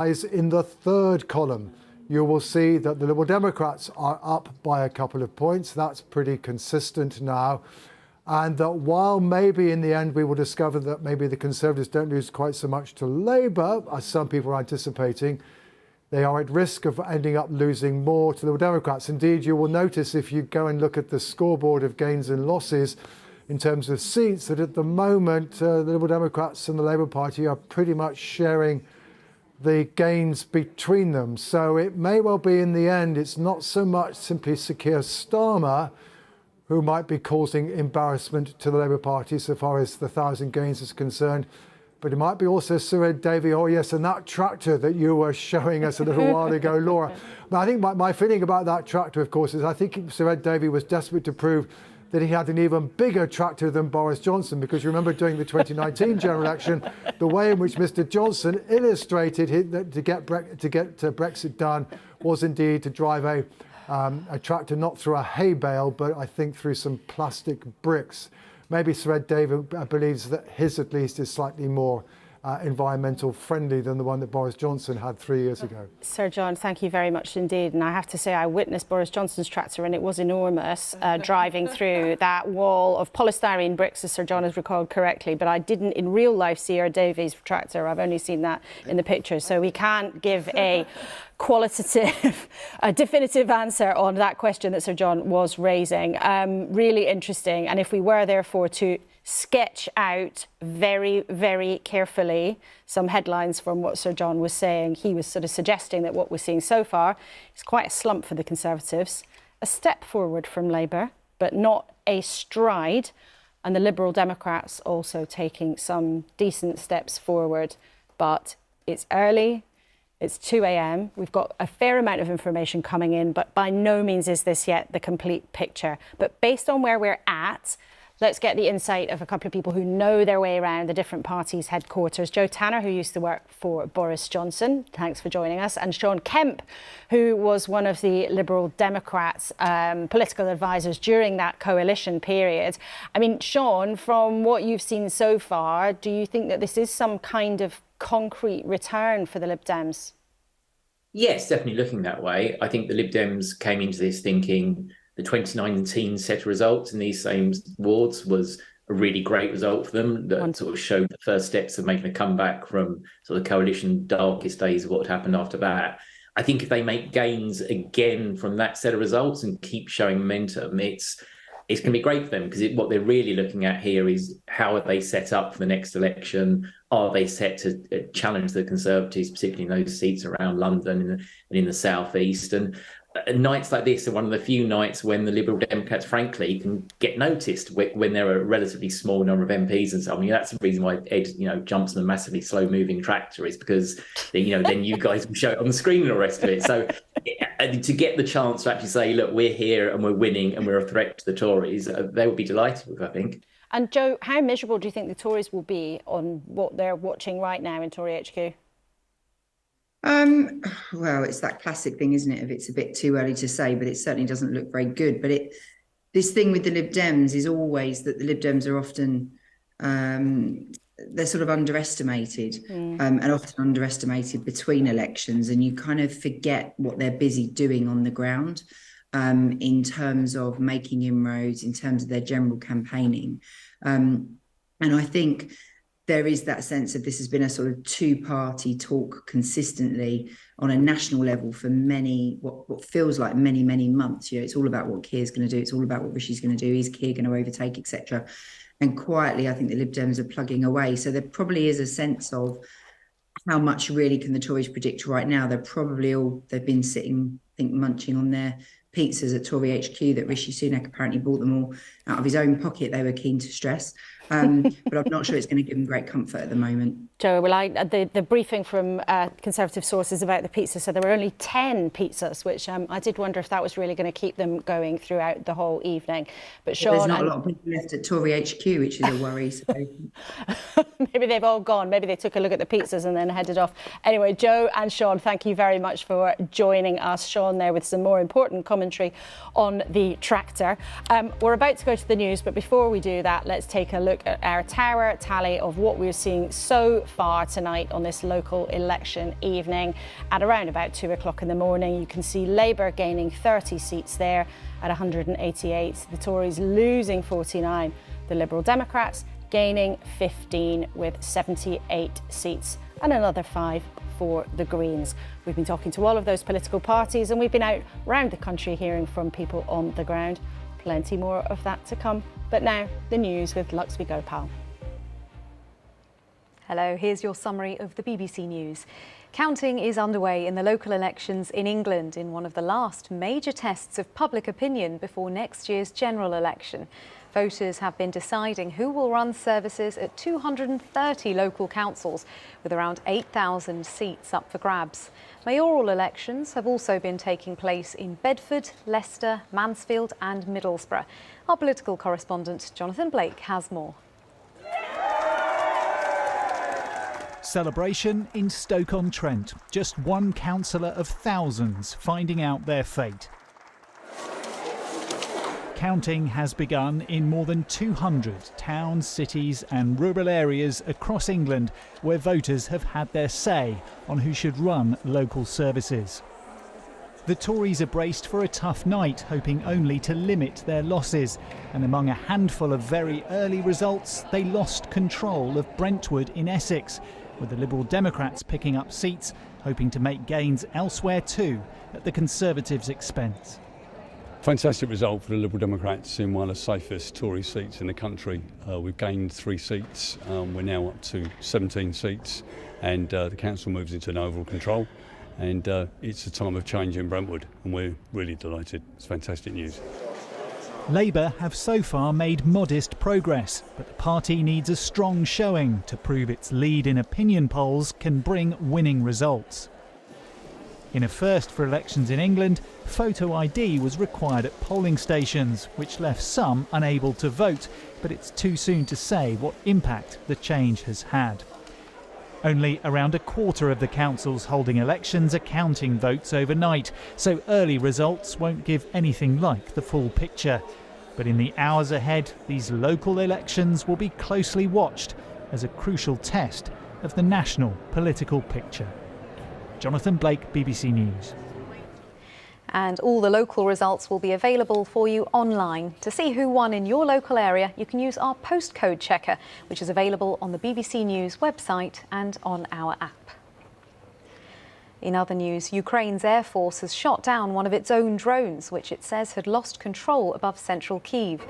In the third column, you will see that the Liberal Democrats are up by a couple of points. That's pretty consistent now. And that while maybe in the end we will discover that maybe the Conservatives don't lose quite so much to Labour, as some people are anticipating, they are at risk of ending up losing more to the Liberal Democrats. Indeed, you will notice if you go and look at the scoreboard of gains and losses in terms of seats, that at the moment the Liberal Democrats and the Labour Party are pretty much sharing the gains between them. So it may well be in the end, it's not so much simply Sir Keir Starmer who might be causing embarrassment to the Labour Party so far as the 1,000 gains is concerned, but it might be also Sir Ed Davey, oh yes, and that tractor that you were showing us a little while ago, Laura. But I think my feeling about that tractor, of course, is I think Sir Ed Davey was desperate to prove that he had an even bigger tractor than Boris Johnson, because you remember during the 2019 general election, the way in which Mr. Johnson illustrated that to get Brexit done was indeed to drive a tractor not through a hay bale, but I think through some plastic bricks. Maybe Sir Ed Davey believes that his at least is slightly more environmental friendly than the one that Boris Johnson had 3 years ago. Sir John, thank you very much indeed. And I have to say, I witnessed Boris Johnson's tractor and it was enormous, driving through that wall of polystyrene bricks, as Sir John has recalled correctly. But I didn't in real life see Sir Davies' tractor. I've only seen that in the pictures. So we can't give a qualitative, a definitive answer on that question that Sir John was raising. Really interesting. And if we were therefore to sketch out very, very carefully some headlines from what Sir John was saying, he was sort of suggesting that what we're seeing so far is quite a slump for the Conservatives, a step forward from Labour, but not a stride, and the Liberal Democrats also taking some decent steps forward. But it's early, it's 2 a.m. We've got a fair amount of information coming in, but by no means is this yet the complete picture. But based on where we're at, let's get the insight of a couple of people who know their way around the different parties' headquarters. Joe Tanner, who used to work for Boris Johnson, thanks for joining us, and Sean Kemp, who was one of the Liberal Democrats' political advisors during that coalition period. I mean, Sean, from what you've seen so far, do you think that this is some kind of concrete return for the Lib Dems? Yes, definitely looking that way. I think the Lib Dems came into this thinking the 2019 set of results in these same wards was a really great result for them that sort of showed the first steps of making a comeback from sort of coalition darkest days of what happened after that. I think if they make gains again from that set of results and keep showing momentum, it's going to be great for them, because what they're really looking at here is how are they set up for the next election? Are they set to challenge the Conservatives, particularly in those seats around London and in the South East? And nights like this are one of the few nights when the Liberal Democrats, frankly, can get noticed when there are a relatively small number of MPs and so on. I mean, that's the reason why Ed, jumps on a massively slow-moving tractor, is because, then you guys will show it on the screen and all the rest of it. So to get the chance to actually say, look, we're here and we're winning and we're a threat to the Tories, they would be delighted with, I think. And Joe, how miserable do you think the Tories will be on what they're watching right now in Tory HQ? Well, it's that classic thing, isn't it? If it's a bit too early to say, but it certainly doesn't look very good. But this thing with the Lib Dems is always that the Lib Dems are often they're sort of underestimated and often underestimated between elections, and you kind of forget what they're busy doing on the ground in terms of making inroads, in terms of their general campaigning, and I think there is that sense of this has been a sort of two-party talk consistently on a national level for what feels like many months. It's all about what Keir's going to do. It's all about what Rishi's going to do. Is Keir going to overtake, etc. And quietly, I think the Lib Dems are plugging away. So there probably is a sense of how much really can the Tories predict right now. They've been sitting, I think, munching on their pizzas at Tory HQ that Rishi Sunak apparently bought them all out of his own pocket, they were keen to stress. But I'm not sure it's going to give them great comfort at the moment. Joe, well, the briefing from Conservative sources about the pizza said there were only 10 pizzas, which I did wonder if that was really going to keep them going throughout the whole evening. But Sean, there's not a lot of people left at Tory HQ, which is a worry. So. Maybe they've all gone. Maybe they took a look at the pizzas and then headed off. Anyway, Joe and Sean, thank you very much for joining us. Sean there with some more important comments commentary on the tractor. We're about to go to the news, but before we do that, let's take a look at our tower tally of what we're seeing so far tonight on this local election evening. At around about 2 o'clock in the morning, you can see Labour gaining 30 seats there at 188, the Tories losing 49, the Liberal Democrats gaining 15 with 78 seats, and another 5 for the Greens. We've been talking to all of those political parties, and we've been out round the country hearing from people on the ground. Plenty more of that to come. But now, the news with Luxby Gopal. Hello, here's your summary of the BBC News. Counting is underway in the local elections in England in one of the last major tests of public opinion before next year's general election. Voters have been deciding who will run services at 230 local councils, with around 8,000 seats up for grabs. Mayoral elections have also been taking place in Bedford, Leicester, Mansfield and Middlesbrough. Our political correspondent Jonathan Blake has more. Celebration in Stoke-on-Trent. Just one councillor of thousands finding out their fate. Counting has begun in more than 200 towns, cities and rural areas across England where voters have had their say on who should run local services. The Tories are braced for a tough night, hoping only to limit their losses. And among a handful of very early results, they lost control of Brentwood in Essex, with the Liberal Democrats picking up seats, hoping to make gains elsewhere too, at the Conservatives' expense. Fantastic result for the Liberal Democrats in one of the safest Tory seats in the country. We've gained 3 seats, we're now up to 17 seats, and the council moves into an overall control. And it's a time of change in Brentwood, and we're really delighted. It's fantastic news. Labour have so far made modest progress, but the party needs a strong showing to prove its lead in opinion polls can bring winning results. In a first for elections in England, photo ID was required at polling stations, which left some unable to vote, but it's too soon to say what impact the change has had. Only around a quarter of the councils holding elections are counting votes overnight, so early results won't give anything like the full picture. But in the hours ahead, these local elections will be closely watched as a crucial test of the national political picture. Jonathan Blake, BBC News. And all the local results will be available for you online. To see who won in your local area, you can use our postcode checker, which is available on the BBC News website and on our app. In other news, Ukraine's Air Force has shot down one of its own drones, which it says had lost control above central Kyiv.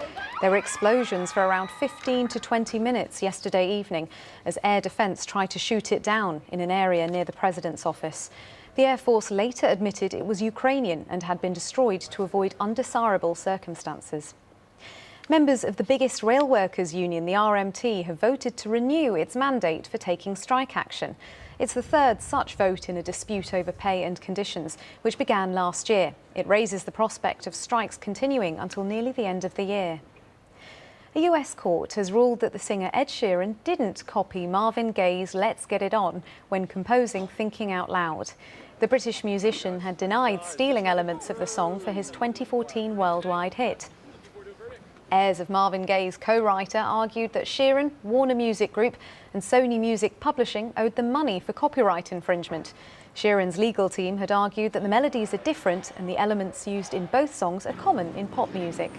There were explosions for around 15 to 20 minutes yesterday evening as air defence tried to shoot it down in an area near the president's office. The Air Force later admitted it was Ukrainian and had been destroyed to avoid undesirable circumstances. Members of the biggest rail workers' union, the RMT, have voted to renew its mandate for taking strike action. It's the third such vote in a dispute over pay and conditions, which began last year. It raises the prospect of strikes continuing until nearly the end of the year. A US court has ruled that the singer Ed Sheeran didn't copy Marvin Gaye's Let's Get It On when composing Thinking Out Loud. The British musician had denied stealing elements of the song for his 2014 worldwide hit. Heirs of Marvin Gaye's co-writer argued that Sheeran, Warner Music Group and Sony Music Publishing owed them money for copyright infringement. Sheeran's legal team had argued that the melodies are different and the elements used in both songs are common in pop music.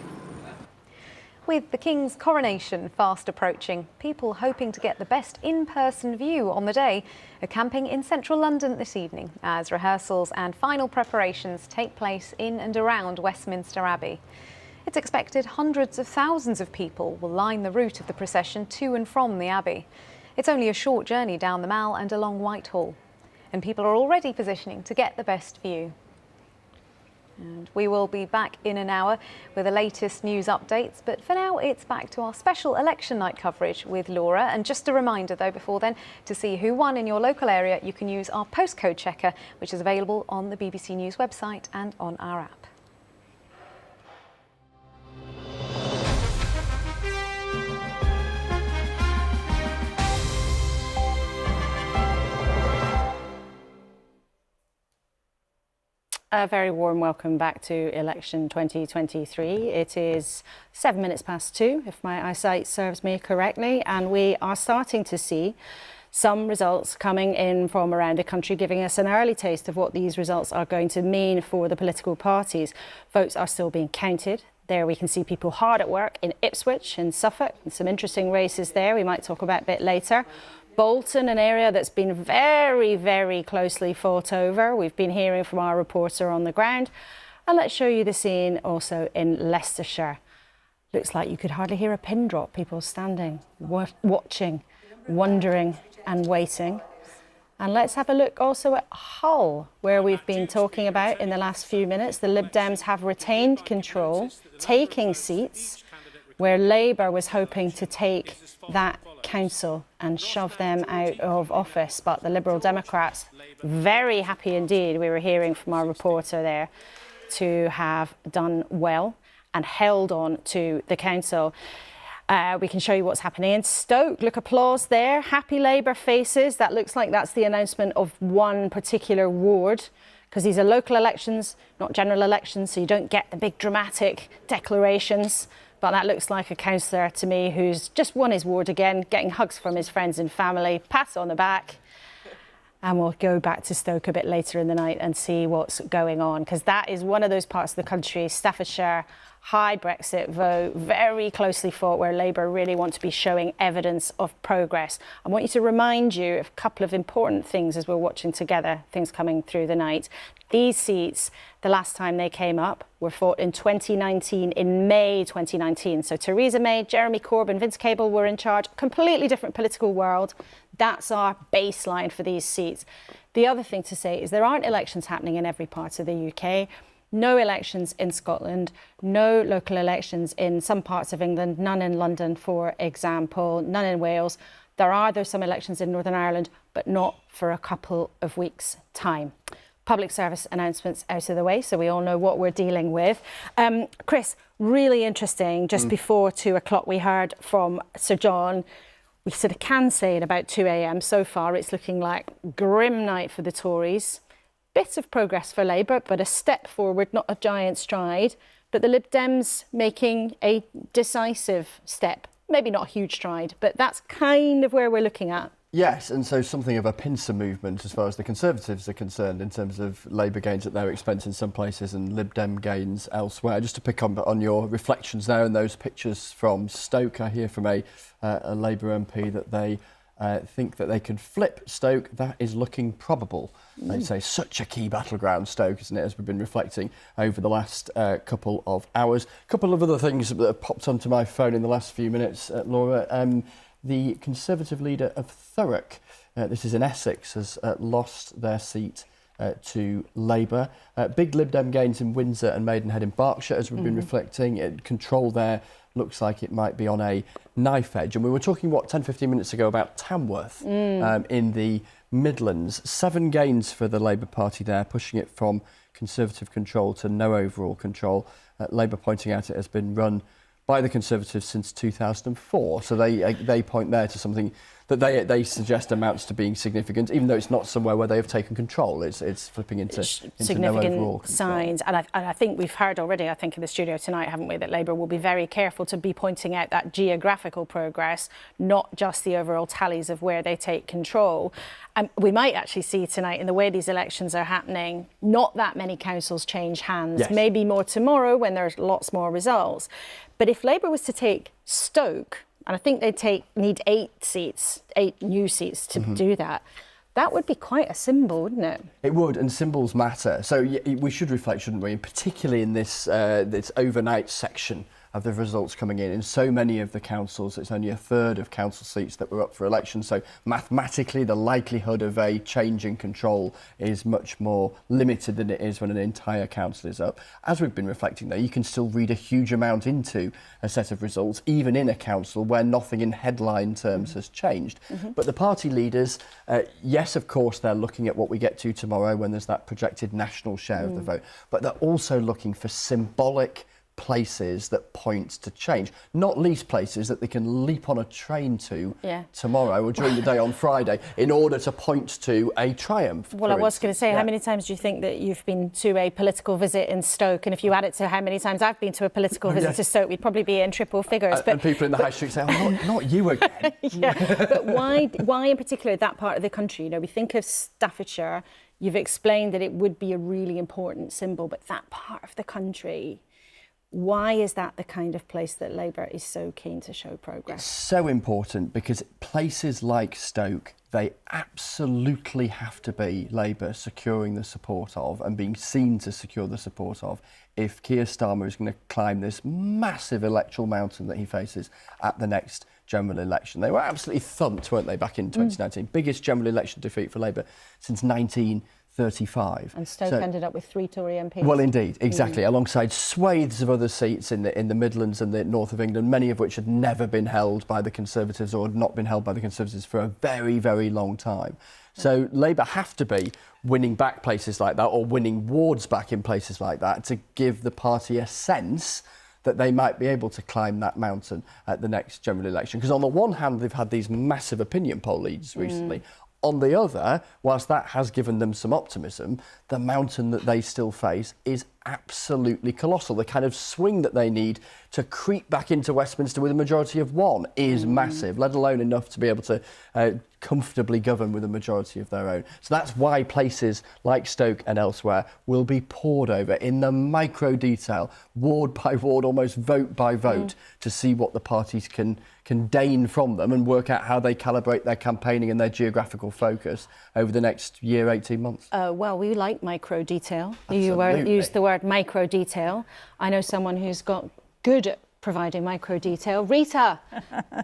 With the King's coronation fast approaching, people hoping to get the best in-person view on the day are camping in central London this evening as rehearsals and final preparations take place in and around Westminster Abbey. It's expected hundreds of thousands of people will line the route of the procession to and from the Abbey. It's only a short journey down the Mall and along Whitehall, and people are already positioning to get the best view. And we will be back in an hour with the latest news updates, but for now it's back to our special election night coverage with Laura. And just a reminder though, before then, to see who won in your local area, you can use our postcode checker, which is available on the BBC News website and on our app. A very warm welcome back to election 2023. It is 7 minutes past 2, if my eyesight serves me correctly, and we are starting to see some results coming in from around the country, giving us an early taste of what these results are going to mean for the political parties. Votes are still being counted. There we can see people hard at work in Ipswich, in Suffolk, and some interesting races there we might talk about a bit later. Bolton, an area that's been very, very closely fought over. We've been hearing from our reporter on the ground. And let's show you the scene also in Leicestershire. Looks like you could hardly hear a pin drop. People standing, watching, wondering and waiting. And let's have a look also at Hull, where we've been talking about in the last few minutes. The Lib Dems have retained control, taking seats, where Labour was hoping to take that council and shove them out of office. But the Liberal Democrats, very happy indeed, we were hearing from our reporter there, to have done well and held on to the council. We can show you what's happening in Stoke. Look, applause there. Happy Labour faces. That looks like that's the announcement of one particular ward, because these are local elections, not general elections, so you don't get the big dramatic declarations. But that looks like a councillor to me who's just won his ward again, getting hugs from his friends and family, pats on the back. And we'll go back to Stoke a bit later in the night and see what's going on, because that is one of those parts of the country, Staffordshire, high Brexit vote, very closely fought, where Labour really want to be showing evidence of progress. I want you to remind you of a couple of important things as we're watching together, things coming through the night. These seats, the last time they came up, were fought in 2019, in May 2019. So Theresa May, Jeremy Corbyn, Vince Cable were in charge. Completely different political world. That's our baseline for these seats. The other thing to say is there aren't elections happening in every part of the UK. No elections in Scotland, no local elections in some parts of England, none in London, for example, none in Wales. There are, though, some elections in Northern Ireland, but not for a couple of weeks' time. Public service announcements out of the way, so we all know what we're dealing with. Chris, really interesting, just before 2 o'clock we heard from Sir John. We sort of can say at about 2 a.m. so far it's looking like grim night for the Tories. Bit of progress for Labour, but a step forward, not a giant stride. But the Lib Dems making a decisive step. Maybe not a huge stride, but that's kind of where we're looking at. Yes, and so something of a pincer movement as far as the Conservatives are concerned, in terms of Labour gains at their expense in some places and Lib Dem gains elsewhere. Just to pick on your reflections there and those pictures from Stoke, I hear from a Labour MP that they think that they could flip Stoke. That is looking probable. They say such a key battleground, Stoke, isn't it, as we've been reflecting over the last couple of hours. A couple of other things that have popped onto my phone in the last few minutes, Laura. The Conservative leader of Thurrock, this is in Essex, has lost their seat to Labour. Big Lib Dem gains in Windsor and Maidenhead in Berkshire, as we've been reflecting. Control there looks like it might be on a knife edge. And we were talking, 10-15 minutes ago about Tamworth in the Midlands. 7 gains for the Labour Party there, pushing it from Conservative control to no overall control. Labour pointing out it has been run by the Conservatives since 2004. So they point there to something that they suggest amounts to being significant, even though it's not somewhere where they have taken control. It's flipping into significant no overall control. signs. And I think we've heard already, I think in the studio tonight, haven't we, that Labour will be very careful to be pointing out that geographical progress, not just the overall tallies of where they take control. And we might actually see tonight, in the way these elections are happening, not that many councils change hands. Yes. Maybe more tomorrow when there's lots more results. But if Labour was to take Stoke, and I think they'd need 8 new seats to do that, that would be quite a symbol, wouldn't it? It would, and symbols matter. So we should reflect, shouldn't we? And particularly in this overnight section of the results coming in so many of the councils, it's only a third of council seats that were up for election. So mathematically, the likelihood of a change in control is much more limited than it is when an entire council is up. As we've been reflecting, though, you can still read a huge amount into a set of results, even in a council where nothing in headline terms has changed. But the party leaders, yes, of course, they're looking at what we get to tomorrow when there's that projected national share of the vote, but they're also looking for symbolic places that point to change, not least places that they can leap on a train to tomorrow or during the day on Friday in order to point to a triumph. Well, I was going to say, how many times do you think that you've been to a political visit in Stoke? And if you add it to how many times I've been to a political visit to Stoke, we'd probably be in triple figures. And people in the high street say, oh, not you again. But why in particular that part of the country? You know, we think of Staffordshire. You've explained that it would be a really important symbol, but that part of the country, why is that the kind of place that Labour is so keen to show progress? It's so important because places like Stoke, they absolutely have to be Labour securing the support of and being seen to secure the support of if Keir Starmer is going to climb this massive electoral mountain that he faces at the next general election. They were absolutely thumped, weren't they, back in 2019? Biggest general election defeat for Labour since 1935. And Stoke ended up with 3 Tory MPs. Well, indeed, exactly, alongside swathes of other seats in the Midlands and the north of England, many of which had never been held by the Conservatives or had not been held by the Conservatives for a very, very long time. So Labour have to be winning back places like that or winning wards back in places like that to give the party a sense that they might be able to climb that mountain at the next general election. Because on the one hand, they've had these massive opinion poll leads recently. On the other, whilst that has given them some optimism, the mountain that they still face is absolutely colossal. The kind of swing that they need to creep back into Westminster with a majority of 1 is massive, let alone enough to be able to comfortably govern with a majority of their own. So that's why places like Stoke and elsewhere will be pored over in the micro detail, ward by ward, almost vote by vote, to see what the parties can deign from them and work out how they calibrate their campaigning and their geographical focus over the next year, 18 months. Well, we like micro detail. Absolutely. You used the word micro detail. I know someone who's got good at providing micro detail. Rita,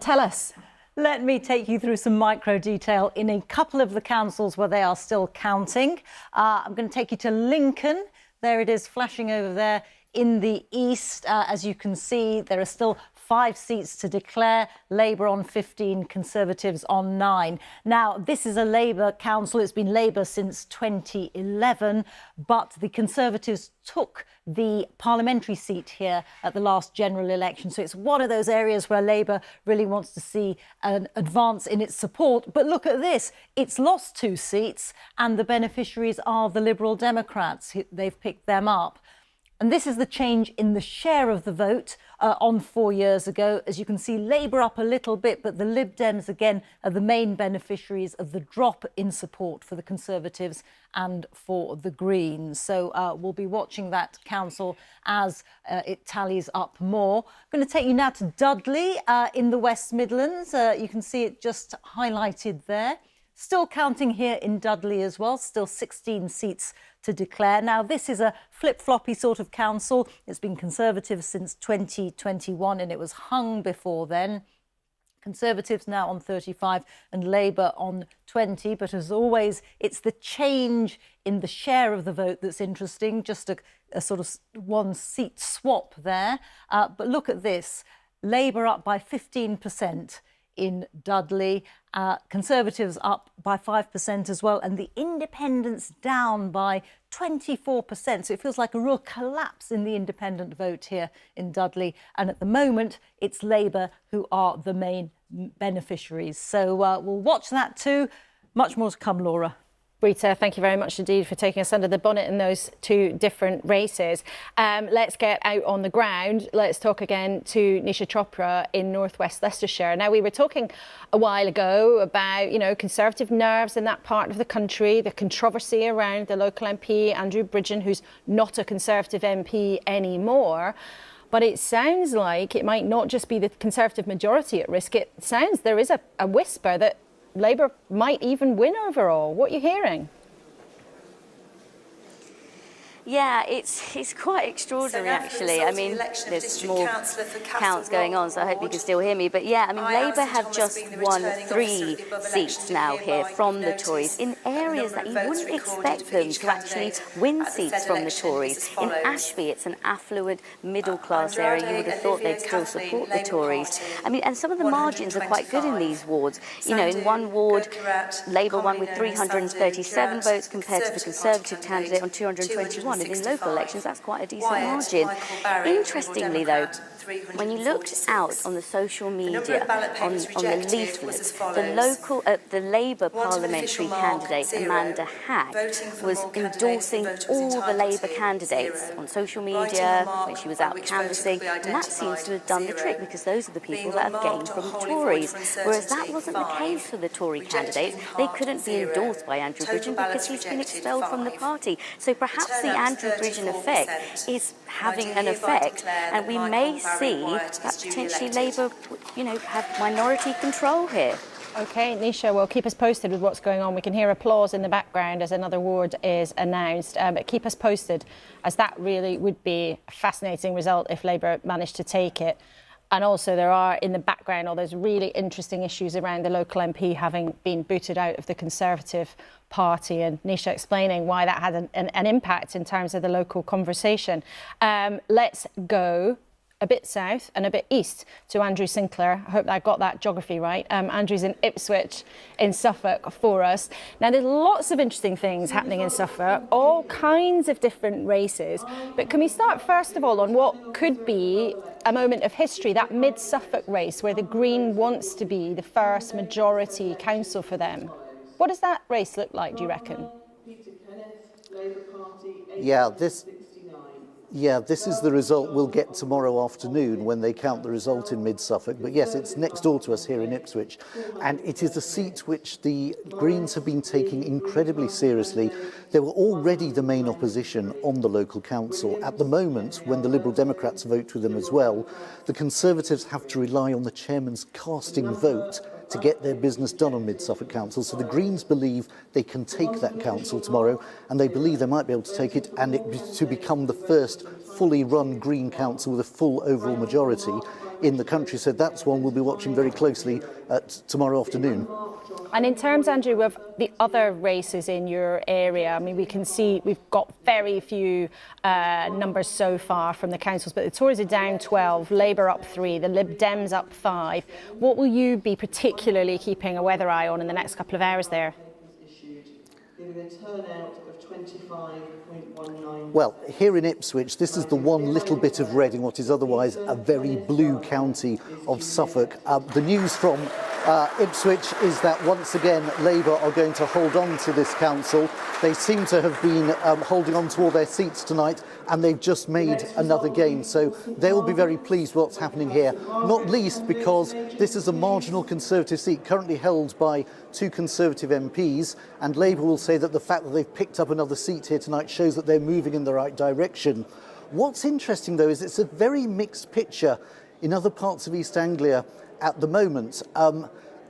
tell us. Let me take you through some micro detail in a couple of the councils where they are still counting. I'm going to take you to Lincoln. There it is flashing over there in the east. As you can see, there are still 5 seats to declare, Labour on 15, Conservatives on 9. Now, this is a Labour council. It's been Labour since 2011, but the Conservatives took the parliamentary seat here at the last general election. So it's one of those areas where Labour really wants to see an advance in its support. But look at this. It's lost 2 seats and the beneficiaries are the Liberal Democrats. They've picked them up. And this is the change in the share of the vote on 4 years ago. As you can see, Labour up a little bit, but the Lib Dems, again, are the main beneficiaries of the drop in support for the Conservatives and for the Greens. So we'll be watching that council as it tallies up more. I'm going to take you now to Dudley in the West Midlands. You can see it just highlighted there. Still counting here in Dudley as well, still 16 seats to declare. Now, this is a flip-floppy sort of council. It's been Conservative since 2021 and it was hung before then. Conservatives now on 35 and Labour on 20. But as always, it's the change in the share of the vote that's interesting, just a sort of 1 seat swap there. But look at this, Labour up by 15%. In Dudley, Conservatives up by 5% as well, and the Independents down by 24%. So it feels like a real collapse in the independent vote here in Dudley. And at the moment, it's Labour who are the main beneficiaries. So we'll watch that too. Much more to come, Laura. Rita, thank you very much indeed for taking us under the bonnet in those 2 different races. Let's get out on the ground. Let's talk again to Nisha Chopra in northwest Leicestershire. Now, we were talking a while ago about, you know, Conservative nerves in that part of the country, the controversy around the local MP, Andrew Bridgen, who's not a Conservative MP anymore. But it sounds like it might not just be the Conservative majority at risk. It sounds there is a whisper that Labour might even win overall. What are you hearing? Yeah, it's quite extraordinary, actually. I mean, there's more counts going on, so I hope you can still hear me. But yeah, I mean, Labour have just won 3 seats now here from the Tories in areas that you wouldn't expect them to actually win seats from the Tories. In Ashby, it's an affluent middle-class area. You would have thought they'd still support the Tories. I mean, and some of the margins are quite good in these wards. You know, in one ward, Labour won with 337 votes compared to the Conservative candidate on 221. kind of in local elections, that's quite a decent margin. Interestingly, though, when you looked out on the social media, on the leaflets, the Labour parliamentary candidate, Amanda Hack, was endorsing all the Labour candidates on social media when she was out canvassing, and that seems to have done the trick, because those are the people that have gained from the Tories, whereas that wasn't the case for the Tory candidates. They couldn't be endorsed by Andrew Bridgen because he's been expelled from the party. So perhaps the Andrew Bridgen effect is having an effect, and we may see that potentially Labour, have minority control here. OK, Nisha, well, keep us posted with what's going on. We can hear applause in the background as another ward is announced, but keep us posted, as that really would be a fascinating result if Labour managed to take it. And also there are in the background all those really interesting issues around the local MP having been booted out of the Conservative Party, and Nisha explaining why that had an impact in terms of the local conversation. Let's go a bit south and a bit east to Andrew Sinclair. I hope I got that geography right. Andrew's in Ipswich in Suffolk for us. Now, there's lots of interesting things happening in Suffolk, all kinds of different races. But can we start first of all on what could be a moment of history, that mid-Suffolk race where the Green wants to be the first majority council for them? What does that race look like, do you reckon? Yeah, this is the result we'll get tomorrow afternoon when they count the result in mid-Suffolk. But yes, it's next door to us here in Ipswich. And it is a seat which the Greens have been taking incredibly seriously. They were already the main opposition on the local council. At the moment, when the Liberal Democrats vote with them as well, the Conservatives have to rely on the chairman's casting vote to get their business done on Mid-Suffolk Council. So the Greens believe they can take that council tomorrow, and they believe they might be able to take it and to become the first fully run Green council with a full overall majority in the country. So that's one we'll be watching very closely tomorrow afternoon. And in terms, Andrew, of the other races in your area, I mean, we can see we've got very few numbers so far from the councils, but the Tories are down 12, Labour up 3, the Lib Dems up 5. What will you be particularly keeping a weather eye on in the next couple of hours there? Well, here in Ipswich, this is the one little bit of red in what is otherwise a very blue county of Suffolk. The news from Ipswich is that once again Labour are going to hold on to this council. They seem to have been holding on to all their seats tonight, and they've just made another gain. So they will be very pleased with what's happening here, not least because this is a marginal Conservative seat currently held by 2 Conservative MPs, and Labour will say that the fact that they've picked up another seat here tonight shows that they're moving in the right direction. What's interesting, though, is it's a very mixed picture in other parts of East Anglia at the moment.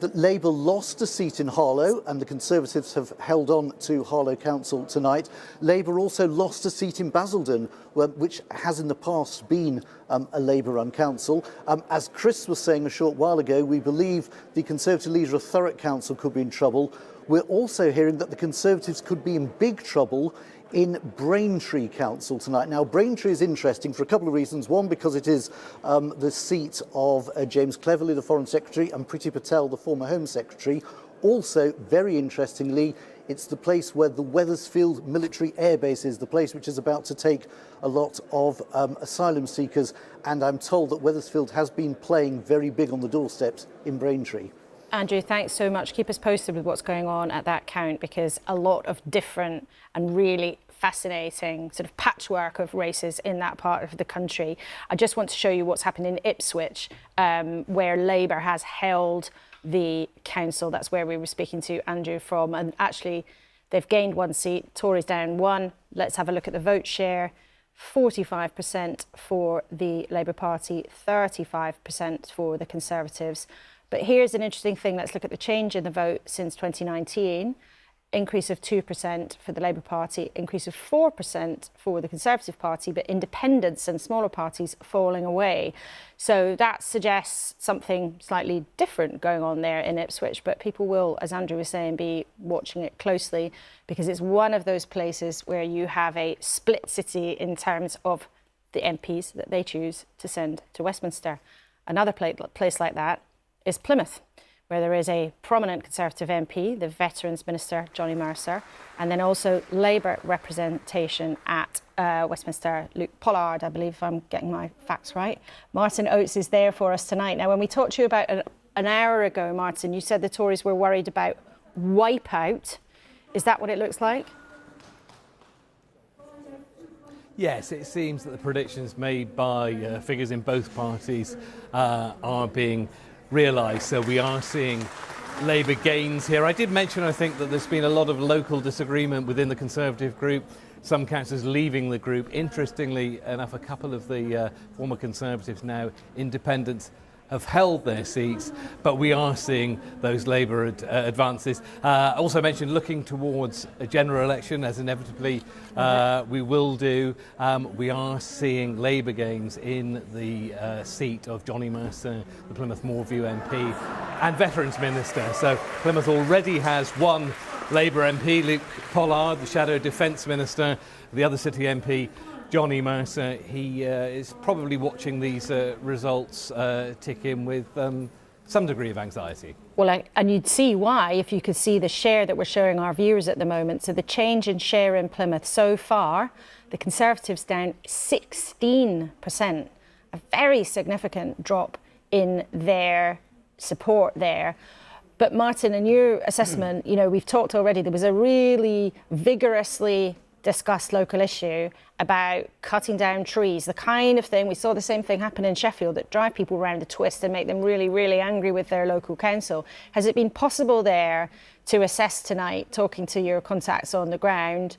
That Labour lost a seat in Harlow, and the Conservatives have held on to Harlow Council tonight. Labour also lost a seat in Basildon, which has in the past been a Labour-run council. As Chris was saying a short while ago, we believe the Conservative leader of Thurrock Council could be in trouble. We're also hearing that the Conservatives could be in big trouble in Braintree Council tonight. Now, Braintree is interesting for a couple of reasons. One, because it is the seat of James Cleverly, the Foreign Secretary, and Priti Patel, the former Home Secretary. Also, very interestingly, it's the place where the Wethersfield Military Air Base is, the place which is about to take a lot of asylum seekers. And I'm told that Wethersfield has been playing very big on the doorsteps in Braintree. Andrew, thanks so much. Keep us posted with what's going on at that count, because a lot of different and really fascinating sort of patchwork of races in that part of the country. I just want to show you what's happened in Ipswich, where Labour has held the council. That's where we were speaking to Andrew from. And actually, they've gained 1 seat, Tories down 1. Let's have a look at the vote share. 45% for the Labour Party, 35% for the Conservatives. But here's an interesting thing. Let's look at the change in the vote since 2019. Increase of 2% for the Labour Party, increase of 4% for the Conservative Party, but independents and smaller parties falling away. So that suggests something slightly different going on there in Ipswich. But people will, as Andrew was saying, be watching it closely, because it's one of those places where you have a split city in terms of the MPs that they choose to send to Westminster. Another place like that is Plymouth, where there is a prominent Conservative MP, the Veterans Minister, Johnny Mercer, and then also Labour representation at Westminster, Luke Pollard, I believe, if I'm getting my facts right. Martin Oates is there for us tonight. Now, when we talked to you about an hour ago, Martin, you said the Tories were worried about wipeout. Is that what it looks like? Yes, it seems that the predictions made by figures in both parties are being realised. So we are seeing Labour gains here. I did mention, I think, that there's been a lot of local disagreement within the Conservative group. Some councillors leaving the group. Interestingly enough, a couple of the former Conservatives, now independents, have held their seats, but we are seeing those Labour advances. I also mentioned looking towards a general election, as inevitably we will do. We are seeing Labour gains in the seat of Johnny Mercer, the Plymouth Moorview MP, and Veterans Minister. So Plymouth already has one Labour MP, Luke Pollard, the Shadow Defence Minister, the other city MP, Johnny Mercer. He is probably watching these results tick in with some degree of anxiety. Well, and you'd see why if you could see the share that we're showing our viewers at the moment. So the change in share in Plymouth so far, the Conservatives down 16%, a very significant drop in their support there. But Martin, in your assessment, you know, we've talked already, there was a really vigorously discussed local issue about cutting down trees, the kind of thing, we saw the same thing happen in Sheffield, that drive people around a twist and make them really, really angry with their local council. Has it been possible there to assess tonight, talking to your contacts on the ground,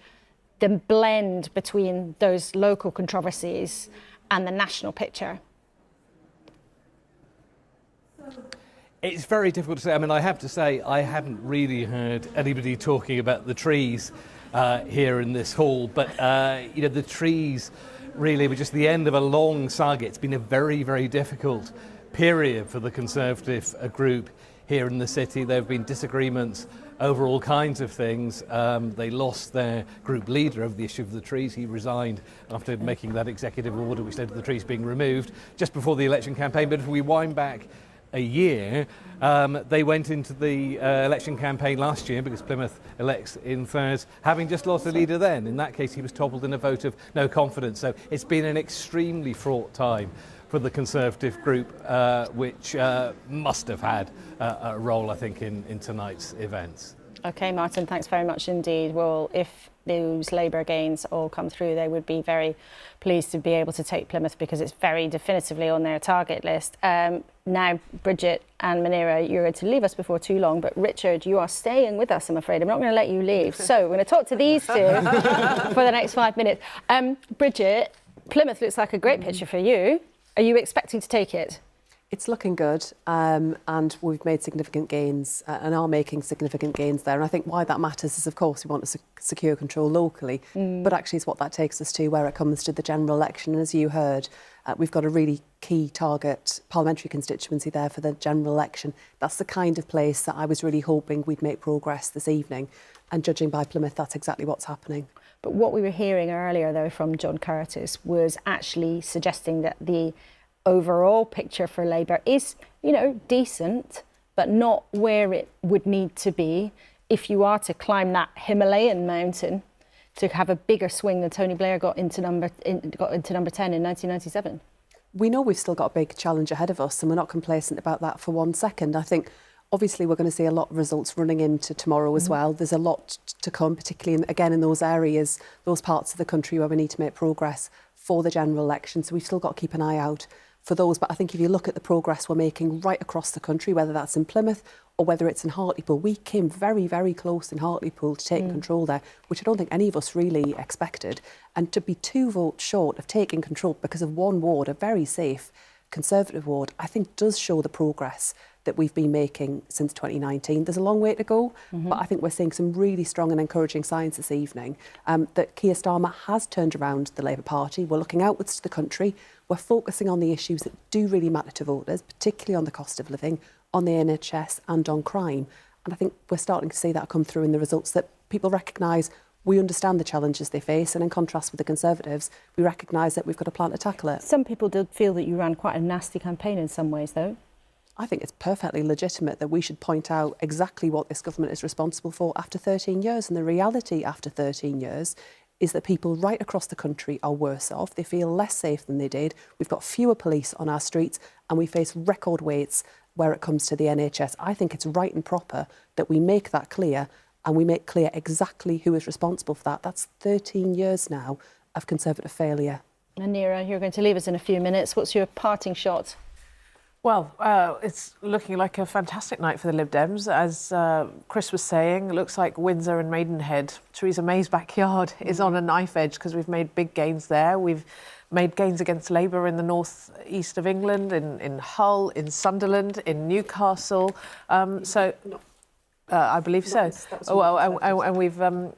the blend between those local controversies and the national picture? It's very difficult to say. I mean, I have to say, I haven't really heard anybody talking about the trees here in this hall, but you know, the trees really were just the end of a long saga. It's been a very, very difficult period for the Conservative group here in the city. There have been disagreements over all kinds of things. They lost their group leader over the issue of the trees. He resigned after making that executive order which led to the trees being removed just before the election campaign. But if we wind back a year, they went into the election campaign last year, because Plymouth elects in thirds, having just lost a leader then. In that case, he was toppled in a vote of no confidence. So it's been an extremely fraught time for the Conservative group, which must have had a role, I think, in tonight's events. OK, Martin, thanks very much indeed. Well, if those Labour gains all come through, they would be very pleased to be able to take Plymouth, because it's very definitively on their target list. Now, Bridget and Munira, you're going to leave us before too long, but Richard, you are staying with us, I'm afraid. I'm not going to let you leave. So we're going to talk to these two for the next 5 minutes. Bridget, Plymouth looks like a great picture for you. Are you expecting to take it? It's looking good, and we've made significant gains and are making significant gains there. And I think why that matters is, of course, we want to secure control locally, but actually it's what that takes us to where it comes to the general election. And as you heard, we've got a really key target parliamentary constituency there for the general election. That's the kind of place that I was really hoping we'd make progress this evening. And judging by Plymouth, that's exactly what's happening. But what we were hearing earlier, though, from John Curtis was actually suggesting that the overall picture for Labour is, you know, decent, but not where it would need to be if you are to climb that Himalayan mountain to have a bigger swing than Tony Blair got into number 10 in 1997. We know we've still got a big challenge ahead of us, and we're not complacent about that for 1 second. I think obviously we're going to see a lot of results running into tomorrow as well. There's a lot to come, particularly again in those areas, those parts of the country where we need to make progress for the general election. So we've still got to keep an eye out for those. But I think if you look at the progress we're making right across the country, whether that's in Plymouth or whether it's in Hartlepool, we came very, very close in Hartlepool to taking control there, which I don't think any of us really expected. And to be 2 votes short of taking control because of one ward, a very safe Conservative ward, I think does show the progress that we've been making since 2019. There's a long way to go, but I think we're seeing some really strong and encouraging signs this evening that Keir Starmer has turned around the Labour Party. We're looking outwards to the country. We're focusing on the issues that do really matter to voters, particularly on the cost of living, on the NHS and on crime. And I think we're starting to see that come through in the results, that people recognise we understand the challenges they face, and in contrast with the Conservatives, we recognise that we've got a plan to tackle it. Some people did feel that you ran quite a nasty campaign in some ways, though. I think it's perfectly legitimate that we should point out exactly what this government is responsible for after 13 years. And the reality after 13 years is that people right across the country are worse off. They feel less safe than they did. We've got fewer police on our streets and we face record waits where it comes to the NHS. I think it's right and proper that we make that clear and we make clear exactly who is responsible for that. That's 13 years now of Conservative failure. Anira, you're going to leave us in a few minutes. What's your parting shot? Well, it's looking like a fantastic night for the Lib Dems. As Chris was saying, it looks like Windsor and Maidenhead, Theresa May's backyard, is on a knife edge because we've made big gains there. We've made gains against Labour in the north east of England, in Hull, in Sunderland, in Newcastle. I believe so.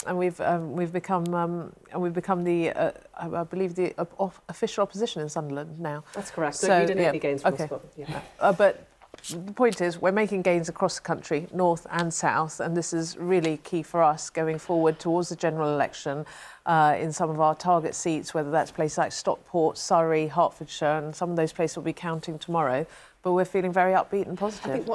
And we've become the I believe the official opposition in Sunderland now. That's correct. So you didn't make any gains from us, but the point is, we're making gains across the country, north and south, and this is really key for us going forward towards the general election in some of our target seats, whether that's places like Stockport, Surrey, Hertfordshire, and some of those places will be counting tomorrow. But we're feeling very upbeat and positive.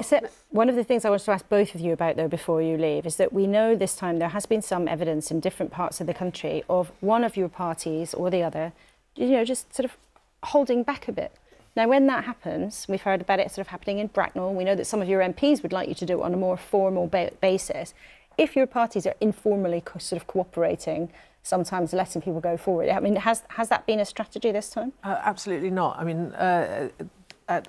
One of the things I want to ask both of you about, though, before you leave, is that we know this time there has been some evidence in different parts of the country of one of your parties or the other, just sort of holding back a bit. Now, when that happens, we've heard about it sort of happening in Bracknell. We know that some of your MPs would like you to do it on a more formal basis. If your parties are informally sort of cooperating, sometimes letting people go forward, I mean, has that been a strategy this time? Absolutely not. I mean,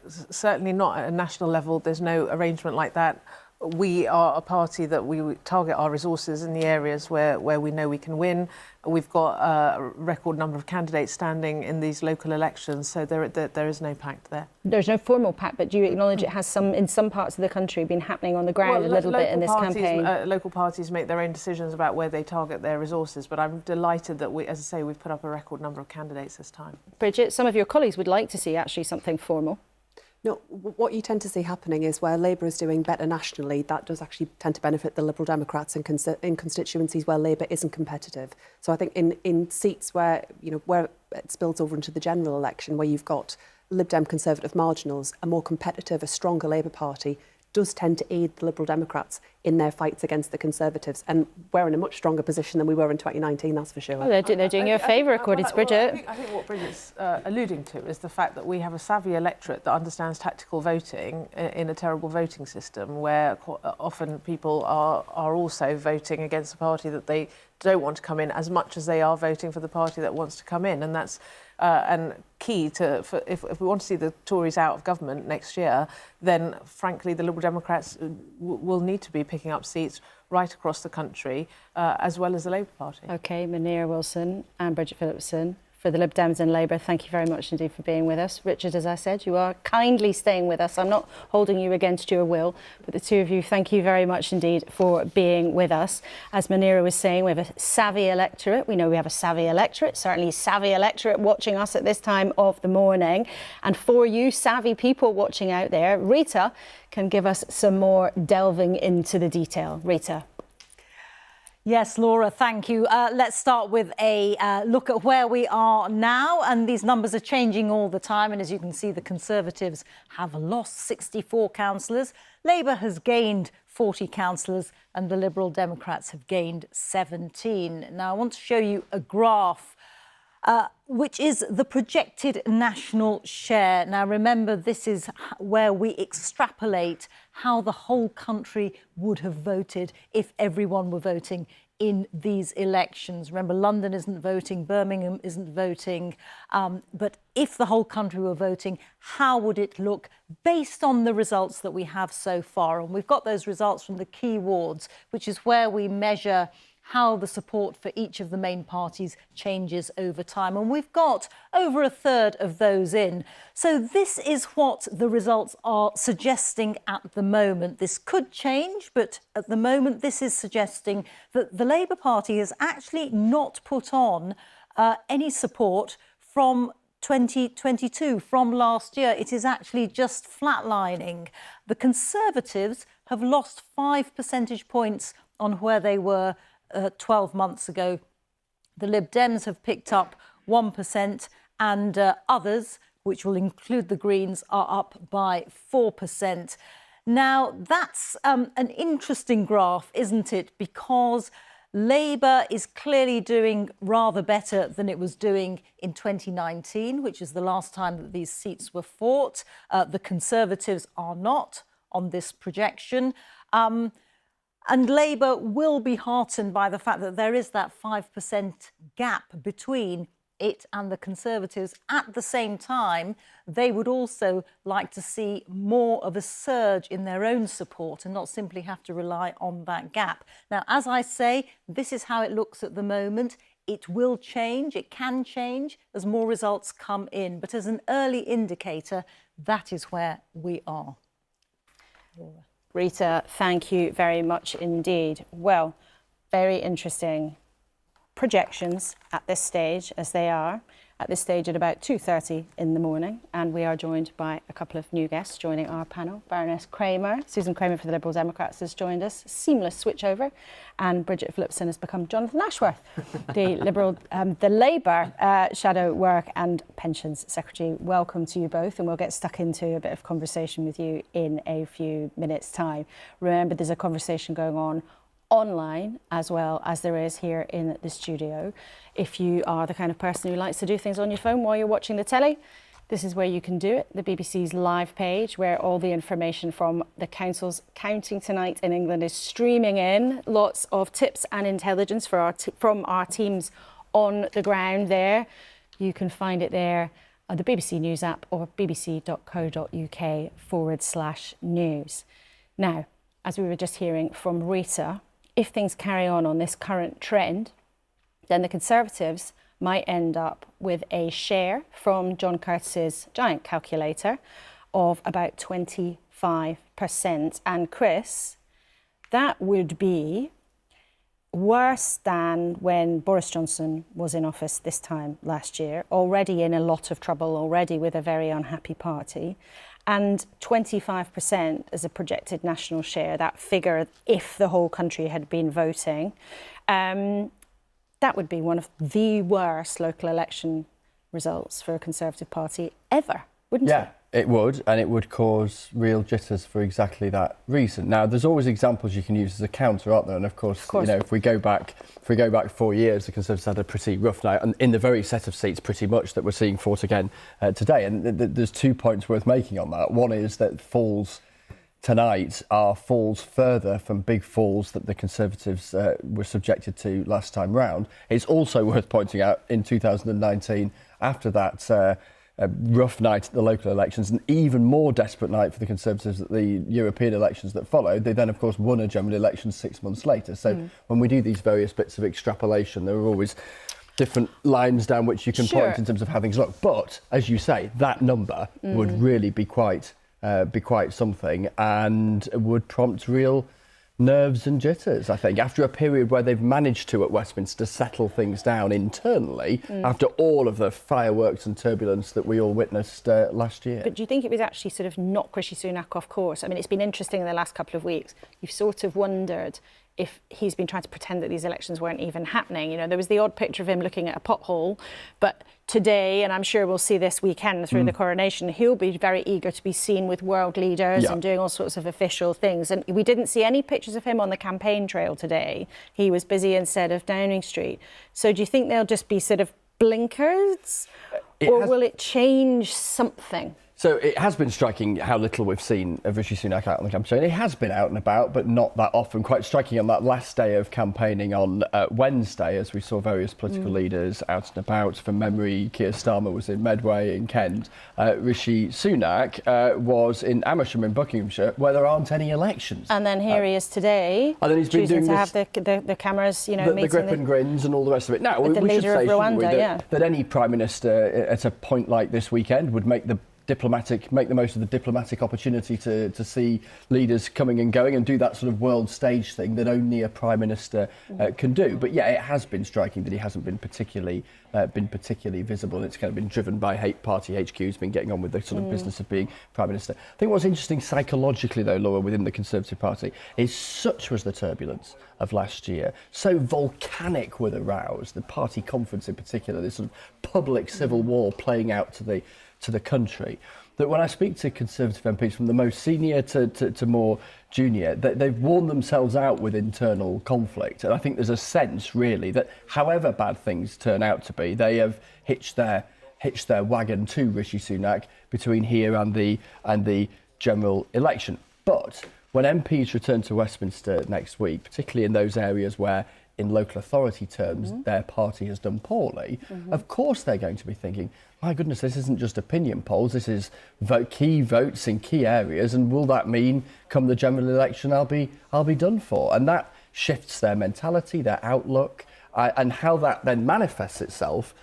certainly not at a national level. There's no arrangement like that. We are a party that we target our resources in the areas where we know we can win. We've got a record number of candidates standing in these local elections, so there is no pact there. There's no formal pact, but do you acknowledge it has in some parts of the country been happening on the ground a little bit in this campaign? Local parties make their own decisions about where they target their resources, but I'm delighted that as I say, we've put up a record number of candidates this time. Bridget, some of your colleagues would like to see actually something formal. No, what you tend to see happening is where Labour is doing better nationally, that does actually tend to benefit the Liberal Democrats in constituencies where Labour isn't competitive. So I think in seats where it spills over into the general election, where you've got Lib Dem Conservative marginals, a more competitive, a stronger Labour Party does tend to aid the Liberal Democrats in their fights against the Conservatives. And we're in a much stronger position than we were in 2019, that's for sure. Well, they're doing you a favour, according to Bridget. I think what Bridget's alluding to is the fact that we have a savvy electorate that understands tactical voting in a terrible voting system where often people are also voting against a party that they don't want to come in as much as they are voting for the party that wants to come in. And that's and key to if we want to see the Tories out of government next year, then frankly the Liberal Democrats will need to be picking up seats right across the country, as well as the Labour Party. OK, Munira Wilson and Bridget Phillipson. For the Lib Dems and Labour, thank you very much indeed for being with us. Richard, as I said, you are kindly staying with us. I'm not holding you against your will, but the two of you, thank you very much indeed for being with us. As Munira was saying, we have a savvy electorate. We know we have a savvy electorate, certainly a savvy electorate watching us at this time of the morning. And for you savvy people watching out there, Rita can give us some more delving into the detail. Rita. Yes, Laura, thank you. Let's start with a look at where we are now. And these numbers are changing all the time. And as you can see, the Conservatives have lost 64 councillors. Labour has gained 40 councillors and the Liberal Democrats have gained 17. Now, I want to show you a graph which is the projected national share. Now, remember, this is where we extrapolate how the whole country would have voted if everyone were voting in these elections. Remember, London isn't voting, Birmingham isn't voting. But if the whole country were voting, how would it look based on the results that we have so far? And we've got those results from the key wards, which is where we measure how the support for each of the main parties changes over time. And we've got over a third of those in. So this is what the results are suggesting at the moment. This could change, but at the moment, this is suggesting that the Labour Party has actually not put on any support from 2022, from last year. It is actually just flatlining. The Conservatives have lost 5 percentage points on where they were 12 months ago. The Lib Dems have picked up 1% and others which will include the Greens, are up by 4%. Now, that's an interesting graph, isn't it? Because Labour is clearly doing rather better than it was doing in 2019, which is the last time that these seats were fought. The Conservatives are not on this projection. And Labour will be heartened by the fact that there is that 5% gap between it and the Conservatives. At the same time, they would also like to see more of a surge in their own support and not simply have to rely on that gap. Now, as I say, this is how it looks at the moment. It will change. It can change as more results come in. But as an early indicator, that is where we are. Rita, thank you very much indeed. Well, very interesting projections at this stage, as they are at this stage at about 2:30 in the morning, and we are joined by a couple of new guests joining our panel. Baroness Kramer, Susan Kramer for the Liberal Democrats has joined us, seamless switchover, and Bridget Phillipson has become Jonathan Ashworth, the Labour Shadow Work and Pensions Secretary. Welcome to you both, and we'll get stuck into a bit of conversation with you in a few minutes' time. Remember, there's a conversation going on online as well as there is here in the studio. If you are the kind of person who likes to do things on your phone while you're watching the telly, this is where you can do it. The BBC's live page, where all the information from the council's counting tonight in England is streaming in. Lots of tips and intelligence from our teams on the ground there. You can find it there on the BBC News app or bbc.co.uk/news. Now, as we were just hearing from Rita, if things carry on this current trend, then the Conservatives might end up with a share from John Curtis's giant calculator of about 25%. And Chris, that would be worse than when Boris Johnson was in office this time last year, already in a lot of trouble, already with a very unhappy party. And 25% as a projected national share, that figure, if the whole country had been voting, that would be one of the worst local election results for a Conservative Party ever, wouldn't it? Yeah, it would, and it would cause real jitters for exactly that reason. Now, there's always examples you can use as a counter, aren't there? And of course. You know, if we go back 4 years, the Conservatives had a pretty rough night, and in the very set of seats, pretty much, that we're seeing fought again today. And there's 2 points worth making on that. One is that falls tonight are falls further from big falls that the Conservatives were subjected to last time round. It's also worth pointing out in 2019, after that rough night at the local elections, an even more desperate night for the Conservatives at the European elections that followed, they then, of course, won a general election 6 months later. So when we do these various bits of extrapolation, there are always different lines down which you can point in terms of how things look. But, as you say, that number would really be quite something, and would prompt real nerves and jitters, I think, after a period where they've managed to, at Westminster, settle things down internally after all of the fireworks and turbulence that we all witnessed last year. But do you think it was actually sort of knock Rishi Sunak off course? I mean, it's been interesting in the last couple of weeks. You've sort of wondered if he's been trying to pretend that these elections weren't even happening. You know, there was the odd picture of him looking at a pothole, but today, and I'm sure we'll see this weekend through the coronation, he'll be very eager to be seen with world leaders and doing all sorts of official things. And we didn't see any pictures of him on the campaign trail today. He was busy instead of Downing Street. So do you think they'll just be sort of blinkers, or will it change something? So it has been striking how little we've seen of Rishi Sunak out on the campaign. He has been out and about, but not that often. Quite striking on that last day of campaigning on Wednesday, as we saw various political leaders out and about. From memory, Keir Starmer was in Medway in Kent. Rishi Sunak was in Amersham in Buckinghamshire, where there aren't any elections. And then here he is today, and then he's been choosing doing to have the cameras, you know, the grip and grins and all the rest of it. Now, we should say, shouldn't we, that any Prime Minister at a point like this weekend would make the most of the diplomatic opportunity to see leaders coming and going and do that sort of world stage thing that only a Prime Minister can do. But yeah, it has been striking that he hasn't been particularly been particularly visible. It's kind of been driven by party HQs, been getting on with the sort of business of being Prime Minister. I think what's interesting psychologically, though, Laura, within the Conservative Party, is such was the turbulence of last year, so volcanic were the rows, the party conference in particular, this sort of public civil war playing out to the country, that when I speak to Conservative MPs from the most senior to more junior, they've worn themselves out with internal conflict. And I think there's a sense, really, that however bad things turn out to be, they have hitched their wagon to Rishi Sunak between here and the general election. But when MPs return to Westminster next week, particularly in those areas where, in local authority terms, their party has done poorly, of course they're going to be thinking, my goodness, this isn't just opinion polls, this is key votes in key areas, and will that mean come the general election I'll be done for? And that shifts their mentality, their outlook, and how that then manifests itself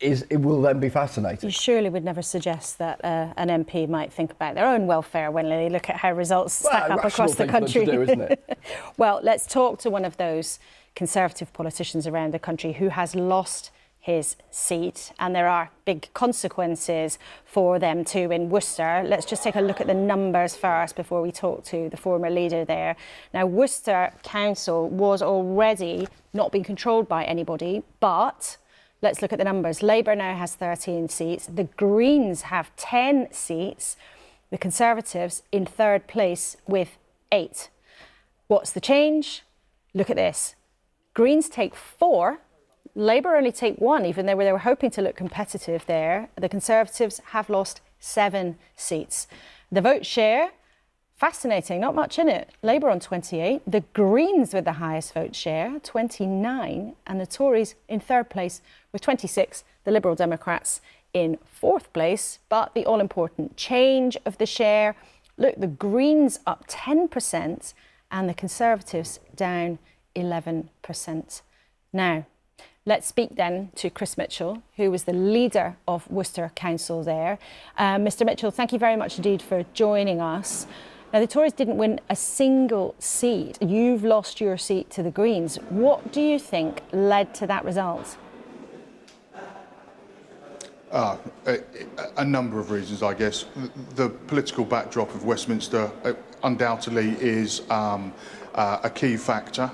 it will then be fascinating. You surely would never suggest that an MP might think about their own welfare when they look at how results stack up across the country. To do, isn't it? Well, let's talk to one of those Conservative politicians around the country who has lost his seat, and there are big consequences for them too in Worcester. Let's just take a look at the numbers first before we talk to the former leader there. Now, Worcester Council was already not being controlled by anybody, but let's look at the numbers. Labour now has 13 seats. The Greens have 10 seats. The Conservatives in third place with 8. What's the change? Look at this. Greens take 4. Labour only take 1, even though they were hoping to look competitive there. The Conservatives have lost 7 seats. The vote share, fascinating, not much in it. Labour on 28, the Greens with the highest vote share, 29, and the Tories in third place with 26, the Liberal Democrats in fourth place. But the all-important change of the share, look, the Greens up 10% and the Conservatives down 11%. Now, let's speak then to Chris Mitchell, who was the leader of Worcester Council there. Mr Mitchell, thank you very much indeed for joining us. Now, the Tories didn't win a single seat. You've lost your seat to the Greens. What do you think led to that result? A number of reasons, I guess. The political backdrop of Westminster undoubtedly is a key factor,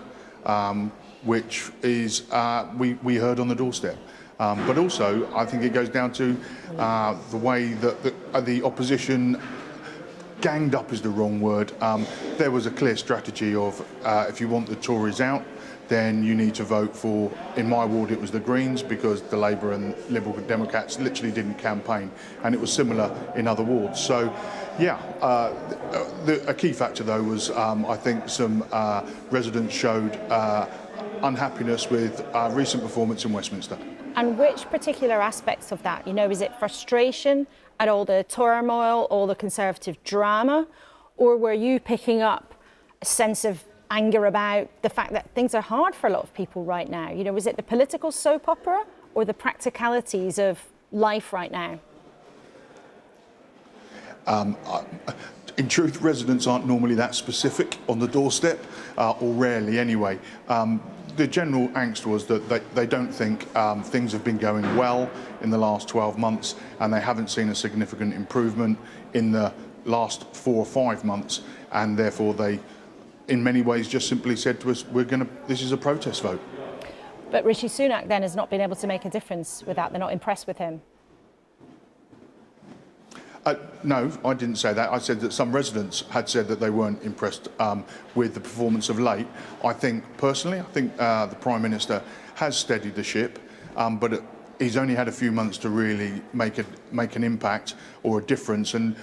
which is we heard on the doorstep. But also, I think it goes down to the way that the opposition ganged up is the wrong word. There was a clear strategy of if you want the Tories out, then you need to vote for, in my ward it was the Greens, because the Labour and Liberal Democrats literally didn't campaign, and it was similar in other wards. So yeah, a key factor though was I think some residents showed unhappiness with recent performance in Westminster. And which particular aspects of that? You know, is it frustration at all the turmoil, all the Conservative drama, or were you picking up a sense of anger about the fact that things are hard for a lot of people right now? You know, was it the political soap opera or the practicalities of life right now? In truth, residents aren't normally that specific on the doorstep, or rarely anyway. The general angst was that they don't think things have been going well in the last 12 months, and they haven't seen a significant improvement in the last 4 or 5 months, and therefore they, in many ways, just simply said to us, this is a protest vote. But Rishi Sunak then has not been able to make a difference with that. They're not impressed with him. No, I didn't say that. I said that some residents had said that they weren't impressed with the performance of late. I think, personally, the Prime Minister has steadied the ship, but he's only had a few months to really make an impact or a difference, and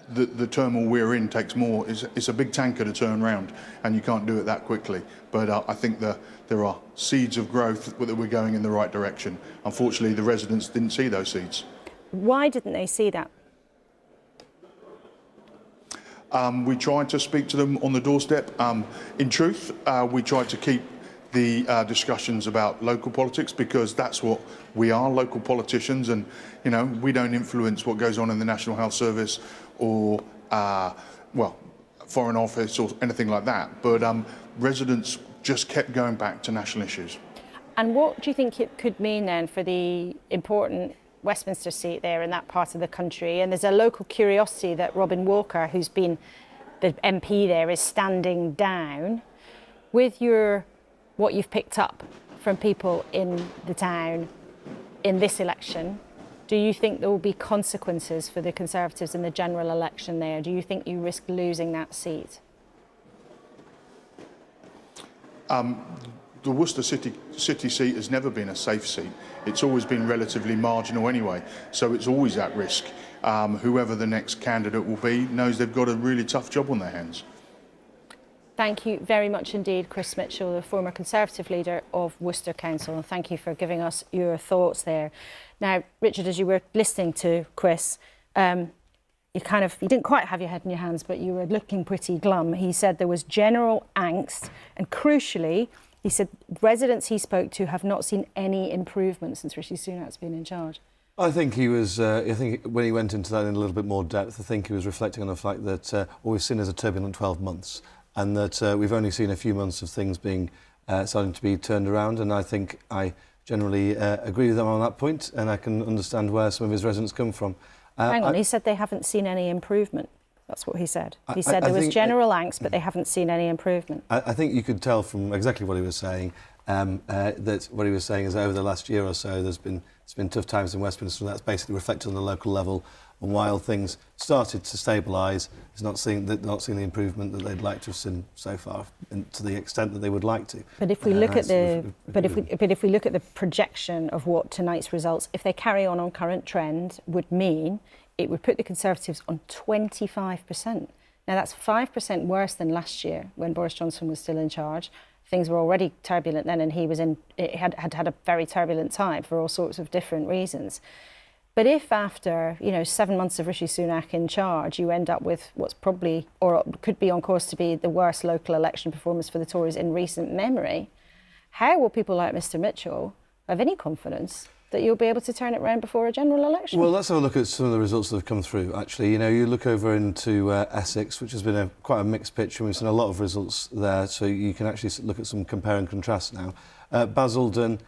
the turmoil we're in takes more. It's a big tanker to turn round, and you can't do it that quickly. But I think there are seeds of growth that we're going in the right direction. Unfortunately, the residents didn't see those seeds. Why didn't they see that? We tried to speak to them on the doorstep. In truth, we tried to keep the discussions about local politics, because that's what we are, local politicians, and you know, we don't influence what goes on in the National Health Service or Foreign Office or anything like that. But residents just kept going back to national issues. And what do you think it could mean then for the important Westminster seat there in that part of the country? And there's a local curiosity that Robin Walker, who's been the MP there, is standing down. With what you've picked up from people in the town in this election, do you think there will be consequences for the Conservatives in the general election there? Do you think you risk losing that seat? The Worcester City seat has never been a safe seat. It's always been relatively marginal anyway, so it's always at risk. Whoever the next candidate will be knows they've got a really tough job on their hands. Thank you very much indeed, Chris Mitchell, the former Conservative leader of Worcester Council, and thank you for giving us your thoughts there. Now, Richard, as you were listening to Chris, you didn't quite have your head in your hands, but you were looking pretty glum. He said there was general angst, and crucially, he said residents he spoke to have not seen any improvement since Rishi Sunak's been in charge. I think he was. I think when he went into that in a little bit more depth, I think he was reflecting on the fact that what we've seen is a turbulent 12 months, and that we've only seen a few months of things being starting to be turned around. And I think I generally agree with him on that point, and I can understand where some of his residents come from. Hang on, he said they haven't seen any improvement. That's what he said. He said there was general angst, but they haven't seen any improvement. I think you could tell from exactly what he was saying that what he was saying is over the last year or so it's been tough times in Westminster, and that's basically reflected on the local level. And while things started to stabilise, he's not seeing the improvement that they'd like to have seen so far, and to the extent that they would like to. But if we look at if we look at the projection of what tonight's results, if they carry on current trend, would mean it would put the Conservatives on 25%. Now that's 5% worse than last year when Boris Johnson was still in charge. Things were already turbulent then, and he was had a very turbulent time for all sorts of different reasons. But if after 7 months of Rishi Sunak in charge, you end up with what's probably or could be on course to be the worst local election performance for the Tories in recent memory, how will people like Mr Mitchell have any confidence that you'll be able to turn it around before a general election? Well, let's have a look at some of the results that have come through. Actually, you look over into Essex, which has been quite a mixed picture. We've seen a lot of results there, so you can actually look at some compare and contrast now. Basildon,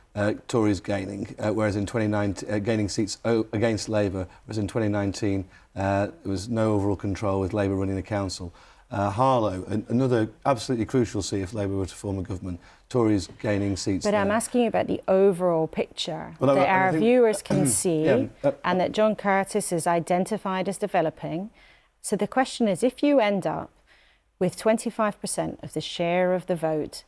Tories gaining, whereas in 2019, gaining seats against Labour, whereas in 2019 there was no overall control with Labour running the council. Harlow, another absolutely crucial seat if Labour were to form a government. Tories gaining seats. But there. I'm asking you about the overall picture that our viewers can see and that John Curtis is identified as developing. So the question is, if you end up with 25% of the share of the vote,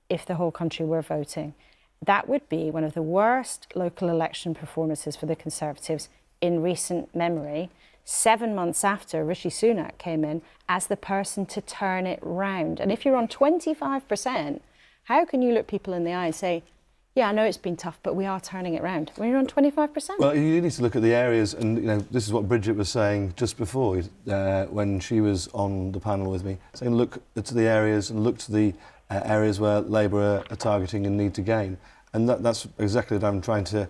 if the whole country were voting, that would be one of the worst local election performances for the Conservatives in recent memory, 7 months after Rishi Sunak came in as the person to turn it round. And if you're on 25%, how can you look people in the eye and say, yeah, I know it's been tough, but we are turning it round when you're on 25%? Well, you need to look at the areas, and this is what Bridget was saying just before when she was on the panel with me, saying look to the areas and look to the areas where Labour are targeting and need to gain. And that's exactly what I'm trying to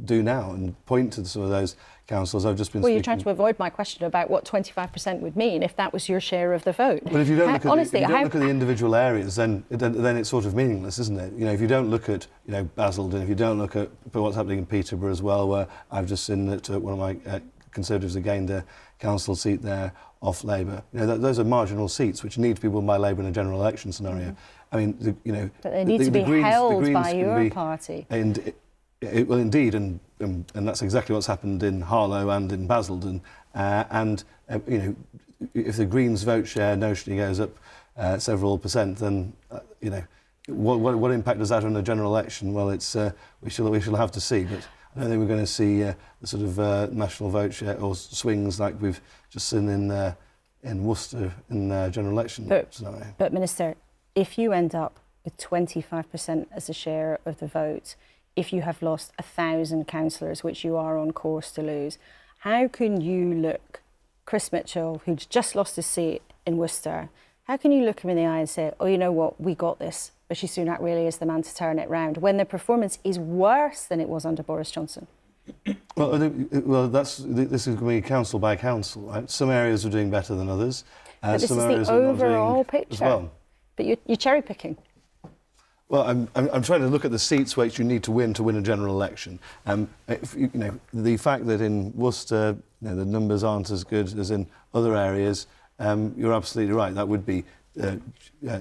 do now and point to some of those councils. I've just been. Well, you're trying to avoid my question about what 25% would mean if that was your share of the vote. But if you don't look at the individual areas, then it's sort of meaningless, isn't it? If you don't look at Basildon, if you don't look at what's happening in Peterborough as well, where I've just seen that one of my Conservatives have gained a council seat there off Labour. Those are marginal seats which need to be won by Labour in a general election scenario. I mean, but they need to be held by your party. Well, indeed, and that's exactly what's happened in Harlow and in Basildon. If the Greens' vote share notionally goes up several percent, then what impact does that have on a general election? Well, we shall have to see. But I don't think we're going to see the sort of national vote share or swings like we've just seen in Worcester in the general election scenario. But Minister, if you end up with 25% as a share of the vote, if you have lost 1,000 councillors, which you are on course to lose, how can you look Chris Mitchell, who's just lost his seat in Worcester, how can you look him in the eye and say, oh, you know what, we got this, Rishi Sunak really is the man to turn it round, when the performance is worse than it was under Boris Johnson? Well, this is going to be council by council, right? Some areas are doing better than others. But this some is areas the are not overall doing picture. As well. But you're cherry picking. Well, I'm trying to look at the seats which you need to win a general election. The fact that in Worcester the numbers aren't as good as in other areas, you're absolutely right. That would be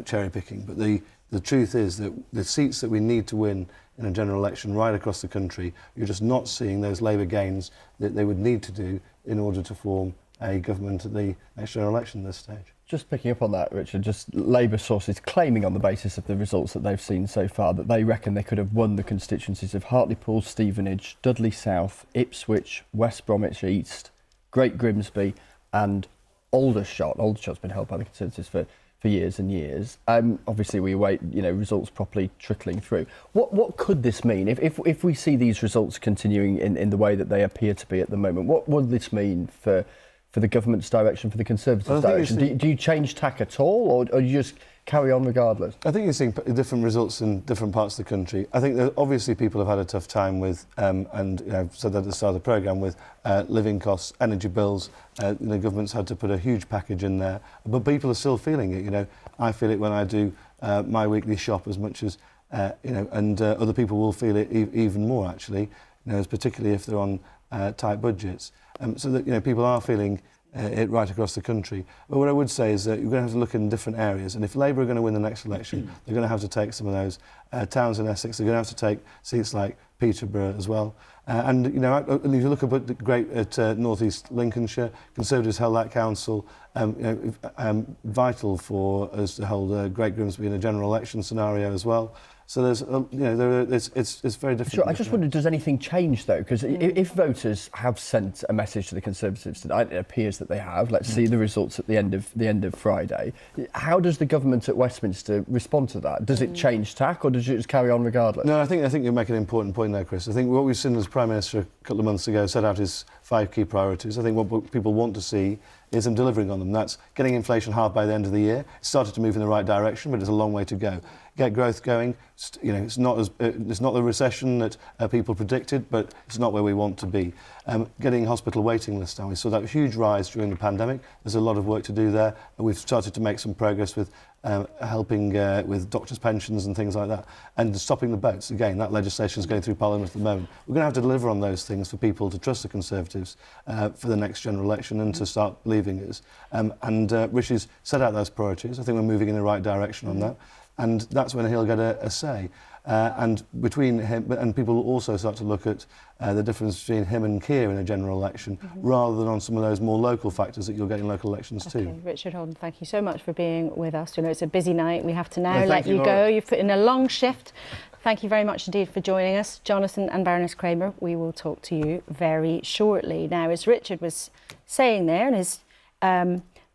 cherry picking. But the truth is that the seats that we need to win in a general election right across the country, you're just not seeing those Labour gains that they would need to do in order to form a government at the next general election at this stage. Just picking up on that, Richard, just Labour sources claiming on the basis of the results that they've seen so far that they reckon they could have won the constituencies of Hartlepool, Stevenage, Dudley South, Ipswich, West Bromwich East, Great Grimsby and Aldershot. Aldershot's been held by the Conservatives for years and years. Obviously, we await results properly trickling through. What could this mean if we see these results continuing in the way that they appear to be at the moment? What would this mean for the government's direction, for the Conservatives' direction? Do you change tack at all, or you just carry on regardless? I think you're seeing different results in different parts of the country. I think that obviously people have had a tough time with, and I've said that at the start of the programme, with living costs, energy bills. The government's had to put a huge package in there, but people are still feeling it. I feel it when I do my weekly shop as much as, and other people will feel it even more, actually, particularly if they're on tight budgets. So that people are feeling it right across the country. But what I would say is that you're going to have to look in different areas, and if Labour are going to win the next election, they're going to have to take some of those towns in Essex. They're going to have to take seats like Peterborough as well. And if you look at North East Lincolnshire, Conservatives held that council. Vital for us to hold Great Grimsby in a general election scenario as well. So there's, it's very different. Sure, I just wondered, does anything change though? Because if voters have sent a message to the Conservatives tonight, it appears that they have. Let's see the results at the end of Friday. How does the government at Westminster respond to that? Does it change tack, or does it just carry on regardless? No, I think you make an important point there, Chris. I think what we've seen as Prime Minister a couple of months ago set out his 5 key priorities. I think what people want to see is him delivering on them. That's getting inflation halved by the end of the year. It started to move in the right direction, but it's a long way to go. Get growth going. It's not the recession that people predicted, but it's not where we want to be. Getting hospital waiting lists down. We saw that huge rise during the pandemic. There's a lot of work to do there, and we've started to make some progress with helping with doctors' pensions and things like that, and stopping the boats. Again, that legislation is going through Parliament at the moment. We're going to have to deliver on those things for people to trust the Conservatives for the next general election and to start believing us. Rishi's set out those priorities. I think we're moving in the right direction on that. And that's when he'll get a say. And between him, and people will also start to look at the difference between him and Keir in a general election, rather than on some of those more local factors that you'll get in local elections too. Richard Holden, thank you so much for being with us. It's a busy night. We have to now let you go. You've put in a long shift. Thank you very much indeed for joining us. Jonathan and Baroness Kramer, we will talk to you very shortly. Now, as Richard was saying there, and his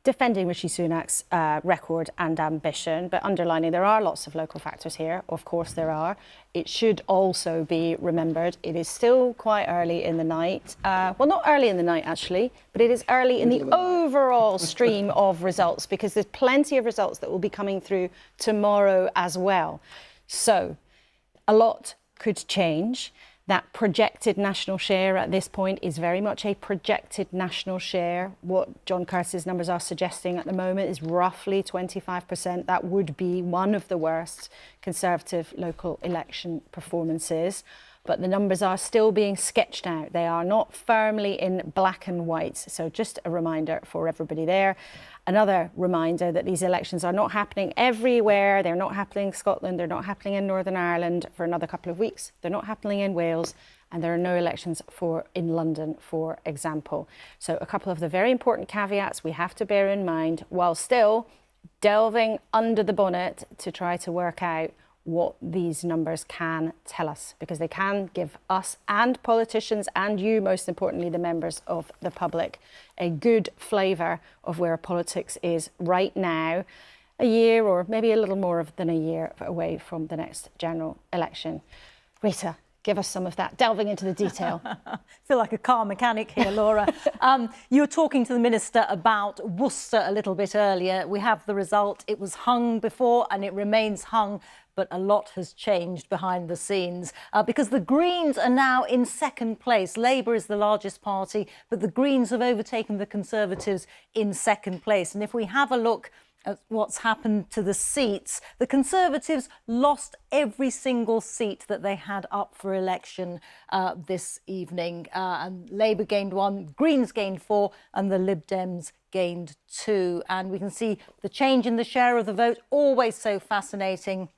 defending Rishi Sunak's record and ambition, but underlining there are lots of local factors here. Of course there are. It should also be remembered it is still quite early in the night. Well, not early in the night actually, but it is early in the overall stream of results, because there's plenty of results that will be coming through tomorrow as well. So a lot could change. That projected national share at this point is very much a projected national share. What John Curtis's numbers are suggesting at the moment is roughly 25%. That would be one of the worst Conservative local election performances. But the numbers are still being sketched out. They are not firmly in black and white. So just a reminder for everybody there. Another reminder that these elections are not happening everywhere. They're not happening in Scotland. They're not happening in Northern Ireland for another couple of weeks. They're not happening in Wales. And there are no elections in London, for example. So a couple of the very important caveats we have to bear in mind, while still delving under the bonnet to try to work out what these numbers can tell us, because they can give us and politicians and you, most importantly, the members of the public, a good flavour of where politics is right now, a year or maybe a little more than a year away from the next general election. Rita, give us some of that, delving into the detail. I feel like a car mechanic here, Laura. You were talking to the Minister about Worcester a little bit earlier. We have the result. It was hung before and it remains hung, but a lot has changed behind the scenes because the Greens are now in second place. Labour is the largest party, but the Greens have overtaken the Conservatives in second place. And if we have a look at what's happened to the seats. The Conservatives lost every single seat that they had up for election this evening. And Labour gained 1, Greens gained 4, and the Lib Dems gained 2. And we can see the change in the share of the vote, always so fascinating.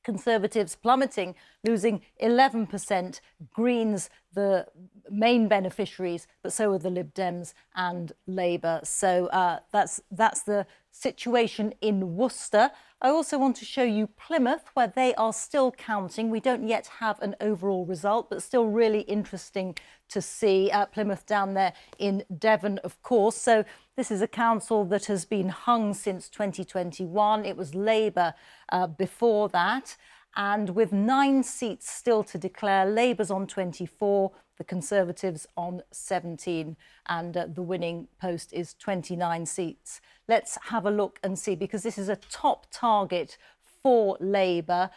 Conservatives plummeting, losing 11%. Greens, the main beneficiaries, but so are the Lib Dems and Labour. So that's the situation in Worcester. I also want to show you Plymouth, where they are still counting. We don't yet have an overall result, but still really interesting to see. Plymouth down there in Devon, of course. So this is a council that has been hung since 2021. It was Labour before that. And with 9 seats still to declare, Labour's on 24, the Conservatives on 17, and the winning post is 29 seats. Let's have a look and see, because this is a top target for Labour.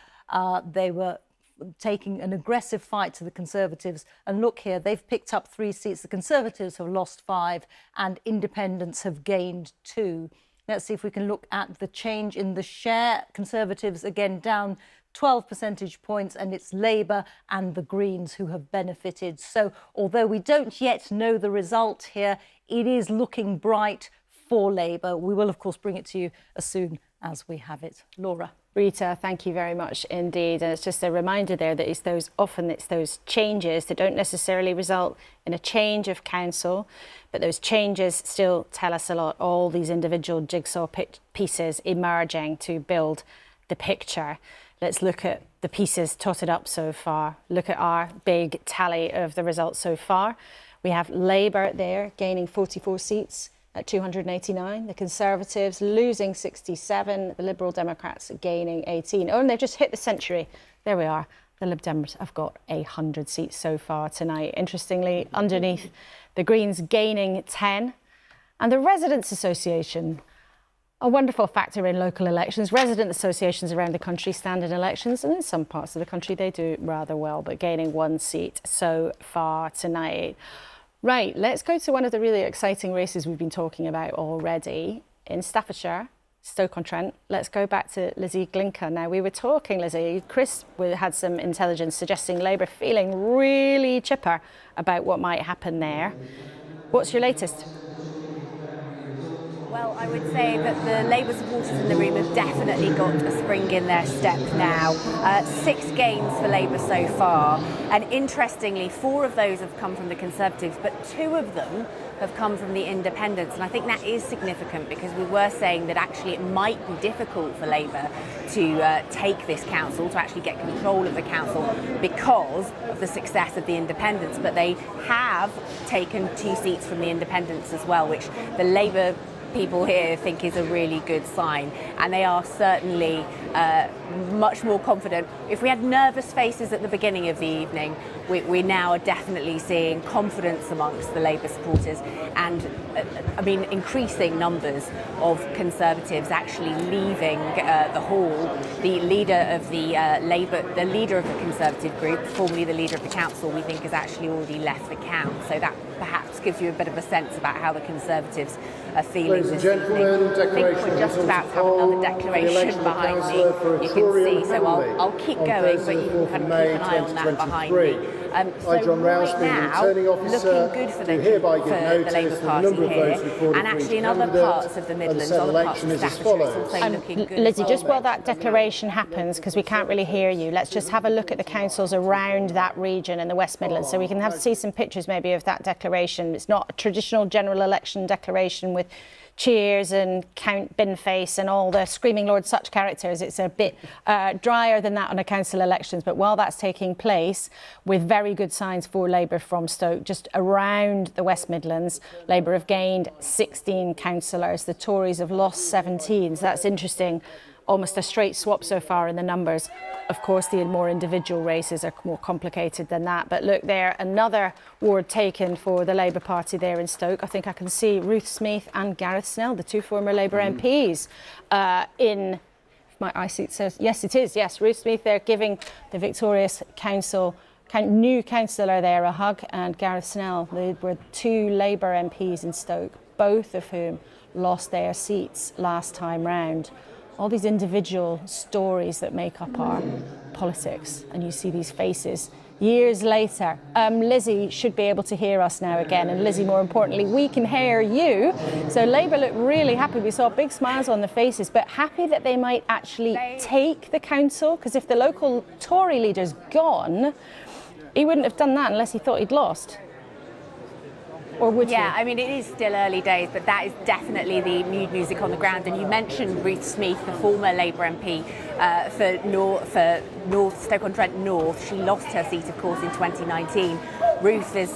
They were taking an aggressive fight to the Conservatives. And look here, they've picked up 3 seats. The Conservatives have lost 5 and Independents have gained 2. Let's see if we can look at the change in the share. Conservatives again down 12 percentage points, and it's Labour and the Greens who have benefited. So although we don't yet know the result here, it is looking bright for Labour. We will, of course, bring it to you as soon as we have it. Laura. Rita, thank you very much indeed. And it's just a reminder there that it's those changes that don't necessarily result in a change of council, but those changes still tell us a lot. All these individual jigsaw pieces emerging to build the picture. Let's look at the pieces totted up so far. Look at our big tally of the results so far. We have Labour there gaining 44 seats at 289. The Conservatives losing 67. The Liberal Democrats gaining 18. Oh, and they've just hit the century. There we are. The Lib Dems have got 100 seats so far tonight. Interestingly, underneath, the Greens gaining 10. And the Residents' Association, a wonderful factor in local elections. Resident associations around the country stand in elections, and in some parts of the country they do rather well, but gaining 1 seat so far tonight. Right, let's go to one of the really exciting races we've been talking about already in Staffordshire, Stoke-on-Trent. Let's go back to Lizzie Glinker. Now, we were talking, Lizzie, Chris had some intelligence suggesting Labour feeling really chipper about what might happen there. What's your latest? Well, I would say that the Labour supporters in the room have definitely got a spring in their step now. 6 gains for Labour so far, and interestingly, 4 of those have come from the Conservatives, but 2 of them have come from the Independents, and I think that is significant because we were saying that actually it might be difficult for Labour to take this council, to actually get control of the council because of the success of the Independents, but they have taken 2 seats from the Independents as well, which the Labour people here think is a really good sign, and they are certainly much more confident. If we had nervous faces at the beginning of the evening, we now are definitely seeing confidence amongst the Labour supporters, and I mean increasing numbers of Conservatives actually leaving the hall. The leader of the the leader of the Conservative group, formerly the leader of the council, we think has actually already left the count. So that perhaps gives you a bit of a sense about how the Conservatives are feeling this evening. I think we're just about to have another declaration behind me. You can see, so I'll keep going, but you can kind of keep an eye on that behind me. So right now, looking good for the Labour Party here, and actually in other parts of the Midlands, other parts of Staffordshire, it's also looking good. Lizzie, just while that declaration happens, because we can't really hear you, let's just have a look at the councils around that region in the West Midlands, so we can see some pictures maybe of that declaration. It's not a traditional general election declaration with cheers and Count Binface and all the Screaming Lord such characters. It's a bit drier than that on a council elections, but while that's taking place, with very good signs for Labour from Stoke, just around the West Midlands, Labour have gained 16 councillors. The Tories have lost 17, so that's interesting. Almost a straight swap so far in the numbers. Of course, the more individual races are more complicated than that. But look there, another ward taken for the Labour Party there in Stoke. I think I can see Ruth Smeeth and Gareth Snell, the 2 former Labour MPs, in my eyesight says, yes, it is. Yes, Ruth Smeeth there giving the victorious new councillor there a hug, and Gareth Snell. They were 2 Labour MPs in Stoke, both of whom lost their seats last time round. All these individual stories that make up our politics, and you see these faces years later. Lizzie should be able to hear us now again, and Lizzie, more importantly, we can hear you. So Labour looked really happy. We saw big smiles on their faces, but happy that they might actually take the council, because if the local Tory leader's gone, he wouldn't have done that unless he thought he'd lost. Or would you? Yeah, I mean, it is still early days, but that is definitely the mood music on the ground. And you mentioned Ruth Smeeth, the former Labour MP for North Stoke-on-Trent North. She lost her seat, of course, in 2019. Ruth has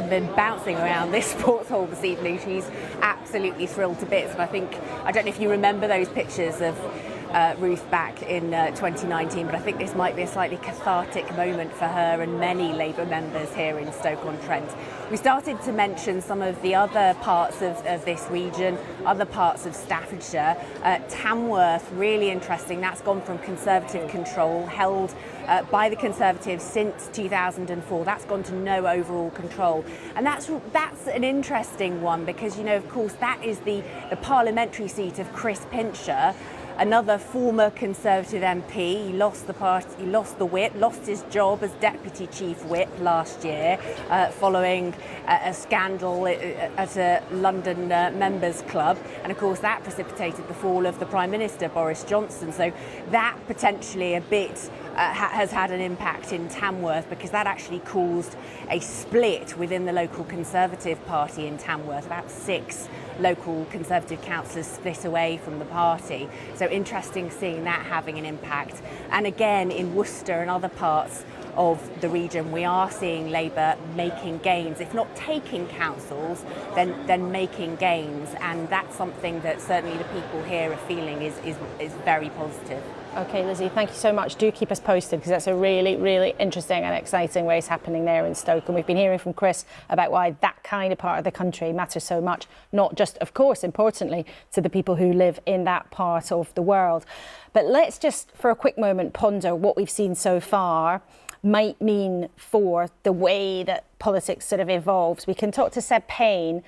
been bouncing around this sports hall this evening. She's absolutely thrilled to bits. And I don't know if you remember those pictures of Ruth back in 2019, but I think this might be a slightly cathartic moment for her and many Labour members here in Stoke-on-Trent. We started to mention some of the other parts of this region, other parts of Staffordshire. Tamworth, really interesting. That's gone from Conservative control, held by the Conservatives since 2004. That's gone to no overall control. And that's an interesting one because, you know, of course, that is the parliamentary seat of Chris Pincher, another former Conservative MP. He lost the party, he lost the whip, lost his job as Deputy Chief Whip last year following a scandal at a London members club. And of course that precipitated the fall of the Prime Minister, Boris Johnson. So that potentially a bit has had an impact in Tamworth because that actually caused a split within the local Conservative Party in Tamworth. About 6 local Conservative councillors split away from the party. So interesting seeing that having an impact. And again, in Worcester and other parts of the region, we are seeing Labour making gains, if not taking councils, then making gains. And that's something that certainly the people here are feeling is very positive. OK, Lizzie, thank you so much. Do keep us posted because that's a really, really interesting and exciting race happening there in Stoke. And we've been hearing from Chris about why that kind of part of the country matters so much, not just, of course, importantly, to the people who live in that part of the world. But let's just, for a quick moment, ponder what we've seen so far might mean for the way that politics sort of evolves. We can talk to Seb Payne,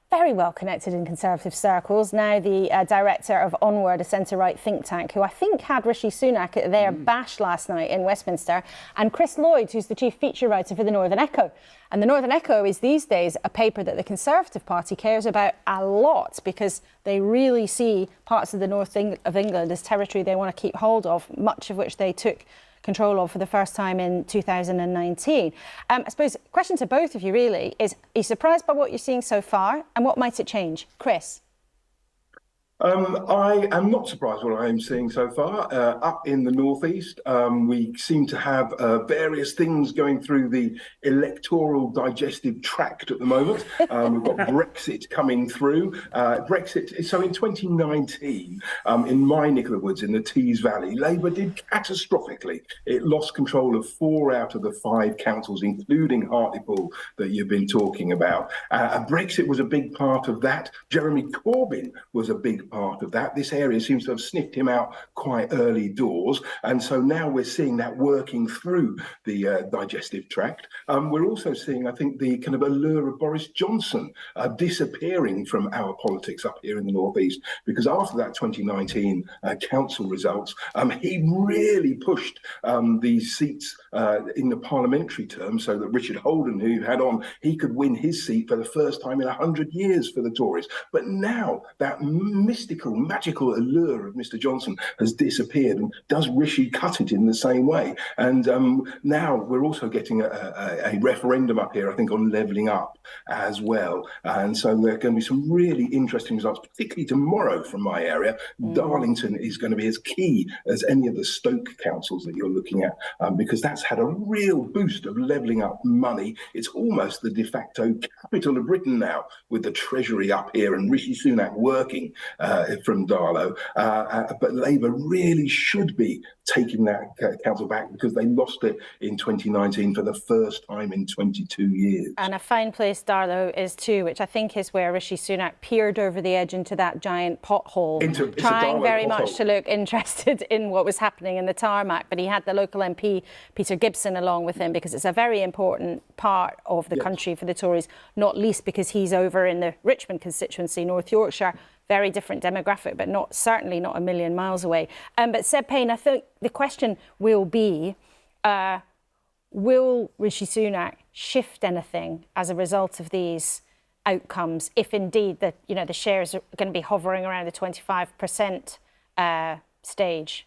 very well connected in Conservative circles, now the director of Onward, a centre-right think tank, who I think had Rishi Sunak at their bash last night in Westminster, and Chris Lloyd, who's the chief feature writer for the Northern Echo. And the Northern Echo is these days a paper that the Conservative Party cares about a lot because they really see parts of the north of England as territory they want to keep hold of, much of which they took control of for the first time in 2019. I suppose question to both of you really is, are you surprised by what you're seeing so far and what might it change? Chris? I am not surprised what I am seeing so far. Up in the northeast, we seem to have various things going through the electoral digestive tract at the moment. We've got Brexit coming through. Brexit. So in 2019, in my neck of the woods in the Tees Valley, Labour did catastrophically. It lost control of 4 out of the 5 councils, including Hartlepool that you've been talking about. Brexit was a big part of that. Jeremy Corbyn was a big part of that. This area seems to have sniffed him out quite early doors, and so now we're seeing that working through the digestive tract. We're also seeing, I think, the kind of allure of Boris Johnson disappearing from our politics up here in the northeast, because after that 2019 council results, he really pushed these seats in the parliamentary term so that Richard Holden, who you had on, he could win his seat for the first time in 100 years for the Tories. But now that mystical, magical allure of Mr. Johnson has disappeared, and does Rishi cut it in the same way? And now we're also getting a referendum up here, I think, on levelling up as well. And so there are going to be some really interesting results, particularly tomorrow from my area. Darlington is going to be as key as any of the Stoke councils that you're looking at, because that's had a real boost of levelling up money. It's almost the de facto capital of Britain now, with the Treasury up here and Rishi Sunak working from Darlow, but Labour really should be taking that council back because they lost it in 2019 for the first time in 22 years. And a fine place Darlow is too, which I think is where Rishi Sunak peered over the edge into that giant pothole, trying very much to look interested in what was happening in the tarmac. But he had the local MP, Peter Gibson, along with him because it's a very important part of the country for the Tories, not least because he's over in the Richmond constituency, North Yorkshire. very different demographic, but certainly not a million miles away. But Seb Payne, I think the question will be, will Rishi Sunak shift anything as a result of these outcomes, if indeed the shares are going to be hovering around the 25% stage?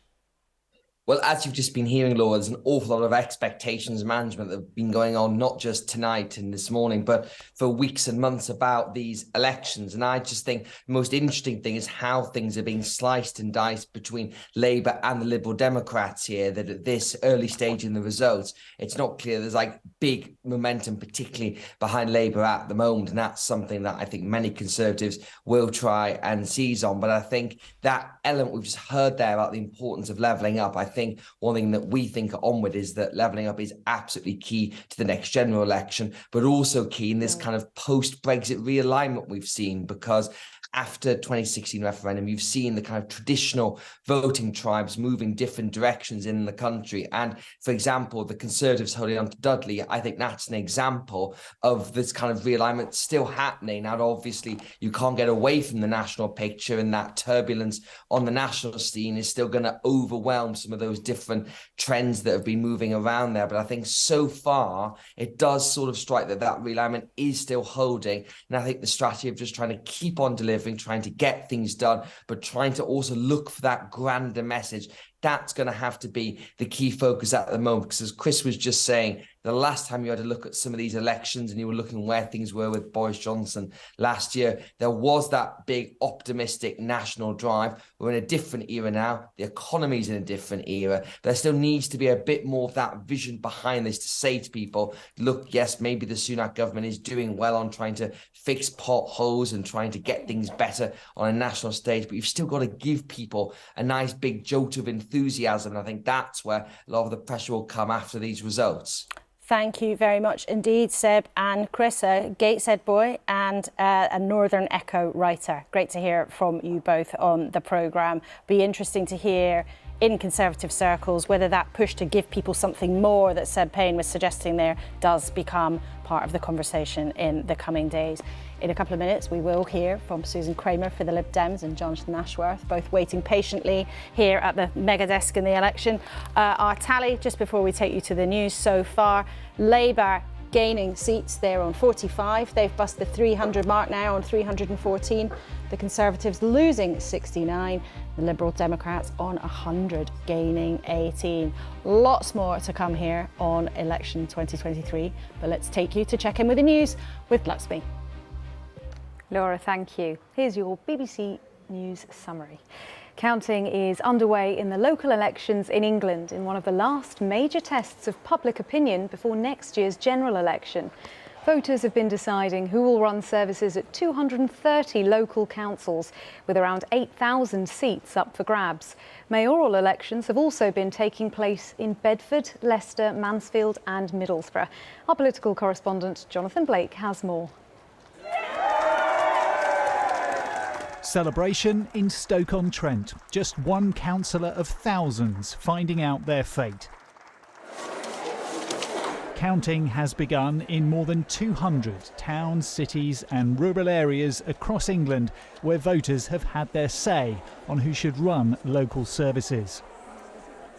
Well, as you've just been hearing, Laura, there's an awful lot of expectations management that have been going on, not just tonight and this morning, but for weeks and months about these elections. And I just think the most interesting thing is how things are being sliced and diced between Labour and the Liberal Democrats here, that at this early stage in the results, it's not clear there's like big momentum, particularly behind Labour at the moment. And that's something that I think many Conservatives will try and seize on. But I think that element we've just heard there about the importance of levelling up, I think one thing that we think onward is that levelling up is absolutely key to the next general election, but also key in this kind of post-Brexit realignment we've seen, because after 2016 referendum, you've seen the kind of traditional voting tribes moving different directions in the country. And for example, the Conservatives holding on to Dudley, I think that's an example of this kind of realignment still happening. Now, obviously, you can't get away from the national picture, and that turbulence on the national scene is still going to overwhelm some of those different trends that have been moving around there. But I think so far, it does sort of strike that realignment is still holding. And I think the strategy of just trying to keep on delivering, trying to get things done, but trying to also look for that grander message, that's going to have to be the key focus at the moment. Because as Chris was just saying, the last time you had to look at some of these elections and you were looking where things were with Boris Johnson last year, there was that big optimistic national drive. We're in a different era now. The economy's in a different era. There still needs to be a bit more of that vision behind this to say to people, look, yes, maybe the Sunak government is doing well on trying to fix potholes and trying to get things better on a national stage, but you've still got to give people a nice big jolt of enthusiasm. And I think that's where a lot of the pressure will come after these results. Thank you very much indeed, Seb and Chris, a Gateshead boy and a Northern Echo writer. Great to hear from you both on the programme. Be interesting to hear in Conservative circles whether that push to give people something more that Seb Payne was suggesting there does become part of the conversation in the coming days. In a couple of minutes, we will hear from Susan Kramer for the Lib Dems and Jonathan Ashworth, both waiting patiently here at the mega desk in the election. Our tally, just before we take you to the news so far, Labour gaining seats there on 45. They've bust the 300 mark now on 314. The Conservatives losing 69. The Liberal Democrats on 100, gaining 18. Lots more to come here on election 2023. But let's take you to check in with the news with Luxby. Laura, thank you. Here's your BBC News summary. Counting is underway in the local elections in England in one of the last major tests of public opinion before next year's general election. Voters have been deciding who will run services at 230 local councils, with around 8,000 seats up for grabs. Mayoral elections have also been taking place in Bedford, Leicester, Mansfield and Middlesbrough. Our political correspondent Jonathan Blake has more. Celebration in Stoke-on-Trent. Just one councillor of thousands finding out their fate. Counting has begun in more than 200 towns, cities and rural areas across England where voters have had their say on who should run local services.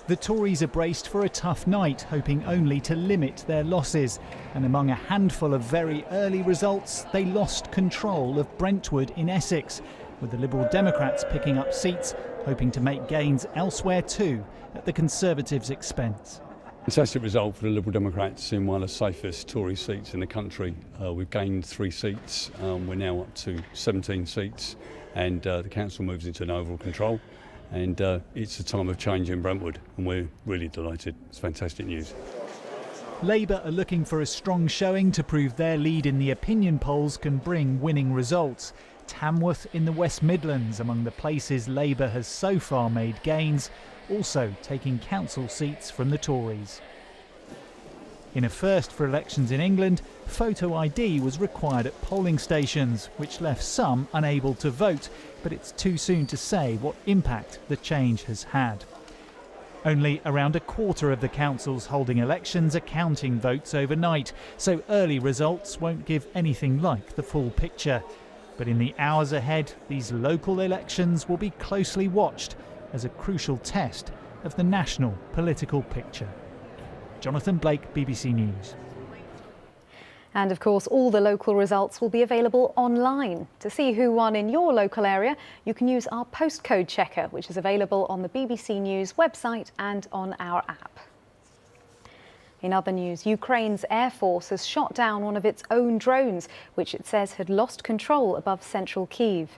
The Tories are braced for a tough night, hoping only to limit their losses. And among a handful of very early results, they lost control of Brentwood in Essex, with the Liberal Democrats picking up seats, hoping to make gains elsewhere too, at the Conservatives' expense. Fantastic result for the Liberal Democrats in one of the safest Tory seats in the country. We've gained 3 seats. We're now up to 17 seats, and the council moves into an overall control. And it's a time of change in Brentwood, and we're really delighted. It's fantastic news. Labour are looking for a strong showing to prove their lead in the opinion polls can bring winning results. Tamworth in the West Midlands among the places Labour has so far made gains, also taking council seats from the Tories. In a first for elections in England, photo ID was required at polling stations, which left some unable to vote, but it's too soon to say what impact the change has had. Only around a quarter of the councils holding elections are counting votes overnight, so early results won't give anything like the full picture. But in the hours ahead, these local elections will be closely watched as a crucial test of the national political picture. Jonathan Blake, BBC News. And of course, all the local results will be available online. To see who won in your local area, you can use our postcode checker, which is available on the BBC News website and on our app. In other news, Ukraine's Air Force has shot down one of its own drones, which it says had lost control above central Kyiv.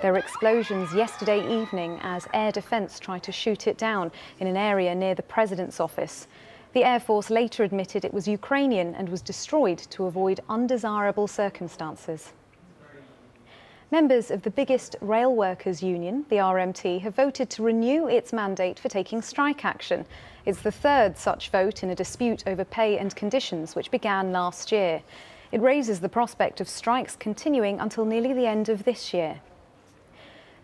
There were explosions yesterday evening as air defence tried to shoot it down in an area near the president's office. The Air Force later admitted it was Ukrainian and was destroyed to avoid undesirable circumstances. Members of the biggest rail workers' union, the RMT, have voted to renew its mandate for taking strike action. It's the third such vote in a dispute over pay and conditions, which began last year. It raises the prospect of strikes continuing until nearly the end of this year.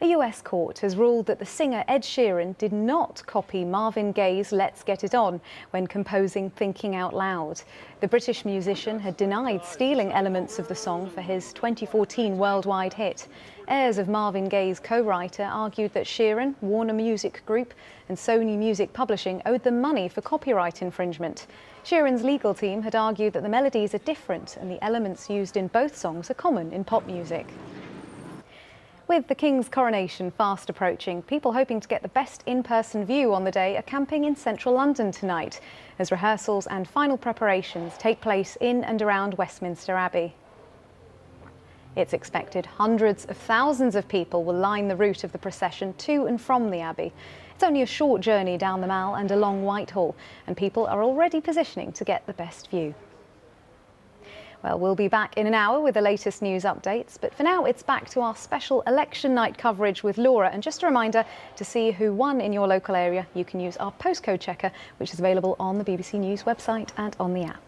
A US court has ruled that the singer Ed Sheeran did not copy Marvin Gaye's Let's Get It On when composing Thinking Out Loud. The British musician had denied stealing elements of the song for his 2014 worldwide hit. Heirs of Marvin Gaye's co-writer argued that Sheeran, Warner Music Group and Sony Music Publishing owed them money for copyright infringement. Sheeran's legal team had argued that the melodies are different and the elements used in both songs are common in pop music. With the King's coronation fast approaching, people hoping to get the best in-person view on the day are camping in central London tonight, as rehearsals and final preparations take place in and around Westminster Abbey. It's expected hundreds of thousands of people will line the route of the procession to and from the Abbey. It's only a short journey down the Mall and along Whitehall, and people are already positioning to get the best view. Well, we'll be back in an hour with the latest news updates, but for now it's back to our special election night coverage with Laura. And just a reminder, to see who won in your local area, you can use our postcode checker, which is available on the BBC News website and on the app.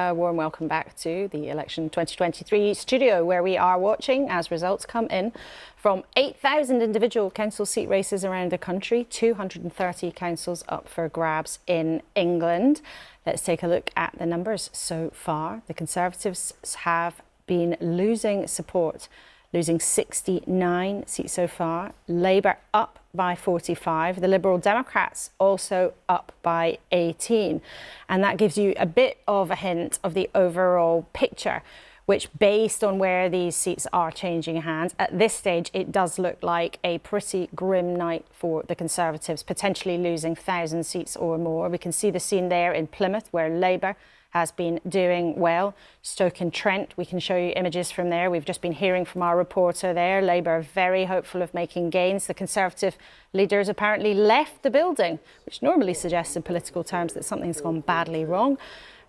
Warm welcome back to the Election 2023 studio, where we are watching as results come in from 8,000 individual council seat races around the country, 230 councils up for grabs in England. Let's take a look at the numbers so far. The Conservatives have been losing support, losing 69 seats so far. Labour up by 45. The Liberal Democrats also up by 18. And that gives you a bit of a hint of the overall picture, which, based on where these seats are changing hands, at this stage, it does look like a pretty grim night for the Conservatives, potentially losing 1,000 seats or more. We can see the scene there in Plymouth, where Labour has been doing well. Stoke-on-Trent, we can show you images from there. We've just been hearing from our reporter there. Labour are very hopeful of making gains. The Conservative leaders apparently left the building, which normally suggests in political terms that something's gone badly wrong.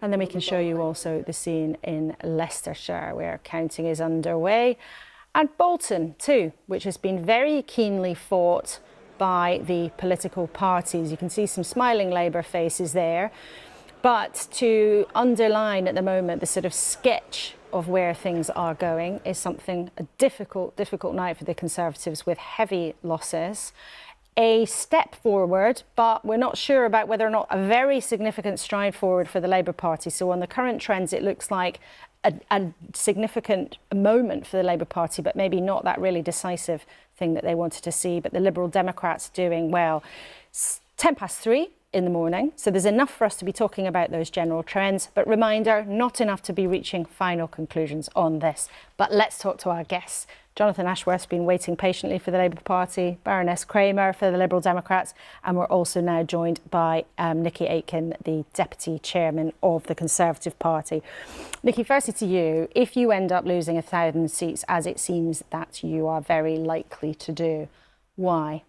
And then we can show you also the scene in Leicestershire, where counting is underway. And Bolton too, which has been very keenly fought by the political parties. You can see some smiling Labour faces there. But to underline at the moment the sort of sketch of where things are going is something, a difficult night for the Conservatives with heavy losses. A step forward, but we're not sure about whether or not a very significant stride forward for the Labour Party. So on the current trends, it looks like a significant moment for the Labour Party, but maybe not that really decisive thing that they wanted to see. But the Liberal Democrats doing well. 3:10 in the morning, so there's enough for us to be talking about those general trends, but reminder, not enough to be reaching final conclusions on this. But let's talk to our guests. Jonathan Ashworth's been waiting patiently for the Labour Party, Baroness Kramer for the Liberal Democrats, and we're also now joined by Nikki Aitken, the Deputy Chairman of the Conservative Party. Nikki, firstly to you, if you end up losing 1,000 seats, as it seems that you are very likely to do, why?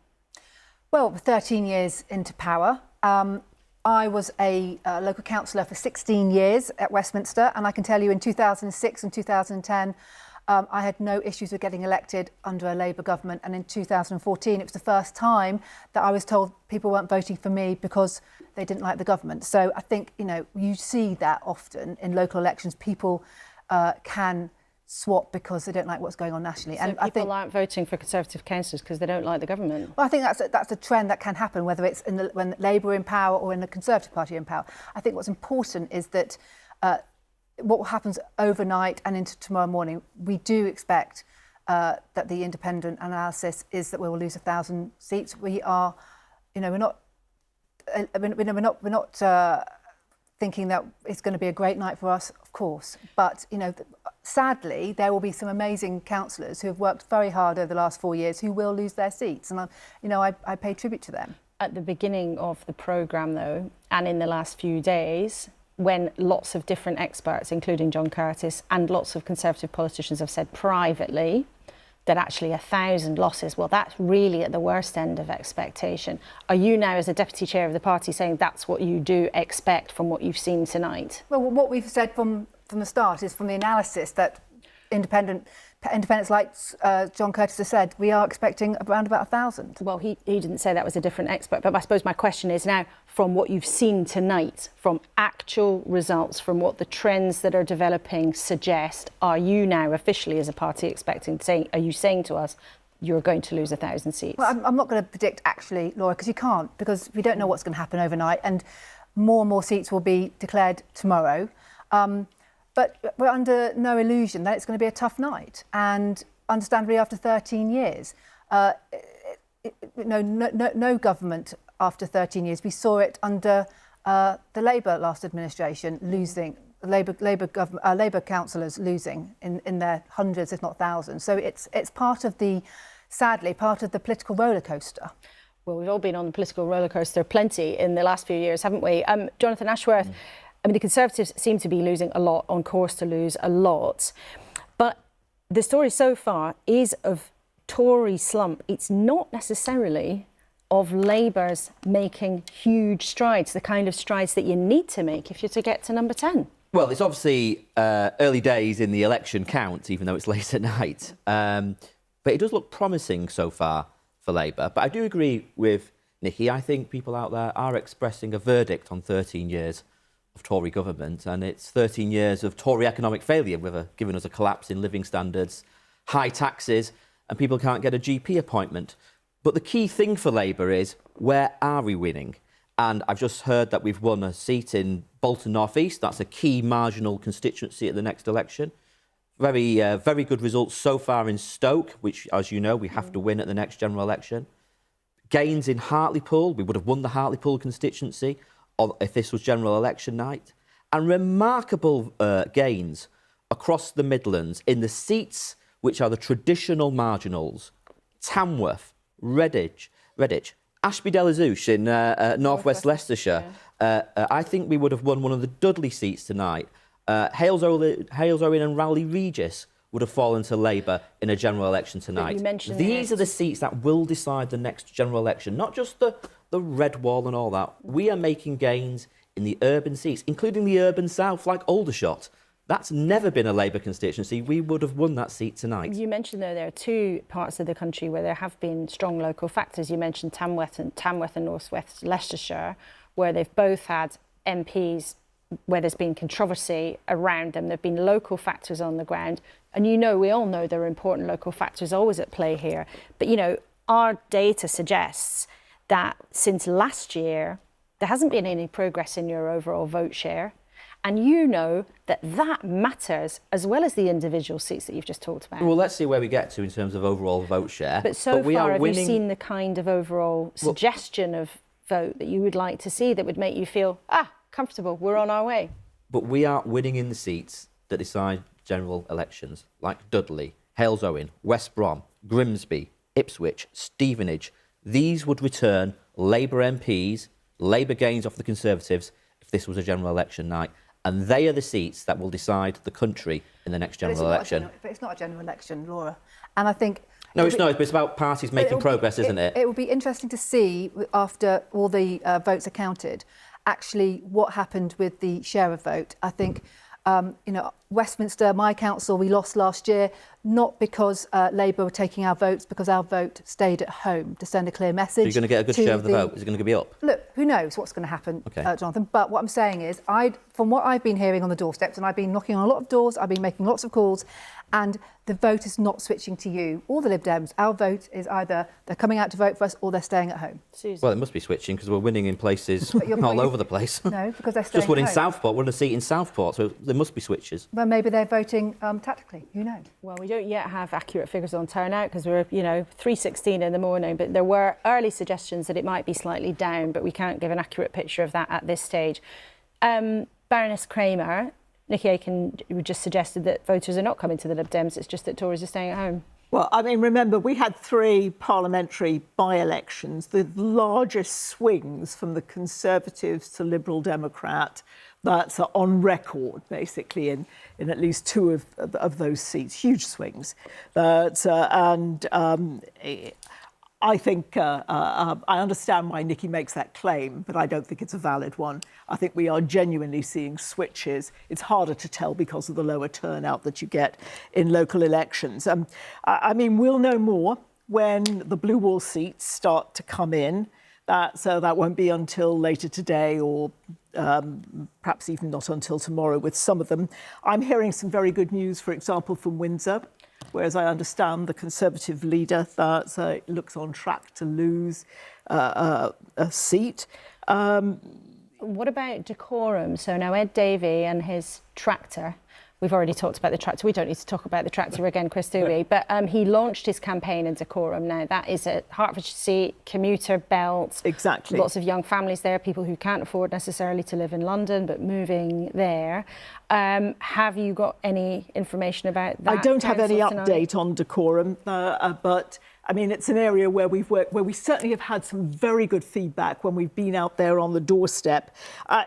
Well, 13 years into power, I was a local councillor for 16 years at Westminster, and I can tell you in 2006 and 2010 I had no issues with getting elected under a Labour government, and in 2014 it was the first time that I was told people weren't voting for me because they didn't like the government. So I think, you know, you see that often in local elections. People can swap because they don't like what's going on nationally. So and people I think aren't voting for Conservative councillors because they don't like the government. Well, I think that's a trend that can happen, whether it's when Labour are in power or in the Conservative Party in power. I think what's important is that what happens overnight and into tomorrow morning, we do expect that the independent analysis is that we will lose 1,000 seats. We are, we're not thinking that it's going to be a great night for us, of course. But, sadly, there will be some amazing councillors who have worked very hard over the last 4 years who will lose their seats. And, I pay tribute to them. At the beginning of the programme, though, and in the last few days, when lots of different experts, including John Curtis, and lots of Conservative politicians have said privately that actually 1,000 losses, well, that's really at the worst end of expectation. Are you now, as a deputy chair of the party, saying that's what you do expect from what you've seen tonight? Well, what we've said from the start is, from the analysis that independents like John Curtis has said, we are expecting around about 1,000. Well, he didn't say that was a different expert, but I suppose my question is now, from what you've seen tonight, from actual results, from what the trends that are developing suggest, are you now officially as a party are you saying to us you're going to lose 1,000 seats? Well, I'm not going to predict actually, Laura, because you can't, because we don't know what's going to happen overnight, and more seats will be declared tomorrow. But we're under no illusion that it's going to be a tough night. And understandably, after 13 years, no government after 13 years. We saw it under the Labour last administration, losing Labour councillors losing in their hundreds, if not thousands. So it's sadly part of the political roller coaster. Well, we've all been on the political roller coaster plenty in the last few years, haven't we? Jonathan Ashworth. I mean, the Conservatives seem to be losing a lot, on course to lose a lot. But the story so far is of Tory slump. It's not necessarily of Labour's making huge strides, the kind of strides that you need to make if you're to get to number 10. Well, it's obviously early days in the election count, even though it's late at night. But it does look promising so far for Labour. But I do agree with Nikki. I think people out there are expressing a verdict on 13 years of Tory government, and it's 13 years of Tory economic failure, with giving us a collapse in living standards, high taxes, and people can't get a GP appointment. But the key thing for Labour is, where are we winning? And I've just heard that we've won a seat in Bolton North East. That's a key marginal constituency at the next election. Very good results so far in Stoke, which, as you know, we have to win at the next general election. Gains in Hartlepool. We would have won the Hartlepool constituency if this was general election night. And remarkable gains across the Midlands in the seats which are the traditional marginals: Tamworth, Redditch, Ashby-de-la-Zouch in northwest Leicestershire. Yeah. I think we would have won one of the Dudley seats tonight. Halesowen and Rowley Regis would have fallen to Labour in a general election tonight. These are the seats that will decide the next general election, not just the red wall and all that. We are making gains in the urban seats, including the urban south, like Aldershot. That's never been a Labour constituency. We would have won that seat tonight. You mentioned, though, there are two parts of the country where there have been strong local factors. You mentioned Tamworth and northwest Leicestershire, where they've both had MPs where there's been controversy around them. There have been local factors on the ground. And we all know there are important local factors always at play here. But, our data suggests that since last year, there hasn't been any progress in your overall vote share. And that matters, as well as the individual seats that you've just talked about. Well, let's see where we get to in terms of overall vote share. But so far, have you seen the kind of overall suggestion of vote that you would like to see that would make you feel, comfortable, we're on our way? But we are winning in the seats that decide general elections, like Dudley, Halesowen, West Brom, Grimsby, Ipswich, Stevenage. These would return Labour MPs, Labour gains off the Conservatives, if this was a general election night. And they are the seats that will decide the country in the next general election. But it's not a general election, Laura. And I think... No, it's not. It's about parties making progress, isn't it? It will be interesting to see, after all the votes are counted, actually what happened with the share of vote. I think, Westminster, my council, we lost last year, not because Labour were taking our votes, because our vote stayed at home to send a clear message. So you're going to get a good share of the vote? Is it going to be up? Look, who knows what's going to happen, okay. Jonathan. But what I'm saying is, from what I've been hearing on the doorsteps, and I've been knocking on a lot of doors, I've been making lots of calls, and the vote is not switching to you or the Lib Dems. Our vote is either they're coming out to vote for us or they're staying at home. Susan. Well, it must be switching because we're winning in places all over the place. No, because they're staying Just won in at home. Southport, won a seat in Southport, so there must be switches. Well, maybe they're voting tactically. Who knows? Well, we don't yet have accurate figures on turnout because we're, 3:16 in the morning, but there were early suggestions that it might be slightly down, but we can't give an accurate picture of that at this stage. Baroness Kramer, Nikki Aiken just suggested that voters are not coming to the Lib Dems, it's just that Tories are staying at home. Well, I mean, remember, we had 3 parliamentary by-elections, the largest swings from the Conservatives to Liberal Democrat. That's on record, basically, in at least 2 of those seats, huge swings. I think I understand why Nikki makes that claim, but I don't think it's a valid one. I think we are genuinely seeing switches. It's harder to tell because of the lower turnout that you get in local elections. I mean, we'll know more when the Blue Wall seats start to come in. That won't be until later today or perhaps even not until tomorrow with some of them. I'm hearing some very good news, for example, from Windsor, whereas I understand the Conservative leader that looks on track to lose a seat. What about decorum? So now Ed Davey and his tractor, we've already talked about the tractor. We don't need to talk about the tractor again, Chris, do we? But he launched his campaign in decorum. Now, that is a Hertfordshire seat, commuter belt. Exactly. Lots of young families there, people who can't afford necessarily to live in London, but moving there. Have you got any information about that? I don't have any update on decorum, but I mean, it's an area where we've worked, where we certainly have had some very good feedback when we've been out there on the doorstep.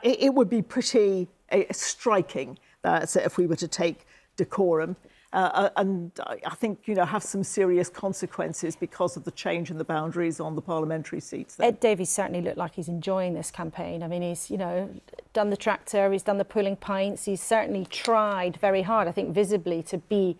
It would be pretty striking if we were to take decorum. And I think, have some serious consequences because of the change in the boundaries on the parliamentary seats there. Ed Davies certainly looked like he's enjoying this campaign. I mean, he's, done the tractor, he's done the pulling pints, he's certainly tried very hard, I think visibly, to be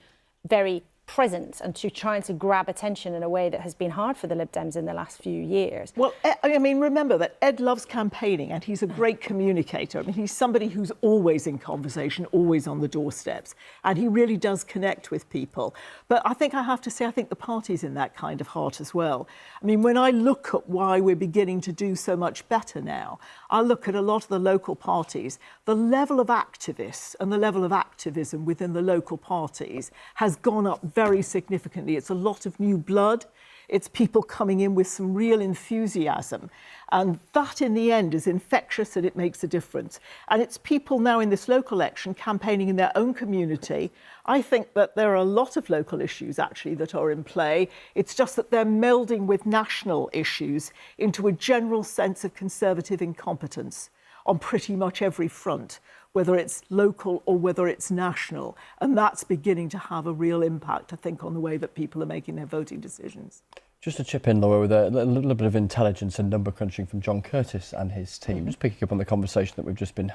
very present and to trying to grab attention in a way that has been hard for the Lib Dems in the last few years. Well, I mean, remember that Ed loves campaigning and he's a great communicator. I mean, he's somebody who's always in conversation, always on the doorsteps, and he really does connect with people. But I have to say, I think the party's in that kind of heart as well. I mean, when I look at why we're beginning to do so much better now, I look at a lot of the local parties, the level of activists and the level of activism within the local parties has gone up very significantly. It's a lot of new blood. It's people coming in with some real enthusiasm. And that, in the end, is infectious and it makes a difference. And it's people now in this local election campaigning in their own community. I think that there are a lot of local issues, actually, that are in play. It's just that they're melding with national issues into a general sense of Conservative incompetence on pretty much every front, whether it's local or whether it's national. And that's beginning to have a real impact, I think, on the way that people are making their voting decisions. Just to chip in, Laura, with a little bit of intelligence and number crunching from John Curtis and his team, just picking up on the conversation that we've just been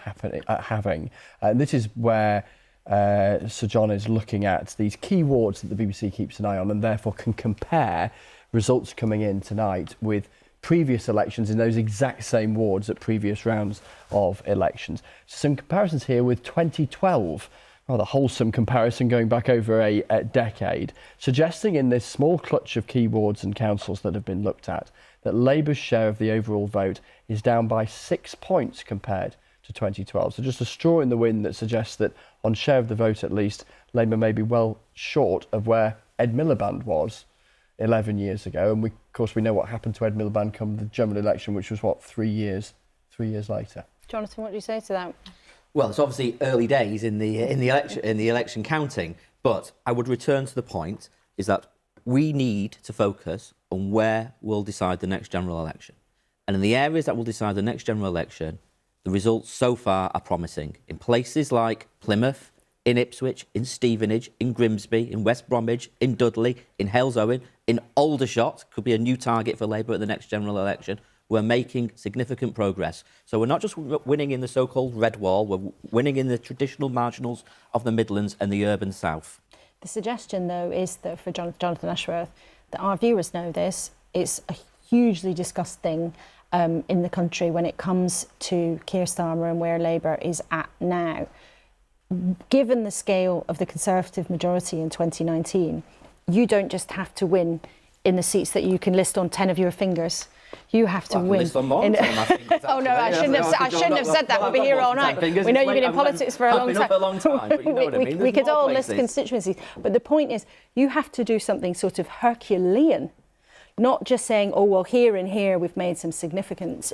having. This is where Sir John is looking at these key wards that the BBC keeps an eye on and therefore can compare results coming in tonight with previous elections in those exact same wards at previous rounds of elections. Some comparisons here with 2012, rather wholesome comparison going back over a decade, suggesting in this small clutch of key wards and councils that have been looked at that Labour's share of the overall vote is down by 6 points compared to 2012. So just a straw in the wind that suggests that on share of the vote at least, Labour may be well short of where Ed Miliband was 11 years ago, and of course we know what happened to Ed Miliband come the general election, which was 3 years later. Jonathan, what do you say to that? Well, it's obviously early days in the election counting, but I would return to the point is that we need to focus on where we'll decide the next general election, and in the areas that will decide the next general election, the results so far are promising in places like Plymouth, in Ipswich, in Stevenage, in Grimsby, in West Bromwich, in Dudley, in Halesowen, in Aldershot, could be a new target for Labour at the next general election. We're making significant progress. So we're not just winning in the so-called red wall, we're winning in the traditional marginals of the Midlands and the urban south. The suggestion, though, is that for Jonathan Ashworth, that our viewers know this, it's a hugely discussed thing in the country when it comes to Keir Starmer and where Labour is at now. given the scale of the Conservative majority in 2019, you don't just have to win in the seats that you can list on 10 of your fingers. You have to win. Oh no, I shouldn't have said that. We'll be here all night. We know you've been in politics for a long time. We could all list constituencies. But the point is, you have to do something sort of Herculean, not just saying, oh well, here and here we've made some significant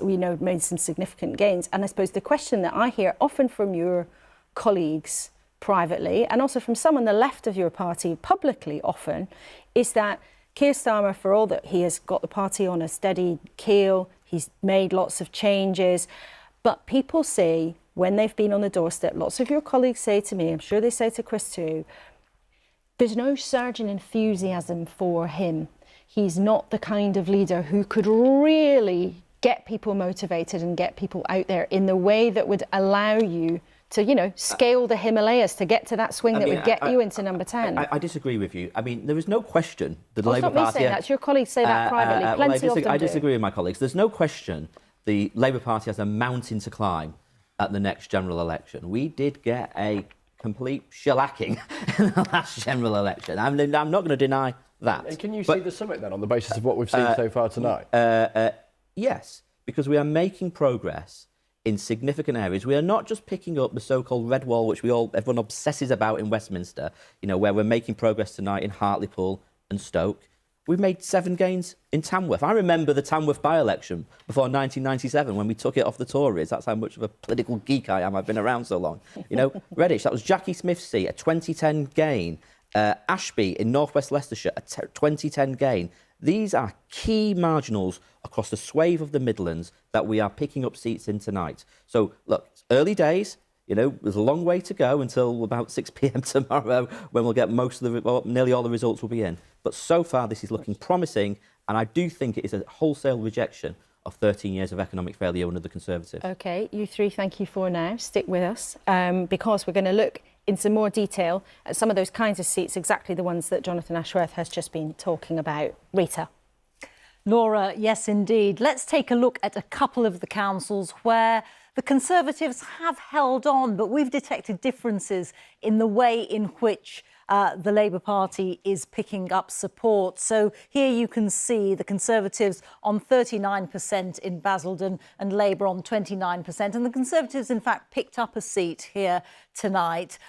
gains. And I suppose the question that I hear often from your colleagues privately, and also from some on the left of your party publicly often, is that Keir Starmer, for all that he has got the party on a steady keel, he's made lots of changes, but people say, when they've been on the doorstep, lots of your colleagues say to me, I'm sure they say to Chris too, there's no surge in enthusiasm for him. He's not the kind of leader who could really get people motivated and get people out there in the way that would allow you to, scale the Himalayas to get to that swing that would get you into number 10. I disagree with you. I mean, there is no question that the Labour Party... It's not me saying that. It's your colleagues say that privately. Plenty of them I disagree with my colleagues. There's no question the Labour Party has a mountain to climb at the next general election. We did get a complete shellacking in the last general election. I'm not going to deny that. And can you see the summit then on the basis of what we've seen so far tonight? Yes, because we are making progress in significant areas. We are not just picking up the so-called red wall, which everyone obsesses about in Westminster, where we're making progress tonight in Hartlepool and Stoke. We've made 7 gains in Tamworth. I remember the Tamworth by-election before 1997 when we took it off the Tories. That's how much of a political geek I am. I've been around so long. Redditch, that was Jackie Smith's seat, a 2010 gain. Ashby in northwest Leicestershire, a 2010 gain. These are key marginals across the swathe of the Midlands that we are picking up seats in tonight. So, look, it's early days. There's a long way to go until about 6 p.m. tomorrow when we'll get nearly all the results will be in. But so far, this is looking promising, and I do think it is a wholesale rejection of 13 years of economic failure under the Conservatives. OK, you three, thank you for now. Stick with us, because we're going to look in some more detail at some of those kinds of seats, exactly the ones that Jonathan Ashworth has just been talking about. Rita. Laura, yes, indeed. Let's take a look at a couple of the councils where the Conservatives have held on, but we've detected differences in the way in which the Labour Party is picking up support. So here you can see the Conservatives on 39% in Basildon and Labour on 29%. And the Conservatives, in fact, picked up a seat here tonight.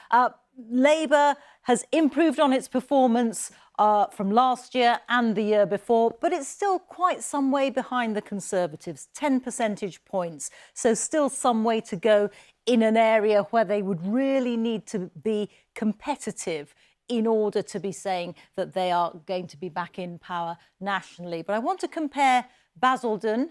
Labour has improved on its performance from last year and the year before, but it's still quite some way behind the Conservatives, 10 percentage points. So still some way to go in an area where they would really need to be competitive in order to be saying that they are going to be back in power nationally. But I want to compare Basildon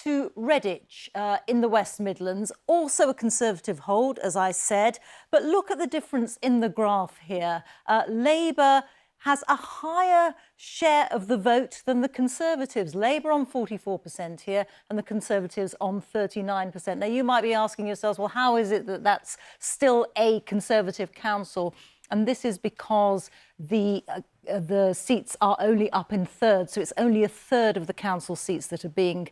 to Redditch in the West Midlands, also a Conservative hold, as I said. But look at the difference in the graph here. Labour has a higher share of the vote than the Conservatives. Labour on 44% here and the Conservatives on 39%. Now, you might be asking yourselves, well, how is it that that's still a Conservative council? And this is because the seats are only up in thirds. So it's only a third of the council seats that are being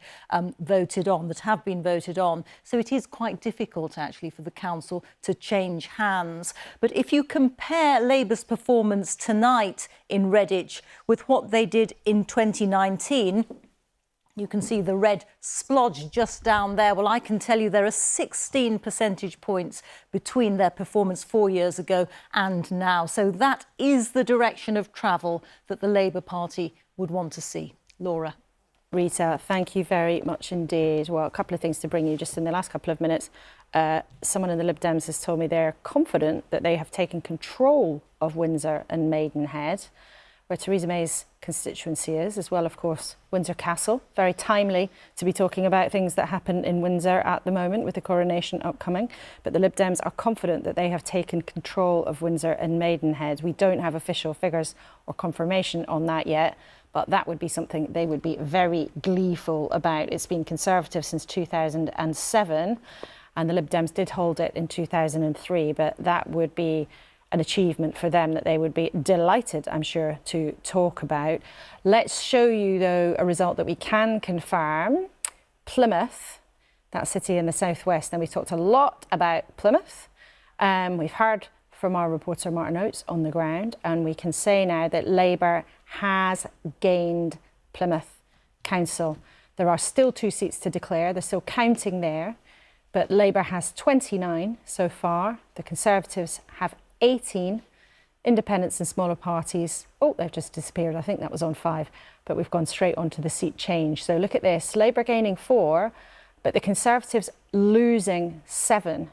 voted on, that have been voted on. So it is quite difficult, actually, for the council to change hands. But if you compare Labour's performance tonight in Redditch with what they did in 2019, you can see the red splodge just down there. Well, I can tell you there are 16 percentage points between their performance 4 years ago and now. So that is the direction of travel that the Labour Party would want to see. Laura. Rita, thank you very much indeed. Well, a couple of things to bring you just in the last couple of minutes. Someone in the Lib Dems has told me they're confident that they have taken control of Windsor and Maidenhead, where Theresa May's constituency is, as well, of course, Windsor Castle. Very timely to be talking about things that happen in Windsor at the moment with the coronation upcoming. But the Lib Dems are confident that they have taken control of Windsor and Maidenhead. We don't have official figures or confirmation on that yet, but that would be something they would be very gleeful about. It's been Conservative since 2007, and the Lib Dems did hold it in 2003, but that would be an achievement for them that they would be delighted, I'm sure, to talk about. Let's show you, though, a result that we can confirm. Plymouth, that city in the southwest. And we've talked a lot about Plymouth. We've heard from our reporter Martin Oates on the ground, and we can say now that Labour has gained Plymouth Council. There are still 2 seats to declare. They're still counting there, but Labour has 29 so far. The Conservatives have 18. Independents and smaller parties, oh, they've just disappeared. I think that was on 5, but we've gone straight on to the seat change. So look at this, Labour gaining 4, but the Conservatives losing 7.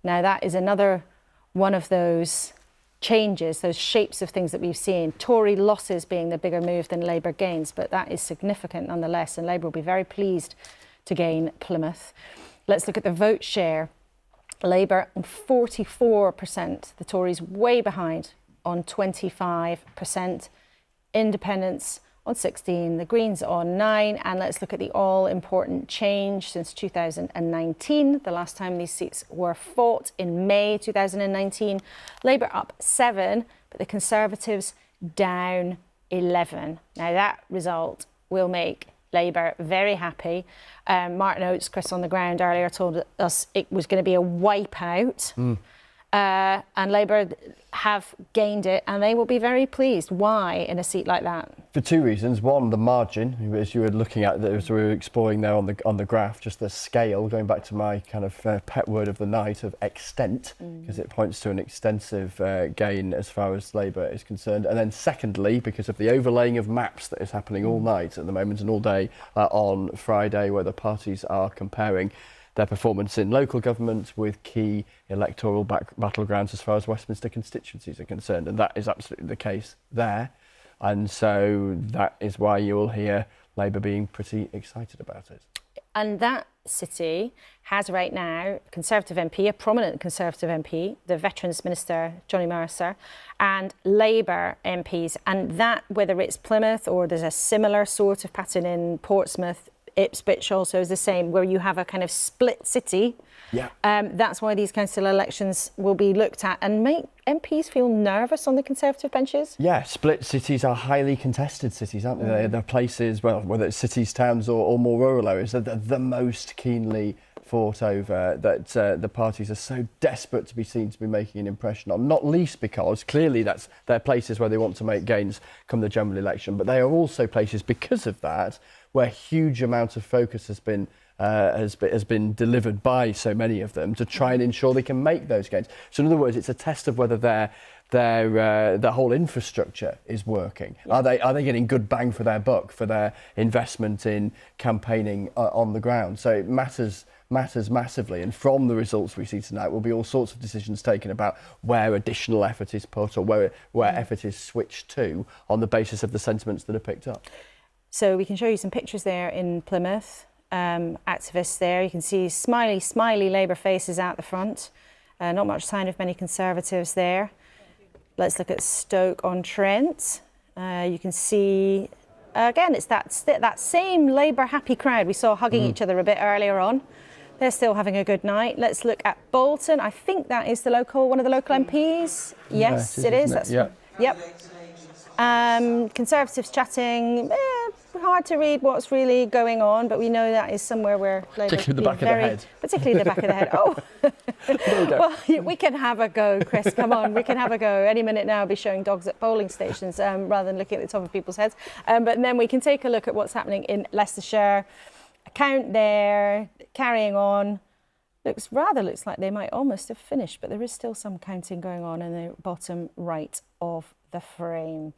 Now that is another one of those changes, those shapes of things that we've seen. Tory losses being the bigger move than Labour gains, but that is significant nonetheless, and Labour will be very pleased to gain Plymouth. Let's look at the vote share. Labour on 44%, the Tories way behind on 25%, Independents on 16%, the Greens on 9%, and let's look at the all-important change since 2019, the last time these seats were fought in May 2019. Labour up 7%, but the Conservatives down 11%. Now that result will make Labour very happy. Martin Oates, Chris on the ground earlier, told us it was going to be a wipeout. And Labour have gained it, and they will be very pleased. Why in a seat like that? For 2 reasons. One, the margin, as you were looking at, as we were exploring there on the graph, just the scale, going back to my kind of pet word of the night of extent, because it points to an extensive gain as far as Labour is concerned. And then secondly, because of the overlaying of maps that is happening all night at the moment and all day on Friday, where the parties are comparing their performance in local government with key electoral battlegrounds as far as Westminster constituencies are concerned. And that is absolutely the case there. And so that is why you will hear Labour being pretty excited about it. And that city has right now a Conservative MP, a prominent Conservative MP, the Veterans Minister, Johnny Mercer, and Labour MPs. And that, whether it's Plymouth or there's a similar sort of pattern in Portsmouth, Ipswich also is the same, where you have a kind of split city. Yeah. That's why these council elections will be looked at and make MPs feel nervous on the Conservative benches. Yeah, split cities are highly contested cities, aren't they? They're places, well, whether it's cities, towns or more rural areas, they're the most keenly fought over, that the parties are so desperate to be seen to be making an impression on, not least because clearly they're places where they want to make gains come the general election, but they are also places because of that where huge amount of focus has been delivered by so many of them to try and ensure they can make those gains. So in other words, it's a test of whether their whole infrastructure is working. Yeah. Are they getting good bang for their buck for their investment in campaigning on the ground? So it matters massively, and from the results we see tonight will be all sorts of decisions taken about where additional effort is put or where effort is switched to on the basis of the sentiments that are picked up. So we can show you some pictures there in Plymouth. Activists there. You can see smiley Labour faces out the front. Not much sign of many Conservatives there. Let's look at Stoke-on-Trent. You can see, again, it's that same Labour happy crowd we saw hugging each other a bit earlier on. They're still having a good night. Let's look at Bolton. I think that is one of the local MPs. Yes, it is. That's, yeah. Yep. Conservatives chatting. Hard to read what's really going on, but we know that is somewhere where Labour particularly the back of the head. Particularly the back of the head. Oh, well, we can have a go, Chris. Come on, we can have a go. Any minute now, I'll be showing dogs at polling stations rather than looking at the top of people's heads. But then we can take a look at what's happening in Leicestershire. A count there, carrying on. Looks like they might almost have finished, but there is still some counting going on in the bottom right of the frame.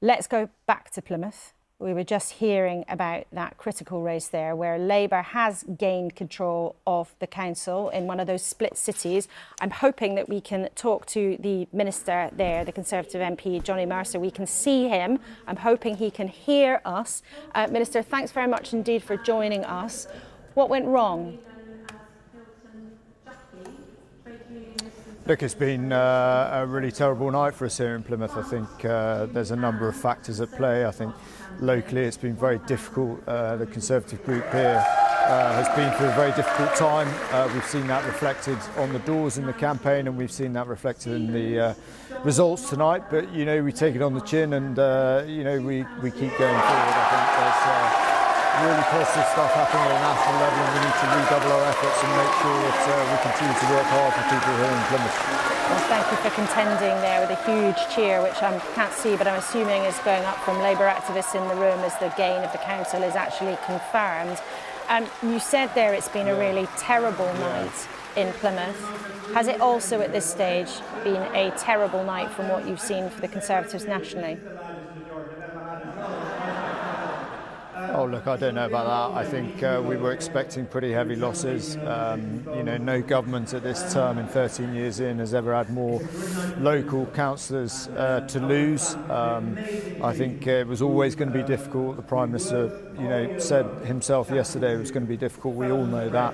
Let's go back to Plymouth. We were just hearing about that critical race there where Labour has gained control of the council in one of those split cities. I'm hoping that we can talk to the minister there, the Conservative MP, Johnny Mercer. We can see him. I'm hoping he can hear us. Minister, thanks very much indeed for joining us. What went wrong? Look, it's been a really terrible night for us here in Plymouth. I think there's a number of factors at play. I think locally it's been very difficult. The Conservative group here has been through a very difficult time. We've seen that reflected on the doors in the campaign, and we've seen that reflected in the results tonight. But, you know, we take it on the chin and, you know, we keep going forward. I think really positive stuff happening at a national level, and we need to redouble our efforts and make sure that we continue to work hard for people here in Plymouth. Well, thank you for contending there with a huge cheer, which I can't see, but I'm assuming is going up from Labour activists in the room as the gain of the council is actually confirmed. You said there it's been a really terrible night in Plymouth. Has it also at this stage been a terrible night from what you've seen for the Conservatives nationally? Oh, look, I don't know about that. I think we were expecting pretty heavy losses. You know, no government at this term in 13 years in has ever had more local councillors to lose. I think it was always going to be difficult. The Prime Minister, you know, said himself yesterday it was going to be difficult. We all know that.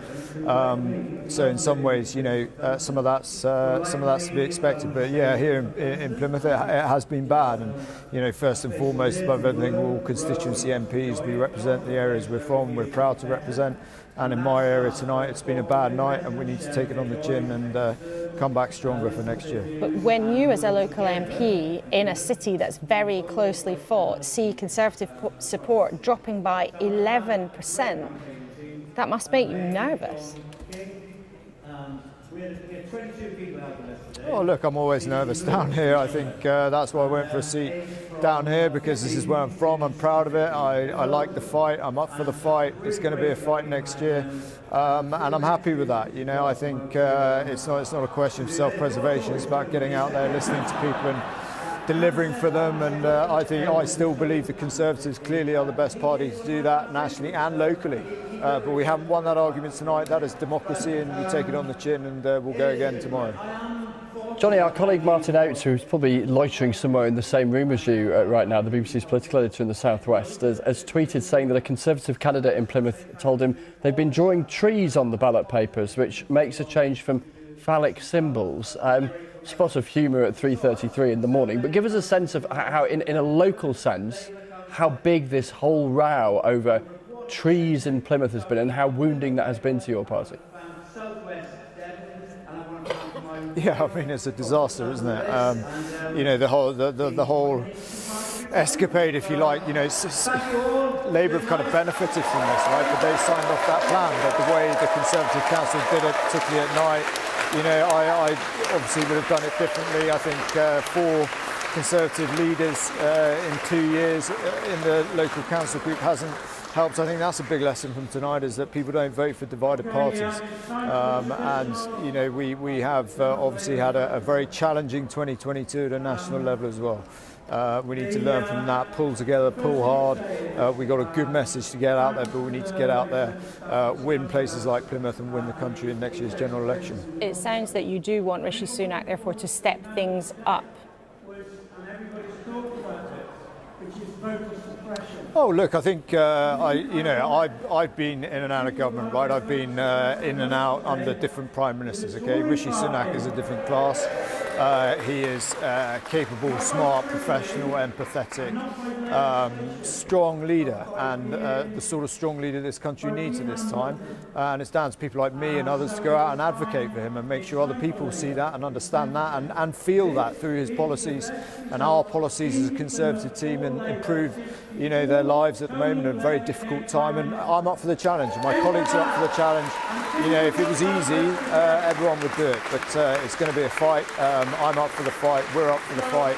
So in some ways, you know, some of that's to be expected. But yeah, here in Plymouth, it has been bad. And you know, first and foremost, above everything, we're all constituency MPs. We represent the areas we're from. We're proud to represent. And in my area tonight, it's been a bad night, and we need to take it on the chin and come back stronger for next year. But when you, as a local MP in a city that's very closely fought, see Conservative support dropping by 11%, that must make you nervous. Oh, look, I'm always nervous down here. I think that's why I went for a seat down here, because this is where I'm from. I'm proud of it. I like the fight. I'm up for the fight. It's going to be a fight next year, and I'm happy with that. You know, I think it's not a question of self-preservation. It's about getting out there, listening to people, and delivering for them. And I still believe the Conservatives clearly are the best party to do that nationally and locally. But we haven't won that argument tonight. That is democracy, and we take it on the chin, and we'll go again tomorrow. Johnny, our colleague Martin Oates, who's probably loitering somewhere in the same room as you right now, the BBC's political editor in the Southwest, has tweeted saying that a Conservative candidate in Plymouth told him they've been drawing trees on the ballot papers, which makes a change from phallic symbols. Spot of humour at 3:33 in the morning, but give us a sense of how, in a local sense, how big this whole row over trees in Plymouth has been, and how wounding that has been to your party. Yeah, I mean, it's a disaster, isn't it? You know, the whole escapade, if you like. You know, Labour have kind of benefited from this, right? But they signed off that plan. But the way the Conservative Council did it, particularly at night, you know, I obviously would have done it differently. I think 4 Conservative leaders in 2 years in the local council group hasn't helped. I think that's a big lesson from tonight, is that people don't vote for divided parties. And, you know, we have obviously had a very challenging 2022 at a national level as well. We need to learn from that, pull together, pull hard. We've got a good message to get out there, but we need to get out there, win places like Plymouth and win the country in next year's general election. It sounds that you do want Rishi Sunak, therefore, to step things up. Oh, look, I think I've been in and out of government, right? I've been in and out under different prime ministers. Okay, Rishi Sunak is a different class. He is capable, smart, professional, empathetic, strong leader, and the sort of strong leader this country needs at this time. And it's down to people like me and others to go out and advocate for him and make sure other people see that and understand that and feel that through his policies and our policies as a Conservative team, and improve, you know, their lives at the moment at a very difficult time. And I'm up for the challenge. My colleagues are up for the challenge. You know, if it was easy, everyone would do it. But it's going to be a fight. I'm up for the fight. We're up for the fight.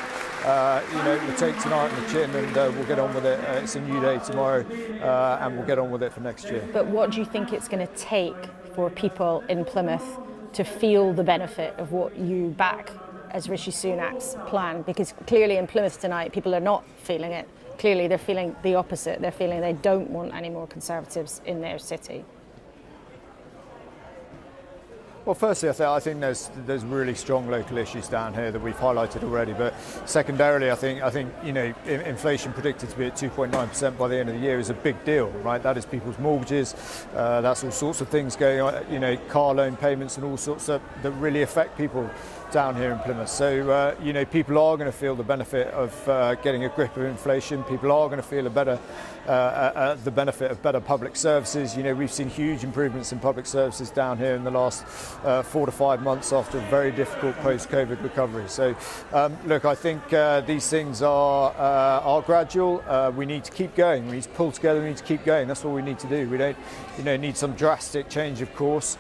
You know, we'll take tonight on the chin, and we'll get on with it. It's a new day tomorrow, and we'll get on with it for next year. But what do you think it's going to take for people in Plymouth to feel the benefit of what you back as Rishi Sunak's plan? Because clearly in Plymouth tonight, people are not feeling it. Clearly they're feeling the opposite. They're feeling they don't want any more Conservatives in their city. Well, firstly, I think there's really strong local issues down here that we've highlighted already. But secondarily, I think you know, inflation predicted to be at 2.9% by the end of the year is a big deal, right? That is people's mortgages. That's all sorts of things going on. You know, car loan payments and all sorts that really affect people down here in Plymouth. So, you know, people are going to feel the benefit of getting a grip of inflation. People are going to feel the benefit of better public services. You know, we've seen huge improvements in public services down here in the last 4 to 5 months after a very difficult post-COVID recovery. So, look, I think these things are gradual. We need to keep going. We need to pull together. We need to keep going. That's what we need to do. We don't, you know, need some drastic change, of course.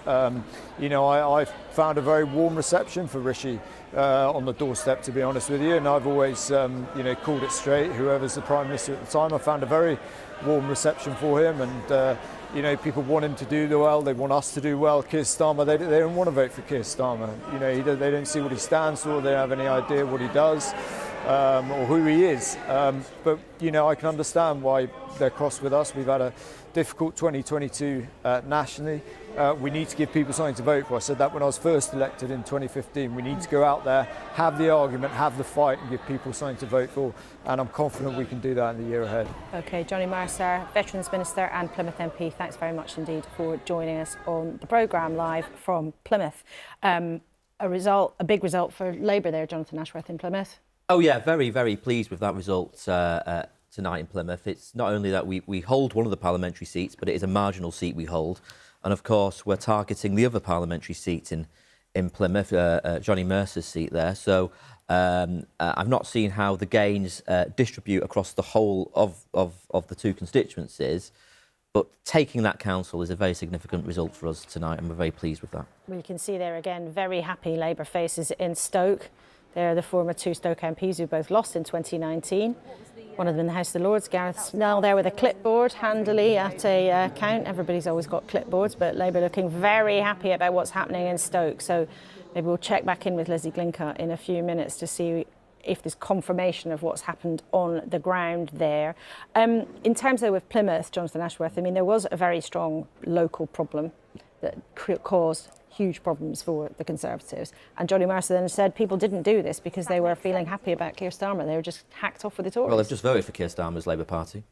You know, I've found a very warm reception for Rishi on the doorstep, to be honest with you, and I've always, you know, called it straight. Whoever's the Prime Minister at the time, I found a very warm reception for him, and you know, people want him to do well. They want us to do well. Keir Starmer, they don't want to vote for Keir Starmer. You know, they don't see what he stands for. They don't have any idea what he does or who he is. But you know, I can understand why they're cross with us. We've had a difficult 2022 nationally. We need to give people something to vote for. I said that when I was first elected in 2015. We need to go out there, have the argument, have the fight, and give people something to vote for. And I'm confident we can do that in the year ahead. OK, Johnny Mercer, Veterans Minister and Plymouth MP, thanks very much indeed for joining us on the programme live from Plymouth. A big result for Labour there, Jonathan Ashworth, in Plymouth. Oh yeah, very, very pleased with that result tonight in Plymouth. It's not only that we hold one of the parliamentary seats, but it is a marginal seat we hold. And of course, we're targeting the other parliamentary seat in Plymouth, Johnny Mercer's seat there. So I've not seen how the gains distribute across the whole of the two constituencies. But taking that council is a very significant result for us tonight, and we're very pleased with that. Well, you can see there again, very happy Labour faces in Stoke. They're the former two Stoke MPs who both lost in 2019. One of them in the House of the Lords, Gareth Snell, there with a clipboard, handily at a count. Everybody's always got clipboards, but Labour looking very happy about what's happening in Stoke. So maybe we'll check back in with Leslie Glinka in a few minutes to see if there's confirmation of what's happened on the ground there. In terms, though, with Plymouth, Jonathan Ashworth, I mean, there was a very strong local problem that caused huge problems for the Conservatives. And Johnny Mercer then said people didn't do this because they were feeling happy about Keir Starmer. They were just hacked off with the Tories. Well, they've just voted for Keir Starmer's Labour Party.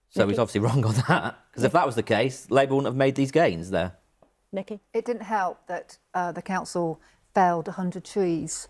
So he's obviously wrong on that. Because if that was the case, Labour wouldn't have made these gains there. Nikki? It didn't help that the council felled 100 trees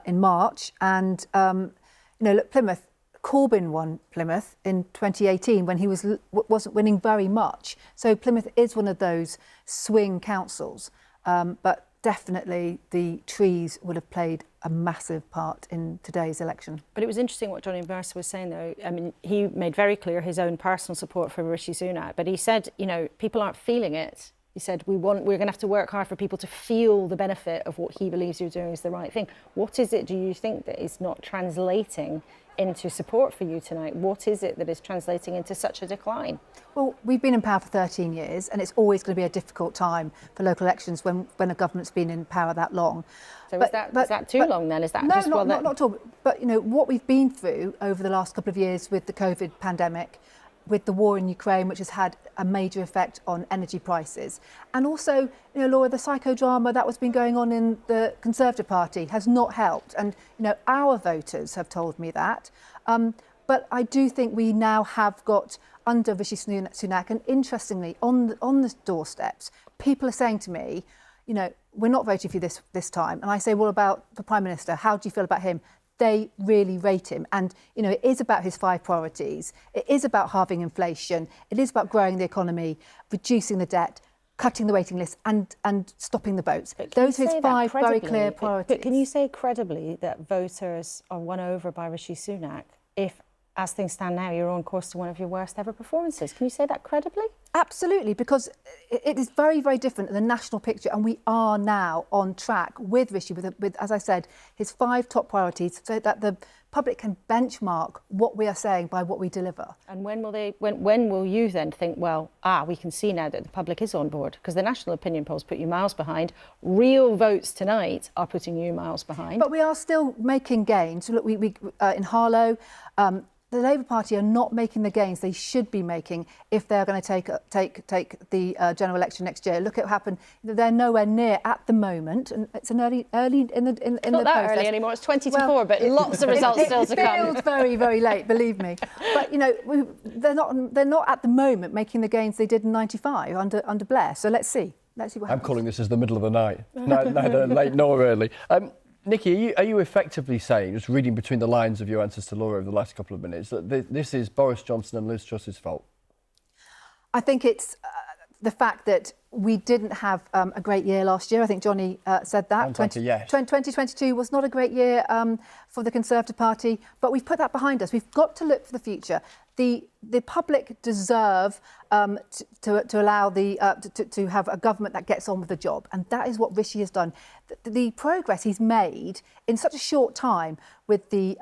in March. And, you know, look, Plymouth, Corbyn won Plymouth in 2018 when he wasn't winning very much. So Plymouth is one of those swing councils. But definitely the trees would have played a massive part in today's election. But it was interesting what Johnny Mercer was saying, though. I mean, he made very clear his own personal support for Rishi Sunak, but he said, you know, people aren't feeling it. He said, we're going to have to work hard for people to feel the benefit of what he believes you're doing is the right thing. What is it, do you think, that is not translating into support for you tonight? What is it that is translating into such a decline? Well, we've been in power for 13 years, and it's always going to be a difficult time for local elections when a government's been in power that long. So is that too long then? Is that no, just not at all. But you know what we've been through over the last couple of years with the COVID pandemic, with the war in Ukraine, which has had a major effect on energy prices. And also, you know, Laura, the psychodrama that was been going on in the Conservative Party has not helped. And, you know, our voters have told me that. But I do think we now have got under Rishi Sunak, and interestingly, on the doorsteps, people are saying to me, you know, we're not voting for you this time. And I say, well, about the Prime Minister, how do you feel about him? They really rate him. And, you know, it is about his 5 priorities. It is about halving inflation. It is about growing the economy, reducing the debt, cutting the waiting list and stopping the votes. Those are his 5 very clear priorities. But can you say credibly that voters are won over by Rishi Sunak if, as things stand now, you're on course to one of your worst ever performances? Can you say that credibly? Absolutely, because it is very, very different in the national picture, and we are now on track with Rishi, with, as I said, his 5 top priorities, so that the public can benchmark what we are saying by what we deliver. And when will you then think, well, we can see now that the public is on board? Because the national opinion polls put you miles behind. Real votes tonight are putting you miles behind. But we are still making gains. Look, we in Harlow, the Labour Party are not making the gains they should be making if they're going to take the general election next year. Look at what happened. They're nowhere near at the moment, and it's an early in the process. Not that early anymore. It's 20 to 4, but lots of results still to come. It feels very, very late, believe me. But you know, they're not at the moment making the gains they did in '95 under Blair. So let's see what happens. I'm calling this as the middle of the night, neither late nor early. Nikki, are you effectively saying, just reading between the lines of your answers to Laura over the last couple of minutes, that this is Boris Johnson and Liz Truss's fault? I think it's the fact that we didn't have a great year last year. I think Johnny said that. 2022 was not a great year for the Conservative Party, but we've put that behind us. We've got to look for the future. The public deserve to allow to have a government that gets on with the job, and that is what Rishi has done. The progress he's made in such a short time with the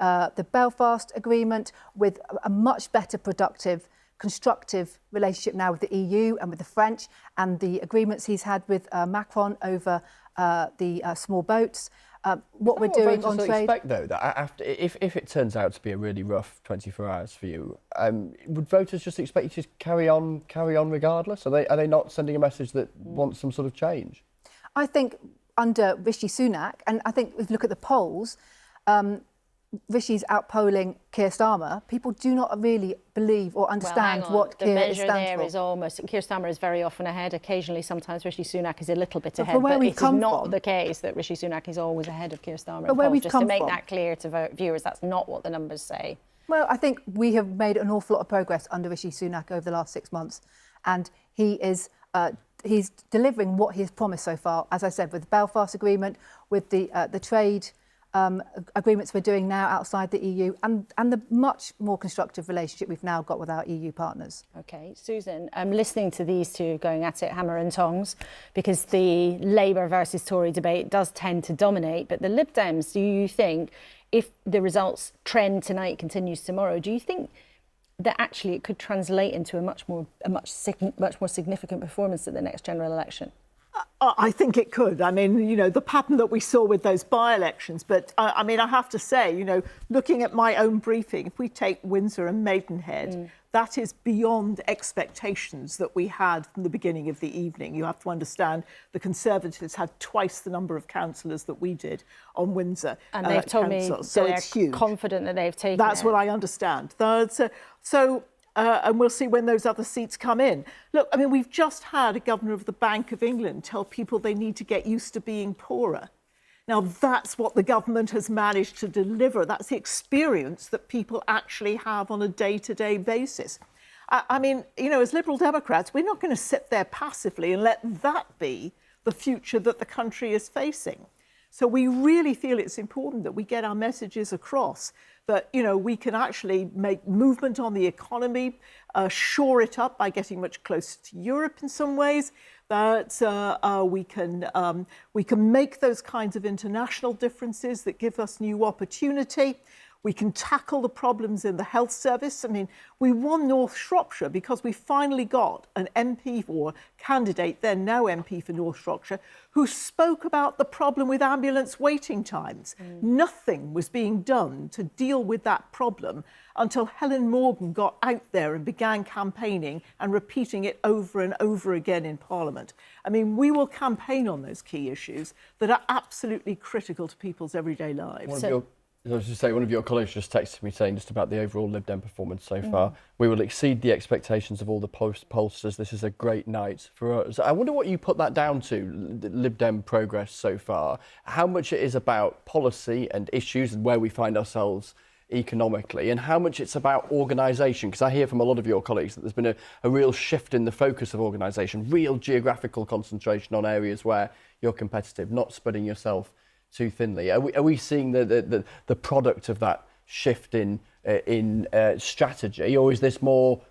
Belfast Agreement, with a much better, productive, constructive relationship now with the EU and with the French, and the agreements he's had with Macron over the small boats. What we're doing on trade. Expect though that after, if it turns out to be a really rough 24 hours for you, would voters just expect you to carry on regardless? Are they not sending a message that wants some sort of change? I think under Rishi Sunak, and I think if you look at the polls, Rishi's outpolling Keir Starmer. People do not really believe or understand what Keir stands for. The measure there is almost... Keir Starmer is very often ahead. Occasionally, sometimes Rishi Sunak is a little bit ahead. But it is not the case that Rishi Sunak is always ahead of Keir Starmer. But where we've just come to make from, that clear to viewers, that's not what the numbers say. Well, I think we have made an awful lot of progress under Rishi Sunak over the last 6 months, and he is... he's delivering what he's promised so far, as I said, with the Belfast Agreement, with the trade agreements we're doing now outside the EU, and the much more constructive relationship we've now got with our EU partners. OK, Susan, I'm listening to these two going at it hammer and tongs, because the Labour versus Tory debate does tend to dominate. But the Lib Dems, do you think, if the results trend tonight continues tomorrow, do you think that actually it could translate into a much more significant performance at the next general election? I think it could. I mean, you know, the pattern that we saw with those by-elections. But I mean, I have to say, you know, looking at my own briefing, if we take Windsor and Maidenhead, that is beyond expectations that we had from the beginning of the evening. You have to understand the Conservatives had twice the number of councillors that we did on Windsor. And they've told me so they're it's huge. Confident that they've taken That's it. what I understand. And we'll see when those other seats come in. Look, I mean, we've just had a governor of the Bank of England tell people they need to get used to being poorer. Now, that's what the government has managed to deliver. That's the experience that people actually have on a day-to-day basis. I mean, you know, as Liberal Democrats, we're not going to sit there passively and let that be the future that the country is facing. So we really feel it's important that we get our messages across, that, you know, we can actually make movement on the economy, shore it up by getting much closer to Europe in some ways, that we can make those kinds of international differences that give us new opportunity. We can tackle the problems in the health service. I mean, we won North Shropshire because we finally got an MP or candidate, then now MP for North Shropshire, who spoke about the problem with ambulance waiting times. Nothing was being done to deal with that problem until Helen Morgan got out there and began campaigning and repeating it over and over again in Parliament. I mean, we will campaign on those key issues that are absolutely critical to people's everyday lives. I was just saying, one of your colleagues just texted me saying just about the overall Lib Dem performance so far. We will exceed the expectations of all the pollsters. This is a great night for us. I wonder what you put that down to, the Lib Dem progress so far. How much it is about policy and issues and where we find ourselves economically, and how much it's about organisation, because I hear from a lot of your colleagues that there's been a real shift in the focus of organisation, real geographical concentration on areas where you're competitive, not spreading yourself too thinly. Are we seeing the product of that shift in strategy, or is this more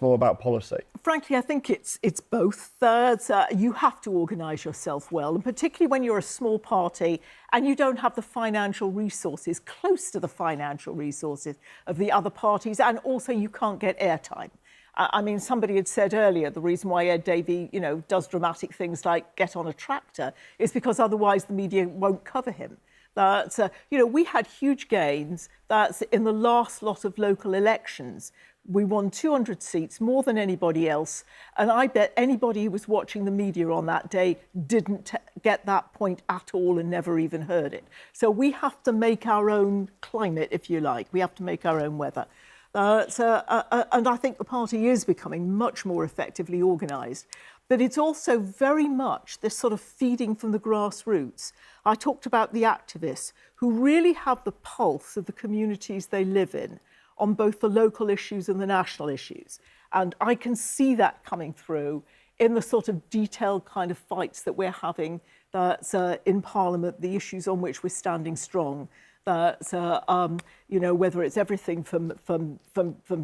about policy? Frankly, I think it's both. You have to organise yourself well, and particularly when you're a small party and you don't have the financial resources, close to the financial resources of the other parties, and also you can't get airtime. I mean, somebody had said earlier the reason why Ed Davey, you know, does dramatic things like get on a tractor is because otherwise the media won't cover him. You know, we had huge gains. That's in the last lot of local elections. We won 200 seats, more than anybody else. And I bet anybody who was watching the media on that day didn't get that point at all and never even heard it. So we have to make our own climate, if you like. We have to make our own weather. And I think the party is becoming much more effectively organised. But it's also very much this sort of feeding from the grassroots. I talked about the activists who really have the pulse of the communities they live in on both the local issues and the national issues. And I can see that coming through in the sort of detailed kind of fights that we're having in Parliament, the issues on which we're standing strong. You know, whether it's everything from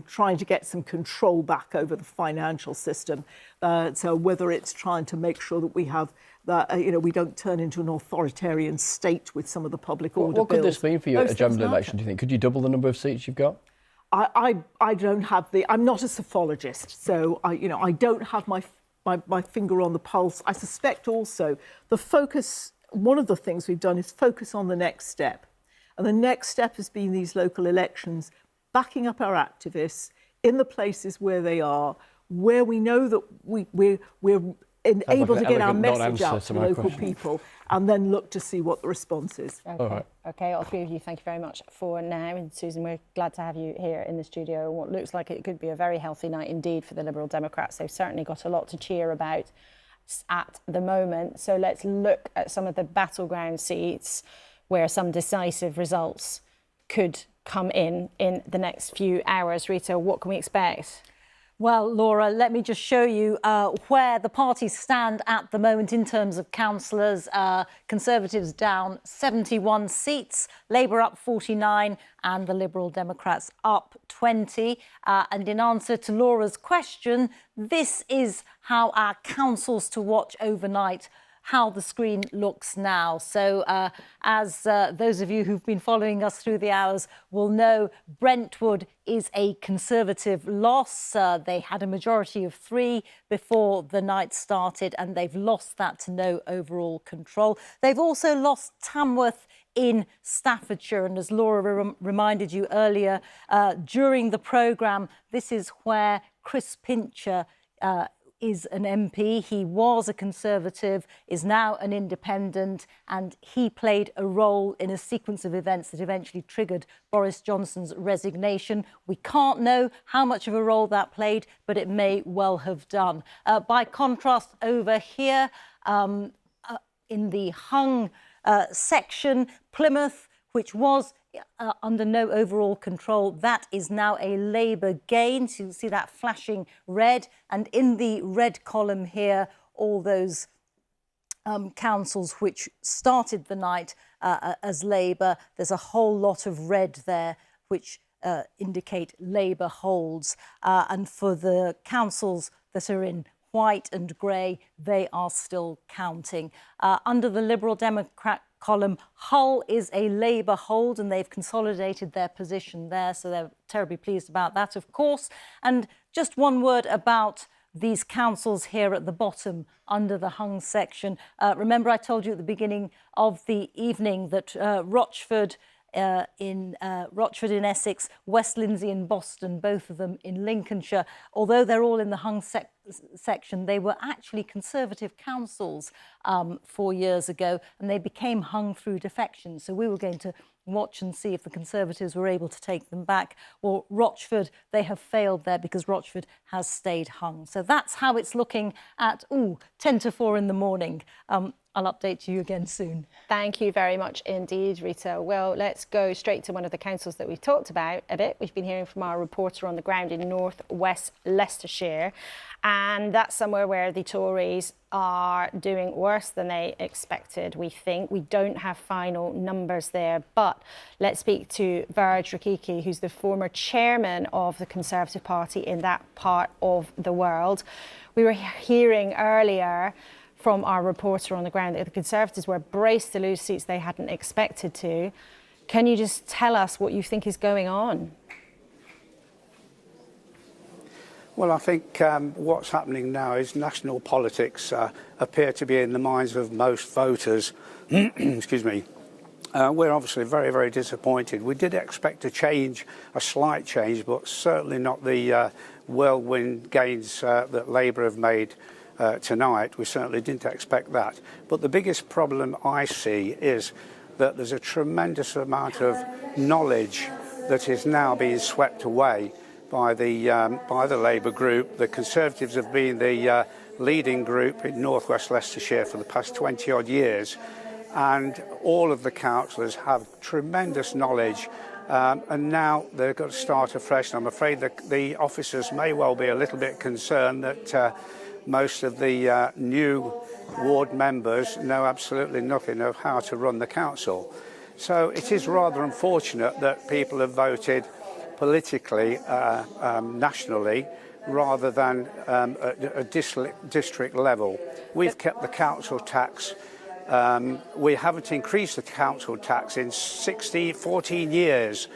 trying to get some control back over the financial system, so whether it's trying to make sure that we have that, you know, we don't turn into an authoritarian state with some of the public order bills. What could this mean for you at a general election, do you think? Could you double the number of seats you've got? I don't have I'm not a psophologist, so I don't have my finger on the pulse. I suspect also the focus, one of the things we've done is focus on the next step. And the next step has been these local elections, backing up our activists in the places where they are, where we know that we're able to get our message out to local people, and then look to see what the response is. Okay. All right. Okay, all three of you, thank you very much for now. And Susan, we're glad to have you here in the studio. What looks like it could be a very healthy night indeed for the Liberal Democrats. They've certainly got a lot to cheer about at the moment. So let's look at some of the battleground seats where some decisive results could come in the next few hours. Rita, what can we expect? Well, Laura, let me just show you where the parties stand at the moment in terms of councillors. Conservatives down 71 seats, Labour up 49 and the Liberal Democrats up 20. And in answer to Laura's question, this is how our councils to watch overnight, how the screen looks now. So as those of you who've been following us through the hours will know, Brentwood is a Conservative loss. They had a majority of 3 before the night started, and they've lost that to no overall control. They've also lost Tamworth in Staffordshire. And as Laura reminded you earlier during the programme, this is where Chris Pincher is an MP. He was a Conservative, is now an independent, and he played a role in a sequence of events that eventually triggered Boris Johnson's resignation. We can't know how much of a role that played, but it may well have done. By contrast, over here in the hung section, Plymouth, which was under no overall control, that is now a Labour gain. So you see that flashing red, and in the red column here, all those councils which started the night as Labour. There's a whole lot of red there which indicate Labour holds, and for the councils that are in white and grey, they are still counting. Under the Liberal Democrat column, Hull is a Labour hold, and they've consolidated their position there, so they're terribly pleased about that, of course. And just one word about these councils here at the bottom under the hung section. Remember, I told you at the beginning of the evening that Rochford in Essex, West Lindsey in Boston, both of them in Lincolnshire, although they're all in the hung section, they were actually Conservative councils 4 years ago, and they became hung through defection. So we were going to watch and see if the Conservatives were able to take them back. Or Rochford, they have failed there because Rochford has stayed hung. So that's how it's looking at 10 to 4 in the morning. I'll update you again soon. Thank you very much indeed, Rita. Well, let's go straight to one of the councils that we've talked about a bit. We've been hearing from our reporter on the ground in North West Leicestershire, and that's somewhere where the Tories are doing worse than they expected, we think. We don't have final numbers there, but let's speak to Virg Rakiki, who's the former chairman of the Conservative Party in that part of the world. We were hearing earlier from our reporter on the ground that the Conservatives were braced to lose seats they hadn't expected to. Can you just tell us what you think is going on? Well, I think what's happening now is national politics appear to be in the minds of most voters. Excuse me. We're obviously very, very disappointed. We did expect a change, a slight change, but certainly not the whirlwind gains that Labour have made tonight. We certainly didn't expect that. But the biggest problem I see is that there's a tremendous amount of knowledge that is now being swept away by the Labour group. The Conservatives have been the leading group in northwest Leicestershire for the past 20 odd years, and all of the councillors have tremendous knowledge, and now they've got to start afresh. And I'm afraid that the officers may well be a little bit concerned that most of the new ward members know absolutely nothing of how to run the council. So it is rather unfortunate that people have voted politically, nationally, rather than at a district level. We've kept the council tax. We haven't increased the council tax in 14 years.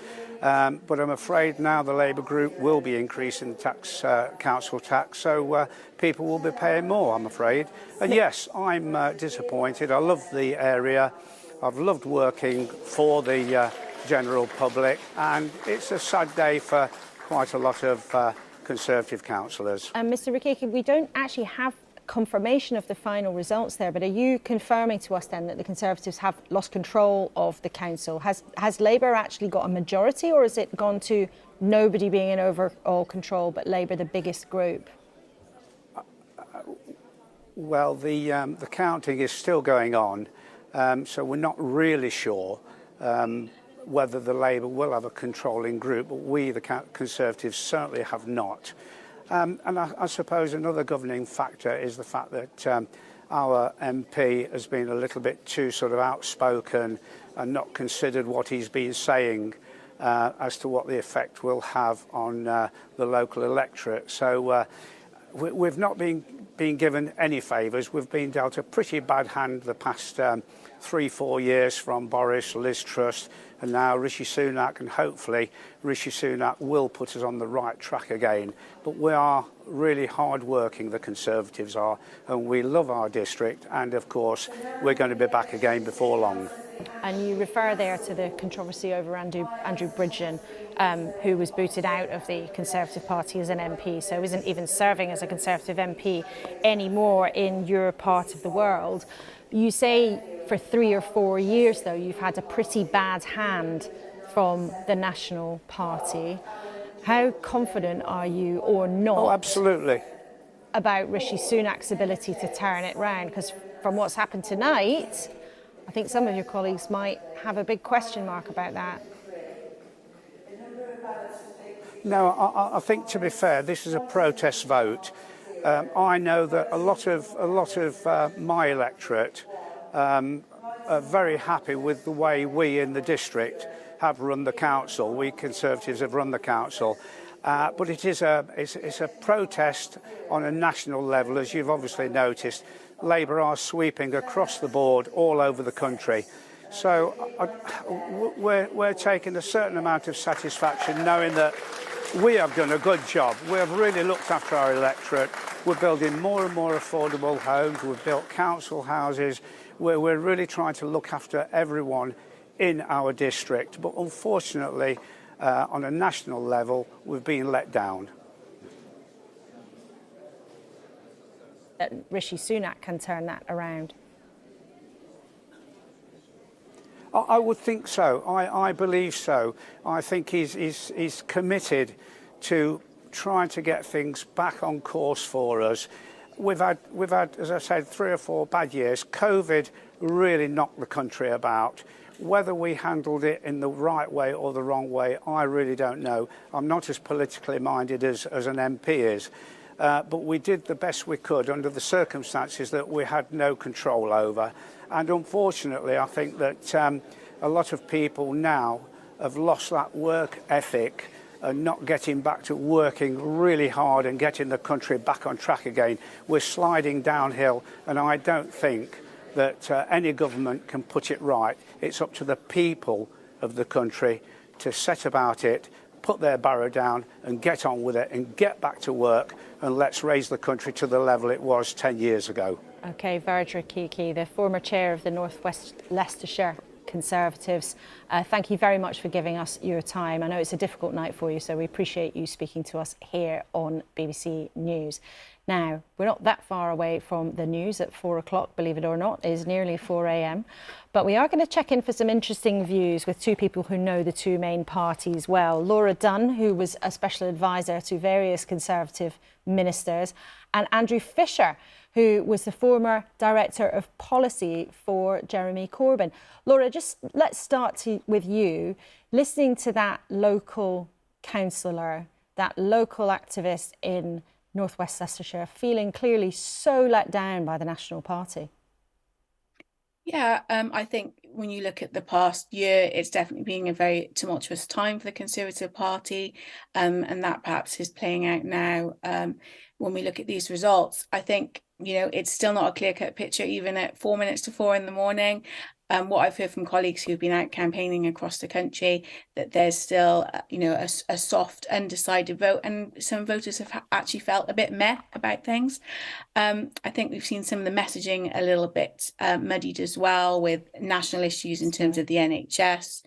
But I'm afraid now the Labour group will be increasing the council tax, so people will be paying more, I'm afraid. And yes, I'm disappointed. I love the area. I've loved working for the general public, and it's a sad day for quite a lot of Conservative councillors. Mr Rikiki, we don't actually have confirmation of the final results there, but are you confirming to us then that the Conservatives have lost control of the council? Has Labour actually got a majority, or has it gone to nobody being in overall control but Labour the biggest group? Well, the counting is still going on, so we're not really sure whether the Labour will have a controlling group, but we, the Conservatives, certainly have not. And I suppose another governing factor is the fact that our MP has been a little bit too sort of outspoken and not considered what he's been saying as to what the effect will have on the local electorate. So we've not been given any favours. We've been dealt a pretty bad hand the past 3-4 years from Boris, Liz Truss, and now Rishi Sunak, and hopefully Rishi Sunak will put us on the right track again. But we are really hard working, the Conservatives are, and we love our district, and of course we're going to be back again before long. And you refer there to the controversy over Andrew Bridgen, who was booted out of the Conservative Party as an MP, so isn't even serving as a Conservative MP anymore in your part of the world. You say for 3 or 4 years, though, you've had a pretty bad hand from the National Party. How confident are you, or not? Oh, absolutely. About Rishi Sunak's ability to turn it round? Because from what's happened tonight, I think some of your colleagues might have a big question mark about that. No, I think, to be fair, this is a protest vote. I know that a lot of my electorate are very happy with the way we in the district have run the council. We Conservatives have run the council. But it's a protest on a national level, as you've obviously noticed. Labour are sweeping across the board all over the country. So we're taking a certain amount of satisfaction knowing that we have done a good job. We have really looked after our electorate. We're building more and more affordable homes. We've built council houses. We're really trying to look after everyone in our district. But unfortunately, on a national level, we've been let down. That Rishi Sunak can turn that around? I would think so. I believe so. I think he's committed to trying to get things back on course for us. We've had, as I said, 3 or 4 bad years. COVID really knocked the country about. Whether we handled it in the right way or the wrong way, I really don't know. I'm not as politically minded as an MP is. But we did the best we could under the circumstances that we had no control over. And unfortunately, I think that a lot of people now have lost that work ethic and not getting back to working really hard and getting the country back on track again. We're sliding downhill, and I don't think that any government can put it right. It's up to the people of the country to set about it, put their barrow down and get on with it and get back to work, and let's raise the country to the level it was 10 years ago. OK, Virgil Kiki, the former chair of the North West Leicestershire Conservatives, thank you very much for giving us your time. I know it's a difficult night for you, so we appreciate you speaking to us here on BBC News. Now, Now, we're not that far away from the news at 4 o'clock, believe it or not. It is nearly 4 a.m. But we are going to check in for some interesting views with two people who know the two main parties well. Laura Dunn, who was a special advisor to various Conservative ministers, and Andrew Fisher, who was the former Director of Policy for Jeremy Corbyn. Laura, just let's start with you. Listening to that local councillor, that local activist in North West Leicestershire, feeling clearly so let down by the National Party. Yeah, I think when you look at the past year, it's definitely been a very tumultuous time for the Conservative Party, and that perhaps is playing out now when we look at these results. I think, you know, it's still not a clear-cut picture, even at 4 minutes to 4 in the morning. What I've heard from colleagues who've been out campaigning across the country, that there's still, you know, a soft, undecided vote, and some voters have actually felt a bit meh about things. I think we've seen some of the messaging a little bit muddied as well, with national issues in terms of the NHS,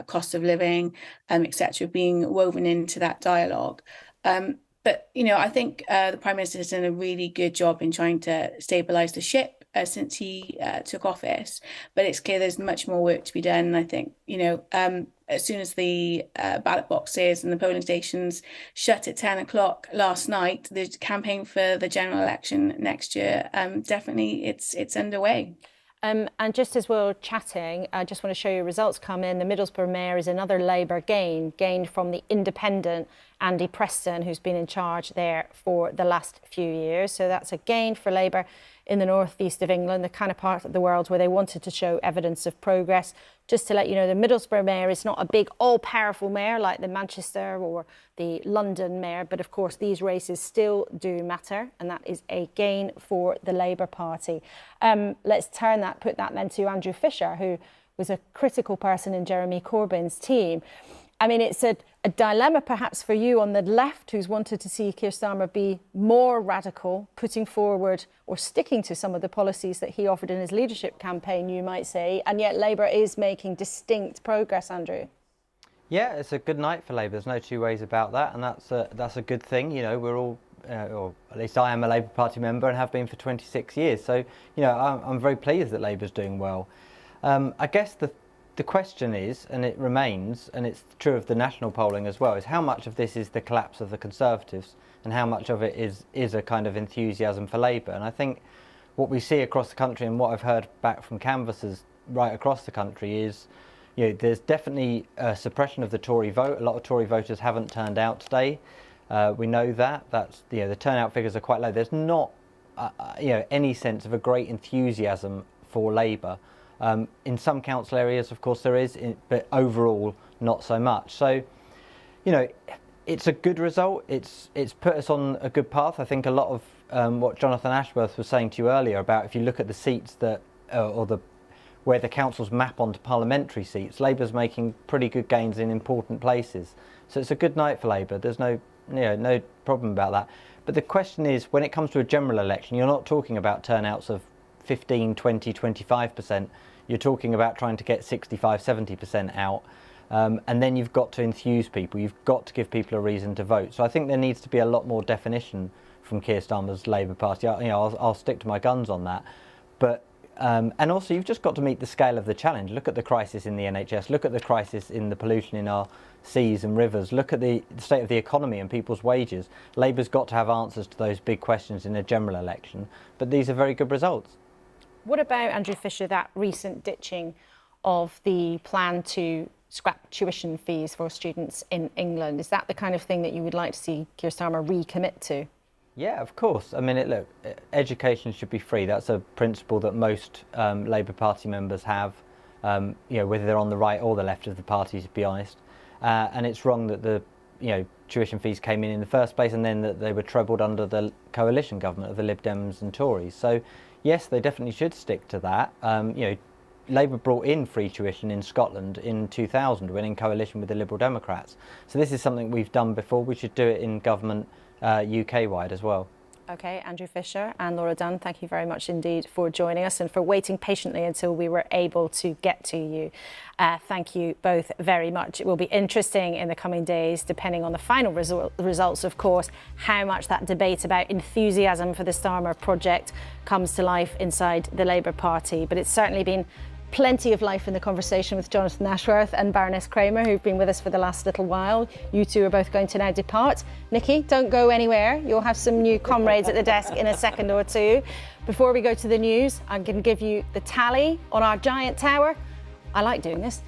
cost of living, etc., being woven into that dialogue. But, you know, I think the Prime Minister has done a really good job in trying to stabilise the ship since he took office. But it's clear there's much more work to be done. And I think, you know, as soon as the ballot boxes and the polling stations shut at 10 o'clock last night, the campaign for the general election next year, definitely it's underway. And just as we're chatting, I just want to show you results come in. The Middlesbrough Mayor is another Labour gained from the independent Andy Preston, who's been in charge there for the last few years. So that's a gain for Labour in the northeast of England, the kind of part of the world where they wanted to show evidence of progress. Just to let you know, the Middlesbrough Mayor is not a big, all-powerful mayor like the Manchester or the London Mayor, but of course these races still do matter, and that is a gain for the Labour Party. Let's put that then to Andrew Fisher, who was a critical person in Jeremy Corbyn's team. I mean, it's a dilemma perhaps for you on the left, who's wanted to see Keir Starmer be more radical, putting forward or sticking to some of the policies that he offered in his leadership campaign, you might say, and yet Labour is making distinct progress, Andrew. Yeah, it's a good night for Labour. There's no two ways about that, and that's a good thing. You know, we're all, or at least I am a Labour Party member and have been for 26 years. So, you know, I'm very pleased that Labour's doing well. I guess the question is, and it remains, and it's true of the national polling as well, is how much of this is the collapse of the Conservatives and how much of it is a kind of enthusiasm for Labour. And I think what we see across the country and what I've heard back from canvassers right across the country is, you know, there's definitely a suppression of the Tory vote. A lot of Tory voters haven't turned out today. We know that. That's, you know, the turnout figures are quite low. There's not, you know, any sense of a great enthusiasm for Labour. In some council areas, of course, there is, but overall, not so much. So, you know, it's a good result. It's put us on a good path. I think a lot of what Jonathan Ashworth was saying to you earlier about if you look at the seats that, where the councils map onto parliamentary seats, Labour's making pretty good gains in important places. So it's a good night for Labour. There's no problem about that. But the question is, when it comes to a general election, you're not talking about turnouts of 15, 20, 25%. You're talking about trying to get 65, 70% out. And then you've got to enthuse people. You've got to give people a reason to vote. So I think there needs to be a lot more definition from Keir Starmer's Labour Party. I'll stick to my guns on that. But and also you've just got to meet the scale of the challenge. Look at the crisis in the NHS. Look at the crisis in the pollution in our seas and rivers. Look at the state of the economy and people's wages. Labour's got to have answers to those big questions in a general election. But these are very good results. What about, Andrew Fisher, that recent ditching of the plan to scrap tuition fees for students in England? Is that the kind of thing that you would like to see Keir Starmer recommit to? Yeah, of course. I mean, look, education should be free. That's a principle that most Labour Party members have, you know, whether they're on the right or the left of the party, to be honest. And it's wrong that the, you know, tuition fees came in the first place and then that they were trebled under the coalition government of the Lib Dems and Tories. So, yes, they definitely should stick to that. You know, Labour brought in free tuition in Scotland in 2000 when in coalition with the Liberal Democrats. So this is something we've done before. We should do it in government UK-wide as well. OK, Andrew Fisher and Laura Dunn, thank you very much indeed for joining us and for waiting patiently until we were able to get to you. Thank you both very much. It will be interesting in the coming days, depending on the final results, of course, how much that debate about enthusiasm for the Starmer project comes to life inside the Labour Party. But it's certainly been plenty of life in the conversation with Jonathan Ashworth and Baroness Kramer, who've been with us for the last little while. You two are both going to now depart. Nikki, don't go anywhere. You'll have some new comrades at the desk in a second or two. Before we go to the news, I'm going to give you the tally on our giant tower. I like doing this.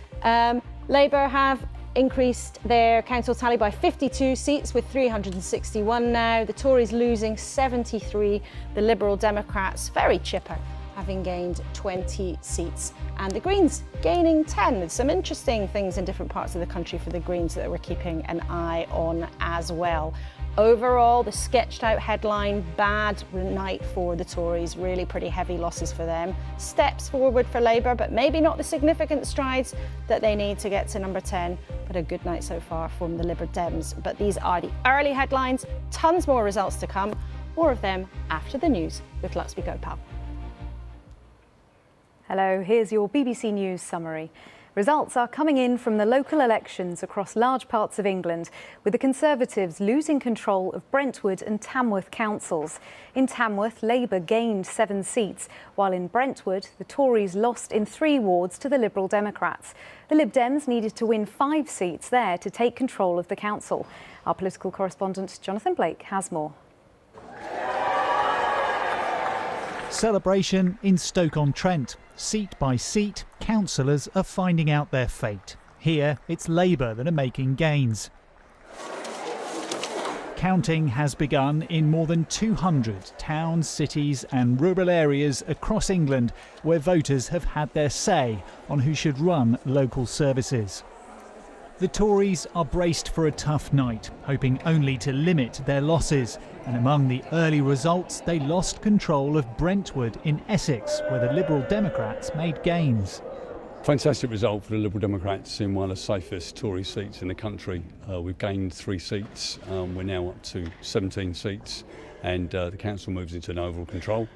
Labour have increased their council tally by 52 seats with 361 now. The Tories losing 73. The Liberal Democrats, very chipper, having gained 20 seats, and the Greens gaining 10. There's some interesting things in different parts of the country for the Greens that we're keeping an eye on as well. Overall, the sketched out headline, bad night for the Tories, really pretty heavy losses for them. Steps forward for Labour, but maybe not the significant strides that they need to get to number 10, but a good night so far from the Lib Dems. But these are the early headlines, tons more results to come, more of them after the news with Luxby Go Pal. Hello, here's your BBC News summary. Results are coming in from the local elections across large parts of England, with the Conservatives losing control of Brentwood and Tamworth councils. In Tamworth, Labour gained 7 seats, while in Brentwood, the Tories lost in 3 wards to the Liberal Democrats. The Lib Dems needed to win 5 seats there to take control of the council. Our political correspondent Jonathan Blake has more. Celebration in Stoke-on-Trent. Seat by seat, councillors are finding out their fate. Here, it's Labour that are making gains. Counting has begun in more than 200 towns, cities and rural areas across England where voters have had their say on who should run local services. The Tories are braced for a tough night, hoping only to limit their losses. And among the early results, they lost control of Brentwood in Essex, where the Liberal Democrats made gains. Fantastic result for the Liberal Democrats in one of the safest Tory seats in the country. We've gained 3 seats. We're now up to 17 seats, and the council moves into an overall control.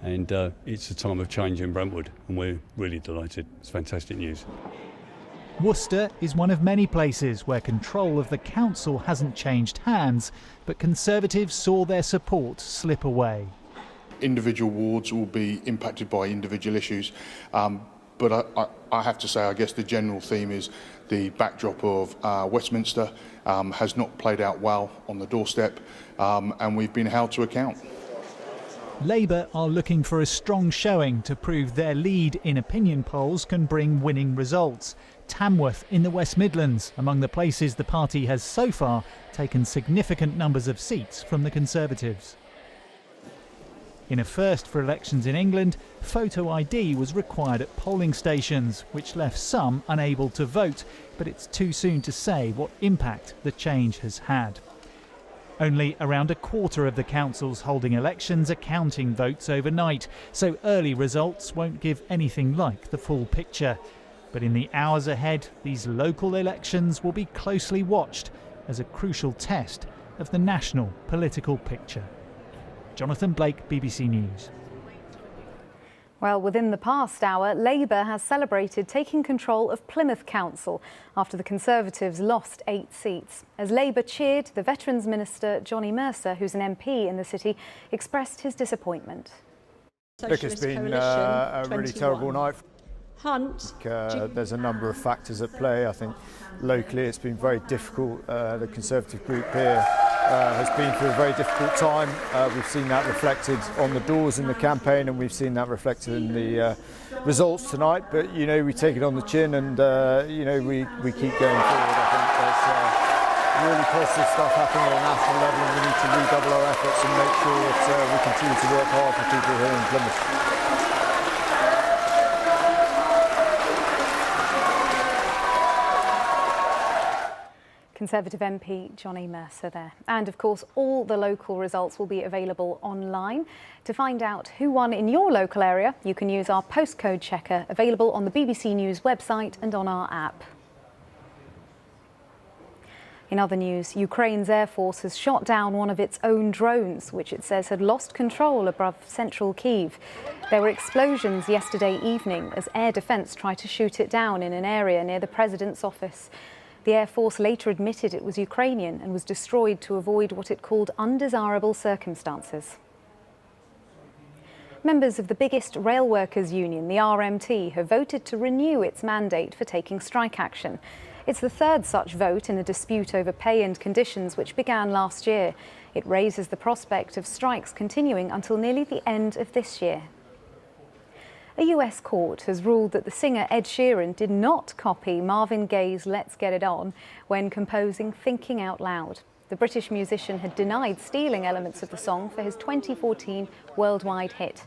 And it's a time of change in Brentwood, and we're really delighted. It's fantastic news. Worcester is one of many places where control of the council hasn't changed hands, but Conservatives saw their support slip away. Individual wards will be impacted by individual issues, but I have to say, I guess the general theme is the backdrop of Westminster has not played out well on the doorstep, and we've been held to account. Labour are looking for a strong showing to prove their lead in opinion polls can bring winning results. Tamworth in the West Midlands, among the places the party has so far taken significant numbers of seats from the Conservatives. In a first for elections in England, photo ID was required at polling stations, which left some unable to vote, but it's too soon to say what impact the change has had. Only around a quarter of the councils holding elections are counting votes overnight, so early results won't give anything like the full picture. But in the hours ahead, these local elections will be closely watched as a crucial test of the national political picture. Jonathan Blake, BBC News. Well, within the past hour, Labour has celebrated taking control of Plymouth Council after the Conservatives lost 8 seats. As Labour cheered, the Veterans Minister, Johnny Mercer, who's an MP in the city, expressed his disappointment. Look, it's been a really terrible night. Hunt. There's a number of factors at play. I think locally it's been very difficult. The Conservative group here has been through a very difficult time. We've seen that reflected on the doors in the campaign, and we've seen that reflected in the results tonight. But, you know, we take it on the chin, and, you know, we keep going forward. I think there's really positive stuff happening at a national level, and we need to redouble our efforts and make sure that we continue to work hard for people here in Plymouth. Conservative MP Johnny Mercer there. And of course, all the local results will be available online. To find out who won in your local area, you can use our postcode checker, available on the BBC News website and on our app. In other news, Ukraine's Air Force has shot down one of its own drones, which it says had lost control above central Kyiv. There were explosions yesterday evening as air defence tried to shoot it down in an area near the president's office. The Air Force later admitted it was Ukrainian and was destroyed to avoid what it called undesirable circumstances. Members of the biggest rail workers' union, the RMT, have voted to renew its mandate for taking strike action. It's the third such vote in a dispute over pay and conditions which began last year. It raises the prospect of strikes continuing until nearly the end of this year. A US court has ruled that the singer Ed Sheeran did not copy Marvin Gaye's Let's Get It On when composing Thinking Out Loud. The British musician had denied stealing elements of the song for his 2014 worldwide hit.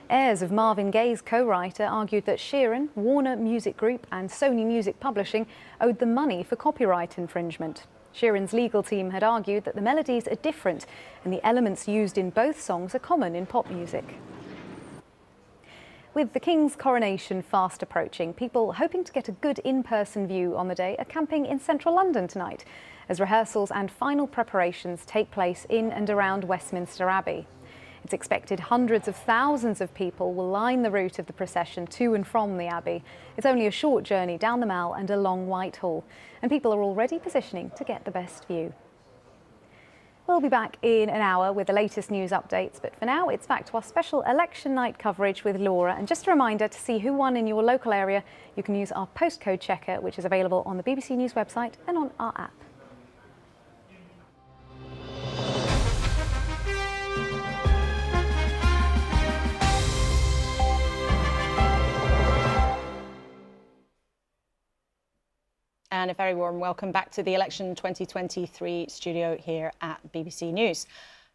Heirs of Marvin Gaye's co-writer argued that Sheeran, Warner Music Group and Sony Music Publishing owed them money for copyright infringement. Sheeran's legal team had argued that the melodies are different and the elements used in both songs are common in pop music. With the King's coronation fast approaching, people hoping to get a good in-person view on the day are camping in central London tonight, as rehearsals and final preparations take place in and around Westminster Abbey. It's expected hundreds of thousands of people will line the route of the procession to and from the Abbey. It's only a short journey down the Mall and along Whitehall, and people are already positioning to get the best view. We'll be back in an hour with the latest news updates, but for now it's back to our special election night coverage with Laura. And just a reminder, to see who won in your local area, you can use our postcode checker, which is available on the BBC News website and on our app. And a very warm welcome back to the Election 2023 studio here at BBC News.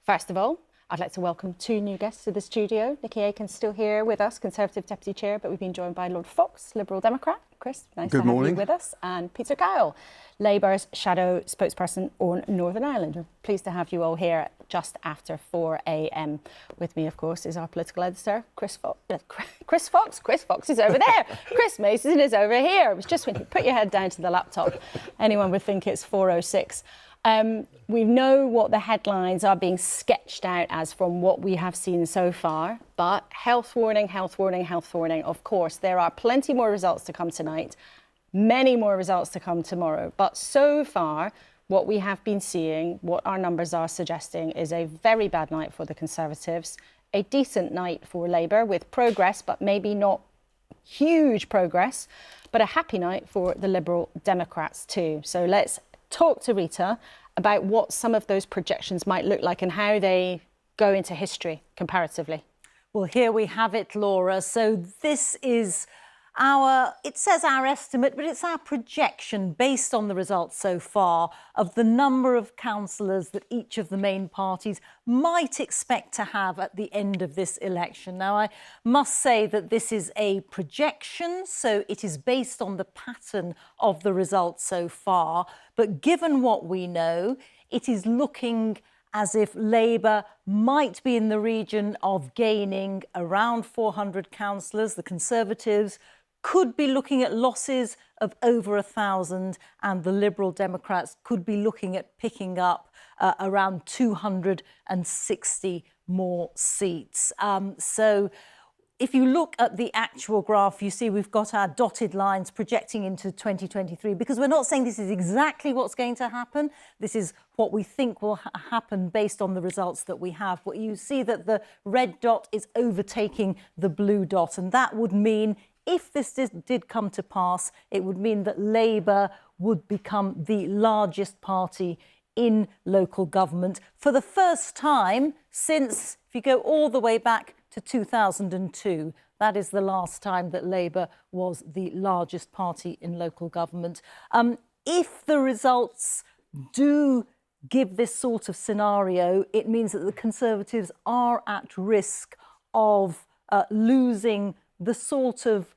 First of all, I'd like to welcome two new guests to the studio. Nikki Aiken's still here with us, Conservative Deputy Chair, but we've been joined by Lord Fox, Liberal Democrat. Chris, nice to have you with us. And Peter Kyle, Labour's shadow spokesperson on Northern Ireland. We're pleased to have you all here just after 4 a.m. With me, of course, is our political editor, Chris Fox. Chris Fox is over there. Chris Mason is over here. It was just when you put your head down to the laptop, anyone would think it's 4:06. We know what the headlines are being sketched out as from what we have seen so far, but health warning, health warning, health warning. Of course, there are plenty more results to come tonight, many more results to come tomorrow. But so far, what we have been seeing, what our numbers are suggesting, is a very bad night for the Conservatives, a decent night for Labour with progress, but maybe not huge progress, but a happy night for the Liberal Democrats too. So let's talk to Rita about what some of those projections might look like and how they go into history comparatively. Well, here we have it, Laura. So this is it says our estimate, but it's our projection based on the results so far of the number of councillors that each of the main parties might expect to have at the end of this election. Now, I must say that this is a projection, so it is based on the pattern of the results so far. But given what we know, it is looking as if Labour might be in the region of gaining around 400 councillors. The Conservatives could be looking at losses of over 1,000, and the Liberal Democrats could be looking at picking up around 260 more seats. So if you look at the actual graph, you see we've got our dotted lines projecting into 2023, because we're not saying this is exactly what's going to happen. This is what we think will happen based on the results that we have. But you see that the red dot is overtaking the blue dot, and that would mean, if this did come to pass, it would mean that Labour would become the largest party in local government for the first time since, if you go all the way back to 2002, that is the last time that Labour was the largest party in local government. If the results do give this sort of scenario, it means that the Conservatives are at risk of losing the sort of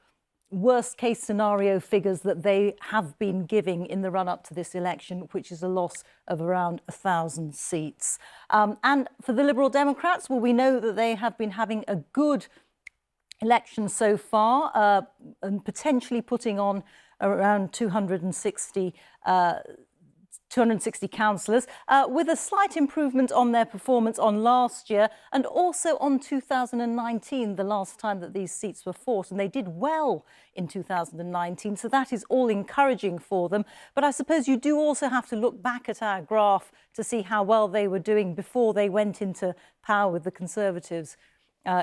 worst case scenario figures that they have been giving in the run up to this election, which is a loss of around 1,000 seats. And for the Liberal Democrats, well, we know that they have been having a good election so far and potentially putting on around 260 260 councillors, with a slight improvement on their performance on last year and also on 2019, the last time that these seats were fought. And they did well in 2019, so that is all encouraging for them. But I suppose you do also have to look back at our graph to see how well they were doing before they went into power with the Conservatives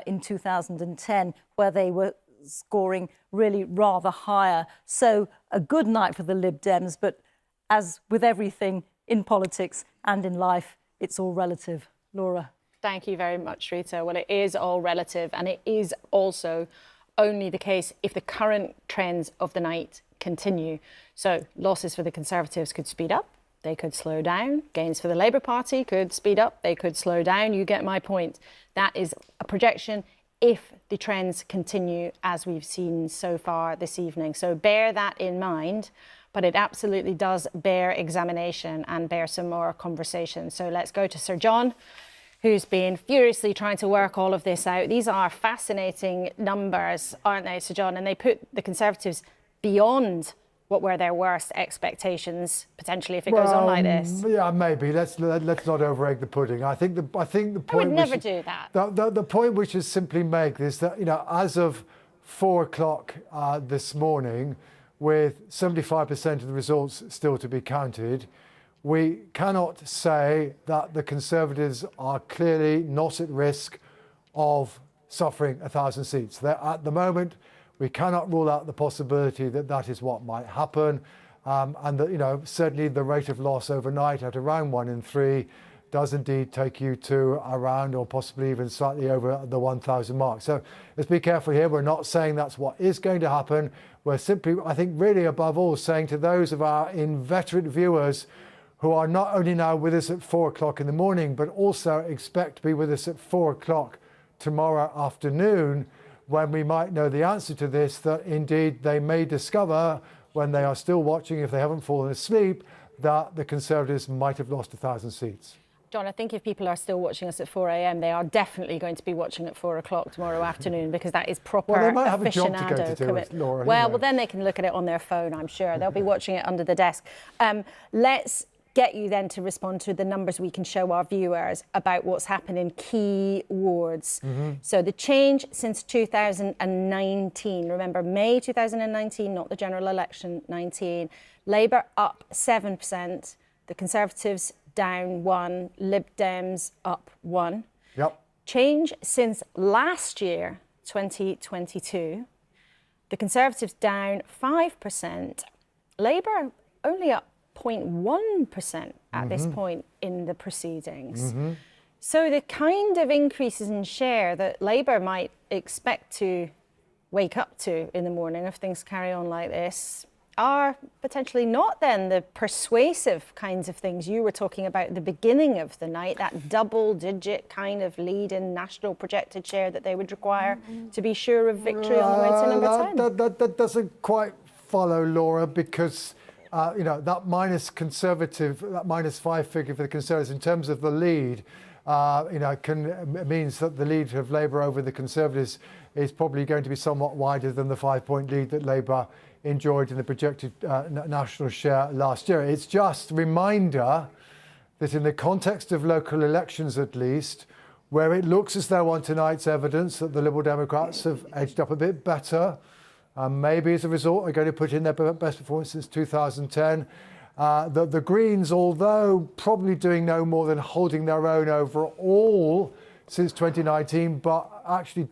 in 2010, where they were scoring really rather higher. So a good night for the Lib Dems, but as with everything in politics and in life, it's all relative. Laura. Thank you very much, Rita. Well, it is all relative, and it is also only the case if the current trends of the night continue. So losses for the Conservatives could speed up, they could slow down. Gains for the Labour Party could speed up, they could slow down. You get my point. That is a projection if the trends continue as we've seen so far this evening. So bear that in mind. But it absolutely does bear examination and bear some more conversation. So let's go to Sir John, who's been furiously trying to work all of this out. These are fascinating numbers, aren't they, Sir John? And they put the Conservatives beyond what were their worst expectations, potentially, if it goes on like this. Yeah, maybe. Let's not over-egg the pudding. I think the point. I would never do that. The point which is simply make is that, you know, as of 4 o'clock this morning, with 75% of the results still to be counted, we cannot say that the Conservatives are clearly not at risk of suffering 1,000 seats. At the moment, we cannot rule out the possibility that that is what might happen, and that, you know, certainly the rate of loss overnight at around 1 in 3 does indeed take you to around or possibly even slightly over the 1,000 mark. So let's be careful here. We're not saying that's what is going to happen. We're simply, I think, really above all, saying to those of our inveterate viewers who are not only now with us at 4 o'clock in the morning, but also expect to be with us at 4 o'clock tomorrow afternoon, when we might know the answer to this, that indeed they may discover when they are still watching, if they haven't fallen asleep, that the Conservatives might have lost 1,000 seats. John, I think if people are still watching us at 4 a.m, they are definitely going to be watching at 4 o'clock tomorrow afternoon, because that is proper well, they might have a job to go to do it, Laura, well, then they can look at it on their phone, I'm sure. They'll be watching it under the desk. Let's get you then to respond to the numbers we can show our viewers about what's happened in key wards. So the change since 2019, remember May 2019, not the general election 19, Labour up 7%, the Conservatives down 1, Lib Dems up 1. Yep. Change since last year, 2022, the Conservatives down 5%, Labour only up 0.1% at this point in the proceedings. So the kind of increases in share that Labour might expect to wake up to in the morning if things carry on like this are potentially not then the persuasive kinds of things you were talking about at the beginning of the night, that double-digit kind of lead in national projected share that they would require to be sure of victory on the way to number 10. That doesn't quite follow, Laura, because you know, that minus -5 figure for the Conservatives in terms of the lead, you know, means that the lead of Labour over the Conservatives is probably going to be somewhat wider than the 5-point lead that Labour enjoyed in the projected national share last year. It's just a reminder that in the context of local elections, at least, where it looks as though on tonight's evidence that the Liberal Democrats have edged up a bit better, maybe as a result are going to put in their best performance since 2010. The Greens, although probably doing no more than holding their own overall since 2019, but actually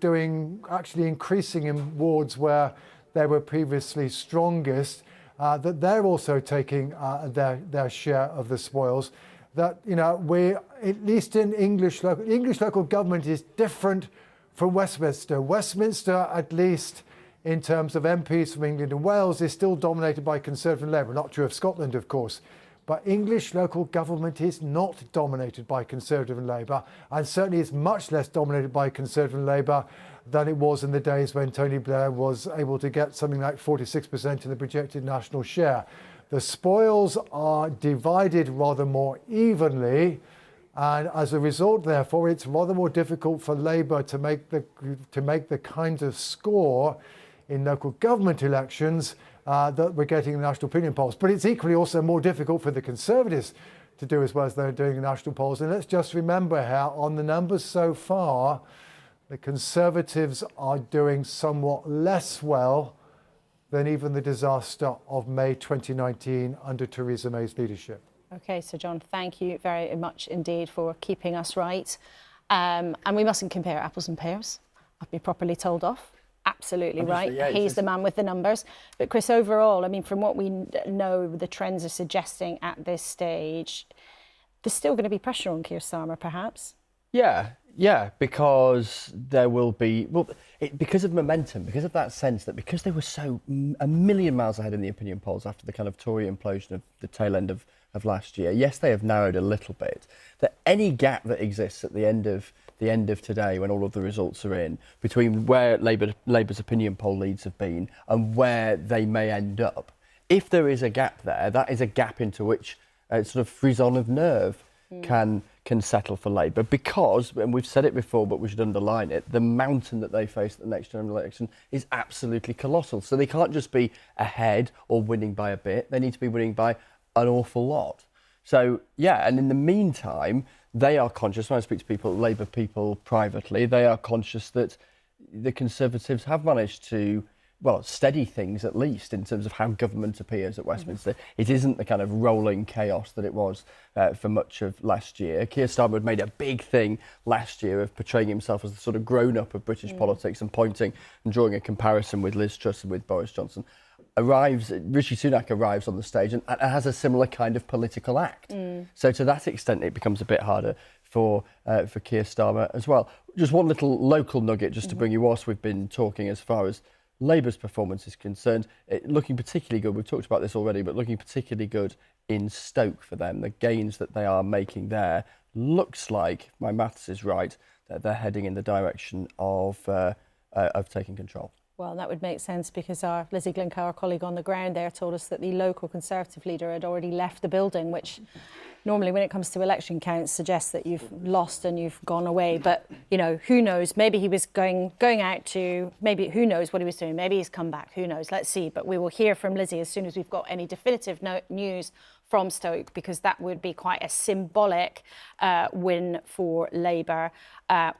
increasing in wards where they were previously strongest, that they're also taking their share of the spoils. That, you know, we, at least in English local government is different from Westminster. Westminster, at least in terms of MPs from England and Wales, is still dominated by Conservative and Labour. Not true of Scotland, of course. But English local government is not dominated by Conservative and Labour, and certainly is much less dominated by Conservative and Labour than it was in the days when Tony Blair was able to get something like 46% in the projected national share. The spoils are divided rather more evenly, and as a result, therefore, it's rather more difficult for Labour to make the kind of score in local government elections that we're getting in the national opinion polls. But it's equally also more difficult for the Conservatives to do as well as they're doing in national polls. And let's just remember how, on the numbers so far, the Conservatives are doing somewhat less well than even the disaster of May 2019 under Theresa May's leadership. OK, so John, thank you very much indeed for keeping us right. And we mustn't compare apples and pears. I've been properly told off. Absolutely right. Yeah, he's the man with the numbers. But Chris, overall, I mean, from what we know, the trends are suggesting at this stage, there's still going to be pressure on Keir Starmer, perhaps. Yeah, because there will be, because of momentum, because of that sense that because they were so a million miles ahead in the opinion polls after the kind of Tory implosion of the tail end of last year. Yes, they have narrowed a little bit. That any gap that exists at the end of today, when all of the results are in, between where Labour's opinion poll leads have been and where they may end up, if there is a gap there, that is a gap into which sort of frisson of nerve can settle for Labour, because, and we've said it before, but we should underline it, the mountain that they face at the next general election is absolutely colossal. So they can't just be ahead or winning by a bit. They need to be winning by an awful lot. So, yeah, and in the meantime, they are conscious, when I speak to people, Labour people privately, they are conscious that the Conservatives have managed to, steady things at least in terms of how government appears at Westminster. It isn't the kind of rolling chaos that it was for much of last year. Keir Starmer had made a big thing last year of portraying himself as the sort of grown-up of British politics and pointing and drawing a comparison with Liz Truss and with Boris Johnson. Rishi Sunak arrives on the stage and has a similar kind of political act. So to that extent, it becomes a bit harder for Keir Starmer as well. Just one little local nugget just to bring you, whilst we've been talking as far as Labour's performance is concerned, looking particularly good. We've talked about this already, but looking particularly good in Stoke for them. The gains that they are making there looks like, my maths is right, that they're heading in the direction of taking control. Well, that would make sense, because our Lizzie Glencoe, our colleague on the ground there, told us that the local Conservative leader had already left the building, which normally when it comes to election counts suggests that you've lost and you've gone away. But, you know, who knows? Maybe he was going out to, maybe who knows what he was doing? Maybe he's come back. Who knows? Let's see. But we will hear from Lizzie as soon as we've got any definitive news from Stoke, because that would be quite a symbolic win for Labour,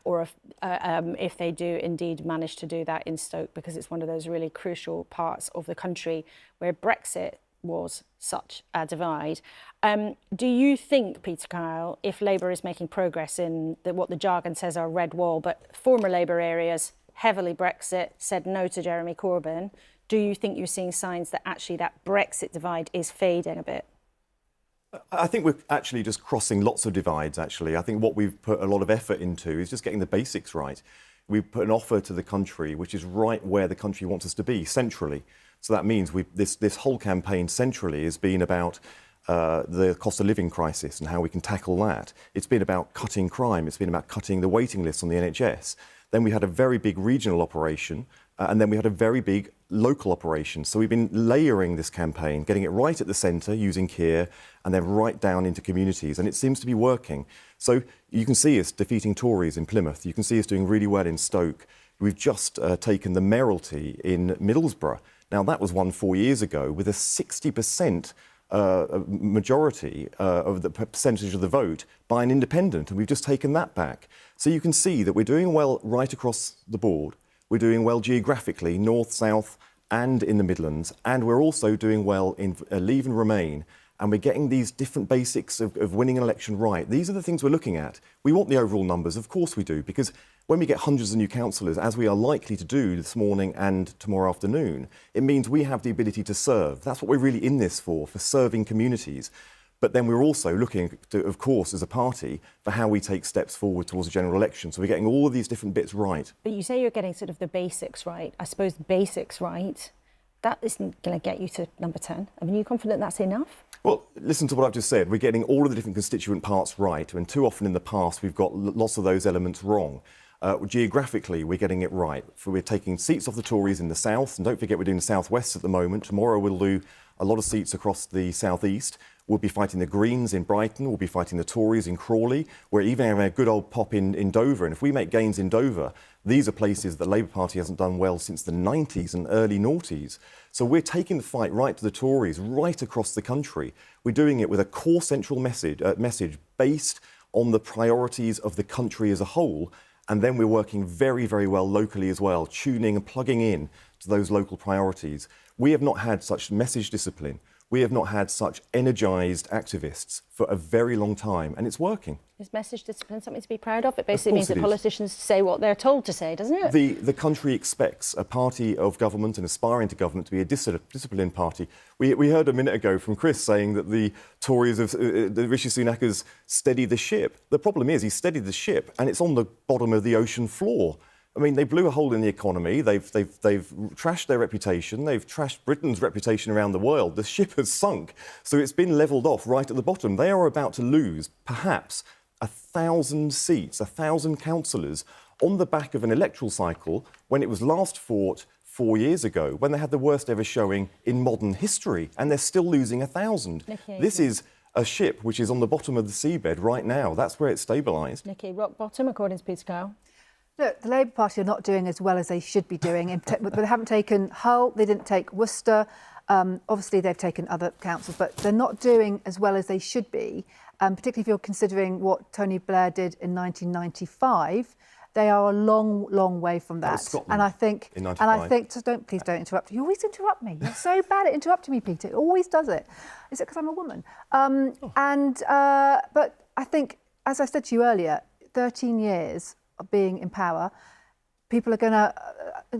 or if they do indeed manage to do that in Stoke, because it's one of those really crucial parts of the country where Brexit was such a divide. Do you think, Peter Kyle, if Labour is making progress in what the jargon says are red wall, but former Labour areas, heavily Brexit, said no to Jeremy Corbyn, do you think you're seeing signs that actually that Brexit divide is fading a bit? I think we're actually just crossing lots of divides, actually. I think what we've put a lot of effort into is just getting the basics right. We've put an offer to the country which is right where the country wants us to be, centrally. So that means this whole campaign centrally has been about the cost of living crisis and how we can tackle that. It's been about cutting crime. It's been about cutting the waiting lists on the NHS. Then we had a very big regional operation, and then we had a very big local operation. So we've been layering this campaign, getting it right at the centre using Keir, and then right down into communities, and it seems to be working. So you can see us defeating Tories in Plymouth. You can see us doing really well in Stoke. We've just taken the mayoralty in Middlesbrough. Now, that was won 4 years ago with a 60% majority of the percentage of the vote by an independent, and we've just taken that back. So you can see that we're doing well right across the board. We're doing well geographically, north, south, and in the Midlands, and we're also doing well in Leave and Remain, and we're getting these different basics of winning an election right. These are the things we're looking at. We want the overall numbers, of course we do, because when we get hundreds of new councillors, as we are likely to do this morning and tomorrow afternoon, it means we have the ability to serve. That's what we're really in this for serving communities. But then we're also looking, of course, as a party, for how we take steps forward towards a general election. So we're getting all of these different bits right. But you say you're getting sort of the basics right. I suppose the basics right, that isn't going to get you to number 10. I mean, are you confident that's enough? Well, listen to what I've just said. We're getting all of the different constituent parts right. And too often in the past, we've got lots of those elements wrong. Geographically, we're getting it right. We're taking seats off the Tories in the south. And don't forget, we're doing the southwest at the moment. Tomorrow, we'll do a lot of seats across the southeast. We'll be fighting the Greens in Brighton. We'll be fighting the Tories in Crawley. We're even having a good old pop in Dover. And if we make gains in Dover, these are places that the Labour Party hasn't done well since the 90s and early noughties. So we're taking the fight right to the Tories, right across the country. We're doing it with a core central message based on the priorities of the country as a whole. And then we're working very, very well locally as well, tuning and plugging in to those local priorities. We have not had such message discipline. We have not had such energised activists for a very long time, and it's working. Is message discipline something to be proud of? It basically means that politicians say what they're told to say, doesn't it? The country expects a party of government and aspiring to government to be a disciplined party. We heard a minute ago from Chris saying that the Tories of Rishi Sunak has steadied the ship. The problem is he's steadied the ship, and it's on the bottom of the ocean floor. I mean, they blew a hole in the economy. They've trashed their reputation. They've trashed Britain's reputation around the world. The ship has sunk. So it's been levelled off right at the bottom. They are about to lose perhaps 1,000 seats, 1,000 councillors on the back of an electoral cycle when it was last fought 4 years ago, when they had the worst ever showing in modern history, and they're still losing 1,000. This is a ship which is on the bottom of the seabed right now. That's where it's stabilised. Nikki, rock bottom, according to Peter Kyle. Look, the Labour Party are not doing as well as they should be doing. They haven't taken Hull, they didn't take Worcester. Obviously, they've taken other councils, but they're not doing as well as they should be, particularly if you're considering what Tony Blair did in 1995. They are a long, long way from that. And I think, please don't interrupt. You always interrupt me. You're so bad at interrupting me, Peter. It always does it. Is it because I'm a woman? But I think, as I said to you earlier, 13 years of being in power, people are going to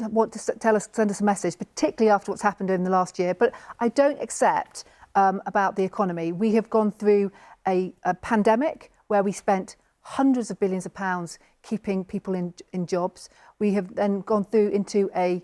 want to send us a message, particularly after what's happened in the last year. But I don't accept about the economy. We have gone through a pandemic where we spent hundreds of billions of pounds keeping people in jobs. We have then gone through into a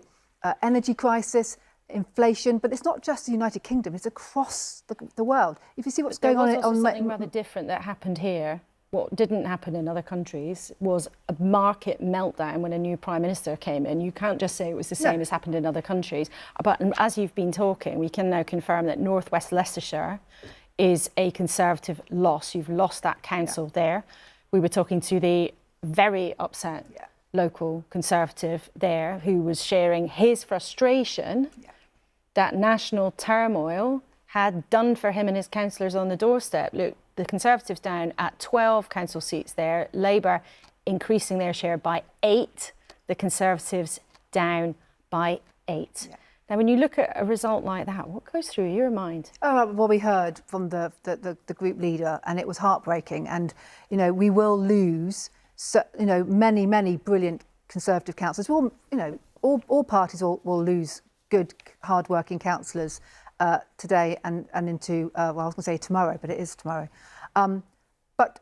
energy crisis, inflation, but it's not just the United Kingdom, it's across the world. If you see what's going on... There was also something rather different that happened here. What didn't happen in other countries was a market meltdown when a new Prime Minister came in. You can't just say it was the same as happened in other countries. But as you've been talking, we can now confirm that North West Leicestershire is a Conservative loss. You've lost that council there. We were talking to the very upset local Conservative there who was sharing his frustration that national turmoil had done for him and his councillors on the doorstep. Look, the Conservatives down at 12 council seats there, Labour increasing their share by 8, the Conservatives down by 8. Now, when you look at a result like that, what goes through your mind? Oh, well, we heard from the group leader, and it was heartbreaking. And, you know, we will lose, many, many brilliant Conservative councillors. Well, all parties will lose good, hard-working councillors today and into, I was going to say tomorrow, but it is tomorrow. But,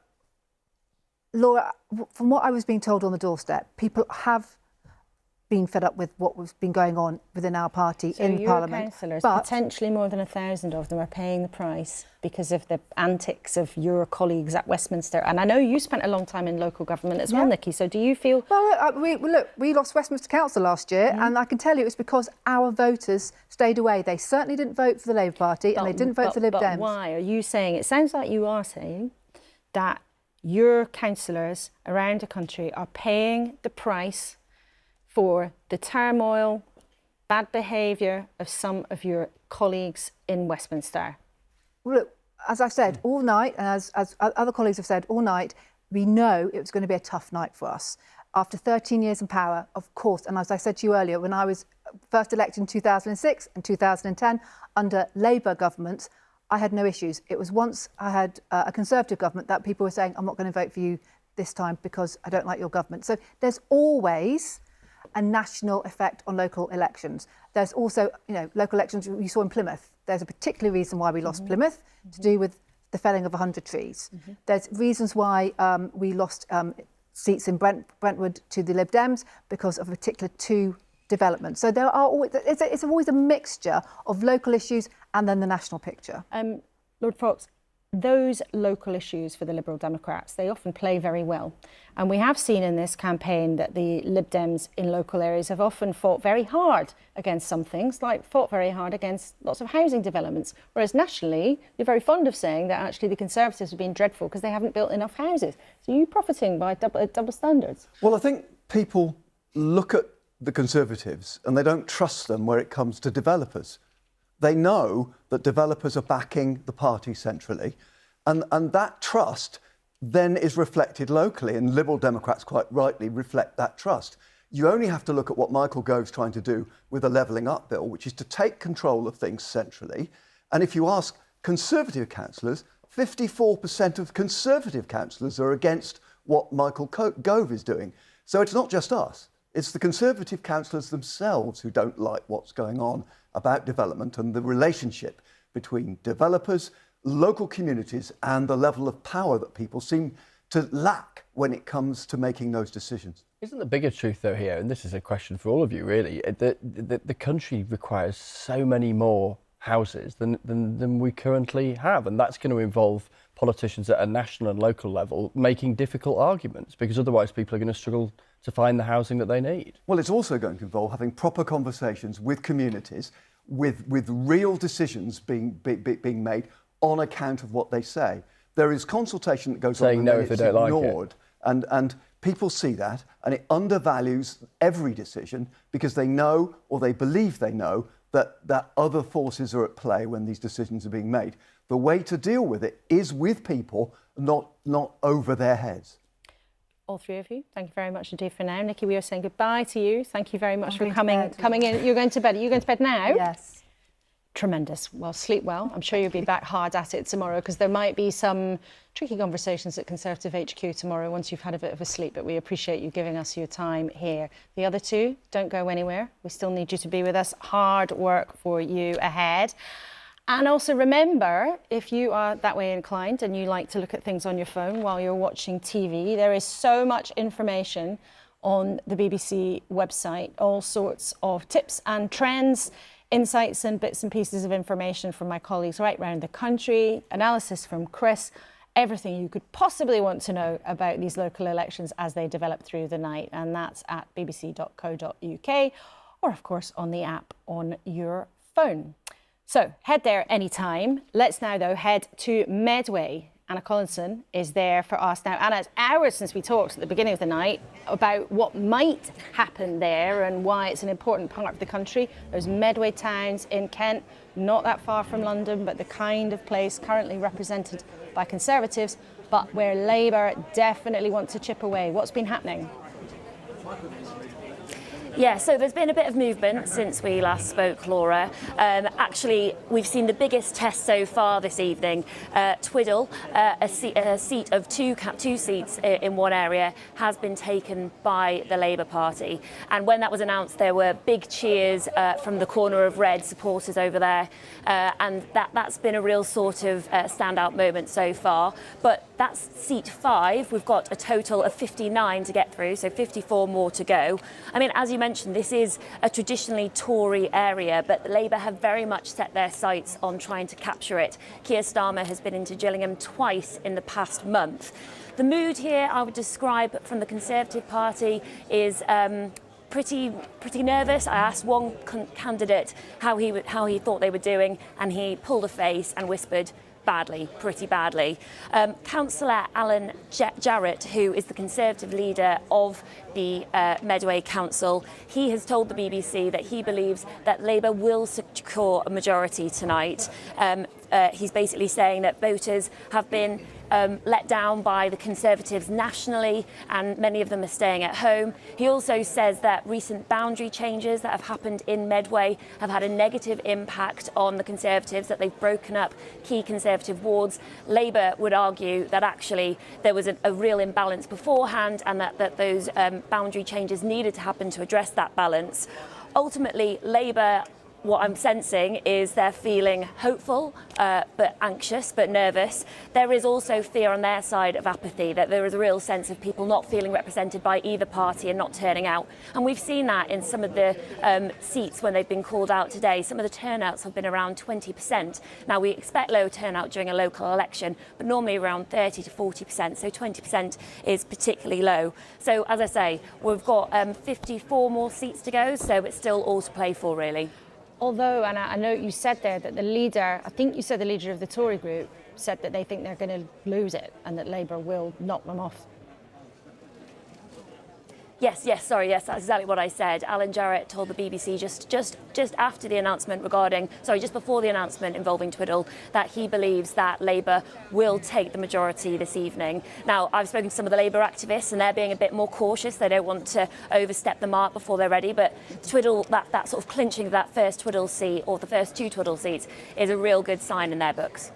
Laura, from what I was being told on the doorstep, people have been fed up with what was been going on within our party in Parliament. Councillors, potentially more than 1,000 of them are paying the price because of the antics of your colleagues at Westminster. And I know you spent a long time in local government as well, Nikki, so do you feel... Well, we lost Westminster Council last year, and I can tell you it's because our voters stayed away. They certainly didn't vote for the Labour Party, and they didn't vote for Lib Dem. But why are you saying, it sounds like you are saying, that your councillors around the country are paying the price for the turmoil, bad behaviour of some of your colleagues in Westminster? Well, look, as I've said all night, and as other colleagues have said all night, we know it was going to be a tough night for us. After 13 years in power, of course, and as I said to you earlier, when I was first elected in 2006 and 2010 under Labour governments, I had no issues. It was once I had a Conservative government that people were saying, I'm not going to vote for you this time because I don't like your government. So there's always a national effect on local elections. There's also, local elections we saw in Plymouth. There's a particular reason why we lost Plymouth, to do with the felling of 100 trees. There's reasons why we lost seats in Brentwood to the Lib Dems because of a particular 2 developments. So there are always, it's always a mixture of local issues and then the national picture. Lord Fox, those local issues for the Liberal Democrats, they often play very well. And we have seen in this campaign that the Lib Dems in local areas have often fought very hard against some things, like fought very hard against lots of housing developments. Whereas nationally, you're very fond of saying that actually the Conservatives have been dreadful because they haven't built enough houses. So are you profiting by double standards? Well, I think people look at the Conservatives and they don't trust them where it comes to developers. They know that developers are backing the party centrally, and that trust then is reflected locally, and Liberal Democrats quite rightly reflect that trust. You only have to look at what Michael Gove's trying to do with the Levelling Up Bill, which is to take control of things centrally. And if you ask Conservative councillors, 54% of Conservative councillors are against what Michael Gove is doing. So it's not just us. It's the Conservative councillors themselves who don't like what's going on about development and the relationship between developers, local communities and the level of power that people seem to lack when it comes to making those decisions. Isn't the bigger truth though here, and this is a question for all of you really, that the country requires so many more houses than we currently have, and that's going to involve politicians at a national and local level making difficult arguments, because otherwise people are going to struggle to find the housing that they need. Well, it's also going to involve having proper conversations with communities, with real decisions being made on account of what they say. There is consultation that goes on and no then if they it's don't ignored, like it. And people see that, and it undervalues every decision because they know, or they believe they know, that other forces are at play when these decisions are being made. The way to deal with it is with people, not over their heads. All three of you, thank you very much indeed for now. Nikki, we are saying goodbye to you. Thank you very much for coming in. You're going to bed. Are you going to bed now? Yes. Tremendous. Well, sleep well. I'm sure you'll be back hard at it tomorrow, because there might be some tricky conversations at Conservative HQ tomorrow once you've had a bit of a sleep, but we appreciate you giving us your time here. The other two, don't go anywhere. We still need you to be with us. Hard work for you ahead. And also remember, if you are that way inclined and you like to look at things on your phone while you're watching TV, there is so much information on the BBC website, all sorts of tips and trends, insights and bits and pieces of information from my colleagues right around the country, analysis from Chris, everything you could possibly want to know about these local elections as they develop through the night. And that's at bbc.co.uk or, of course, on the app on your phone. So head there anytime. Let's now, though, head to Medway. Anna Collinson is there for us now. Anna, it's hours since we talked at the beginning of the night about what might happen there and why it's an important part of the country. Those Medway towns in Kent, not that far from London, but the kind of place currently represented by Conservatives, but where Labour definitely want to chip away. What's been happening? Yeah, so there's been a bit of movement since we last spoke, Laura. Actually, we've seen the biggest test so far this evening. Twiddle, a seat of two seats in one area, has been taken by the Labour Party. And when that was announced, there were big cheers from the corner of red supporters over there. And that's been a real sort of standout moment so far. But that's seat 5. We've got a total of 59 to get through, so 54 more to go. I mean, as you mentioned, this is a traditionally Tory area, but Labour have very much set their sights on trying to capture it. Keir Starmer has been into Gillingham twice in the past month. The mood here, I would describe from the Conservative Party, is pretty nervous. I asked one candidate how he thought they were doing, and he pulled a face and whispered, badly, pretty badly. Councillor Alan Jarrett, who is the Conservative leader of the Medway Council, he has told the BBC that he believes that Labour will secure a majority tonight. He's basically saying that voters have been let down by the Conservatives nationally, and many of them are staying at home. He also says that recent boundary changes that have happened in Medway have had a negative impact on the Conservatives, that they've broken up key Conservative wards. Labour would argue that actually there was a real imbalance beforehand, and that those boundary changes needed to happen to address that balance. Ultimately, Labour what I'm sensing is they're feeling hopeful, but anxious, but nervous. There is also fear on their side of apathy, that there is a real sense of people not feeling represented by either party and not turning out. And we've seen that in some of the seats when they've been called out today. Some of the turnouts have been around 20%. Now, we expect low turnout during a local election, but normally around 30 to 40%, so 20% is particularly low. So, as I say, we've got 54 more seats to go, so it's still all to play for, really. Although, and I know you said there that the leader, I think you said the leader of the Tory group, said that they think they're going to lose it and that Labour will knock them off. Yes, that's exactly what I said. Alan Jarrett told the BBC just after the announcement just before the announcement involving Twiddle, that he believes that Labour will take the majority this evening. Now, I've spoken to some of the Labour activists and they're being a bit more cautious. They don't want to overstep the mark before they're ready, but Twiddle, that sort of clinching of that first Twiddle seat, or the first two Twiddle seats, is a real good sign in their books.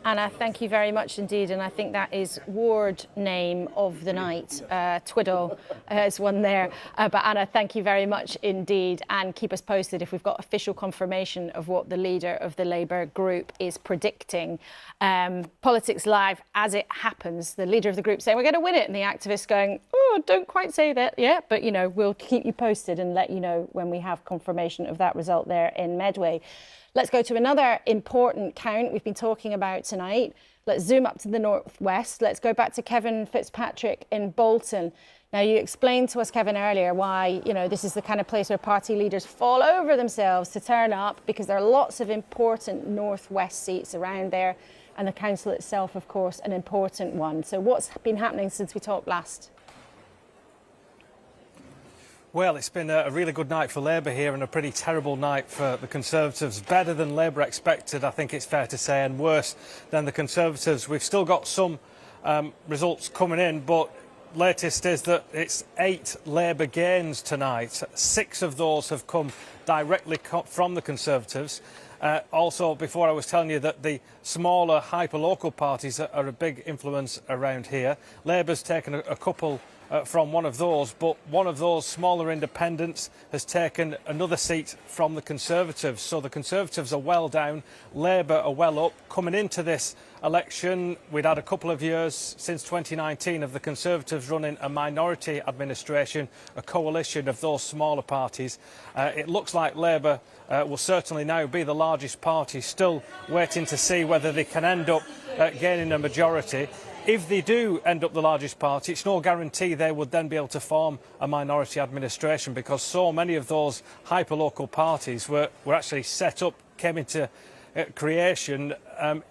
Anna, thank you very much indeed, and I think that is ward name of the night. Twiddle is one there. But Anna, thank you very much indeed, and keep us posted if we've got official confirmation of what the leader of the Labour group is predicting. Politics Live, as it happens, the leader of the group saying we're going to win it, and the activists going, oh, don't quite say that yet, but we'll keep you posted and let you know when we have confirmation of that result there in Medway. Let's go to another important count we've been talking about tonight. Let's zoom up to the northwest. Let's go back to Kevin Fitzpatrick in Bolton. Now, you explained to us, Kevin, earlier why, this is the kind of place where party leaders fall over themselves to turn up, because there are lots of important northwest seats around there, and the council itself, of course, an important one. So what's been happening since we talked last? Well, it's been a really good night for Labour here and a pretty terrible night for the Conservatives. Better than Labour expected, I think it's fair to say, and worse than the Conservatives. We've still got some results coming in, but latest is that it's 8 Labour gains tonight. 6 of those have come directly from the Conservatives. Also, before I was telling you that the smaller hyper-local parties are a big influence around here. Labour's taken a couple from one of those, but one of those smaller independents has taken another seat from the Conservatives. So the Conservatives are well down, Labour are well up. Coming into this election, we'd had a couple of years since 2019 of the Conservatives running a minority administration, a coalition of those smaller parties. It looks like Labour will certainly now be the largest party, still waiting to see whether they can end up gaining a majority. If they do end up the largest party, it's no guarantee they would then be able to form a minority administration, because so many of those hyper-local parties were actually set up, came into creation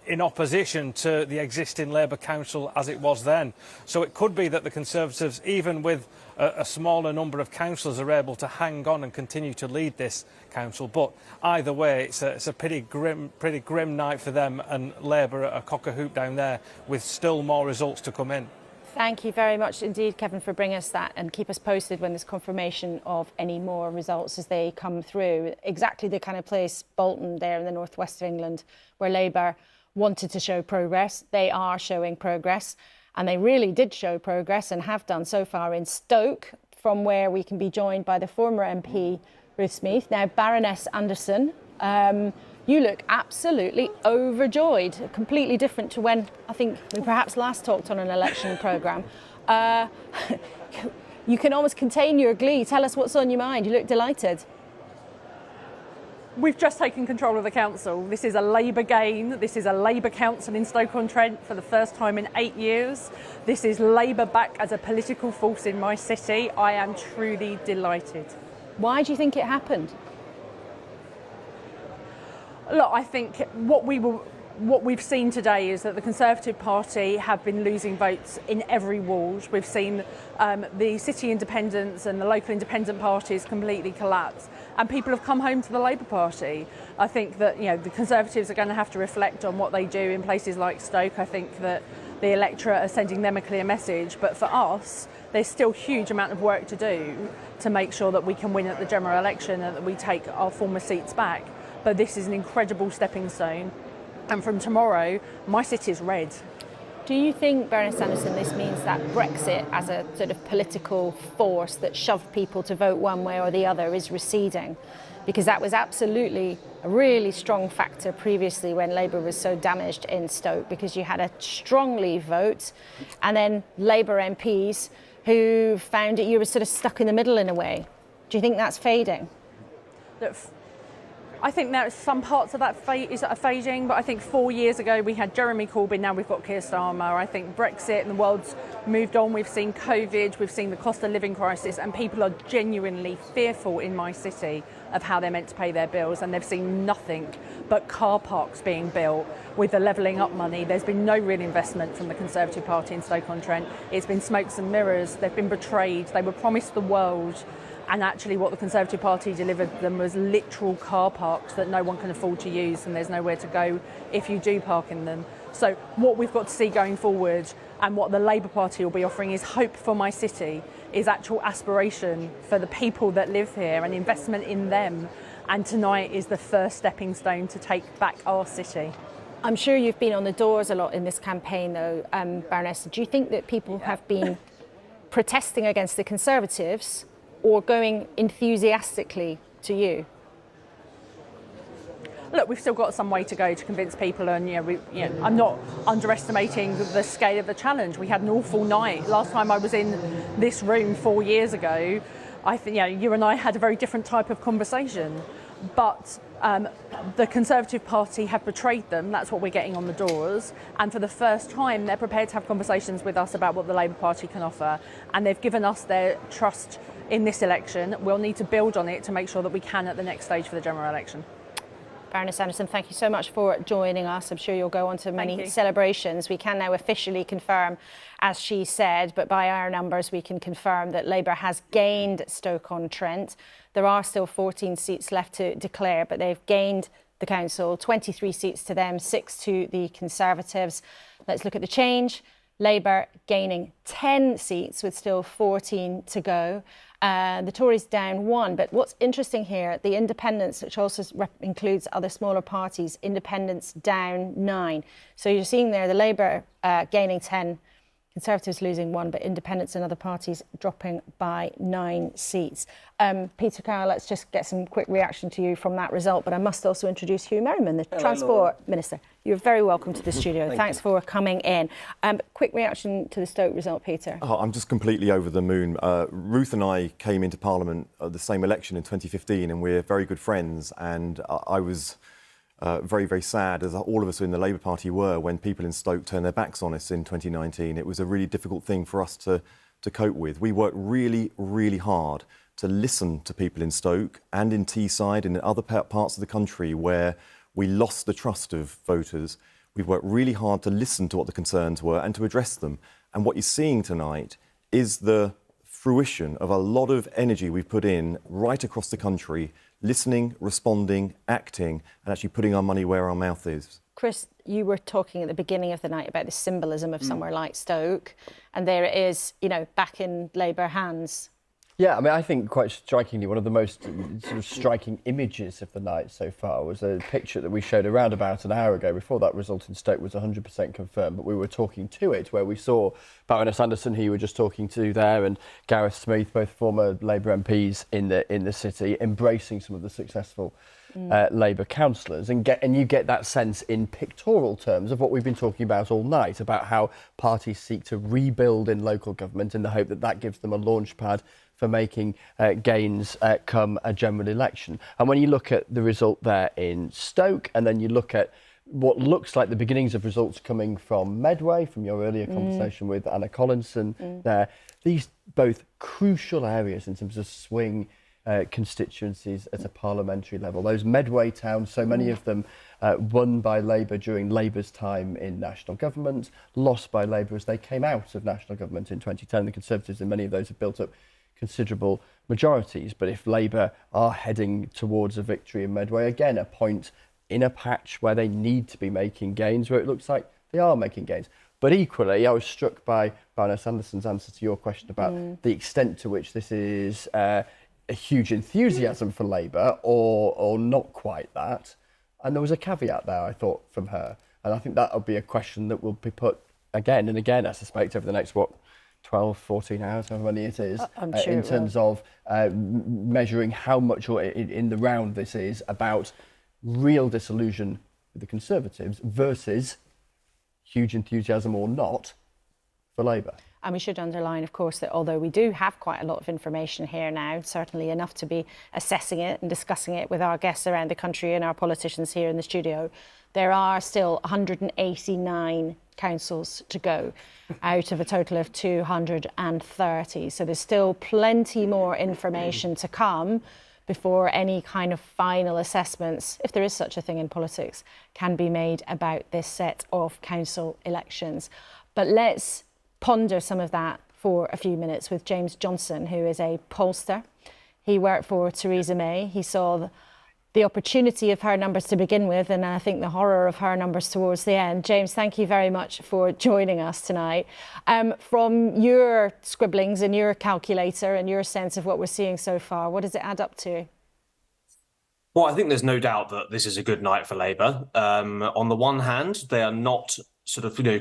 in opposition to the existing Labour council as it was then. So it could be that the Conservatives, even with a smaller number of councillors, are able to hang on and continue to lead this council. But either way, it's a pretty grim night for them, and Labour are cock-a-hoop down there with still more results to come in. Thank you very much indeed, Kevin, for bringing us that, and keep us posted when there's confirmation of any more results as they come through. Exactly the kind of place, Bolton, there in the northwest of England, where Labour wanted to show progress. They are showing progress, and they really did show progress and have done so far in Stoke, from where we can be joined by the former MP, Ruth Smeeth, now Baroness Anderson. You look absolutely overjoyed, completely different to when I think we perhaps last talked on an election programme. You can almost contain your glee. Tell us what's on your mind. You look delighted. We've just taken control of the council. This is a Labour gain. This is a Labour council in Stoke-on-Trent for the first time in 8 years. This is Labour back as a political force in my city. I am truly delighted. Why do you think it happened? Look, I think what we've seen today is that the Conservative Party have been losing votes in every ward. We've seen the city independents and the local independent parties completely collapse, and people have come home to the Labour Party. I think that the Conservatives are going to have to reflect on what they do in places like Stoke. I think that the electorate are sending them a clear message, but for us, there's still a huge amount of work to do to make sure that we can win at the general election and that we take our former seats back. But this is an incredible stepping stone. And from tomorrow, my city is red. Do you think, Baroness Anderson, this means that Brexit as a sort of political force that shoved people to vote one way or the other is receding? Because that was absolutely a really strong factor previously when Labour was so damaged in Stoke, because you had a strong Leave vote and then Labour MPs who found that you were sort of stuck in the middle in a way. Do you think that's fading? I think that some parts of that are fading, but I think 4 years ago we had Jeremy Corbyn, now we've got Keir Starmer. I think Brexit and the world's moved on. We've seen COVID, we've seen the cost of living crisis, and people are genuinely fearful in my city of how they're meant to pay their bills, and they've seen nothing but car parks being built with the levelling up money. There's been no real investment from the Conservative Party in Stoke-on-Trent. It's been smokes and mirrors. They've been betrayed. They were promised the world. And actually what the Conservative Party delivered them was literal car parks that no one can afford to use, and there's nowhere to go if you do park in them. So what we've got to see going forward, and what the Labour Party will be offering, is hope for my city, is actual aspiration for the people that live here and investment in them. And tonight is the first stepping stone to take back our city. I'm sure you've been on the doors a lot in this campaign though, Baroness. Do you think that people have been protesting against the Conservatives or going enthusiastically to you? Look, we've still got some way to go to convince people, and I'm not underestimating the scale of the challenge. We had an awful night. Last time I was in this room 4 years ago, I think you and I had a very different type of conversation. But the Conservative Party have betrayed them. That's what we're getting on the doors. And for the first time, they're prepared to have conversations with us about what the Labour Party can offer. And they've given us their trust in this election. We'll need to build on it to make sure that we can at the next stage for the general election. Baroness Anderson, thank you so much for joining us. I'm sure you'll go on to many celebrations. We can now officially confirm, as she said, but by our numbers we can confirm that Labour has gained Stoke-on-Trent. There are still 14 seats left to declare, but they've gained the council, 23 seats to them, 6 to the Conservatives. Let's look at the change. Labour gaining 10 seats with still 14 to go. The Tories down 1. But what's interesting here, the Independents, which also includes other smaller parties, Independents down 9. So you're seeing there the Labour gaining 10, Conservatives losing 1, but Independents and other parties dropping by 9 seats. Peter Carroll, let's just get some quick reaction to you from that result. But I must also introduce Hugh Merriman, the Transport Minister. You're very welcome to the studio. Thanks for coming in. Quick reaction to the Stoke result, Peter. Oh, I'm just completely over the moon. Ruth and I came into Parliament at the same election in 2015, and we're very good friends. And I was very, very sad, as all of us in the Labour Party were, when people in Stoke turned their backs on us in 2019. It was a really difficult thing for us to cope with. We worked really, really hard to listen to people in Stoke and in Teesside and in other parts of the country where we lost the trust of voters. We've worked really hard to listen to what the concerns were and to address them. And what you're seeing tonight is the fruition of a lot of energy we've put in right across the country, listening, responding, acting, and actually putting our money where our mouth is. Chris, you were talking at the beginning of the night about the symbolism of somewhere like Stoke, and there it is, back in Labour hands. Yeah, I mean, I think quite strikingly, one of the most sort of striking images of the night so far was a picture that we showed around about an hour ago, before that result in Stoke was 100% confirmed, but we were talking to it, where we saw Baroness Anderson, who you were just talking to there, and Gareth Smith, both former Labour MPs in the city, embracing some of the successful Labour councillors, and you get that sense in pictorial terms of what we've been talking about all night, about how parties seek to rebuild in local government in the hope that that gives them a launch pad for making gains come a general election. And when you look at the result there in Stoke, and then you look at what looks like the beginnings of results coming from Medway, from your earlier conversation with Anna Collinson there, these both crucial areas in terms of swing constituencies at a parliamentary level. Those Medway towns, so many of them won by Labour during Labour's time in national government, lost by Labour as they came out of national government in 2010. The Conservatives in many of those have built up considerable majorities. But if Labour are heading towards a victory in Medway, again, a point in a patch where they need to be making gains, where it looks like they are making gains. But equally, I was struck by Baroness Anderson's answer to your question about the extent to which this is a huge enthusiasm for Labour or not quite that. And there was a caveat there, I thought, from her. And I think that will be a question that will be put again and again, I suspect, over the next, 12, 14 hours, however many it is, I'm sure in terms of measuring how much in the round this is about real disillusion with the Conservatives versus huge enthusiasm or not for Labour. And we should underline, of course, that although we do have quite a lot of information here now, certainly enough to be assessing it and discussing it with our guests around the country and our politicians here in the studio, there are still 189 councils to go out of a total of 230. So there's still plenty more information to come before any kind of final assessments, if there is such a thing in politics, can be made about this set of council elections. But let's ponder some of that for a few minutes with James Johnson, who is a pollster. He worked for Theresa May. He saw the opportunity of her numbers to begin with, and I think the horror of her numbers towards the end. James, thank you very much for joining us tonight. From your scribblings and your calculator and your sense of what we're seeing so far, what does it add up to? Well, I think there's no doubt that this is a good night for Labour. On the one hand, they are not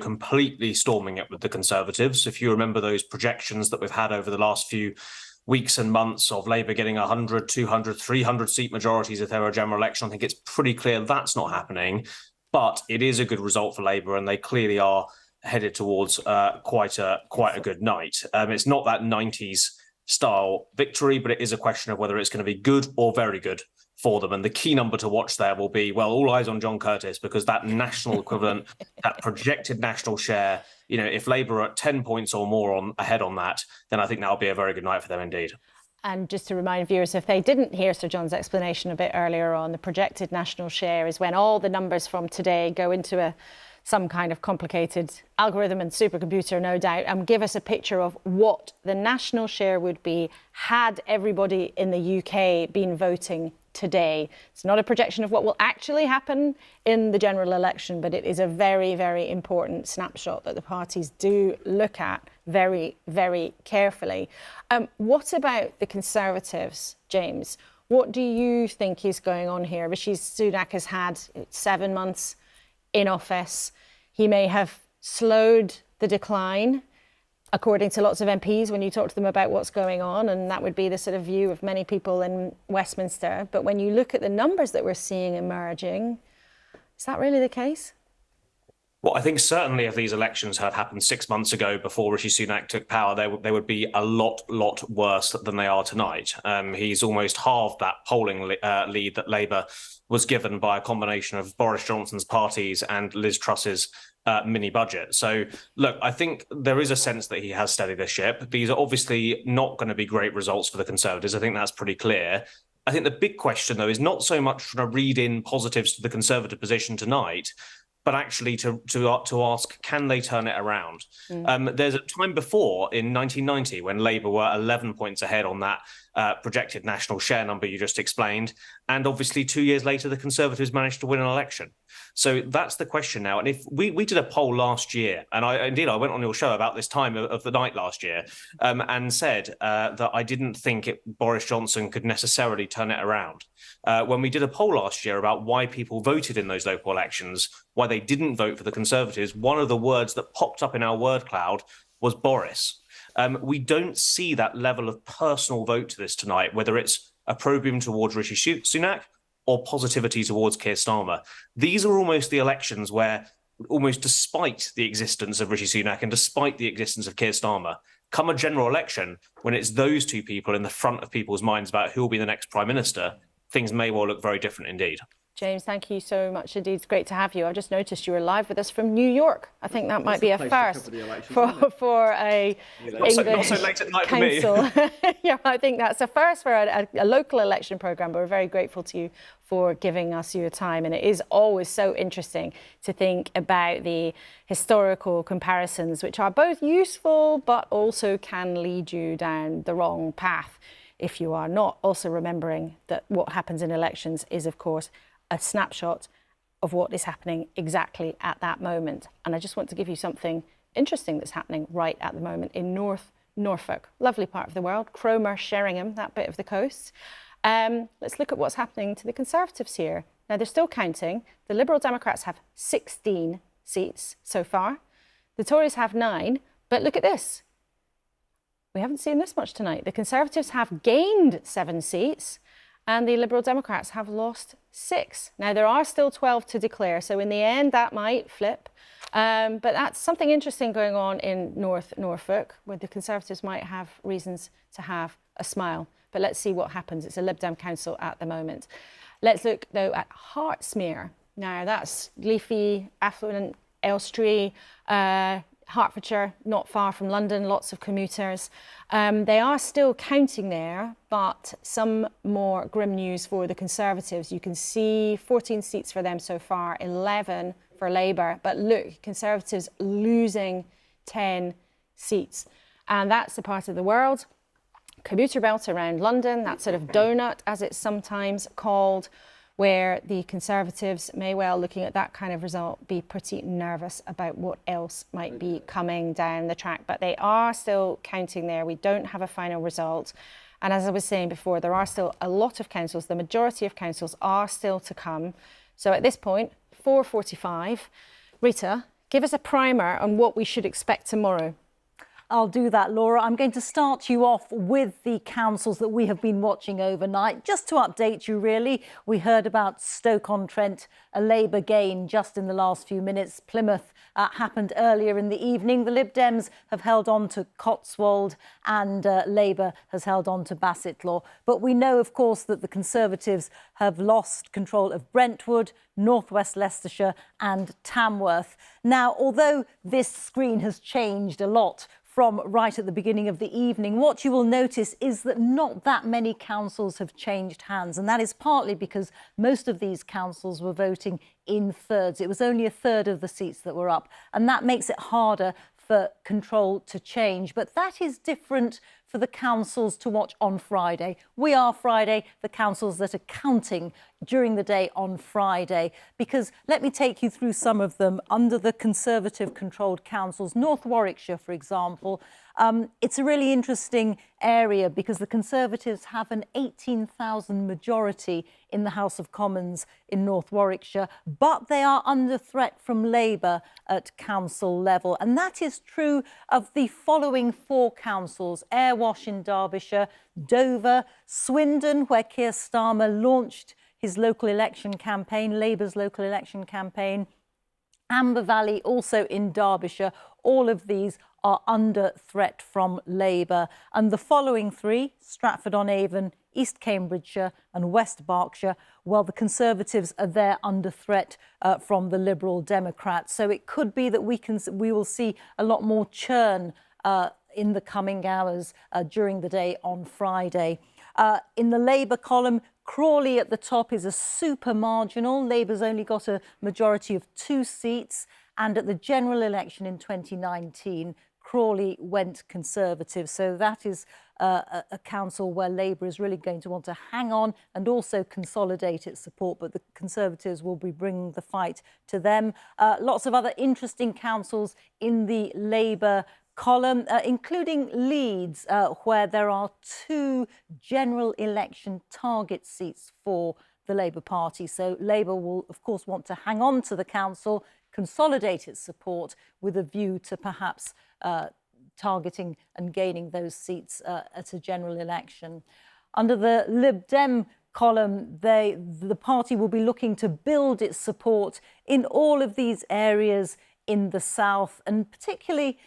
completely storming it with the Conservatives. If you remember those projections that we've had over the last few weeks and months of Labour getting 100, 200, 300 seat majorities if there were a general election, I think it's pretty clear that's not happening. But it is a good result for Labour, and they clearly are headed towards quite a good night. It's not that 90s style victory, but it is a question of whether it's going to be good or very good for them. And the key number to watch there will be, well, all eyes on John Curtis, because that national equivalent, that projected national share, if Labour are at 10 points or more ahead on that, then I think that'll be a very good night for them indeed. And just to remind viewers, if they didn't hear Sir John's explanation a bit earlier on, the projected national share is when all the numbers from today go into some kind of complicated algorithm and supercomputer, no doubt, and give us a picture of what the national share would be had everybody in the UK been voting today. It's not a projection of what will actually happen in the general election, but it is a very, very important snapshot that the parties do look at very, very carefully. What about the Conservatives, James? What do you think is going on here? Rishi Sunak has had 7 months in office. He may have slowed the decline, according to lots of MPs, when you talk to them about what's going on, and that would be the sort of view of many people in Westminster. But when you look at the numbers that we're seeing emerging, is that really the case? Well, I think certainly if these elections had happened 6 months ago before Rishi Sunak took power, they would be a lot worse than they are tonight. He's almost halved that polling lead that Labour was given by a combination of Boris Johnson's parties and Liz Truss's mini budget. So, look, I think there is a sense that he has steadied the ship. These are obviously not going to be great results for the Conservatives. I think that's pretty clear. I think the big question, though, is not so much trying to read in positives to the Conservative position tonight, but actually to ask, can they turn it around? There's a time before, in 1990, when Labour were 11 points ahead on that projected national share number you just explained. And obviously 2 years later, the Conservatives managed to win an election. So that's the question now. And if we did a poll last year, and I went on your show about this time of the night last year, and said that I didn't think Boris Johnson could necessarily turn it around. When we did a poll last year about why people voted in those local elections, why they didn't vote for the Conservatives, one of the words that popped up in our word cloud was Boris. We don't see that level of personal vote to this tonight, whether it's opprobrium towards Rishi Sunak or positivity towards Keir Starmer. These are almost the elections where, almost despite the existence of Rishi Sunak and despite the existence of Keir Starmer, come a general election, when it's those two people in the front of people's minds about who will be the next Prime Minister, things may well look very different indeed. James, thank you so much indeed. It's great to have you. I just noticed you were live with us from New York. I think that might be a first for a English not so late at night council. For me. Yeah, I think that's a first for a local election programme, but we're very grateful to you for giving us your time. And it is always so interesting to think about the historical comparisons, which are both useful, but also can lead you down the wrong path if you are not also remembering that what happens in elections is, of course, a snapshot of what is happening exactly at that moment. And I just want to give you something interesting that's happening right at the moment in North Norfolk. Lovely part of the world, Cromer, Sheringham, that bit of the coast. Let's look at what's happening to the Conservatives here. Now, they're still counting. The Liberal Democrats have 16 seats so far. The Tories have 9, but look at this. We haven't seen this much tonight. The Conservatives have gained 7 seats and the Liberal Democrats have lost 6. Now, there are still 12 to declare, so in the end that might flip. But that's something interesting going on in North Norfolk, where the Conservatives might have reasons to have a smile. But let's see what happens. It's a Lib Dem council at the moment. Let's look, though, at Hertsmere. Now, that's leafy, affluent Elstree, Hertfordshire, not far from London, lots of commuters. They are still counting there, but some more grim news for the Conservatives. You can see 14 seats for them so far, 11 for Labour. But look, Conservatives losing 10 seats. And that's the part of the world, commuter belt around London, that sort of donut, as it's sometimes called, where the Conservatives may well, looking at that kind of result, be pretty nervous about what else might be coming down the track. But they are still counting there. We don't have a final result. And as I was saying before, there are still a lot of councils. The majority of councils are still to come. So at this point, 4:45. Rita, give us a primer on what we should expect tomorrow. I'll do that, Laura. I'm going to start you off with the councils that we have been watching overnight. Just to update you, really, we heard about Stoke-on-Trent, a Labour gain just in the last few minutes. Plymouth happened earlier in the evening. The Lib Dems have held on to Cotswold and Labour has held on to Bassetlaw. But we know, of course, that the Conservatives have lost control of Brentwood, North West Leicestershire and Tamworth. Now, although this screen has changed a lot from right at the beginning of the evening, what you will notice is that not that many councils have changed hands, and that is partly because most of these councils were voting in thirds. It was only a third of the seats that were up, and that makes it harder for control to change. But that is different for the councils to watch on Friday. We are Friday, the councils that are counting during the day on Friday, because let me take you through some of them under the Conservative-controlled councils. North Warwickshire, for example, it's a really interesting area because the Conservatives have an 18,000 majority in the House of Commons in North Warwickshire, but they are under threat from Labour at council level. And that is true of the following 4 councils: Airwash in Derbyshire, Dover, Swindon, where Keir Starmer launched his local election campaign, Labour's local election campaign, Amber Valley, also in Derbyshire. All of these are under threat from Labour. And the following 3, Stratford-on-Avon, East Cambridgeshire and West Berkshire, well, the Conservatives are there under threat from the Liberal Democrats. So it could be that we will see a lot more churn in the coming hours during the day on Friday. In the Labour column, Crawley at the top is a super marginal. Labour's only got a majority of 2 seats. And at the general election in 2019, Crawley went Conservative. So that is a council where Labour is really going to want to hang on and also consolidate its support. But the Conservatives will be bringing the fight to them. Lots of other interesting councils in the Labour column, including Leeds, where there are 2 general election target seats for the Labour Party. So Labour will, of course, want to hang on to the council, consolidate its support with a view to perhaps targeting and gaining those seats at a general election. Under the Lib Dem column, the party will be looking to build its support in all of these areas in the south, and particularly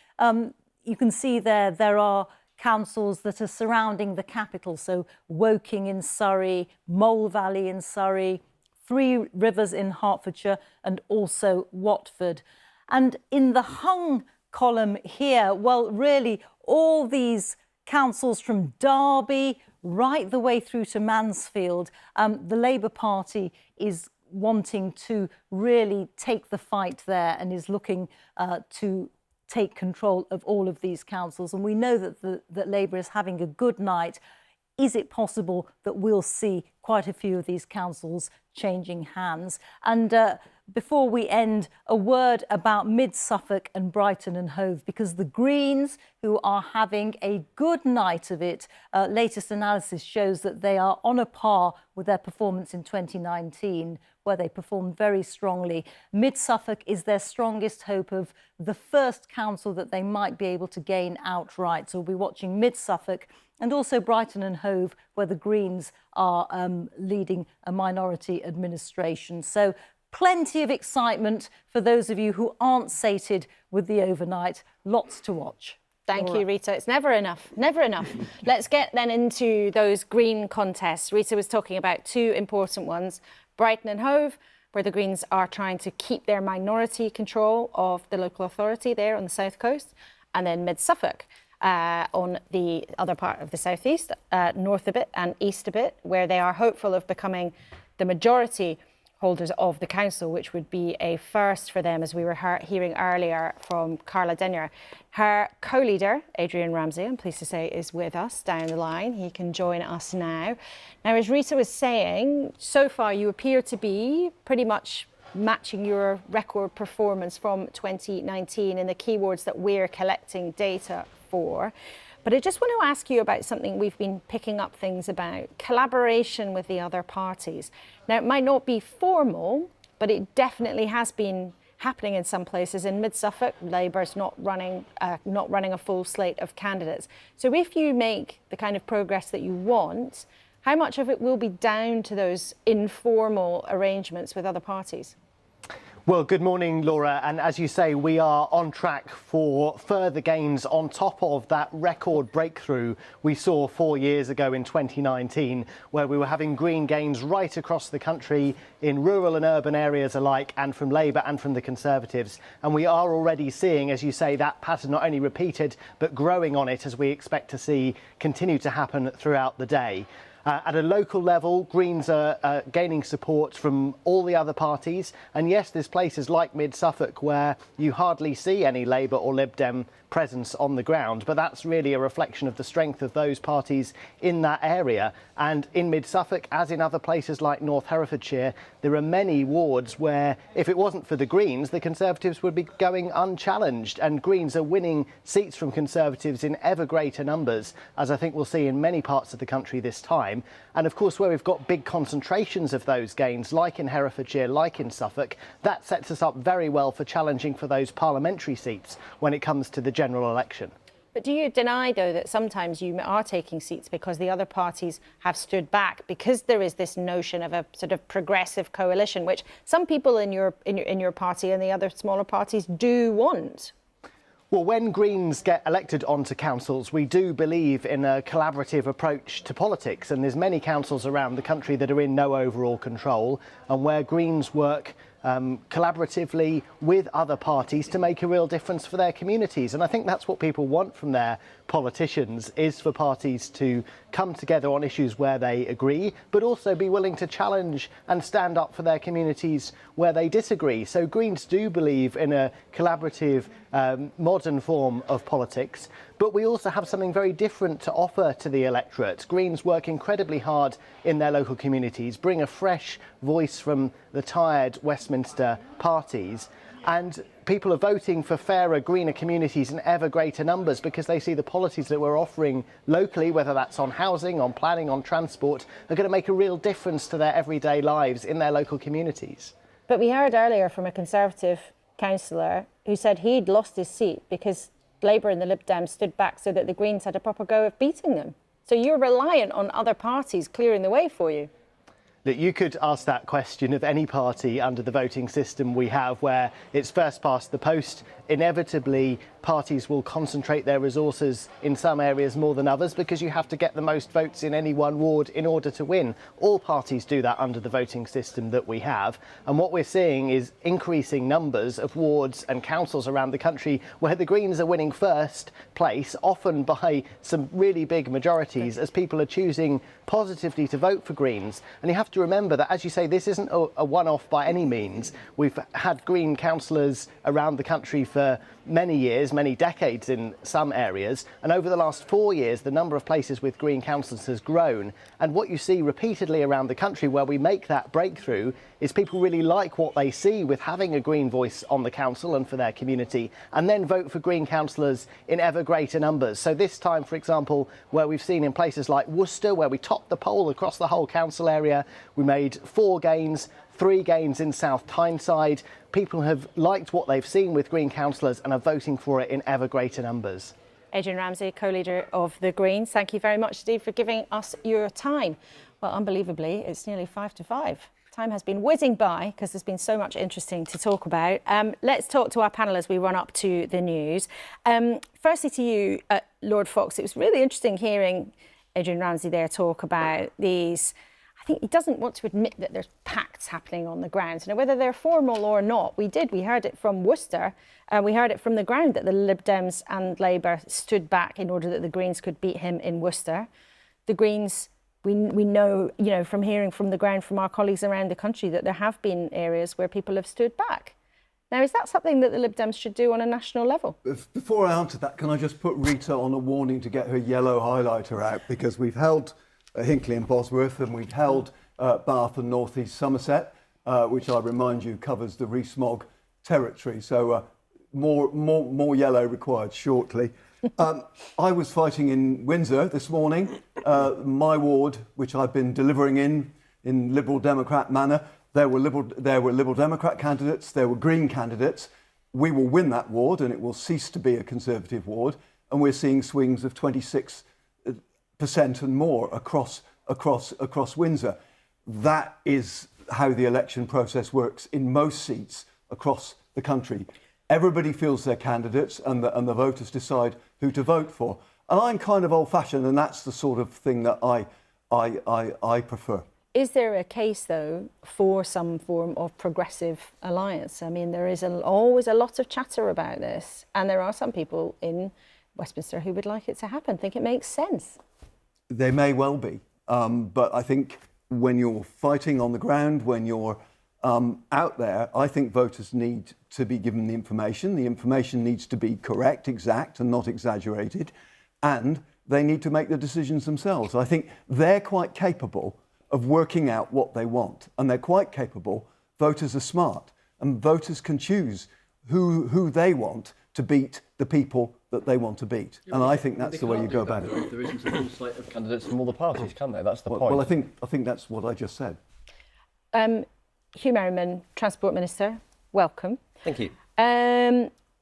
you can see there are councils that are surrounding the capital, so Woking in Surrey, Mole Valley in Surrey, Three Rivers in Hertfordshire and also Watford. And in the hung column here, well, really all these councils from Derby right the way through to Mansfield, the Labour Party is wanting to really take the fight there and is looking to take control of all of these councils. And we know that Labour is having a good night. Is it possible that we'll see quite a few of these councils changing hands? And before we end, a word about Mid-Suffolk and Brighton and Hove, because the Greens, who are having a good night of it, latest analysis shows that they are on a par with their performance in 2019, where they performed very strongly. Mid-Suffolk is their strongest hope of the first council that they might be able to gain outright. So we'll be watching Mid-Suffolk and also Brighton and Hove, where the Greens are leading a minority administration. So plenty of excitement for those of you who aren't sated with the overnight. Lots to watch. Thank you, Rita. It's never enough, never enough. Let's get then into those Green contests. Rita was talking about two important ones, Brighton and Hove, where the Greens are trying to keep their minority control of the local authority there on the south coast, and then Mid-Suffolk on the other part of the southeast, north a bit and east a bit, where they are hopeful of becoming the majority holders of the council, which would be a first for them, as we were hearing earlier from Carla Denyer. Her co-leader, Adrian Ramsey, I'm pleased to say, is with us down the line. He can join us now. Now, as Rita was saying, so far you appear to be pretty much matching your record performance from 2019 in the keywords that we're collecting data for. But I just want to ask you about something we've been picking up things about, collaboration with the other parties. Now, it might not be formal, but it definitely has been happening in some places. In Mid-Suffolk, Labour's not running a full slate of candidates. So if you make the kind of progress that you want, how much of it will be down to those informal arrangements with other parties? Well, good morning, Laura. And as you say, we are on track for further gains on top of that record breakthrough we saw 4 years ago in 2019, where we were having Green gains right across the country in rural and urban areas alike, and from Labour and from the Conservatives. And we are already seeing, as you say, that pattern not only repeated, but growing on it, as we expect to see continue to happen throughout the day. At a local level, Greens are gaining support from all the other parties. And yes, there's places like Mid-Suffolk where you hardly see any Labour or Lib Dem presence on the ground, but that's really a reflection of the strength of those parties in that area. And in Mid-Suffolk, as in other places like North Herefordshire, there are many wards where, if it wasn't for the Greens, the Conservatives would be going unchallenged, and Greens are winning seats from Conservatives in ever greater numbers, as I think we'll see in many parts of the country this time. And of course, where we've got big concentrations of those gains, like in Herefordshire, like in Suffolk, that sets us up very well for challenging for those parliamentary seats when it comes to the general election. But do you deny, though, that sometimes you are taking seats because the other parties have stood back, because there is this notion of a sort of progressive coalition, which some people in your party and the other smaller parties do want? Well, when Greens get elected onto councils, we do believe in a collaborative approach to politics, and there's many councils around the country that are in no overall control, and where Greens work collaboratively with other parties to make a real difference for their communities. And I think that's what people want from their politicians, is for parties to come together on issues where they agree, but also be willing to challenge and stand up for their communities where they disagree. So Greens do believe in a collaborative, modern form of politics, but we also have something very different to offer to the electorate. Greens work incredibly hard in their local communities, bring a fresh voice from the tired Westminster parties, and people are voting for fairer, greener communities in ever greater numbers because they see the policies that we're offering locally, whether that's on housing, on planning, on transport, are going to make a real difference to their everyday lives in their local communities. But we heard earlier from a Conservative councillor who said he'd lost his seat because Labour and the Lib Dem stood back so that the Greens had a proper go of beating them. So you're reliant on other parties clearing the way for you. That you could ask that question of any party under the voting system we have, where it's first past the post. Inevitably, parties will concentrate their resources in some areas more than others because you have to get the most votes in any one ward in order to win. All parties do that under the voting system that we have. And what we're seeing is increasing numbers of wards and councils around the country where the Greens are winning first place, often by some really big majorities, as people are choosing positively to vote for Greens. And you have to remember that, as you say, this isn't a one-off by any means. We've had Green councillors around the country for many years, many decades in some areas. And over the last 4 years, the number of places with Green councillors has grown. And what you see repeatedly around the country where we make that breakthrough is people really like what they see with having a Green voice on the council and for their community, and then vote for Green councillors in ever greater numbers. So this time, for example, where we've seen in places like Worcester, where we topped the poll across the whole council area, we made 4 gains, 3 gains in South Tyneside. People have liked what they've seen with Green councillors and are voting for it in ever greater numbers. Adrian Ramsey, co-leader of the Greens, thank you very much indeed for giving us your time. Well, unbelievably, it's nearly 5 to 5. Time has been whizzing by because there's been so much interesting to talk about. Let's talk to our panel as we run up to the news. Firstly to you, Lord Fox, it was really interesting hearing Adrian Ramsey there talk about these. I think he doesn't want to admit that there's pacts happening on the ground. Now, whether they're formal or not, we heard it from Worcester. We heard it from the ground that the Lib Dems and Labour stood back in order that the Greens could beat him in Worcester. The Greens, we know, from hearing from the ground from our colleagues around the country that there have been areas where people have stood back. Now, is that something that the Lib Dems should do on a national level? Before I answer that, can I just put Rita on a warning to get her yellow highlighter out, because we've held Hinckley and Bosworth, and we've held Bath and North East Somerset, which I remind you covers the Rees-Mogg territory. So more yellow required shortly. I was fighting in Windsor this morning. My ward, which I've been delivering in Liberal Democrat manner, there were Liberal Democrat candidates, there were Green candidates. We will win that ward, and it will cease to be a Conservative ward. And we're seeing swings of 26% and more across Windsor. That is how the election process works in most seats across the country. Everybody feels their candidates, and the voters decide who to vote for. And I'm kind of old-fashioned, and that's the sort of thing that I prefer. Is there a case, though, for some form of progressive alliance? I mean, there is always a lot of chatter about this, and there are some people in Westminster who would like it to happen, think it makes sense. There may well be, but I think when you're fighting on the ground, when you're out there, I think voters need to be given the information. The information needs to be correct, exact, and not exaggerated, and they need to make the decisions themselves. I think they're quite capable of working out what they want, and they're quite capable. Voters are smart, and voters can choose who they want to beat the people that they want to beat. And I think that's the way you go about it. There isn't a full slate of candidates from all the parties, can there? That's the point. Well, I think that's what I just said. Hugh Merriman, Transport Minister, welcome. Thank you.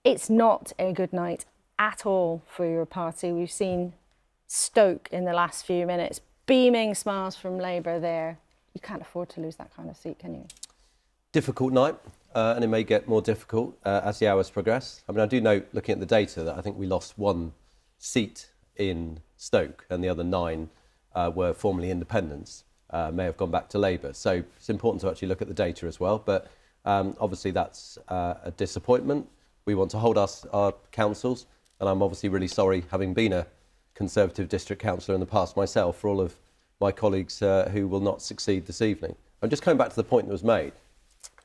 It's not a good night at all for your party. We've seen Stoke in the last few minutes, beaming smiles from Labour there. You can't afford to lose that kind of seat, can you? Difficult night, and it may get more difficult as the hours progress. I mean, I do note, looking at the data, that I think we lost 1 seat in Stoke, and the other 9 were formerly independents, may have gone back to Labour. So it's important to actually look at the data as well. But obviously that's a disappointment. We want to hold our councils, and I'm obviously really sorry, having been a Conservative district councillor in the past myself, for all of my colleagues who will not succeed this evening. I'm just coming back to the point that was made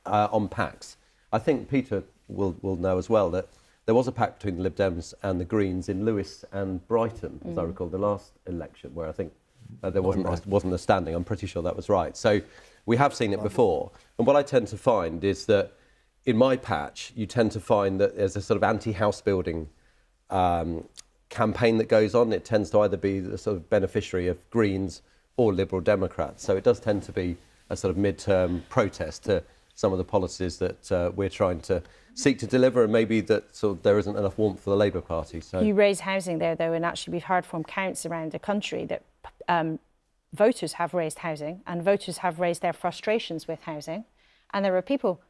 on pacts. I think Peter will know as well that there was a pact between the Lib Dems and the Greens in Lewes and Brighton, as I recall, the last election, where I think there wasn't a standing. I'm pretty sure that was right. So we have seen it before. And what I tend to find is that in my patch, you tend to find that there's a sort of anti-house building campaign that goes on. It tends to either be the sort of beneficiary of Greens or Liberal Democrats. So it does tend to be a sort of mid-term protest to some of the policies that we're trying to seek to deliver, and maybe that sort of there isn't enough warmth for the Labour Party. So you raise housing there, though, and actually we've heard from counts around the country that voters have raised housing, and voters have raised their frustrations with housing, and there are people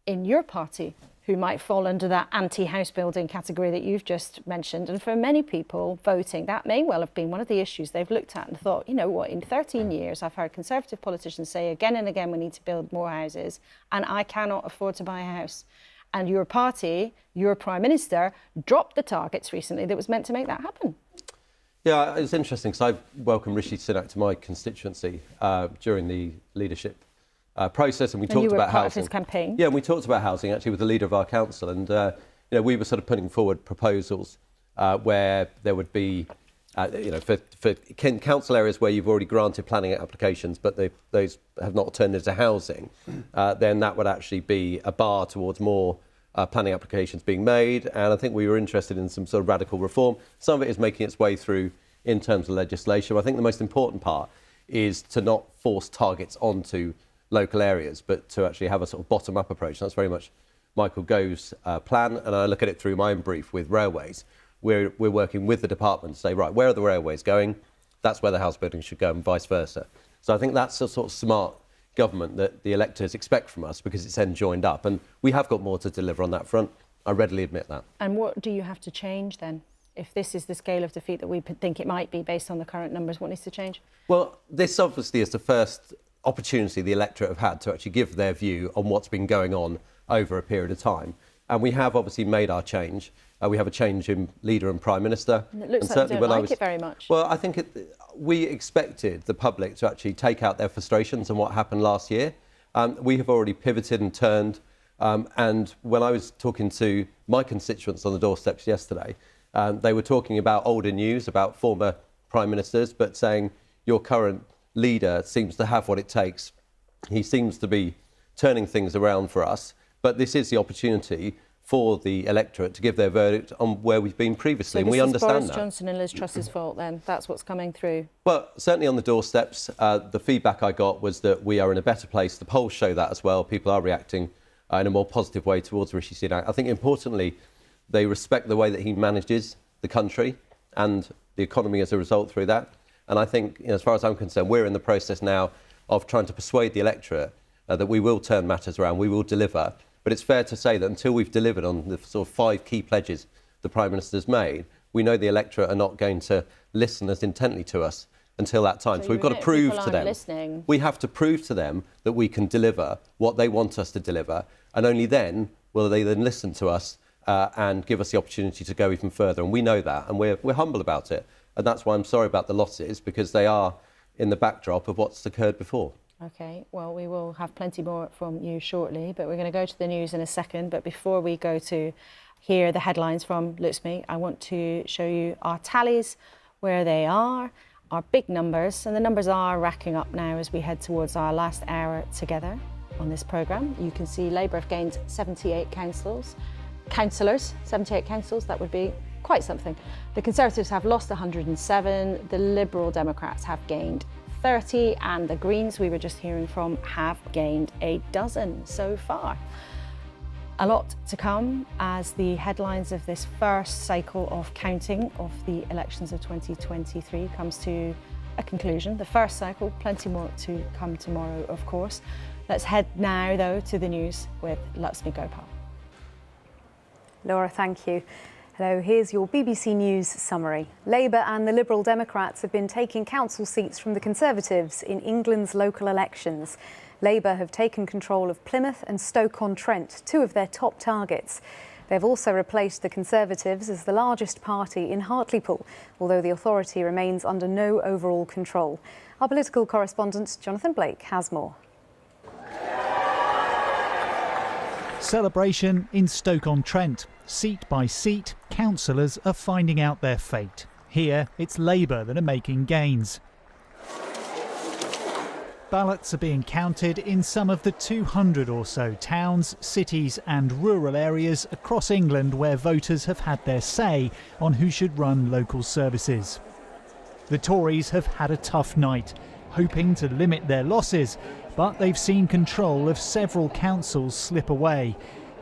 in your party who might fall under that anti-house building category that you've just mentioned. And for many people voting, that may well have been one of the issues they've looked at and thought, you know what, in 13 years, I've heard Conservative politicians say again and again, we need to build more houses, and I cannot afford to buy a house. And your party, your Prime Minister, dropped the targets recently that was meant to make that happen. Yeah, it's interesting because I welcomed Rishi Sunak to my constituency during the leadership process, and we talked about housing. Of his campaign. Yeah, and we talked about housing actually with the leader of our council, and we were sort of putting forward proposals where there would be, for council areas where you've already granted planning applications, but those have not turned into housing, then that would actually be a bar towards more planning applications being made. And I think we were interested in some sort of radical reform. Some of it is making its way through in terms of legislation. I think the most important part is to not force targets onto local areas, but to actually have a sort of bottom-up approach. That's very much Michael Gove's plan, and I look at it through my own brief with railways. We're working with the department to say, right, where are the railways going? That's where the house building should go, and vice versa. So I think that's a sort of smart government that the electors expect from us, because it's then joined up, and we have got more to deliver on that front. I readily admit that. And what do you have to change then? If this is the scale of defeat that we think it might be based on the current numbers, what needs to change? Well, This obviously is the first opportunity the electorate have had to actually give their view on what's been going on over a period of time. And we have obviously made our change. We have a change in leader and prime minister. And it looks like you don't like it very much. Well, I think we expected the public to actually take out their frustrations on what happened last year. We have already pivoted and turned. And when I was talking to my constituents on the doorsteps yesterday, they were talking about older news, about former prime ministers, but saying your current leader seems to have what it takes. He seems to be turning things around for us. But this is the opportunity for the electorate to give their verdict on where we've been previously, and we understand that. So this is Boris Johnson and Liz Truss's fault then? That's what's coming through? Well, certainly on the doorsteps, the feedback I got was that we are in a better place. The polls show that as well. People are reacting in a more positive way towards Rishi Sunak. I think importantly, they respect the way that he manages the country and the economy as a result through that. And I think, as far as I'm concerned, we're in the process now of trying to persuade the electorate that we will turn matters around, we will deliver. But it's fair to say that until we've delivered on the sort of 5 key pledges the Prime Minister's made, we know the electorate are not going to listen as intently to us until that time. So we've got to prove to them. We have to prove to them that we can deliver what they want us to deliver, and only then will they then listen to us and give us the opportunity to go even further. And we know that, and we're humble about it. And that's why I'm sorry about the losses, because they are in the backdrop of what's occurred before. OK, well, we will have plenty more from you shortly, but we're going to go to the news in a second. But before we go to hear the headlines from Luxme, I want to show you our tallies, where they are, our big numbers. And the numbers are racking up now as we head towards our last hour together on this programme. You can see Labour have gained 78 councillors, 78 councils. That would be quite something. The Conservatives have lost 107. The Liberal Democrats have gained 30, and the Greens, we were just hearing from, have gained a dozen so far. A lot to come as the headlines of this first cycle of counting of the elections of 2023 comes to a conclusion. The first cycle, plenty more to come tomorrow, of course. Let's head now, though, to the news with Luxme Gopal. Laura, thank you. Hello, here's your BBC News summary. Labour and the Liberal Democrats have been taking council seats from the Conservatives in England's local elections. Labour have taken control of Plymouth and Stoke-on-Trent, 2 of their top targets. They've also replaced the Conservatives as the largest party in Hartlepool, although the authority remains under no overall control. Our political correspondent Jonathan Blake has more. Celebration in Stoke-on-Trent. Seat by seat, councillors are finding out their fate. Here, it's Labour that are making gains. Ballots are being counted in some of the 200 or so towns, cities and rural areas across England where voters have had their say on who should run local services. The Tories have had a tough night, hoping to limit their losses, but they've seen control of several councils slip away.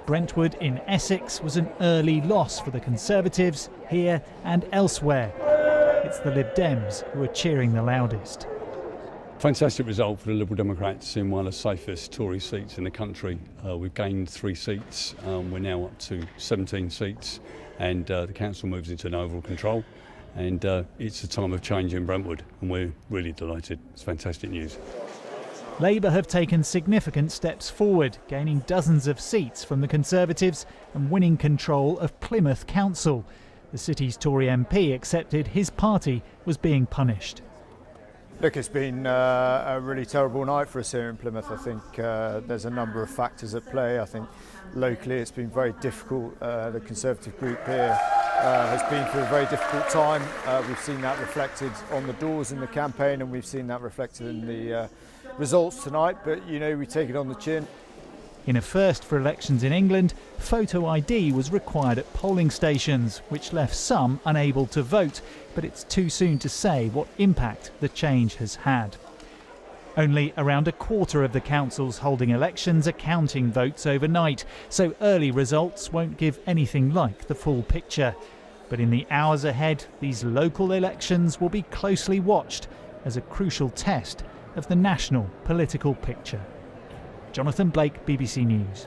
Brentwood in Essex was an early loss for the Conservatives here and elsewhere. It's the Lib Dems who are cheering the loudest. Fantastic result for the Liberal Democrats in one of the safest Tory seats in the country. We've gained 3 seats. We're now up to 17 seats, and the council moves into an overall control. And it's a time of change in Brentwood, and we're really delighted. It's fantastic news. Labour have taken significant steps forward, gaining dozens of seats from the Conservatives and winning control of Plymouth Council. The city's Tory MP accepted his party was being punished. Look, it's been a really terrible night for us here in Plymouth. I think there's a number of factors at play. I think locally it's been very difficult. The Conservative group here has been through a very difficult time. We've seen that reflected on the doors in the campaign, and we've seen that reflected in the results tonight. But, you know, we take it on the chin. In a first for elections in England, photo ID was required at polling stations, which left some unable to vote, but it's too soon to say what impact the change has had. Only around a quarter of the councils holding elections are counting votes overnight, so early results won't give anything like the full picture. But in the hours ahead, these local elections will be closely watched as a crucial test of the national political picture. Jonathan Blake, BBC News.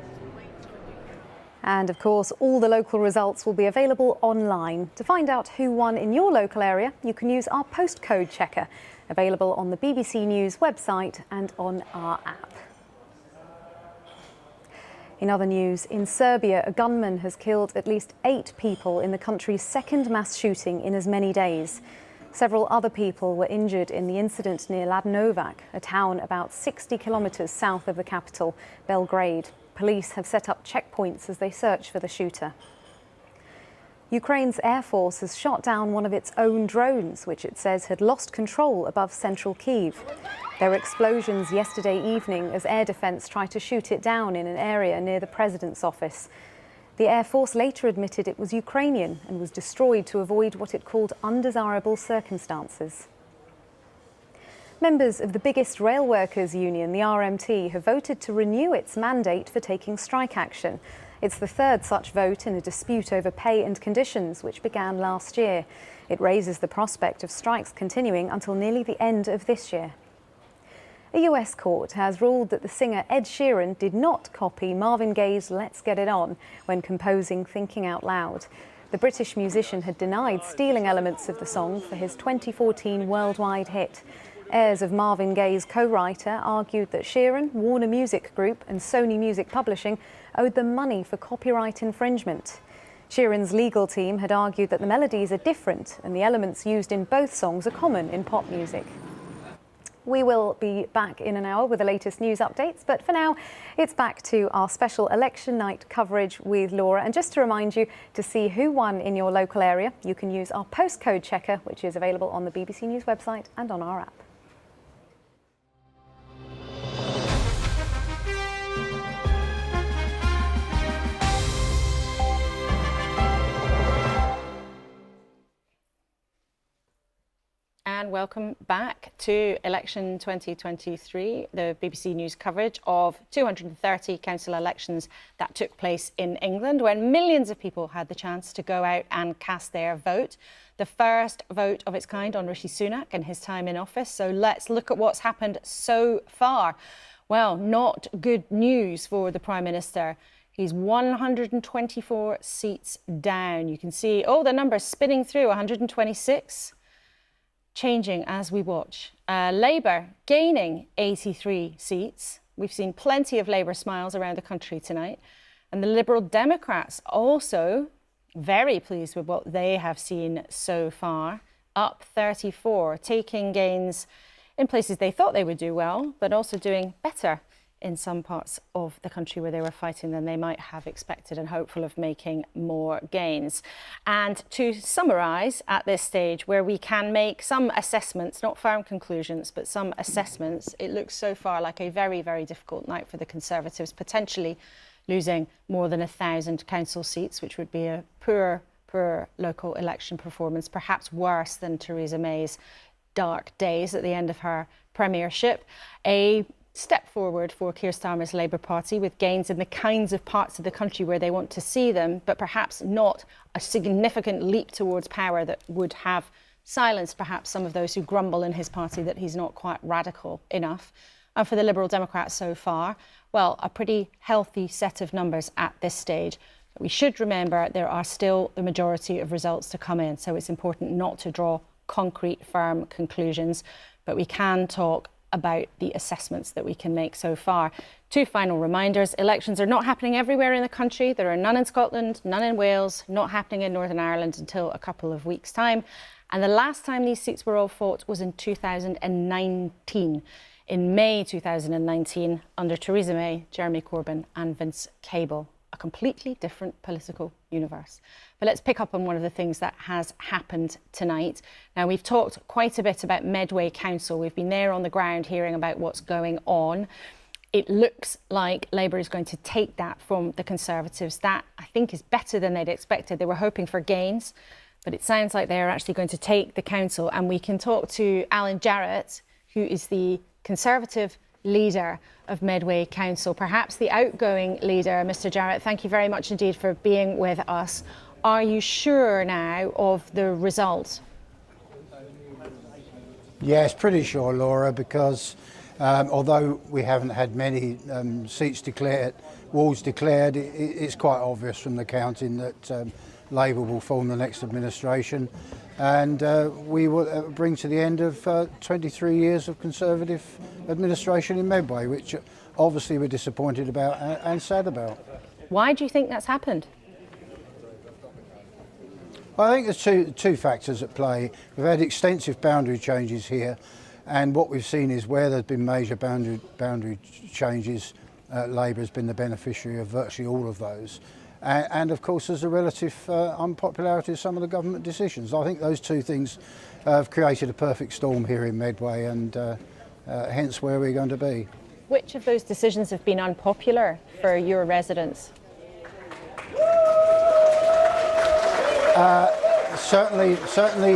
And of course, all the local results will be available online. To find out who won in your local area, you can use our postcode checker, available on the BBC News website and on our app. In other news, in Serbia, a gunman has killed at least 8 people in the country's second mass shooting in as many days. Several other people were injured in the incident near Ladnovac, a town about 60 kilometres south of the capital, Belgrade. Police have set up checkpoints as they search for the shooter. Ukraine's Air Force has shot down one of its own drones, which it says had lost control above central Kyiv. There were explosions yesterday evening as air defence tried to shoot it down in an area near the president's office. The Air Force later admitted it was Ukrainian and was destroyed to avoid what it called undesirable circumstances. Members of the biggest rail workers union, the RMT, have voted to renew its mandate for taking strike action. It's the third such vote in a dispute over pay and conditions, which began last year. It raises the prospect of strikes continuing until nearly the end of this year. A US court has ruled that the singer Ed Sheeran did not copy Marvin Gaye's Let's Get It On when composing Thinking Out Loud. The British musician had denied stealing elements of the song for his 2014 worldwide hit. Heirs of Marvin Gaye's co-writer argued that Sheeran, Warner Music Group and Sony Music Publishing owed them money for copyright infringement. Sheeran's legal team had argued that the melodies are different and the elements used in both songs are common in pop music. We will be back in an hour with the latest news updates, but for now, it's back to our special election night coverage with Laura. And just to remind you, to see who won in your local area, you can use our postcode checker, which is available on the BBC News website and on our app. And welcome back to Election 2023, the BBC News coverage of 230 council elections that took place in England, when millions of people had the chance to go out and cast their vote. The first vote of its kind on Rishi Sunak and his time in office. So let's look at what's happened so far. Well, not good news for the Prime Minister. He's 124 seats down. You can see, the numbers spinning through, 126. Changing as we watch. Labour gaining 83 seats. We've seen plenty of Labour smiles around the country tonight. And the Liberal Democrats also very pleased with what they have seen so far. Up 34, taking gains in places they thought they would do well, but also doing better in some parts of the country where they were fighting than they might have expected, and hopeful of making more gains. And to summarise at this stage, where we can make some assessments, not firm conclusions, but some assessments, it looks so far like a very, very difficult night for the Conservatives, potentially losing more than 1,000 council seats, which would be a poor local election performance, perhaps worse than Theresa May's dark days at the end of her premiership. A step forward for Keir Starmer's Labour Party, with gains in the kinds of parts of the country where they want to see them, but perhaps not a significant leap towards power that would have silenced perhaps some of those who grumble in his party that he's not quite radical enough. And for the Liberal Democrats so far, well, a pretty healthy set of numbers at this stage. But we should remember there are still the majority of results to come in, so it's important not to draw concrete, firm conclusions, but we can talk about the assessments that we can make so far. Two final reminders. Elections are not happening everywhere in the country. There are none in Scotland, none in Wales, not happening in Northern Ireland until a couple of weeks' time. And the last time these seats were all fought was in 2019. In May 2019, under Theresa May, Jeremy Corbyn and Vince Cable. A completely different political universe. But let's pick up on one of the things that has happened tonight. Now, we've talked quite a bit about Medway Council. We've been there on the ground hearing about what's going on. It looks like Labour is going to take that from the Conservatives. That, I think, is better than they'd expected. They were hoping for gains, but it sounds like they're actually going to take the council. And we can talk to Alan Jarrett, who is the Conservative leader of Medway Council, perhaps the outgoing leader. Mr. Jarrett, thank you very much indeed for being with us. Are you sure now of the result? Yes, pretty sure, Laura, because although we haven't had many seats declared, walls declared, it's quite obvious from the counting that Labour will form the next administration, and we will bring to the end of 23 years of Conservative administration in Medway, which obviously we're disappointed about and sad about. Why do you think that's happened? I think there's two factors at play. We've had extensive boundary changes here, and what we've seen is where there's been major boundary changes, Labour has been the beneficiary of virtually all of those. And of course there's a relative unpopularity of some of the government decisions. I think those two things have created a perfect storm here in Medway, and hence where we're going to be. Which of those decisions have been unpopular for your residents? Certainly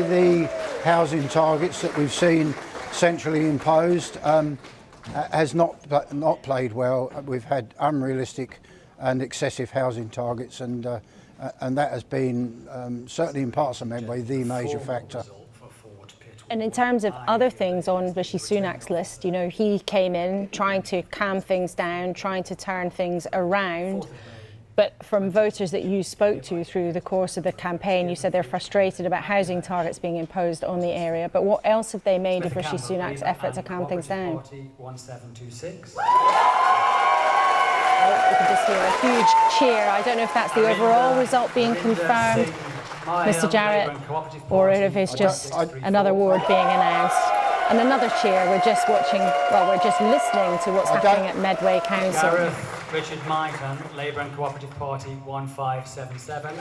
the housing targets that we've seen centrally imposed has not played well. We've had unrealistic and excessive housing targets, and that has been certainly in parts of Medway the major factor. And in terms of other things on Rishi Sunak's list, you know, he came in trying to calm things down, trying to turn things around. But from voters that you spoke to through the course of the campaign, you said they're frustrated about housing targets being imposed on the area. But what else have they made of Rishi Sunak's effort to calm things down? 1726. You can just hear a huge cheer. I don't know if that's the overall result being confirmed, Mr. Jarrett, or if it's just another ward being announced. And another cheer. We're just watching, well, we're just listening to what's happening at Medway Council. Gareth Richard Myton, Labour and Cooperative Party 1577.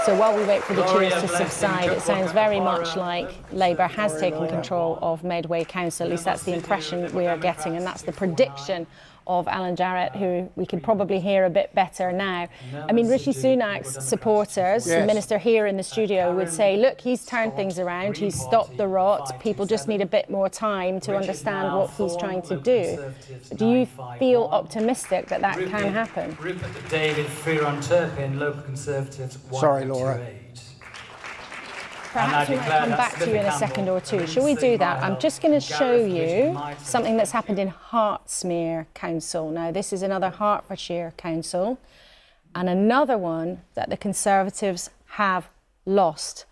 So while we wait for the cheers to subside, it sounds very much like Labour has taken control of Medway Council. At least that's the impression we are getting, and that's the prediction of Alan Jarrett, who we can probably hear a bit better now. I mean, Rishi Sunak's supporters, the minister here in the studio, would say, look, he's turned things around, he's stopped the rot, people just need a bit more time to understand what he's trying to do. Do you feel optimistic that that can happen? Rupert David Fearon-Turpin, Local Conservatives 128. Sorry, Laura. Perhaps we might come back to you in a second or two. Shall we do that? I'm just going to show you something that's happened in Hertsmere Council. Now, this is another Hertfordshire council, and another one that the Conservatives have lost.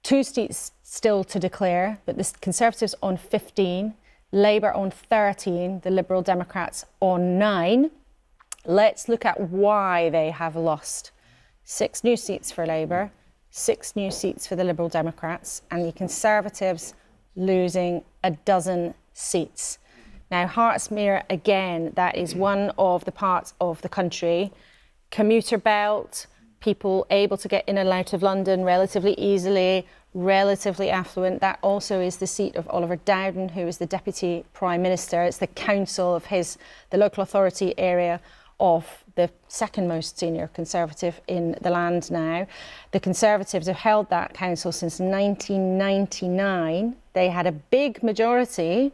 2 seats still to declare, but the Conservatives on 15, Labour on 13, the Liberal Democrats on 9. Let's look at why they have lost. 6 new seats for Labour, 6 new seats for the Liberal Democrats, and the Conservatives losing 12 seats. Now, Hertsmere, again, that is one of the parts of the country, commuter belt, people able to get in and out of London relatively easily, relatively affluent. That also is the seat of Oliver Dowden, who is the Deputy Prime Minister. It's the council of the local authority area of the second most senior Conservative in the land now. The Conservatives have held that council since 1999. They had a big majority,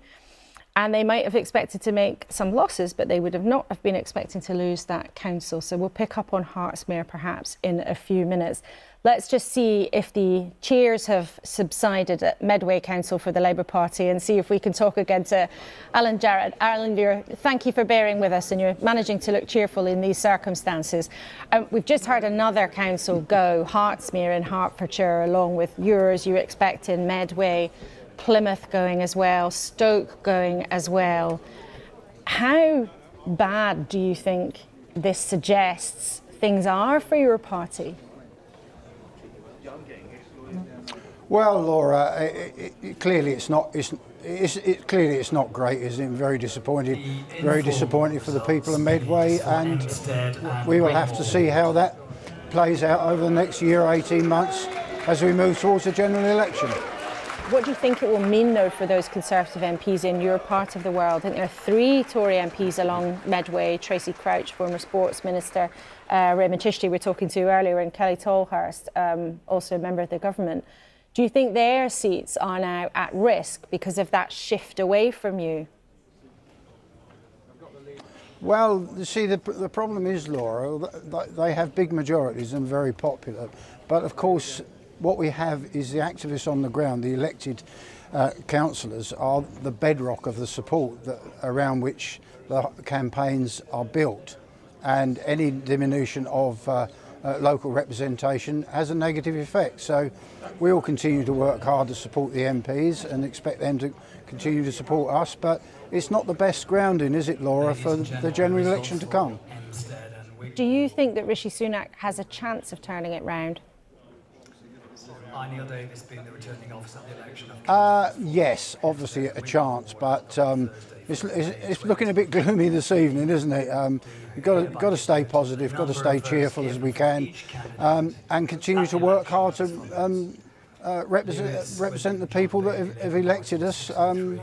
and they might have expected to make some losses, but they would have not have been expecting to lose that council. So we'll pick up on Hertsmere perhaps in a few minutes. Let's just see if the cheers have subsided at Medway Council for the Labour Party, and see if we can talk again to Alan Jarrett. Alan, thank you for bearing with us, and you're managing to look cheerful in these circumstances. We've just heard another council go, Hertsmere in Hertfordshire, along with yours, you expect in Medway, Plymouth going as well, Stoke going as well. How bad do you think this suggests things are for your party? Well, Laura, clearly it's not. Clearly it's not great, is it? Very disappointed. Very disappointed for the people of Medway, and we will have to see how that plays out over the next year, 18 months, as we move towards the general election. What do you think it will mean, though, for those Conservative MPs in your part of the world? I think there are 3 Tory MPs along Medway: Tracy Crouch, former Sports Minister, One EMidHD, we were talking to earlier, and Kelly Tolhurst, also a member of the government. Do you think their seats are now at risk because of that shift away from you? Well, you see, the problem is, Laura, they have big majorities and very popular. But of course, what we have is the activists on the ground, the elected councillors, are the bedrock of the support around which the campaigns are built. And any diminution of local representation has a negative effect. So we will continue to work hard to support the MPs and expect them to continue to support us. But it's not the best grounding, is it, Laura, for the general election to come? Do you think that Rishi Sunak has a chance of turning it round? Neil Davis being the returning officer of the election. Yes, obviously a chance, but it's looking a bit gloomy this evening, isn't it? We've got to stay positive, got to stay cheerful as we can, and continue to work hard to represent the people that have elected us, and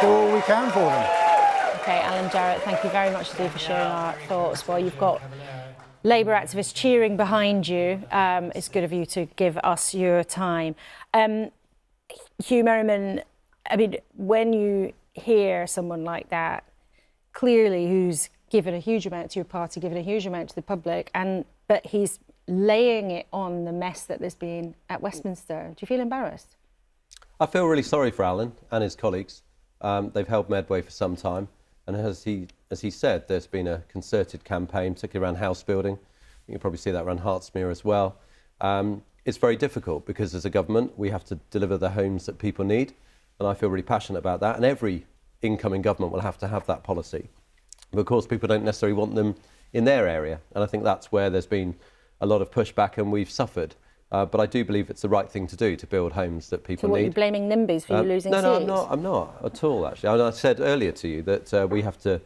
do all we can for them. Okay, Alan Jarrett, thank you very much indeed for sharing our thoughts. Well, you've got Labour activists cheering behind you. It's good of you to give us your time. Hugh Merriman, I mean, when you hear someone like that, clearly who's given a huge amount to your party, given a huge amount to the public, but he's laying it on the mess that there's been at Westminster. Do you feel embarrassed? I feel really sorry for Alan and his colleagues. They've held Medway for some time, and as he said, there's been a concerted campaign, particularly around house building. You can probably see that around Hertsmere as well. It's very difficult because as a government, we have to deliver the homes that people need, and I feel really passionate about that, and every incoming government will have to have that policy. But of course, people don't necessarily want them in their area, and I think that's where there's been a lot of pushback and we've suffered. But I do believe it's the right thing to do, to build homes that people So what, need. you're blaming NIMBYs for you losing seats? No, I'm not at all, actually. I said earlier to you that we have to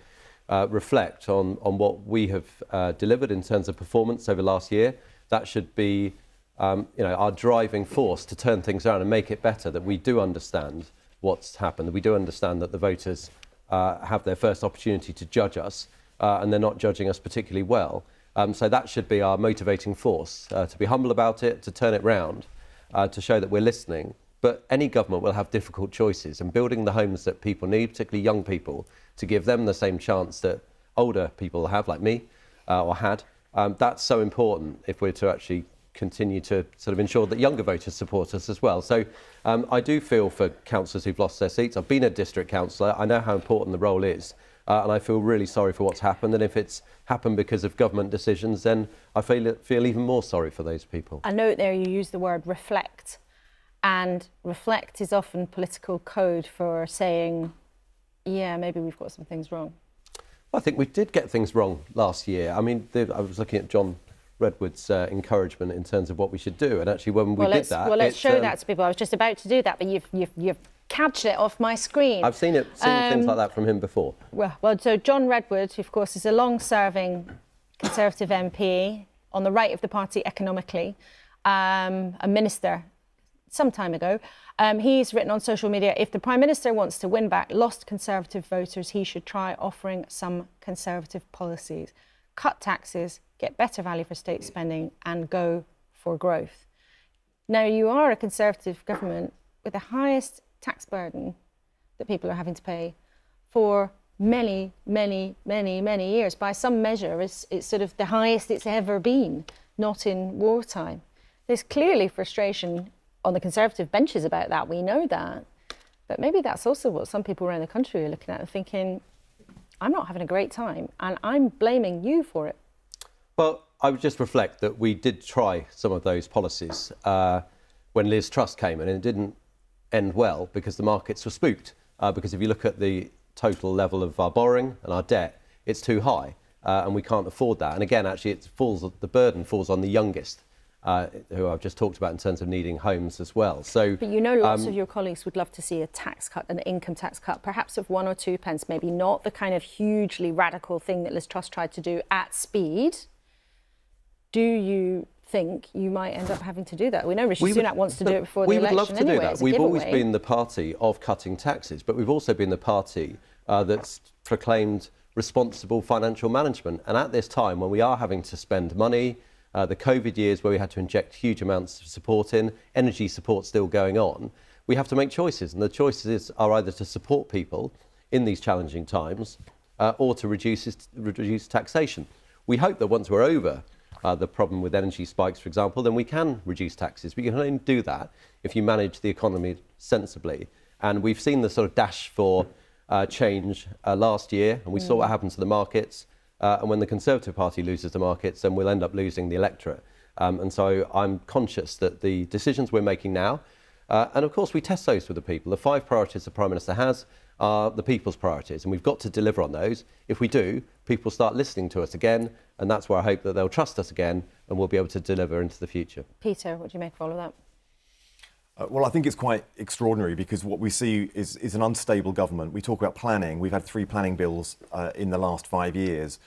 reflect on what we have delivered in terms of performance over last year. That should be our driving force to turn things around and make it better, that we do understand what's happened, that we do understand that the voters have their first opportunity to judge us, and they're not judging us particularly well. So that should be our motivating force, to be humble about it, to turn it round, to show that we're listening. But any government will have difficult choices, and building the homes that people need, particularly young people, to give them the same chance that older people have, like me, or had, that's so important if we're to actually continue to sort of ensure that younger voters support us as well. So I do feel for councillors who've lost their seats. I've been a district councillor. I know how important the role is. And I feel really sorry for what's happened. And if it's happened because of government decisions, then I feel even more sorry for those people. I note there you use the word reflect. And reflect is often political code for saying, yeah, maybe we've got some things wrong. I think we did get things wrong last year. I mean, I was looking at John Redwood's encouragement in terms of what we should do. And actually, when we did that... Well, let's show that to people. I was just about to do that, but you've catched it off my screen. I've seen things like that from him before. Well, so John Redwood, who of course is a long-serving Conservative MP on the right of the party economically, a minister some time ago, he's written on social media, if the Prime Minister wants to win back lost Conservative voters, he should try offering some Conservative policies. Cut taxes, get better value for state spending, and go for growth. Now, you are a Conservative government with the highest tax burden that people are having to pay for many, many, many, many years. By some measure, it's sort of the highest it's ever been, not in wartime. There's clearly frustration on the Conservative benches about that, we know that. But maybe that's also what some people around the country are looking at and thinking, I'm not having a great time, and I'm blaming you for it. Well, I would just reflect that we did try some of those policies when Liz Truss came in, and it didn't end well because the markets were spooked. Because if you look at the total level of our borrowing and our debt, it's too high, and we can't afford that. And again, actually, the burden falls on the youngest who I've just talked about in terms of needing homes as well. So, but you know, lots of your colleagues would love to see a tax cut, an income tax cut, perhaps of 1 or 2 pence, maybe not the kind of hugely radical thing that Liz Truss tried to do at speed. Do you think you might end up having to do that? We know Rishi Sunak wants to do it before the election. We would love to do that. We've always giveaway. been the party of cutting taxes, but we've also been the party that's proclaimed responsible financial management. And at this time, when we are having to spend money, the COVID years where we had to inject huge amounts of support in, energy support still going on, we have to make choices. And the choices are either to support people in these challenging times or to reduce taxation. We hope that once we're over the problem with energy spikes, for example, then we can reduce taxes. But you can only do that if you manage the economy sensibly. And we've seen the sort of dash for change last year, and we saw what happened to the markets. And when the Conservative Party loses the markets, then we'll end up losing the electorate. And so I'm conscious that the decisions we're making now, and of course we test those with the people. The 5 priorities the Prime Minister has are the people's priorities, and we've got to deliver on those. If we do, people start listening to us again, and that's where I hope that they'll trust us again, and we'll be able to deliver into the future. Peter, what do you make of all of that? Well, I think it's quite extraordinary because what we see is an unstable government. We talk about planning. We've had 3 planning bills in the last 5 years.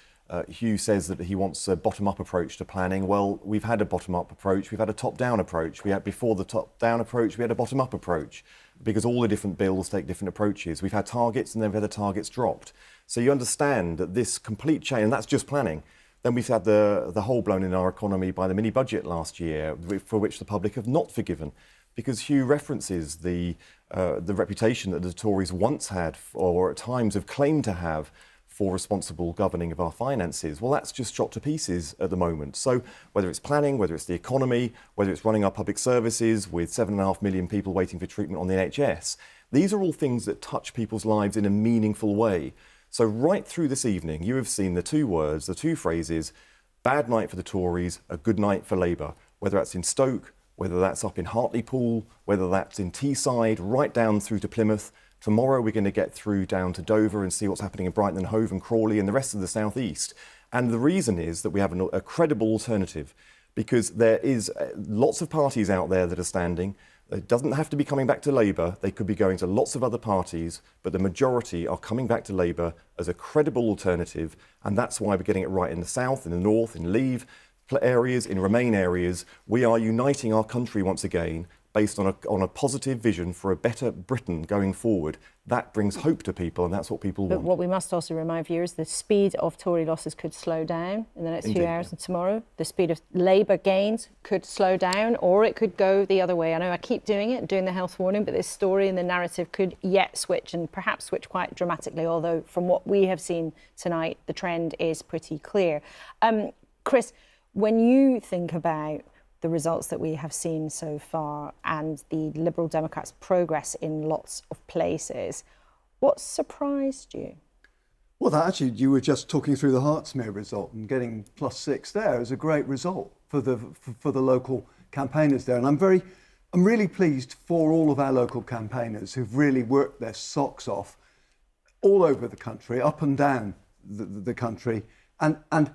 Hugh says that he wants a bottom-up approach to planning. Well, we've had a bottom-up approach. We've had a top-down approach. Before the top-down approach, we had a bottom-up approach because all the different bills take different approaches. We've had targets and then we've had the targets dropped. So you understand that this complete change, and that's just planning. Then we've had the hole blown in our economy by the mini-budget last year, for which the public have not forgiven. Because Hugh references the reputation that the Tories once had, or at times have claimed to have, for responsible governing of our finances. Well, that's just shot to pieces at the moment. So whether it's planning, whether it's the economy, whether it's running our public services with 7.5 million people waiting for treatment on the NHS, these are all things that touch people's lives in a meaningful way. So right through this evening, you have seen the 2 words, the 2 phrases, bad night for the Tories, a good night for Labour, whether that's in Stoke, whether that's up in Hartlepool, whether that's in Teesside, right down through to Plymouth. Tomorrow we're going to get through down to Dover and see what's happening in Brighton and Hove and Crawley and the rest of the South East. And the reason is that we have a credible alternative because there is lots of parties out there that are standing. It doesn't have to be coming back to Labour. They could be going to lots of other parties, but the majority are coming back to Labour as a credible alternative. And that's why we're getting it right in the South, in the North, in Leave areas, in Remain areas. We are uniting our country once again based on a positive vision for a better Britain going forward. That brings hope to people, and that's what people want. But what we must also remind viewers, the speed of Tory losses could slow down in the next few hours and tomorrow. The speed of Labour gains could slow down, or it could go the other way. I know I keep doing it, doing the health warning, but this story and the narrative could yet switch, and perhaps switch quite dramatically, although from what we have seen tonight, the trend is pretty clear. Chris, when you think about the results that we have seen so far and the Liberal Democrats' progress in lots of places, what surprised you? Well, actually, you were just talking through the Hertsmere result and getting +6 there is a great result for the local campaigners there. And I'm really pleased for all of our local campaigners who've really worked their socks off all over the country, up and down the country. And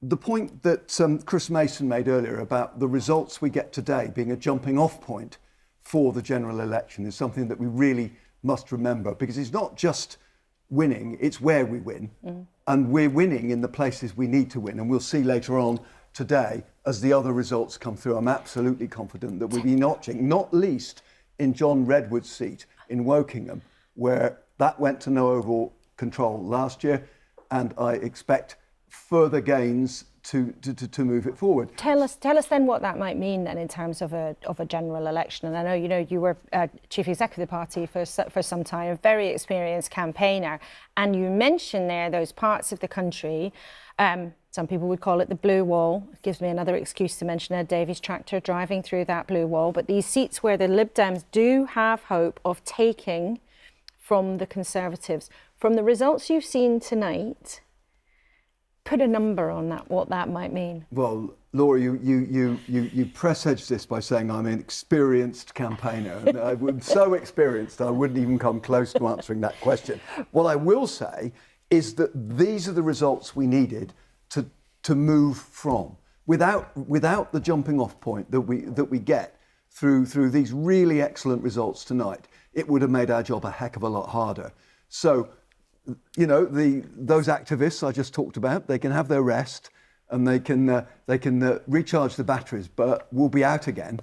the point that Chris Mason made earlier about the results we get today being a jumping off point for the general election is something that we really must remember, because it's not just winning, it's where we win. And we're winning in the places we need to win. And we'll see later on today, as the other results come through, I'm absolutely confident that we'll be notching, not least in John Redwood's seat in Wokingham, where that went to no overall control last year. And I expect further gains to move it forward. Tell us then what that might mean then in terms of a general election. And I know you were chief executive of the party for some time, a very experienced campaigner, and you mentioned there those parts of the country. Some people would call it the blue wall. It gives me another excuse to mention Ed Davies' tractor driving through that blue wall. But these seats where the Lib Dems do have hope of taking from the Conservatives, from the results you've seen tonight, put a number on that, what that might mean. Well, Laura, you presaged this by saying I'm an experienced campaigner. And I'm so experienced, I wouldn't even come close to answering that question. What I will say is that these are the results we needed to move from. without the jumping off point that we get through these really excellent results tonight, it would have made our job a heck of a lot harder. So, you know, those activists I just talked about, they can have their rest and they can recharge the batteries, but we'll be out again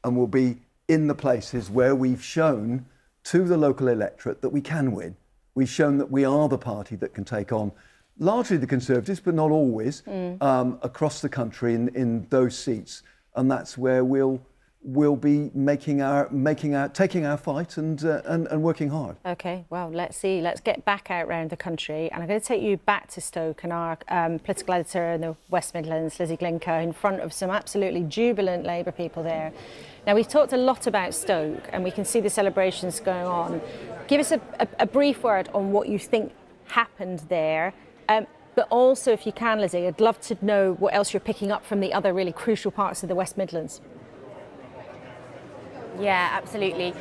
and we'll be in the places where we've shown to the local electorate that we can win. We've shown that we are the party that can take on largely the Conservatives, but not always, across the country in those seats, and that's where we'll be taking our fight and working hard. Okay, well, let's see. Let's get back out around the country, and I'm going to take you back to Stoke and our political editor in the West Midlands, Lizzie Glinker, in front of some absolutely jubilant Labour people there. Now, we've talked a lot about Stoke, and we can see the celebrations going on. Give us a brief word on what you think happened there. But also, if you can, Lizzie, I'd love to know what else you're picking up from the other really crucial parts of the West Midlands. Yeah, absolutely.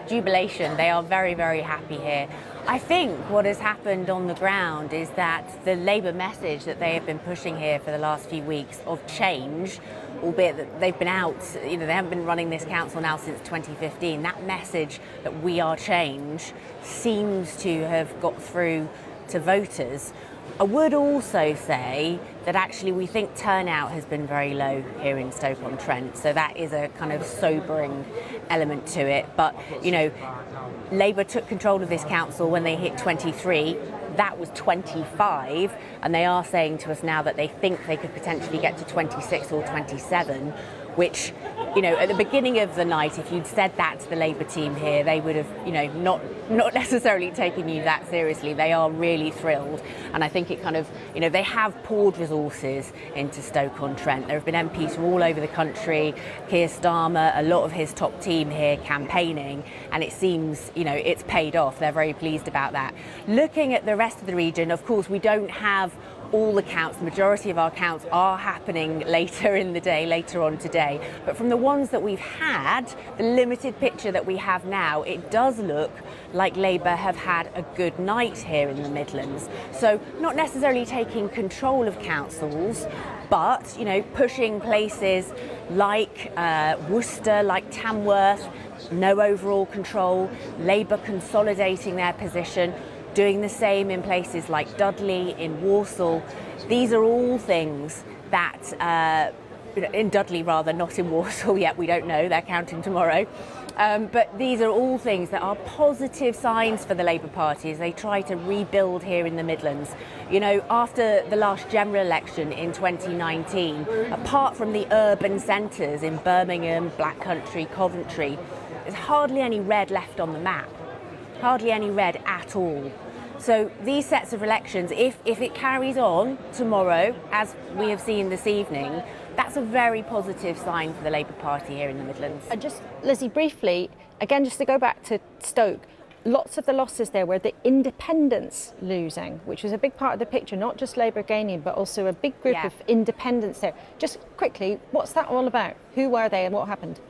Jubilation. They are very, very happy here. I think what has happened on the ground is that the Labour message that they have been pushing here for the last few weeks of change, albeit that they've been out, you know, they haven't been running this council now since 2015, that message that we are change seems to have got through to voters. I would also say that actually we think turnout has been very low here in Stoke-on-Trent, so that is a kind of sobering element to it. But, you know, Labour took control of this council when they hit 23. That was 25, and they are saying to us now that they think they could potentially get to 26 or 27, which, you know, at the beginning of the night, if you'd said that to the Labour team here, they would have, you know, not necessarily taken you that seriously. They are really thrilled, and I think it kind of, you know, they have poured resources into Stoke-on-Trent. There have been MPs from all over the country, Keir Starmer, a lot of his top team here campaigning, and it seems, you know, it's paid off. They're very pleased about that. Looking at the rest of the region, of course, we don't have all the counts. The majority of our counts are happening later in the day, later on today. But from the ones that we've had, the limited picture that we have now, it does look like Labour have had a good night here in the Midlands. So not necessarily taking control of councils, but, you know, pushing places like Worcester, like Tamworth, no overall control, Labour consolidating their position, doing the same in places like Dudley, in Walsall. These are all things that, in Dudley rather, not in Walsall yet, we don't know, they're counting tomorrow. But these are all things that are positive signs for the Labour Party as they try to rebuild here in the Midlands. You know, after the last general election in 2019, apart from the urban centres in Birmingham, Black Country, Coventry, there's hardly any red left on the map. Hardly any red at all. So these sets of elections, if it carries on tomorrow, as we have seen this evening, that's a very positive sign for the Labour Party here in the Midlands. Just, Lizzie, briefly, again, just to go back to Stoke, lots of the losses there were the independents losing, which was a big part of the picture, not just Labour gaining, but also a big group of independents there. Just quickly, what's that all about? Who were they and what happened?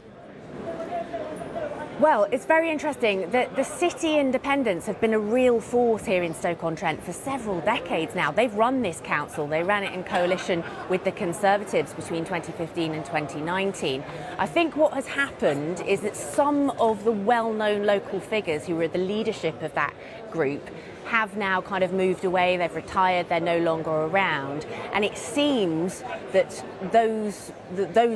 Well, it's very interesting that the city independents have been a real force here in Stoke-on-Trent for several decades now. They've run this council. They ran it in coalition with the Conservatives between 2015 and 2019. I think what has happened is that some of the well-known local figures who were at the leadership of that group have now kind of moved away, they've retired, they're no longer around, and it seems that those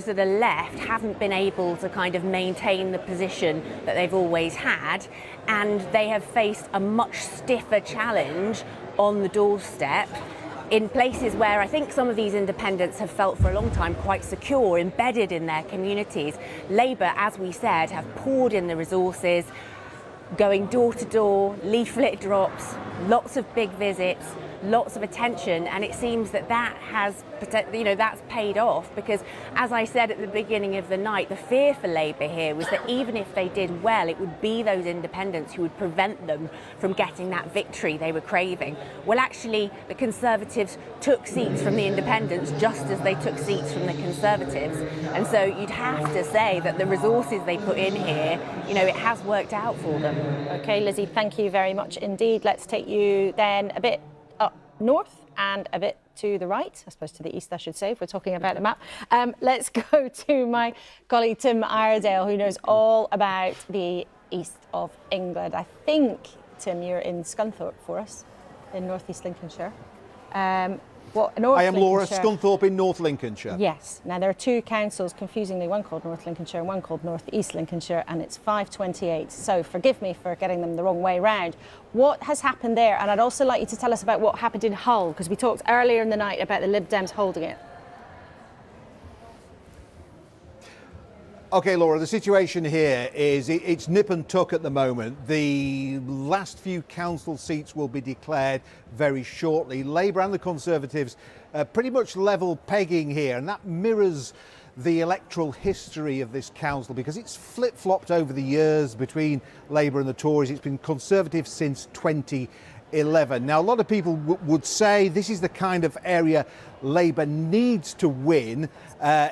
that are left haven't been able to kind of maintain the position that they've always had, and they have faced a much stiffer challenge on the doorstep in places where I think some of these independents have felt for a long time quite secure, embedded in their communities. Labour, as we said, have poured in the resources, going door to door, leaflet drops, lots of big visits, lots of attention, and it seems that has, you know, that's paid off, because as I said at the beginning of the night, the fear for Labour here was that even if they did well, it would be those independents who would prevent them from getting that victory they were craving. Well, actually, the Conservatives took seats from the independents just as they took seats from the Conservatives, and so you'd have to say that the resources they put in here, you know, it has worked out for them. Okay, Lizzie, thank you very much indeed. Let's take you then a bit up north and a bit to the right, I suppose to the east, I should say, if we're talking about a map. Let's go to my colleague Tim Iredale, who knows all about the east of England. I think, Tim, you're in Scunthorpe for us, in North East Lincolnshire. I am Laura, Scunthorpe in North Lincolnshire. Yes. Now, there are two councils, confusingly, one called North Lincolnshire and one called North East Lincolnshire, and it's 528. So forgive me for getting them the wrong way round. What has happened there? And I'd also like you to tell us about what happened in Hull, because we talked earlier in the night about the Lib Dems holding it. OK, Laura, the situation here is it's nip and tuck at the moment. The last few council seats will be declared very shortly. Labour and the Conservatives pretty much level pegging here, and that mirrors the electoral history of this council because it's flip-flopped over the years between Labour and the Tories. It's been Conservative since 2011. Now, a lot of people would say this is the kind of area Labour needs to win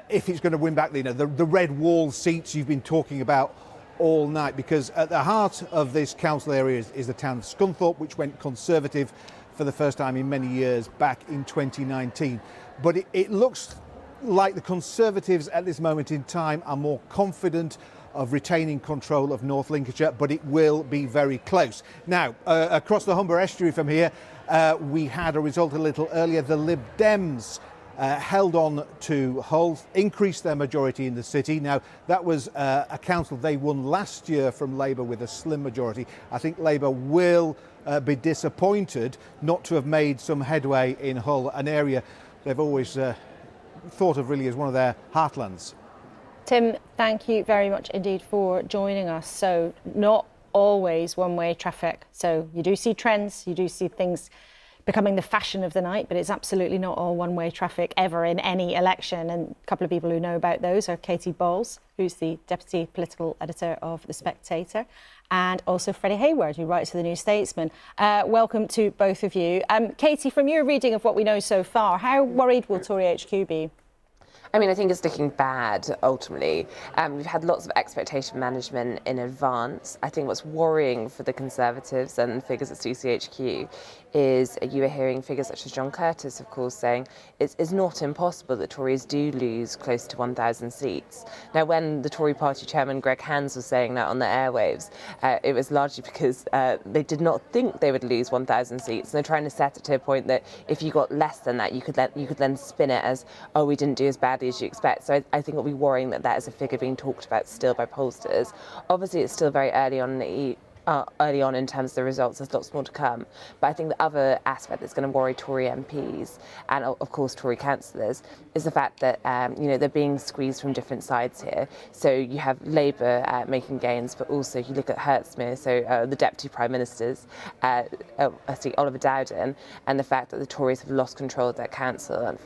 if it's going to win back the red wall seats you've been talking about all night, because at the heart of this council area is the town of Scunthorpe, which went Conservative for the first time in many years back in 2019. But it looks like the Conservatives at this moment in time are more confident of retaining control of North Lincolnshire, but it will be very close. Now, across the Humber estuary from here, we had a result a little earlier. The Lib Dems held on to Hull, increased their majority in the city. Now, that was a council they won last year from Labour with a slim majority. I think Labour will be disappointed not to have made some headway in Hull, an area they've always thought of really as one of their heartlands. Tim, thank you very much indeed for joining us. So not always one-way traffic. So you do see trends, you do see things becoming the fashion of the night, but it's absolutely not all one-way traffic ever in any election. And a couple of people who know about those are Katie Bowles, who's the Deputy Political Editor of The Spectator, and also Freddie Hayward, who writes for The New Statesman. Welcome to both of you. Katie, from your reading of what we know so far, how worried will Tory HQ be? I mean, I think it's looking bad, ultimately. We've had lots of expectation management in advance. I think what's worrying for the Conservatives and figures at CCHQ is you are hearing figures such as John Curtis, of course, saying it's not impossible that Tories do lose close to 1,000 seats. Now, when the Tory party chairman, Greg Hands, was saying that on the airwaves, it was largely because they did not think they would lose 1,000 seats. And they're trying to set it to a point that if you got less than that, you could then spin it as, oh, we didn't do as badly as you expect. So I think it'll be worrying that that is a figure being talked about still by pollsters. Obviously, it's still very early on in terms of the results. There's lots more to come. But I think the other aspect that's going to worry Tory MPs and, of course, Tory councillors is the fact that, they're being squeezed from different sides here. So you have Labour making gains, but also you look at Hertzmere, so the Deputy Prime Minister's, Oliver Dowden, and the fact that the Tories have lost control of their council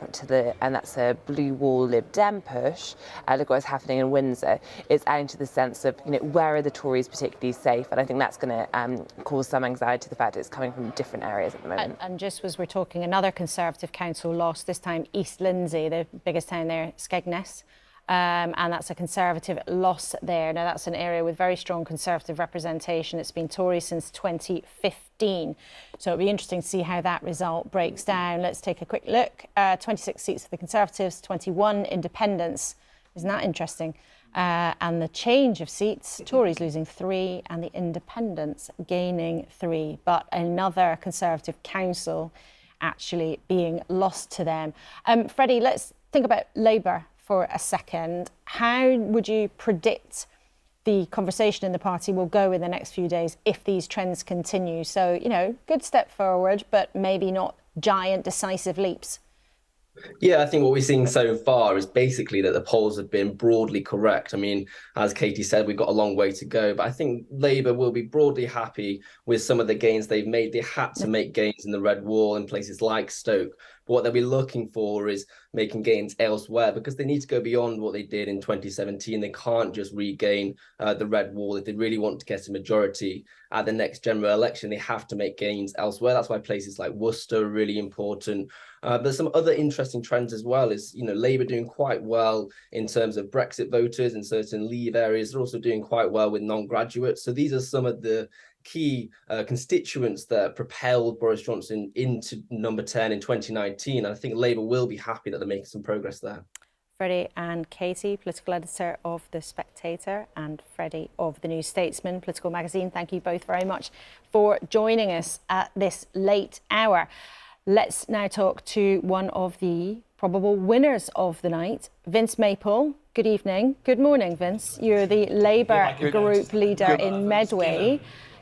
and that's a blue wall Lib Dem push. Look what's happening in Windsor. It's adding to the sense of, where are the Tories particularly safe? And I think that's going to cause some anxiety, the fact that it's coming from different areas at the moment. And just as we're talking, another Conservative council lost, this time East Lindsey, the biggest town there, Skegness, and that's a Conservative loss there. Now, that's an area with very strong Conservative representation. It's been Tory since 2015. So it'll be interesting to see how that result breaks down. Let's take a quick look. 26 seats for the Conservatives, 21 independents. Isn't that interesting? And the change of seats, Tories losing 3 and the independents gaining 3. But another Conservative council actually being lost to them. Freddie, let's think about Labour for a second. How would you predict the conversation in the party will go in the next few days if these trends continue? So, good step forward, but maybe not giant decisive leaps. Yeah, I think what we're seeing so far is basically that the polls have been broadly correct. I mean, as Katie said, we've got a long way to go, but I think Labour will be broadly happy with some of the gains they've made. They had to make gains in the red wall in places like Stoke. But what they'll be looking for is making gains elsewhere because they need to go beyond what they did in 2017. They can't just regain the red wall. If they really want to get a majority at the next general election, they have to make gains elsewhere. That's why places like Worcester are really important. There's some other interesting trends as well. Is Labour doing quite well in terms of Brexit voters in certain Leave areas. They're also doing quite well with non-graduates. So these are some of the key constituents that propelled Boris Johnson into number 10 in 2019. And I think Labour will be happy that they're making some progress there. Freddie and Katie, political editor of The Spectator, and Freddie of The New Statesman, political magazine. Thank you both very much for joining us at this late hour. Let's now talk to one of the probable winners of the night, Vince Maple. Good evening. Good morning, Vince. You're the Labour group leader in Medway.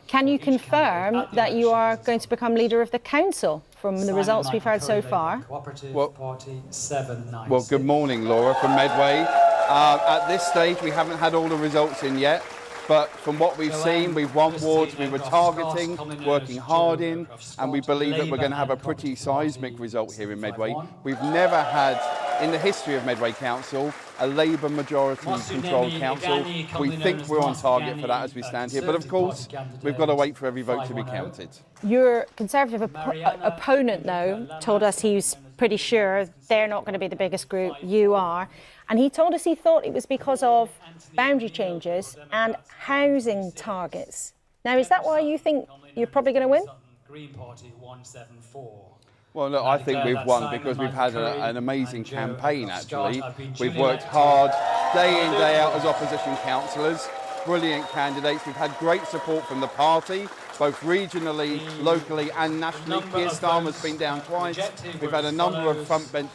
Can you confirm that you are going to become leader of the council from the results we've heard so far? Well, good morning, Laura, from Medway. At this stage, we haven't had all the results in yet, but from what we've seen, we've won wards we were targeting, working hard in, and we believe that we're going to have a pretty seismic result here in Medway. We've never had, in the history of Medway Council, a Labour majority-controlled council. We think we're on target for that as we stand here, but of course, we've got to wait for every vote to be counted. Your Conservative opponent, though, told us he's pretty sure they're not going to be the biggest group, you are. And he told us he thought it was because of boundary changes and housing targets. Now, is that why you think you're probably going to win? Green Party 174. Well, look, I think we've won because we've had an amazing campaign, actually. We've worked hard day in, day out as opposition councillors, brilliant candidates. We've had great support from the party, both regionally, locally and nationally. Keir Starmer's been down twice. We've had a number of front bench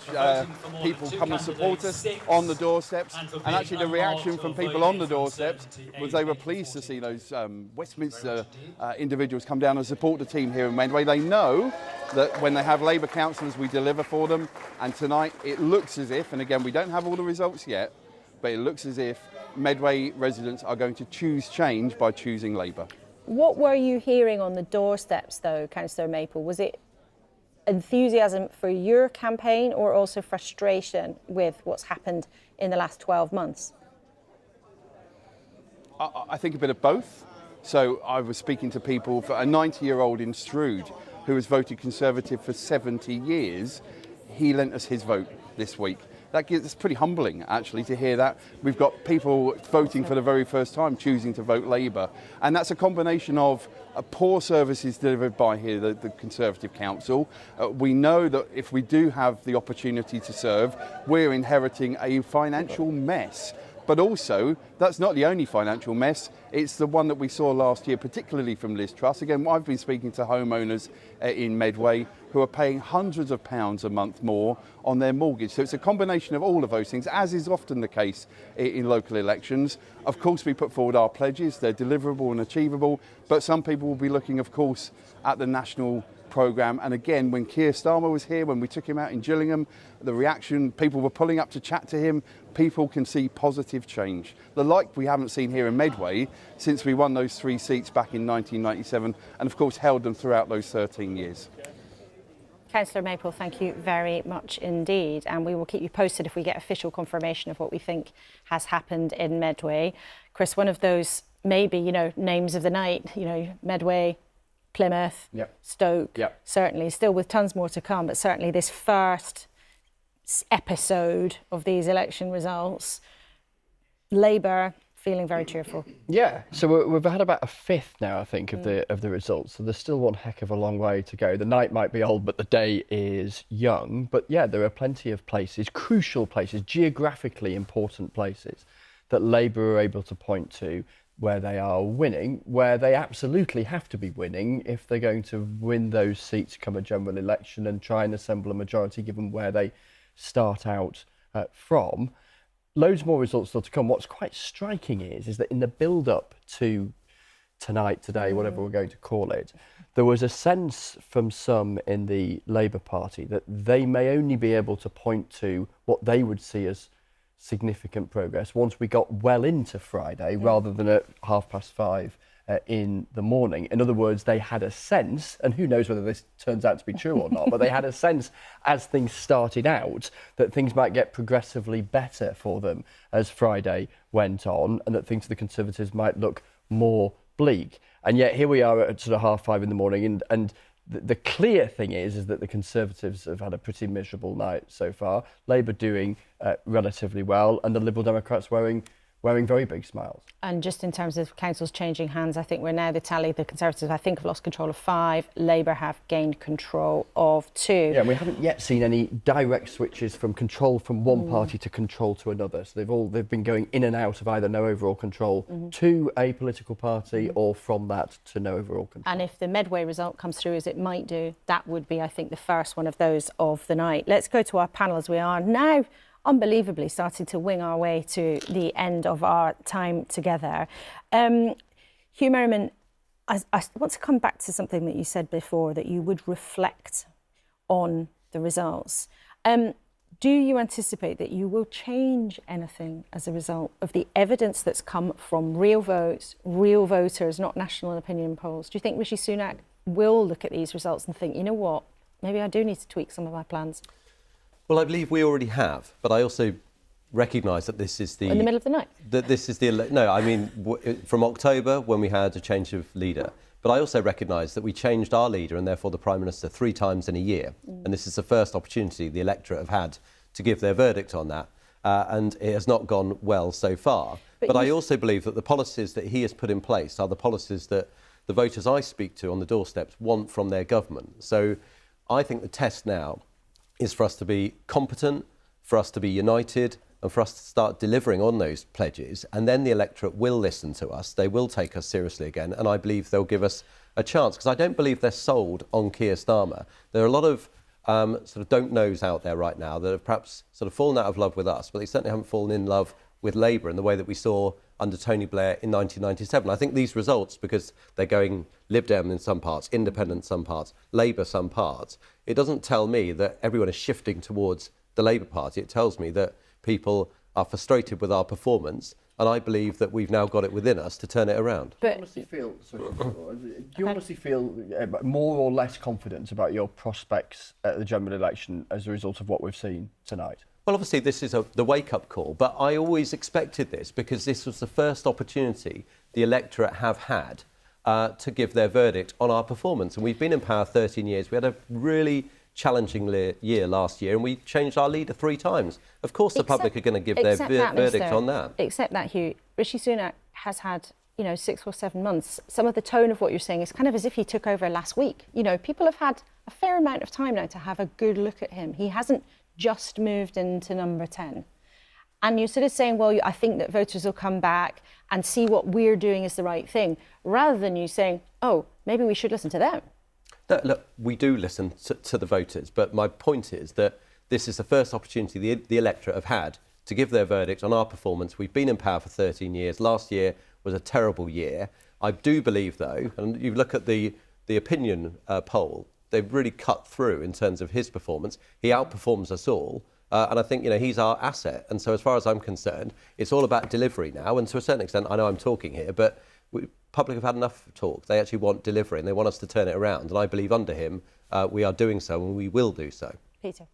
people come and support us on the doorsteps. And actually the reaction from people on the doorsteps was they were pleased to see those Westminster individuals come down and support the team here in Medway. They know that when they have Labour councillors, we deliver for them. And tonight it looks as if, and again, we don't have all the results yet, but it looks as if Medway residents are going to choose change by choosing Labour. What were you hearing on the doorsteps, though, Councillor Maple? Was it enthusiasm for your campaign or also frustration with what's happened in the last 12 months? I think a bit of both. So I was speaking to people, for a 90-year-old in Strood who has voted Conservative for 70 years. He lent us his vote this week. It's pretty humbling, actually, to hear that. We've got people voting for the very first time, choosing to vote Labour. And that's a combination of poor services delivered by here, the Conservative Council. We know that if we do have the opportunity to serve, we're inheriting a financial mess. But also, that's not the only financial mess. It's the one that we saw last year, particularly from Liz Truss. Again, I've been speaking to homeowners in Medway who are paying hundreds of pounds a month more on their mortgage. So it's a combination of all of those things, as is often the case in local elections. Of course, we put forward our pledges. They're deliverable and achievable. But some people will be looking, of course, at the national programme. And again, when Keir Starmer was here, when we took him out in Gillingham, the reaction, people were pulling up to chat to him. People can see positive change, the like we haven't seen here in Medway since we won those 3 seats back in 1997 and of course held them throughout those 13 years. Councillor Maple, thank you very much indeed, and we will keep you posted if we get official confirmation of what we think has happened in Medway. Chris, one of those maybe, names of the night, Medway, Plymouth, Stoke, certainly, still with tons more to come, but certainly this first episode of these election results, Labour feeling very cheerful. Yeah, so we've had about a fifth now, I think, of the results. So there's still one heck of a long way to go. The night might be old, but the day is young. But yeah, there are plenty of places, crucial places, geographically important places that Labour are able to point to where they are winning, where they absolutely have to be winning if they're going to win those seats come a general election and try and assemble a majority given where they start out from. Loads more results still to come. What's quite striking is that in the build-up to tonight, today, whatever we're going to call it, there was a sense from some in the Labour Party that they may only be able to point to what they would see as significant progress once we got well into Friday rather than at 5:30 in the morning. In other words, they had a sense, and who knows whether this turns out to be true or not, but they had a sense as things started out that things might get progressively better for them as Friday went on and that things for the Conservatives might look more bleak. And yet here we are at sort of 5:30 in the morning and the clear thing is that the Conservatives have had a pretty miserable night so far. Labour doing relatively well and the Liberal Democrats wearing wearing very big smiles. And just in terms of councils changing hands, I think we're now the tally. The Conservatives, I think, have lost control of 5. Labour have gained control of 2. Yeah, we haven't yet seen any direct switches from control from one party to control to another. So they've been going in and out of either no overall control to a political party or from that to no overall control. And if the Medway result comes through as it might do, that would be, I think, the first one of those of the night. Let's go to our panel as we are now unbelievably started to wing our way to the end of our time together. Hugh Merriman, I want to come back to something that you said before, that you would reflect on the results. Do you anticipate that you will change anything as a result of the evidence that's come from real votes, real voters, not national opinion polls? Do you think Rishi Sunak will look at these results and think, you know what, maybe I do need to tweak some of my plans? Well, I believe we already have, but I also recognise that this is the... In the middle of the night? That this is the... No, I mean, from October, when we had a change of leader. But I also recognise that we changed our leader and therefore the Prime Minister 3 times in a year. And this is the first opportunity the electorate have had to give their verdict on that. And it has not gone well so far. But I also believe that the policies that he has put in place are the policies that the voters I speak to on the doorsteps want from their government. So I think the test now is for us to be competent, for us to be united, and for us to start delivering on those pledges. And then the electorate will listen to us. They will take us seriously again. And I believe they'll give us a chance, because I don't believe they're sold on Keir Starmer. There are a lot of sort of don't knows out there right now that have perhaps sort of fallen out of love with us, but they certainly haven't fallen in love with Labour in the way that we saw under Tony Blair in 1997. I think these results, because they're going Lib Dem in some parts, Independent some parts, Labour some parts, it doesn't tell me that everyone is shifting towards the Labour Party. It tells me that people are frustrated with our performance, and I believe that we've now got it within us to turn it around. Do you honestly feel more or less confident about your prospects at the general election as a result of what we've seen tonight? Well, obviously, this is the wake-up call, but I always expected this because this was the first opportunity the electorate have had to give their verdict on our performance. And we've been in power 13 years. We had a really challenging year last year, and we changed our leader 3 times. Of course, the public are going to give their verdict on that. Except that, Hugh, Rishi Sunak has had, 6 or 7 months. Some of the tone of what you're saying is kind of as if he took over last week. People have had a fair amount of time now to have a good look at him. He hasn't just moved into number 10. And you're sort of saying, well, I think that voters will come back and see what we're doing is the right thing, rather than you saying, oh, maybe we should listen to them. No, look, we do listen to the voters, but my point is that this is the first opportunity the electorate have had to give their verdict on our performance. We've been in power for 13 years. Last year was a terrible year. I do believe, though, and you look at the opinion poll, they've really cut through in terms of his performance. He outperforms us all. And I think, he's our asset. And so as far as I'm concerned, it's all about delivery now. And to a certain extent, I know I'm talking here, but public have had enough talk. They actually want delivery and they want us to turn it around. And I believe under him, we are doing so and we will do so. Peter.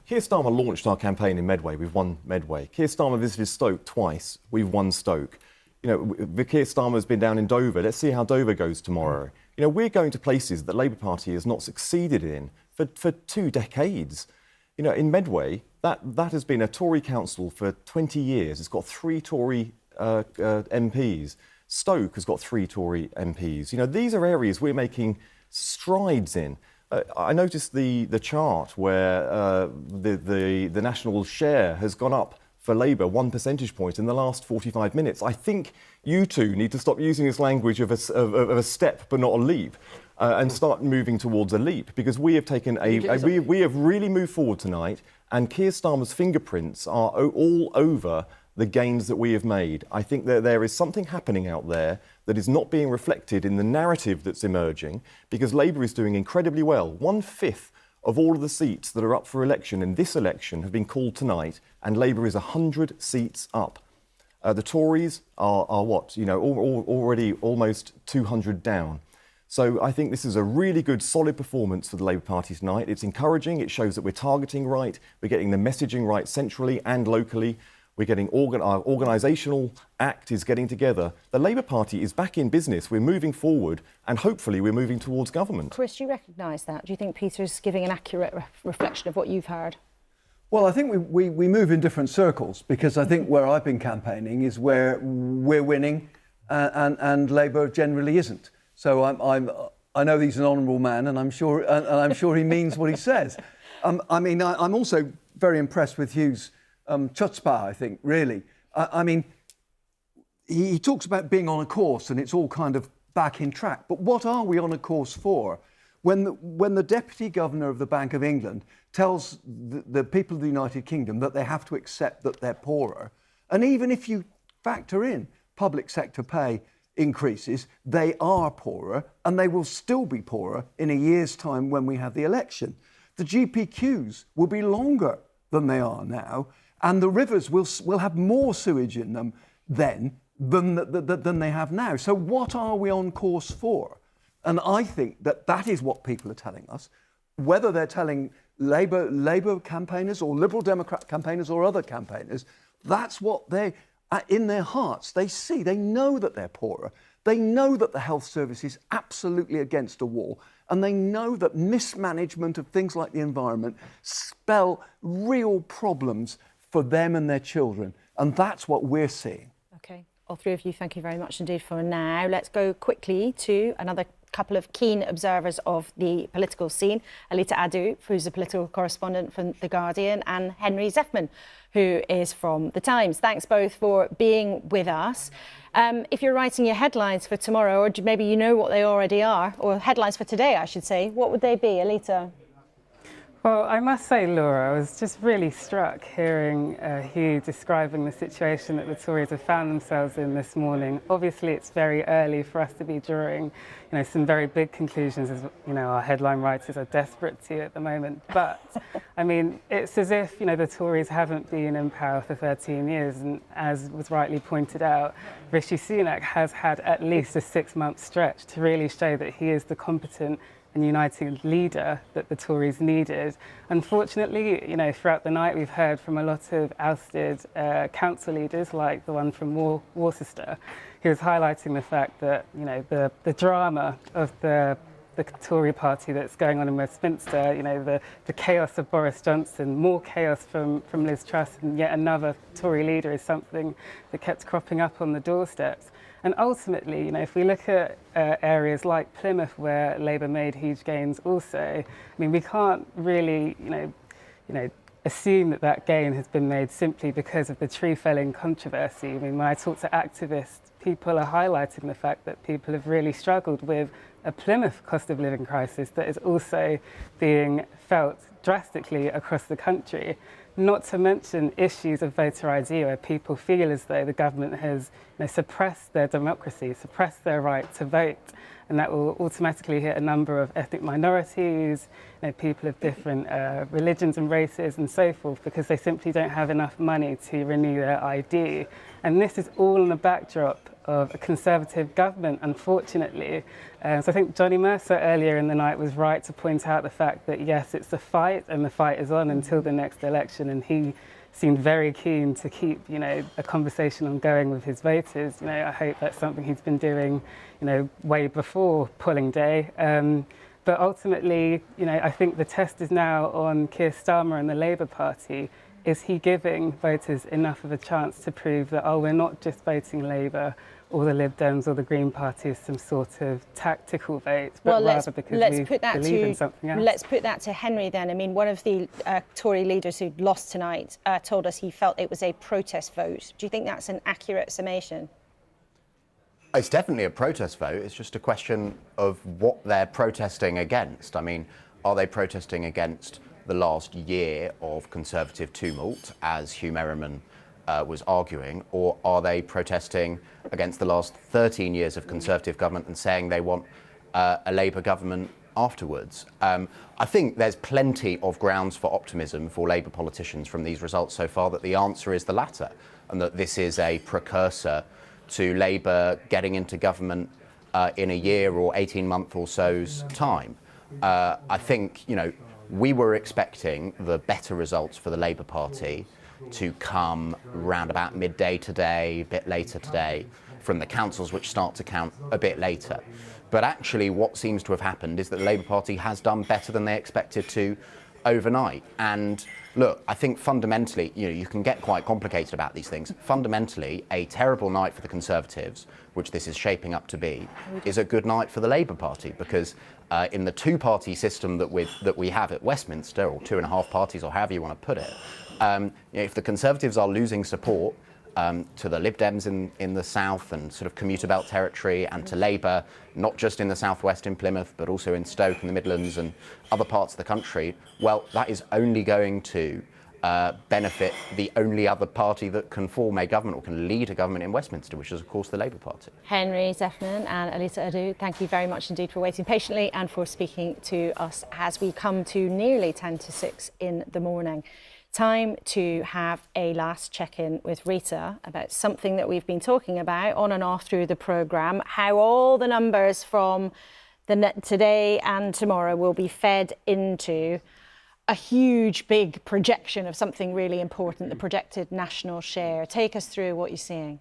Keir Starmer launched our campaign in Medway. We've won Medway. Keir Starmer visited Stoke twice. We've won Stoke. Keir Starmer's been down in Dover. Let's see how Dover goes tomorrow. We're going to places that the Labour Party has not succeeded in for 2 decades. In Medway, that has been a Tory council for 20 years. It's got 3 Tory MPs. Stoke has got 3 Tory MPs. These are areas we're making strides in. I noticed the chart where the national share has gone up for Labour 1 percentage point in the last 45 minutes. I think you two need to stop using this language of a step but not a leap. And start moving towards a leap, because we have taken we have really moved forward tonight, and Keir Starmer's fingerprints are all over the gains that we have made. I think that there is something happening out there that is not being reflected in the narrative that's emerging, because Labour is doing incredibly well. 1/5 of all of the seats that are up for election in this election have been called tonight, and Labour is 100 seats up. The Tories are what? Already almost 200 down. So I think this is a really good, solid performance for the Labour Party tonight. It's encouraging. It shows that we're targeting right. We're getting the messaging right centrally and locally. We're getting our organisational act is getting together. The Labour Party is back in business. We're moving forward, and hopefully we're moving towards government. Chris, do you recognise that? Do you think Peter's giving an accurate reflection of what you've heard? Well, I think we move in different circles, because I think where I've been campaigning is where we're winning and Labour generally isn't. So I know he's an honourable man, and I'm sure he means what he says. I mean, I'm also very impressed with Hugh's chutzpah, I think, really. I mean, he talks about being on a course and it's all kind of back in track. But what are we on a course for? When the Deputy Governor of the Bank of England tells the people of the United Kingdom that they have to accept that they're poorer, and even if you factor in public sector pay increases, they are poorer, and they will still be poorer in a year's time when we have the election. The GP queues will be longer than they are now, and the rivers will have more sewage in them then than they have now. So what are we on course for? And I think that is what people are telling us, whether they're telling Labour campaigners or Liberal Democrat campaigners or other campaigners. That's what they, in their hearts, they see. They know that they're poorer. They know that the health service is absolutely against a wall. And they know that mismanagement of things like the environment spell real problems for them and their children. And that's what we're seeing. OK, all three of you, thank you very much indeed for now. Let's go quickly to another couple of keen observers of the political scene. Alita Adu, who's a political correspondent from The Guardian, and Henry Zeffman, who is from The Times. Thanks both for being with us. If you're writing your headlines for tomorrow, or maybe you know what they already are, or headlines for today, I should say, what would they be, Alita? Well, I must say, Laura, I was just really struck hearing Hugh describing the situation that the Tories have found themselves in this morning. Obviously, it's very early for us to be drawing, some very big conclusions, as our headline writers are desperate to at the moment. But I mean, it's as if the Tories haven't been in power for 13 years, and as was rightly pointed out, Rishi Sunak has had at least a 6-month stretch to really show that he is the competent and united leader that the Tories needed. Unfortunately, throughout the night we've heard from a lot of ousted council leaders, like the one from Worcester, who was highlighting the fact that the drama of the Tory party that's going on in Westminster, the chaos of Boris Johnson, more chaos from Liz Truss, and yet another Tory leader is something that kept cropping up on the doorsteps. And ultimately, if we look at areas like Plymouth, where Labour made huge gains also, I mean, we can't really, assume that gain has been made simply because of the tree felling controversy. I mean, when I talk to activists, people are highlighting the fact that people have really struggled with a Plymouth cost of living crisis that is also being felt drastically across the country. Not to mention issues of voter ID, where people feel as though the government has suppressed their democracy, suppressed their right to vote, and that will automatically hit a number of ethnic minorities, people of different religions and races and so forth, because they simply don't have enough money to renew their ID. And this is all in the backdrop of a Conservative government, unfortunately. So I think Johnny Mercer earlier in the night was right to point out the fact that, yes, it's a fight, and the fight is on until the next election, and he seemed very keen to keep, a conversation ongoing with his voters. I hope that's something he's been doing, way before polling day. But ultimately, I think the test is now on Keir Starmer and the Labour Party. Is he giving voters enough of a chance to prove that, we're not just voting Labour or the Lib Dems or the Green Party as some sort of tactical vote, but rather because we believe in something else? Let's put that to Henry then. I mean, one of the Tory leaders who lost tonight told us he felt it was a protest vote. Do you think that's an accurate summation? It's definitely a protest vote. It's just a question of what they're protesting against. I mean, are they protesting against the last year of Conservative tumult, as Hugh Merriman was arguing, or are they protesting against the last 13 years of Conservative government and saying they want a Labour government afterwards? I think there's plenty of grounds for optimism for Labour politicians from these results so far, that the answer is the latter, and that this is a precursor to Labour getting into government in a year or 18-month or so's time. I think, we were expecting the better results for the Labour Party to come round about midday today, a bit later today, from the councils, which start to count a bit later. But actually what seems to have happened is that the Labour Party has done better than they expected to overnight. And Look, I think fundamentally, you can get quite complicated about these things. Fundamentally, a terrible night for the Conservatives, which this is shaping up to be, is a good night for the Labour Party, because in the two-party system that we have at Westminster, or 2.5 parties, or however you want to put it, if the Conservatives are losing support to the Lib Dems in the south and sort of commuter belt territory, and to Labour, not just in the southwest in Plymouth, but also in Stoke and the Midlands and other parts of the country, well, that is only going to benefit the only other party that can form a government or can lead a government in Westminster, which is, of course, the Labour Party. Henry Zeffman and Elisa Adu, thank you very much indeed for waiting patiently and for speaking to us as we come to nearly 10 to 6 in the morning. Time to have a last check-in with Rita about something that we've been talking about on and off through the programme, how all the numbers from today and tomorrow will be fed into a huge, big projection of something really important, the projected national share. Take us through what you're seeing.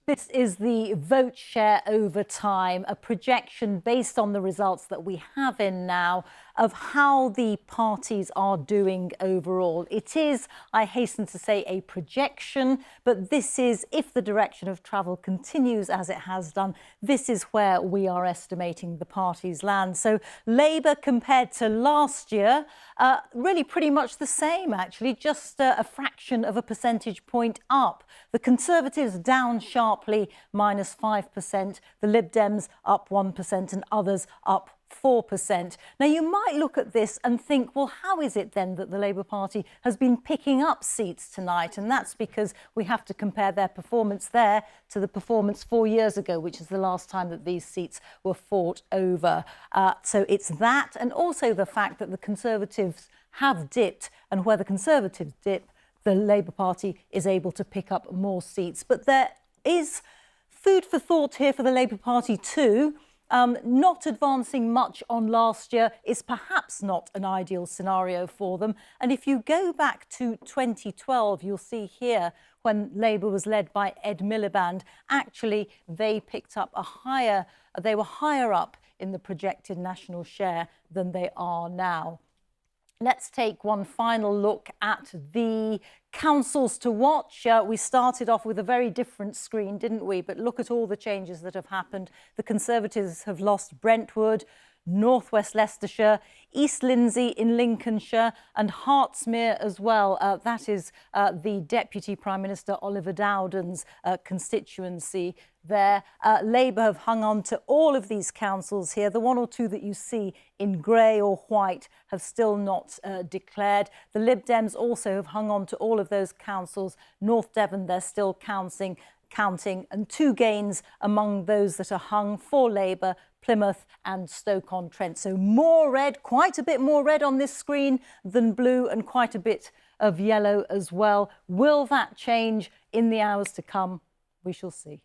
This is the vote share over time, a projection based on the results that we have in now of how the parties are doing overall. It is, I hasten to say, a projection, but this is, if the direction of travel continues as it has done, this is where we are estimating the parties land. So Labour compared to last year, really pretty much the same, actually, just a fraction of a percentage point up. The Conservatives down sharply, -5%, the Lib Dems up 1% and others up 4%. Now, you might look at this and think, well, how is it then that the Labour Party has been picking up seats tonight? And that's because we have to compare their performance there to the performance 4 years ago, which is the last time that these seats were fought over. So it's that, and also the fact that the Conservatives have dipped, and where the Conservatives dip, the Labour Party is able to pick up more seats. But there is food for thought here for the Labour Party too. Not advancing much on last year is perhaps not an ideal scenario for them. And if you go back to 2012, you'll see here when Labour was led by Ed Miliband, actually they picked up they were higher up in the projected national share than they are now. Let's take one final look at the councils to watch. We started off with a very different screen, didn't we? But look at all the changes that have happened. The Conservatives have lost Brentwood, North West Leicestershire, East Lindsey in Lincolnshire and Hertsmere as well. That is the Deputy Prime Minister Oliver Dowden's constituency there. Labour have hung on to all of these councils here. The one or two that you see in grey or white have still not declared. The Lib Dems also have hung on to all of those councils. North Devon, they're still counting, and 2 gains among those that are hung for Labour, Plymouth and Stoke-on-Trent. So more red, quite a bit more red on this screen than blue, and quite a bit of yellow as well. Will that change in the hours to come? We shall see.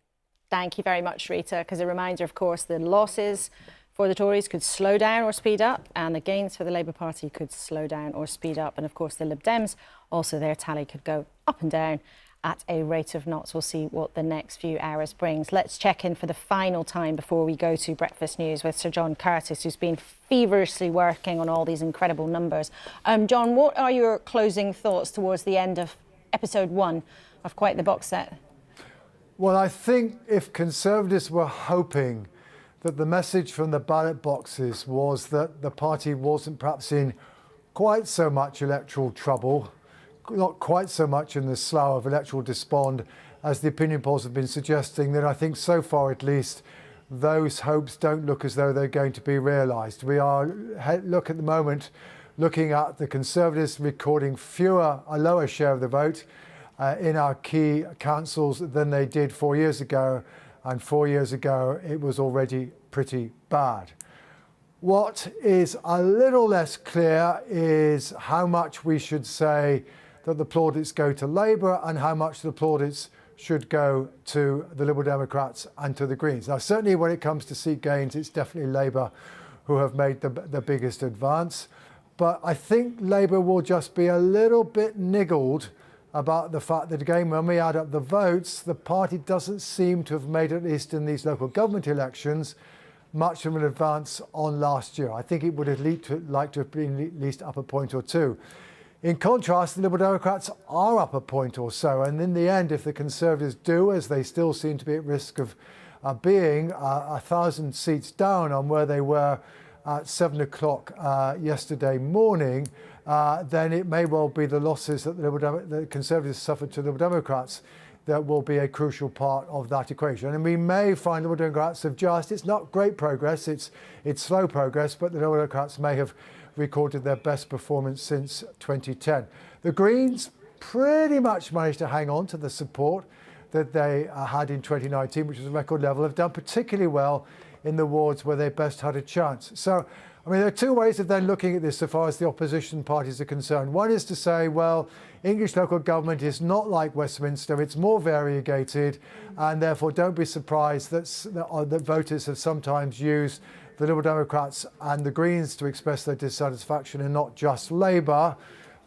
Thank you very much, Rita, because a reminder, of course, the losses for the Tories could slow down or speed up, and the gains for the Labour Party could slow down or speed up. And of course, the Lib Dems, also their tally could go up and down at a rate of knots. We'll see what the next few hours brings. Let's check in for the final time before we go to breakfast news with Sir John Curtis, who's been feverishly working on all these incredible numbers. John, what are your closing thoughts towards the end of episode 1 of quite the box set? Well, I think if Conservatives were hoping that the message from the ballot boxes was that the party wasn't perhaps in quite so much electoral trouble, not quite so much in the slough of electoral despond as the opinion polls have been suggesting, then I think so far at least those hopes don't look as though they're going to be realised. We are look at the moment looking at the Conservatives recording a lower share of the vote in our key councils than they did 4 years ago, and 4 years ago it was already pretty bad. What is a little less clear is how much we should say that the plaudits go to Labour and how much the plaudits should go to the Liberal Democrats and to the Greens. Now, certainly when it comes to seat gains, it's definitely Labour who have made the biggest advance. But I think Labour will just be a little bit niggled about the fact that, again, when we add up the votes, the party doesn't seem to have made, at least in these local government elections, much of an advance on last year. I think it would have liked to have been at least up a point or two. In contrast, the Liberal Democrats are up a point or so, and in the end, if the Conservatives do, as they still seem to be at risk of being 1,000 seats down on where they were at 7 o'clock yesterday morning, then it may well be the losses that the Conservatives suffered to the Liberal Democrats that will be a crucial part of that equation. And we may find the Liberal Democrats have it's not great progress, it's slow progress, but the Liberal Democrats may have recorded their best performance since 2010. The Greens pretty much managed to hang on to the support that they had in 2019, which was a record level, have done particularly well in the wards where they best had a chance. So, I mean, there are two ways of then looking at this so far as the opposition parties are concerned. One is to say, well, English local government is not like Westminster, it's more variegated, and therefore don't be surprised that voters have sometimes used the Liberal Democrats and the Greens to express their dissatisfaction and not just Labour.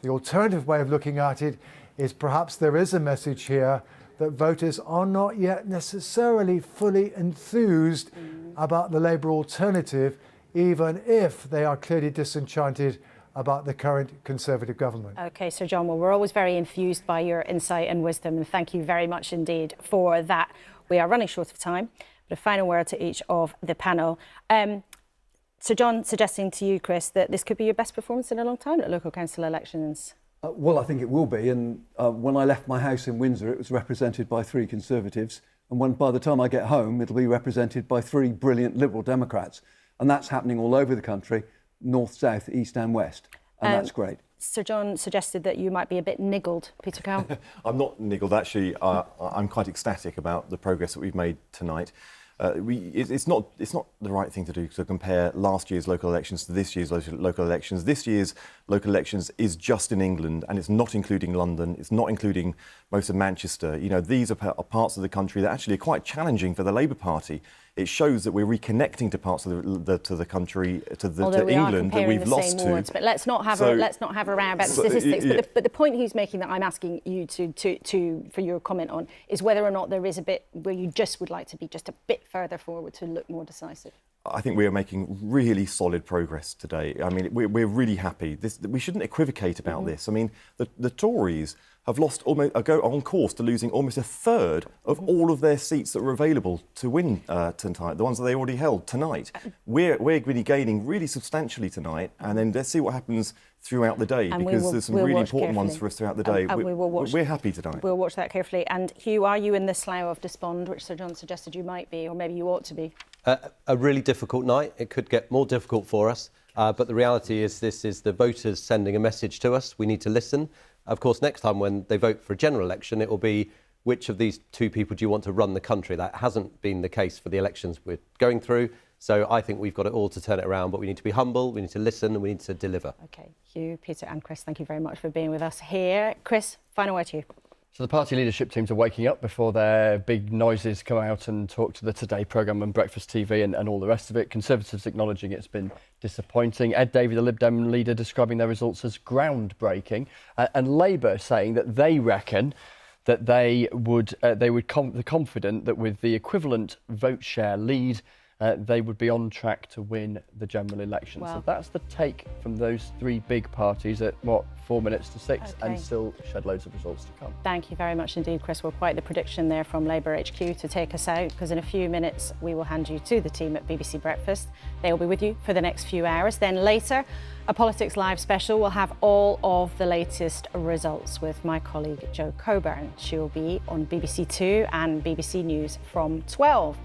The alternative way of looking at it is perhaps there is a message here that voters are not yet necessarily fully enthused about the Labour alternative, even if they are clearly disenchanted about the current Conservative government. OK, Sir John, well, we're always very infused by your insight and wisdom, and thank you very much indeed for that. We are running short of time, but a final word to each of the panel. Sir John suggesting to you, Chris, that this could be your best performance in a long time at local council elections. Well, I think it will be. And when I left my house in Windsor, it was represented by 3 Conservatives. And by the time I get home, it'll be represented by 3 brilliant Liberal Democrats. And that's happening all over the country, north, south, east and west. And that's great. Sir John suggested that you might be a bit niggled, Peter Cow. I'm not niggled, actually. I'm quite ecstatic about the progress that we've made tonight. It's not the right thing to do to compare last year's local elections to this year's local elections. This year's local elections is just in England, and it's not including London. It's not including most of Manchester. You know, these are parts of the country that actually are quite challenging for the Labour Party. It shows that we're reconnecting to parts of the country, to England that we've lost to. But let's not have a row about statistics. Yeah. But the point he's making that I'm asking you for your comment on is whether or not there is a bit where you just would like to be just a bit further forward to look more decisive. I think we are making really solid progress today. I mean, we're really happy. We shouldn't equivocate about this. I mean, the Tories have lost go on course to losing almost a third of all of their seats that were available to win tonight, the ones that they already held tonight. We're going to be gaining really substantially tonight, and then let's see what happens throughout the day, because there's some really important ones for us throughout the day. We're happy tonight. We'll watch that carefully. And Hugh, are you in the slough of despond, which Sir John suggested you might be, or maybe you ought to be? A really difficult night. It could get more difficult for us. But the reality is this is the voters sending a message to us. We need to listen. Of course, next time when they vote for a general election, it will be which of these 2 people do you want to run the country? That hasn't been the case for the elections we're going through. So I think we've got it all to turn it around, but we need to be humble, we need to listen, and we need to deliver. OK, Hugh, Peter and Chris, thank you very much for being with us here. Chris, final word to you. So the party leadership teams are waking up before their big noises come out and talk to the Today programme and Breakfast TV and all the rest of it. Conservatives acknowledging it's been disappointing. Ed Davey, the Lib Dem leader, describing their results as groundbreaking. And Labour saying that they reckon that they're confident that with the equivalent vote share lead, they would be on track to win the general election. Wow. So that's the take from those 3 big parties at, 4 minutes to 6, okay. And still shed loads of results to come. Thank you very much indeed, Chris. Well, quite the prediction there from Labour HQ to take us out, because in a few minutes we will hand you to the team at BBC Breakfast. They will be with you for the next few hours. Then later, a Politics Live special will have all of the latest results with my colleague Jo Coburn. She'll be on BBC 2 and BBC News from 12.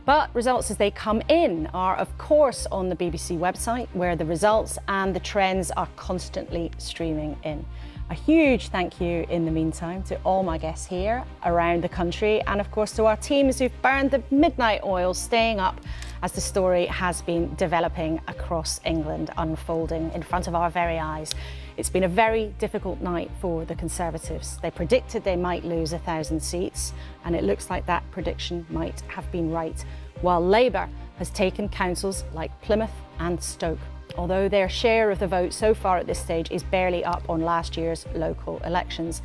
But results as they come in are, of course, on the BBC website, where the results and the trends are constantly streaming in. A huge thank you in the meantime to all my guests here around the country, and of course to our teams who've burned the midnight oil staying up as the story has been developing across England, unfolding in front of our very eyes. It's been a very difficult night for the Conservatives. They predicted they might lose 1,000 seats, and it looks like that prediction might have been right, while Labour has taken councils like Plymouth and Stoke, although their share of the vote so far at this stage is barely up on last year's local elections.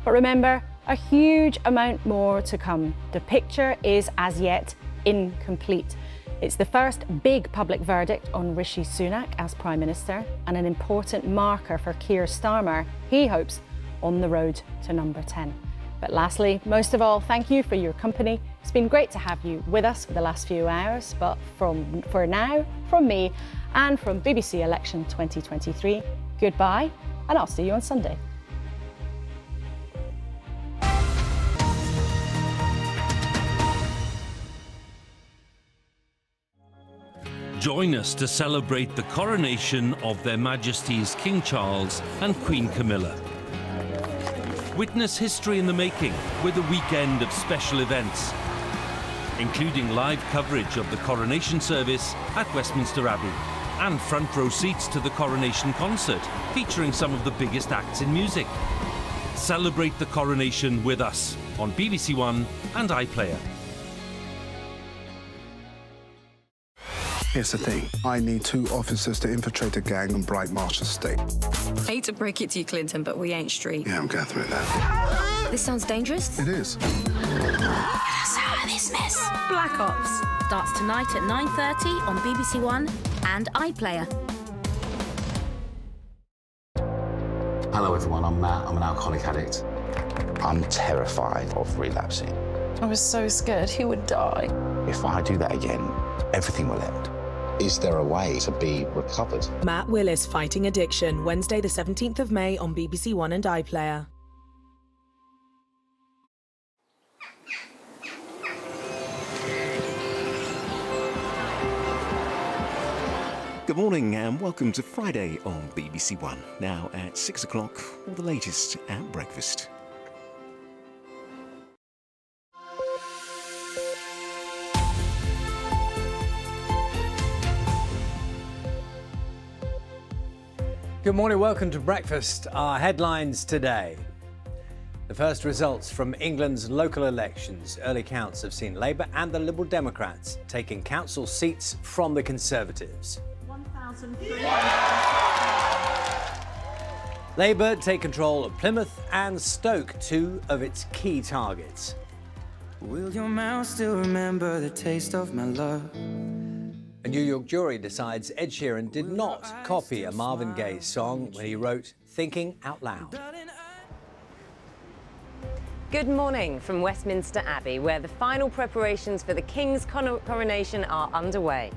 But remember, a huge amount more to come. The picture is as yet incomplete. It's the first big public verdict on Rishi Sunak as Prime Minister and an important marker for Keir Starmer, he hopes, on the road to number 10. But lastly, most of all, thank you for your company. It's been great to have you with us for the last few hours, but for now, from me and from BBC Election 2023, goodbye, and I'll see you on Sunday. Join us to celebrate the coronation of Their Majesties King Charles and Queen Camilla. Witness history in the making with a weekend of special events, including live coverage of the coronation service at Westminster Abbey and front row seats to the coronation concert featuring some of the biggest acts in music. Celebrate the coronation with us on BBC One and iPlayer. Here's the thing. I need 2 officers to infiltrate a gang on Bright Marsh Estate. I hate to break it to you, Clinton, but we ain't street. Yeah, I'm going through that. This sounds dangerous. It is. This mess. Black Ops starts tonight at 9:30 on BBC One and iPlayer. Hello everyone, I'm Matt. I'm an alcoholic addict. I'm terrified of relapsing. I was so scared he would die. If I do that again, everything will end. Is there a way to be recovered? Matt Willis Fighting Addiction, Wednesday the 17th of May on BBC One and iPlayer. Good morning and welcome to Friday on BBC One. Now at 6 o'clock, all the latest at breakfast. Good morning, welcome to breakfast. Our headlines today. The first results from England's local elections. Early counts have seen Labour and the Liberal Democrats taking council seats from the Conservatives. Labour take control of Plymouth and Stoke, 2 of its key targets. Will your mouth still remember the taste of my love? A New York jury decides Ed Sheeran did not copy a Marvin Gaye song when he wrote Thinking Out Loud. Good morning from Westminster Abbey, where the final preparations for the King's coronation are underway.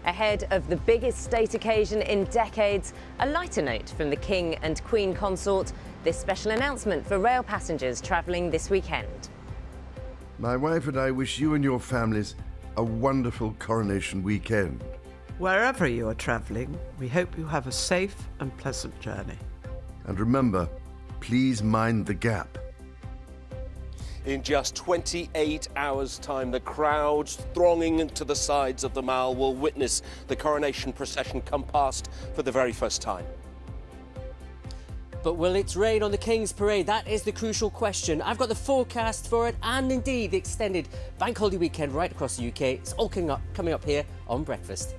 Ahead of the biggest state occasion in decades, a lighter note from the King and Queen consort, this special announcement for rail passengers travelling this weekend. My wife and I wish you and your families a wonderful coronation weekend. Wherever you are travelling, we hope you have a safe and pleasant journey. And remember, please mind the gap. In just 28 hours' time, the crowds thronging to the sides of the Mall will witness the coronation procession come past for the very first time. But will it rain on the King's Parade? That is the crucial question. I've got the forecast for it and indeed the extended bank holiday weekend right across the UK. It's all coming up here on Breakfast.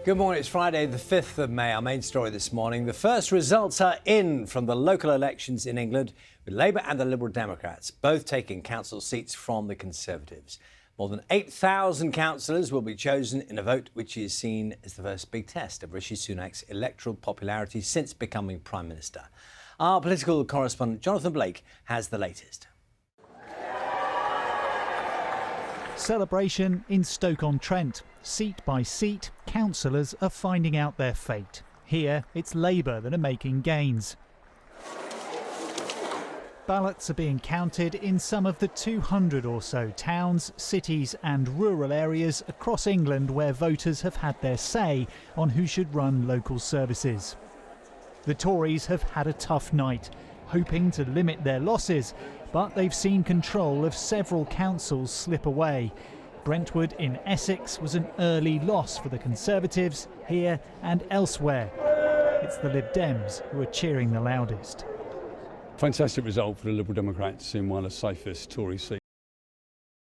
Good morning, it's Friday the 5th of May. Our main story this morning. The first results are in from the local elections in England, with Labour and the Liberal Democrats both taking council seats from the Conservatives. More than 8,000 councillors will be chosen in a vote which is seen as the first big test of Rishi Sunak's electoral popularity since becoming Prime Minister. Our political correspondent Jonathan Blake has the latest. Celebration in Stoke-on-Trent. Seat by seat, councillors are finding out their fate. Here, it's Labour that are making gains. Ballots are being counted in some of the 200 or so towns, cities and rural areas across England where voters have had their say on who should run local services. The Tories have had a tough night, hoping to limit their losses, but they've seen control of several councils slip away. Brentwood in Essex was an early loss for the Conservatives here and elsewhere. It's the Lib Dems who are cheering the loudest. Fantastic result for the Liberal Democrats in one of the safest Tory seats.